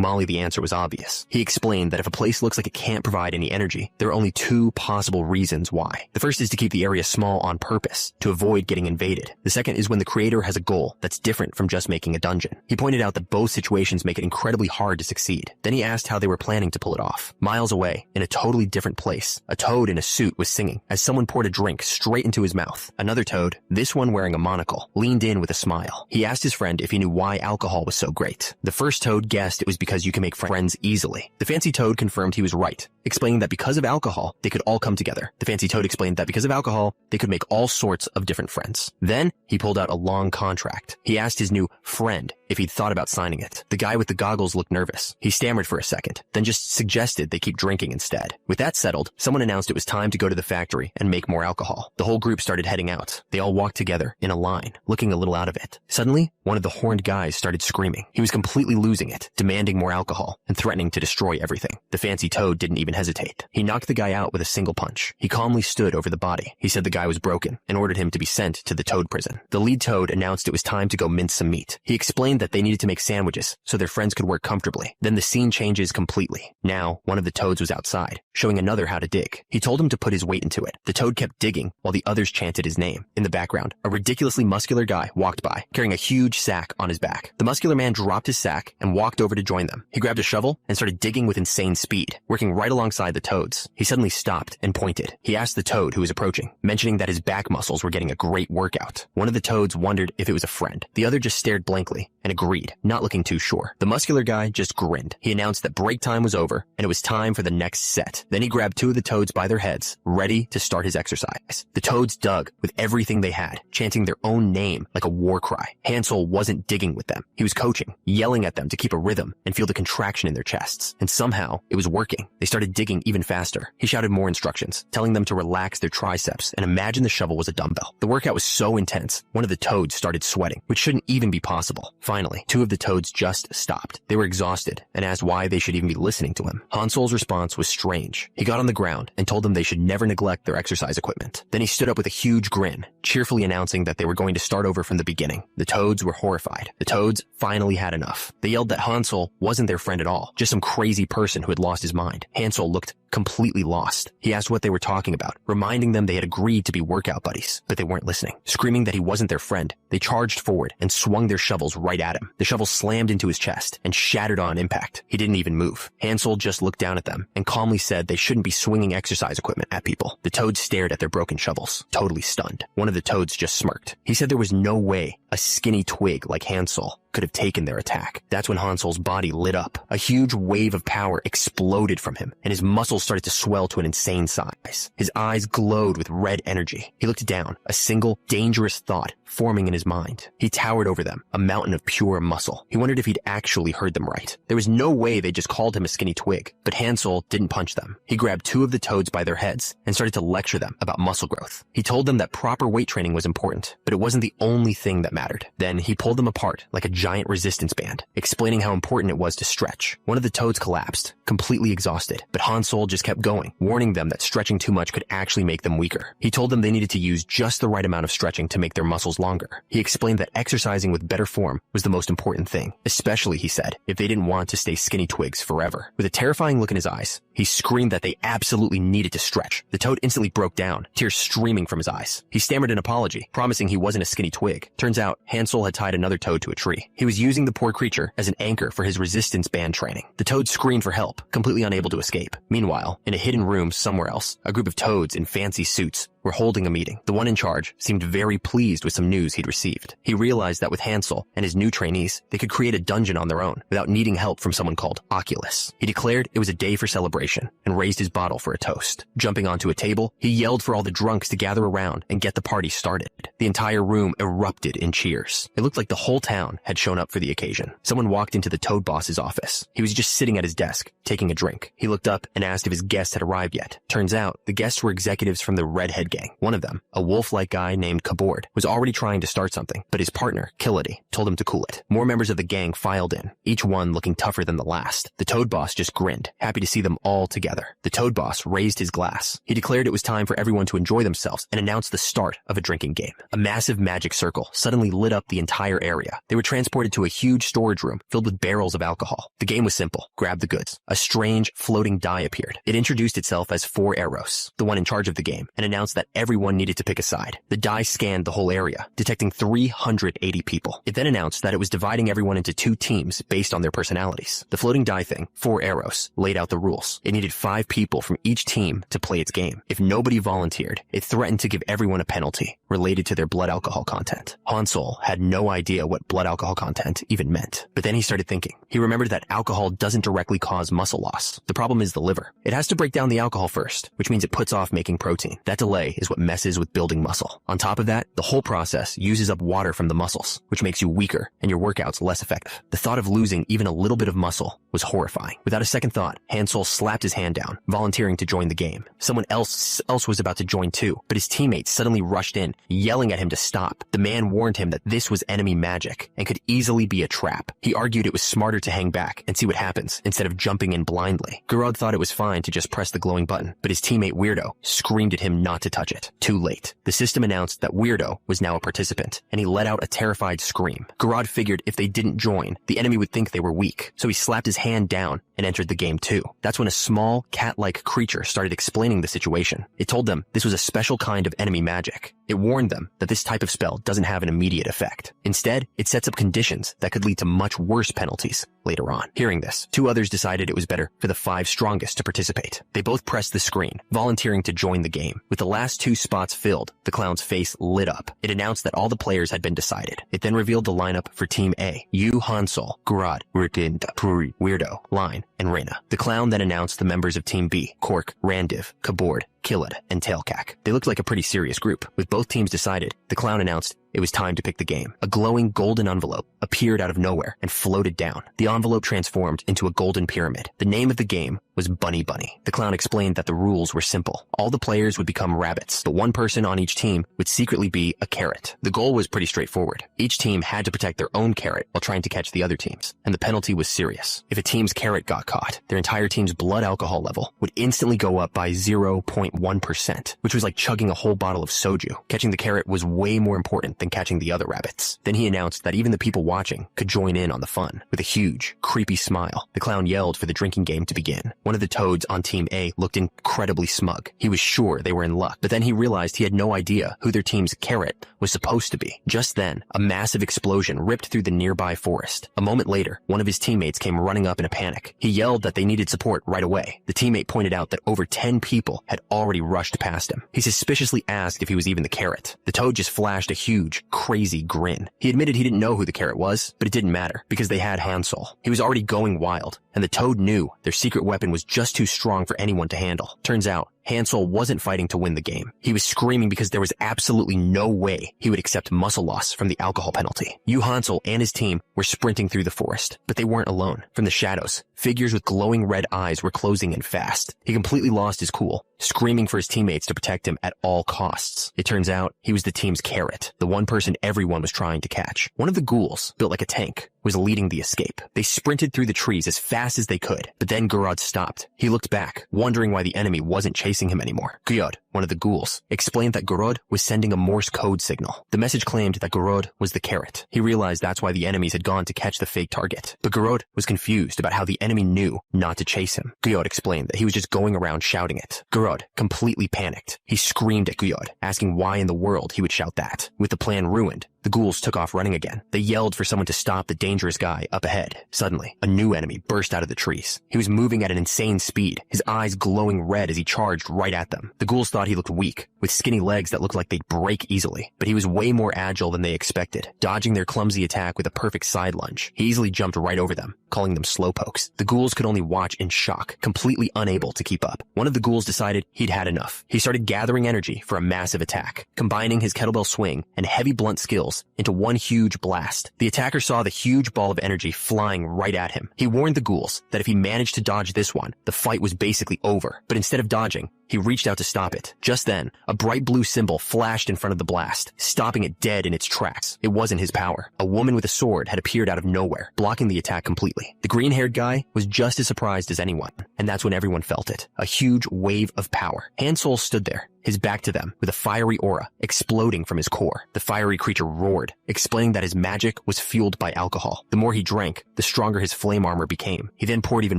A: Molly the answer was obvious. He explained that if a place looks like it can't provide any energy, there are only two possible reasons why. The first is to keep the area small on purpose, to avoid getting invaded. The second is when the creator has a goal that's different from just making a dungeon. He pointed out that both situations make it incredibly hard to succeed. Then he asked how they were planning to pull it off. Miles away, in a totally different place, a toad in a suit was singing as someone poured a drink straight into his mouth. Another toad, this one wearing a monocle, leaned in with a smile. He asked his friend if he knew why alcohol was so great. The first toad guessed it was because you can make friends easily. The fancy toad confirmed he was right, explaining that because of alcohol, they could all come together. The fancy toad explained that because of alcohol, they could make all sorts of different friends. Then, he pulled out a long contract. He asked his new friend if he'd thought about signing it. The guy with the goggles looked nervous. He stammered for a second, then just suggested they keep drinking instead. With that settled, someone announced it was time to go to the factory and make more alcohol. The whole group started heading out. They all walked together in a line, looking a little out of it. Suddenly, one of the horned guys started screaming. He was completely losing it, demanding more alcohol and threatening to destroy everything. The fancy toad didn't even hesitate. He knocked the guy out with a single punch. He calmly stood over the body. He said the guy was broken and ordered him to be sent to the toad prison. The lead toad announced it was time to go mince some meat. He explained that they needed to make sandwiches so their friends could work comfortably. Then the scene changes completely. Now, one of the toads was outside, showing another how to dig. He told him to put his weight into it. The toad kept digging while the others chanted his name. In the background, a ridiculously muscular guy walked by, carrying a huge sack on his back. The muscular man dropped his sack and walked over to join them. He grabbed a shovel and started digging with insane speed, working right alongside the toads. He suddenly stopped and pointed. He asked the toad who was approaching, mentioning that his back muscles were getting a great workout. One of the toads wondered if it was a friend. The other just stared blankly and agreed, not looking too sure. The muscular guy just grinned. He announced that break time was over and it was time for the next set. Then he grabbed two of the toads by their heads, ready to start his exercise. The toads dug with everything they had, chanting their own name like a war cry. Hansel wasn't digging with them. He was coaching, yelling at them to keep a rhythm and feel the contraction in their chests. And somehow, it was working. They started digging even faster. He shouted more instructions, telling them to relax their triceps and imagine the shovel was a dumbbell. The workout was so intense, one of the toads started sweating, which shouldn't even be possible. Finally, two of the toads just stopped. They were exhausted and asked why they should even be listening to him. Hansel's response was strange. He got on the ground and told them they should never neglect their exercise equipment. Then he stood up with a huge grin, cheerfully announcing that they were going to start over from the beginning. The toads were horrified. The toads finally had enough. They yelled revealed that Hansel wasn't their friend at all, just some crazy person who had lost his mind. Hansel looked completely lost. He asked what they were talking about, reminding them they had agreed to be workout buddies, but they weren't listening. Screaming that he wasn't their friend, they charged forward and swung their shovels right at him. The shovel slammed into his chest and shattered on impact. He didn't even move. Hansel just looked down at them and calmly said they shouldn't be swinging exercise equipment at people. The toads stared at their broken shovels, totally stunned. One of the toads just smirked. He said there was no way a skinny twig like Hansel could have taken their attack. That's when Hansel's body lit up. A huge wave of power exploded from him, and his muscles started to swell to an insane size. His eyes glowed with red energy. He looked down, a single, dangerous thought forming in his mind. He towered over them, a mountain of pure muscle. He wondered if he'd actually heard them right. There was no way they just called him a skinny twig, but Hansel didn't punch them. He grabbed two of the toads by their heads and started to lecture them about muscle growth. He told them that proper weight training was important, but it wasn't the only thing that mattered. Then he pulled them apart like a giant resistance band, explaining how important it was to stretch. One of the toads collapsed, completely exhausted, but Hansel just kept going, warning them that stretching too much could actually make them weaker. He told them they needed to use just the right amount of stretching to make their muscles longer. He explained that exercising with better form was the most important thing, especially, he said, if they didn't want to stay skinny twigs forever. With a terrifying look in his eyes, he screamed that they absolutely needed to stretch. The toad instantly broke down, tears streaming from his eyes. He stammered an apology, promising he wasn't a skinny twig. Turns out, Hansel had tied another toad to a tree. He was using the poor creature as an anchor for his resistance band training. The toad screamed for help, completely unable to escape. Meanwhile, in a hidden room somewhere else, a group of toads in fancy suits were holding a meeting. The one in charge seemed very pleased with some news he'd received. He realized that with Hansel and his new trainees, they could create a dungeon on their own without needing help from someone called Oculus. He declared it was a day for celebration and raised his bottle for a toast. Jumping onto a table, he yelled for all the drunks to gather around and get the party started. The entire room erupted in cheers. It looked like the whole town had shown up for the occasion. Someone walked into the toad boss's office. He was just sitting at his desk, taking a drink. He looked up and asked if his guests had arrived yet. Turns out, the guests were executives from the Redhead Gang. One of them, a wolf-like guy named Kabord, was already trying to start something, but his partner, Killity, told him to cool it. More members of the gang filed in, each one looking tougher than the last. The toad boss just grinned, happy to see them all together. The toad boss raised his glass. He declared it was time for everyone to enjoy themselves and announced the start of a drinking game. A massive magic circle suddenly lit up the entire area. They were transported to a huge storage room filled with barrels of alcohol. The game was simple. Grab the goods. A strange, floating die appeared. It introduced itself as 4 Eros, the one in charge of the game, and announced that everyone needed to pick a side. The die scanned the whole area, detecting 380 people. It then announced that it was dividing everyone into 2 teams based on their personalities. The floating die thing, 4 Eros, laid out the rules. It needed 5 people from each team to play its game. If nobody volunteered, it threatened to give everyone a penalty related to their blood alcohol content. Hansel had no idea what blood alcohol content even meant. But then he started thinking. He remembered that alcohol doesn't directly cause muscle loss. The problem is the liver. It has to break down the alcohol first, which means it puts off making protein. That delay is what messes with building muscle. On top of that, the whole process uses up water from the muscles, which makes you weaker and your workouts less effective. The thought of losing even a little bit of muscle was horrifying. Without a second thought, Hansel slapped his hand down, volunteering to join the game. Someone else was about to join too, but his teammates suddenly rushed in, yelling at him to stop. The man warned him that this was enemy magic and could easily be a trap. He argued it was smarter to hang back and see what happens instead of jumping in blindly. Garud thought it was fine to just press the glowing button, but his teammate Weirdo screamed at him not to touch it. Too late. The system announced that Weirdo was now a participant, and he let out a terrified scream. Garud figured if they didn't join, the enemy would think they were weak, so he slapped his hand down and entered the game too. That's when a small, cat-like creature started explaining the situation. It told them this was a special kind of enemy magic. It warned them that this type of spell doesn't have an immediate effect. Instead, it sets up conditions that could lead to much worse penalties later on. Hearing this, 2 others decided it was better for the 5 strongest to participate. They both pressed the screen, volunteering to join the game. With the last 2 spots filled, the clown's face lit up. It announced that all the players had been decided. It then revealed the lineup for Team A: Yu, Hansel, Garud, Ritinda, Puri, Weirdo, Line, and Reyna. The clown then announced the members of Team B: Cork, Randiv, Kabord, Killid, and Tailcack. They looked like a pretty serious group. With both teams decided, the clown announced it was time to pick the game. A glowing golden envelope appeared out of nowhere and floated down. The envelope transformed into a golden pyramid. The name of the game was Bunny Bunny. The clown explained that the rules were simple. All the players would become rabbits, but one person on each team would secretly be a carrot. The goal was pretty straightforward. Each team had to protect their own carrot while trying to catch the other teams, and the penalty was serious. If a team's carrot got caught, their entire team's blood alcohol level would instantly go up by 0.1%, which was like chugging a whole bottle of soju. Catching the carrot was way more important than than catching the other rabbits. Then he announced that even the people watching could join in on the fun. With a huge, creepy smile, the clown yelled for the drinking game to begin. One of the toads on Team A looked incredibly smug. He was sure they were in luck, but then he realized he had no idea who their team's carrot was supposed to be. Just then, a massive explosion ripped through the nearby forest. A moment later, one of his teammates came running up in a panic. He yelled that they needed support right away. The teammate pointed out that over 10 people had already rushed past him. He suspiciously asked if he was even the carrot. The toad just flashed a huge, crazy grin. He admitted he didn't know who the carrot was, but it didn't matter because they had Hansel. He was already going wild, and the toad knew their secret weapon was just too strong for anyone to handle. Turns out, Hansel wasn't fighting to win the game. He was screaming because there was absolutely no way he would accept muscle loss from the alcohol penalty. Hansel and his team were sprinting through the forest, but they weren't alone. From the shadows, figures with glowing red eyes were closing in fast. He completely lost his cool, screaming for his teammates to protect him at all costs. It turns out he was the team's carrot, the one person everyone was trying to catch. One of the ghouls, built like a tank, was leading the escape. They sprinted through the trees as fast as they could, but then Gurod stopped. He looked back, wondering why the enemy wasn't chasing him anymore. Guyod, one of the ghouls, explained that Gurod was sending a Morse code signal. The message claimed that Gurod was the carrot. He realized that's why the enemies had gone to catch the fake target. But Gurod was confused about how the enemy knew not to chase him. Guyod explained that he was just going around shouting it. Gurod completely panicked. He screamed at Guyod, asking why in the world he would shout that. With the plan ruined, the ghouls took off running again. They yelled for someone to stop the dangerous guy up ahead. Suddenly, a new enemy burst out of the trees. He was moving at an insane speed, his eyes glowing red as he charged right at them. The ghouls thought he looked weak, with skinny legs that looked like they'd break easily, but he was way more agile than they expected, dodging their clumsy attack with a perfect side lunge. He easily jumped right over them, calling them slowpokes. The ghouls could only watch in shock, completely unable to keep up. One of the ghouls decided he'd had enough. He started gathering energy for a massive attack, combining his kettlebell swing and heavy blunt skills into one huge blast. The attacker saw the huge ball of energy flying right at him. He warned the ghouls that if he managed to dodge this one, the fight was basically over. But instead of dodging, he reached out to stop it. Just then, a bright blue symbol flashed in front of the blast, stopping it dead in its tracks. It wasn't his power. A woman with a sword had appeared out of nowhere, blocking the attack completely. The green-haired guy was just as surprised as anyone, and that's when everyone felt it. A huge wave of power. Hansel stood there, his back to them, with a fiery aura exploding from his core. The fiery creature roared, explaining that his magic was fueled by alcohol. The more he drank, the stronger his flame armor became. He then poured even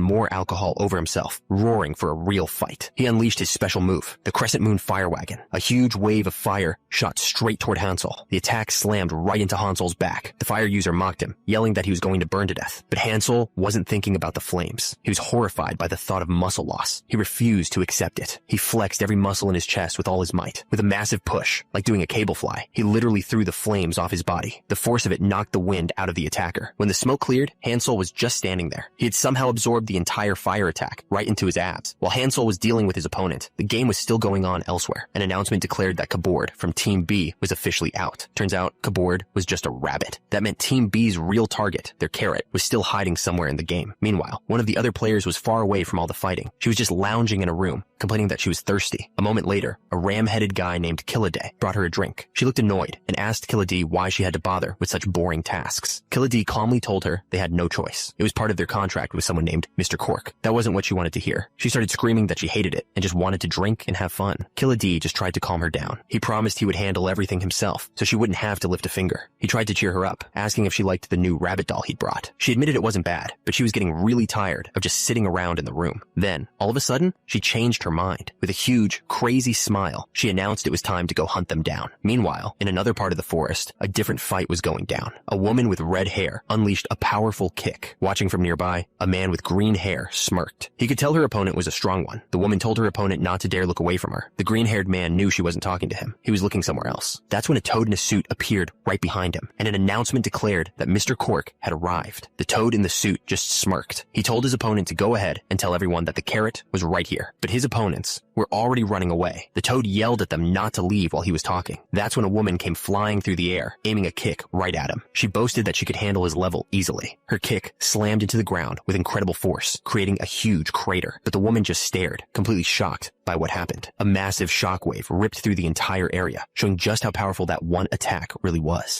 A: more alcohol over himself, roaring for a real fight. He unleashed his special move, the Crescent Moon Fire Wagon. A huge wave of fire shot straight toward Hansel. The attack slammed right into Hansel's back. The fire user mocked him, yelling that he was going to burn to death. But Hansel wasn't thinking about the flames. He was horrified by the thought of muscle loss. He refused to accept it. He flexed every muscle in his chest with all his might. With a massive push, like doing a cable fly, he literally threw the flames off his body. The force of it knocked the wind out of the attacker. When the smoke cleared, Hansel was just standing there. He had somehow absorbed the entire fire attack right into his abs. While Hansel was dealing with his opponent, the game was still going on elsewhere. An announcement declared that Kabord from Team B was officially out. Turns out, Kabord was just a rabbit. That meant Team B's real target, their carrot, was still hiding somewhere in the game. Meanwhile, one of the other players was far away from all the fighting. She was just lounging in a room, complaining that she was thirsty. A moment later, a ram-headed guy named Kilade brought her a drink. She looked annoyed and asked Kilade why she had to bother with such boring tasks. Kilade calmly told her they had no choice. It was part of their contract with someone named Mr. Cork. That wasn't what she wanted to hear. She started screaming that she hated it and just wanted to drink and have fun. Kilade just tried to calm her down. He promised he would handle everything himself, so she wouldn't have to lift a finger. He tried to cheer her up, asking if she liked the new rabbit doll he'd brought. She admitted it wasn't bad, but she was getting really tired of just sitting around in the room. Then, all of a sudden, she changed her mind. With a huge, crazy smile, she announced it was time to go hunt them down. Meanwhile, in another part of the forest, a different fight was going down. A woman with red hair unleashed a powerful kick. Watching from nearby, a man with green hair smirked. He could tell her opponent was a strong one. The woman told her opponent not to dare look away from her. The green-haired man knew she wasn't talking to him. He was looking somewhere else. That's when a toad in a suit appeared right behind him, and an announcement declared that Mr. Cork had arrived. The toad in the suit just smirked. He told his opponent to go ahead and tell everyone that the carrot was right here. But his opponents were already running away. The toad yelled at them not to leave while he was talking. That's when a woman came flying through the air, aiming a kick right at him. She boasted that she could handle his level easily. Her kick slammed into the ground with incredible force, creating a huge crater. But the woman just stared, completely shocked by what happened. A massive shockwave ripped through the entire area, showing just how powerful that one attack really was.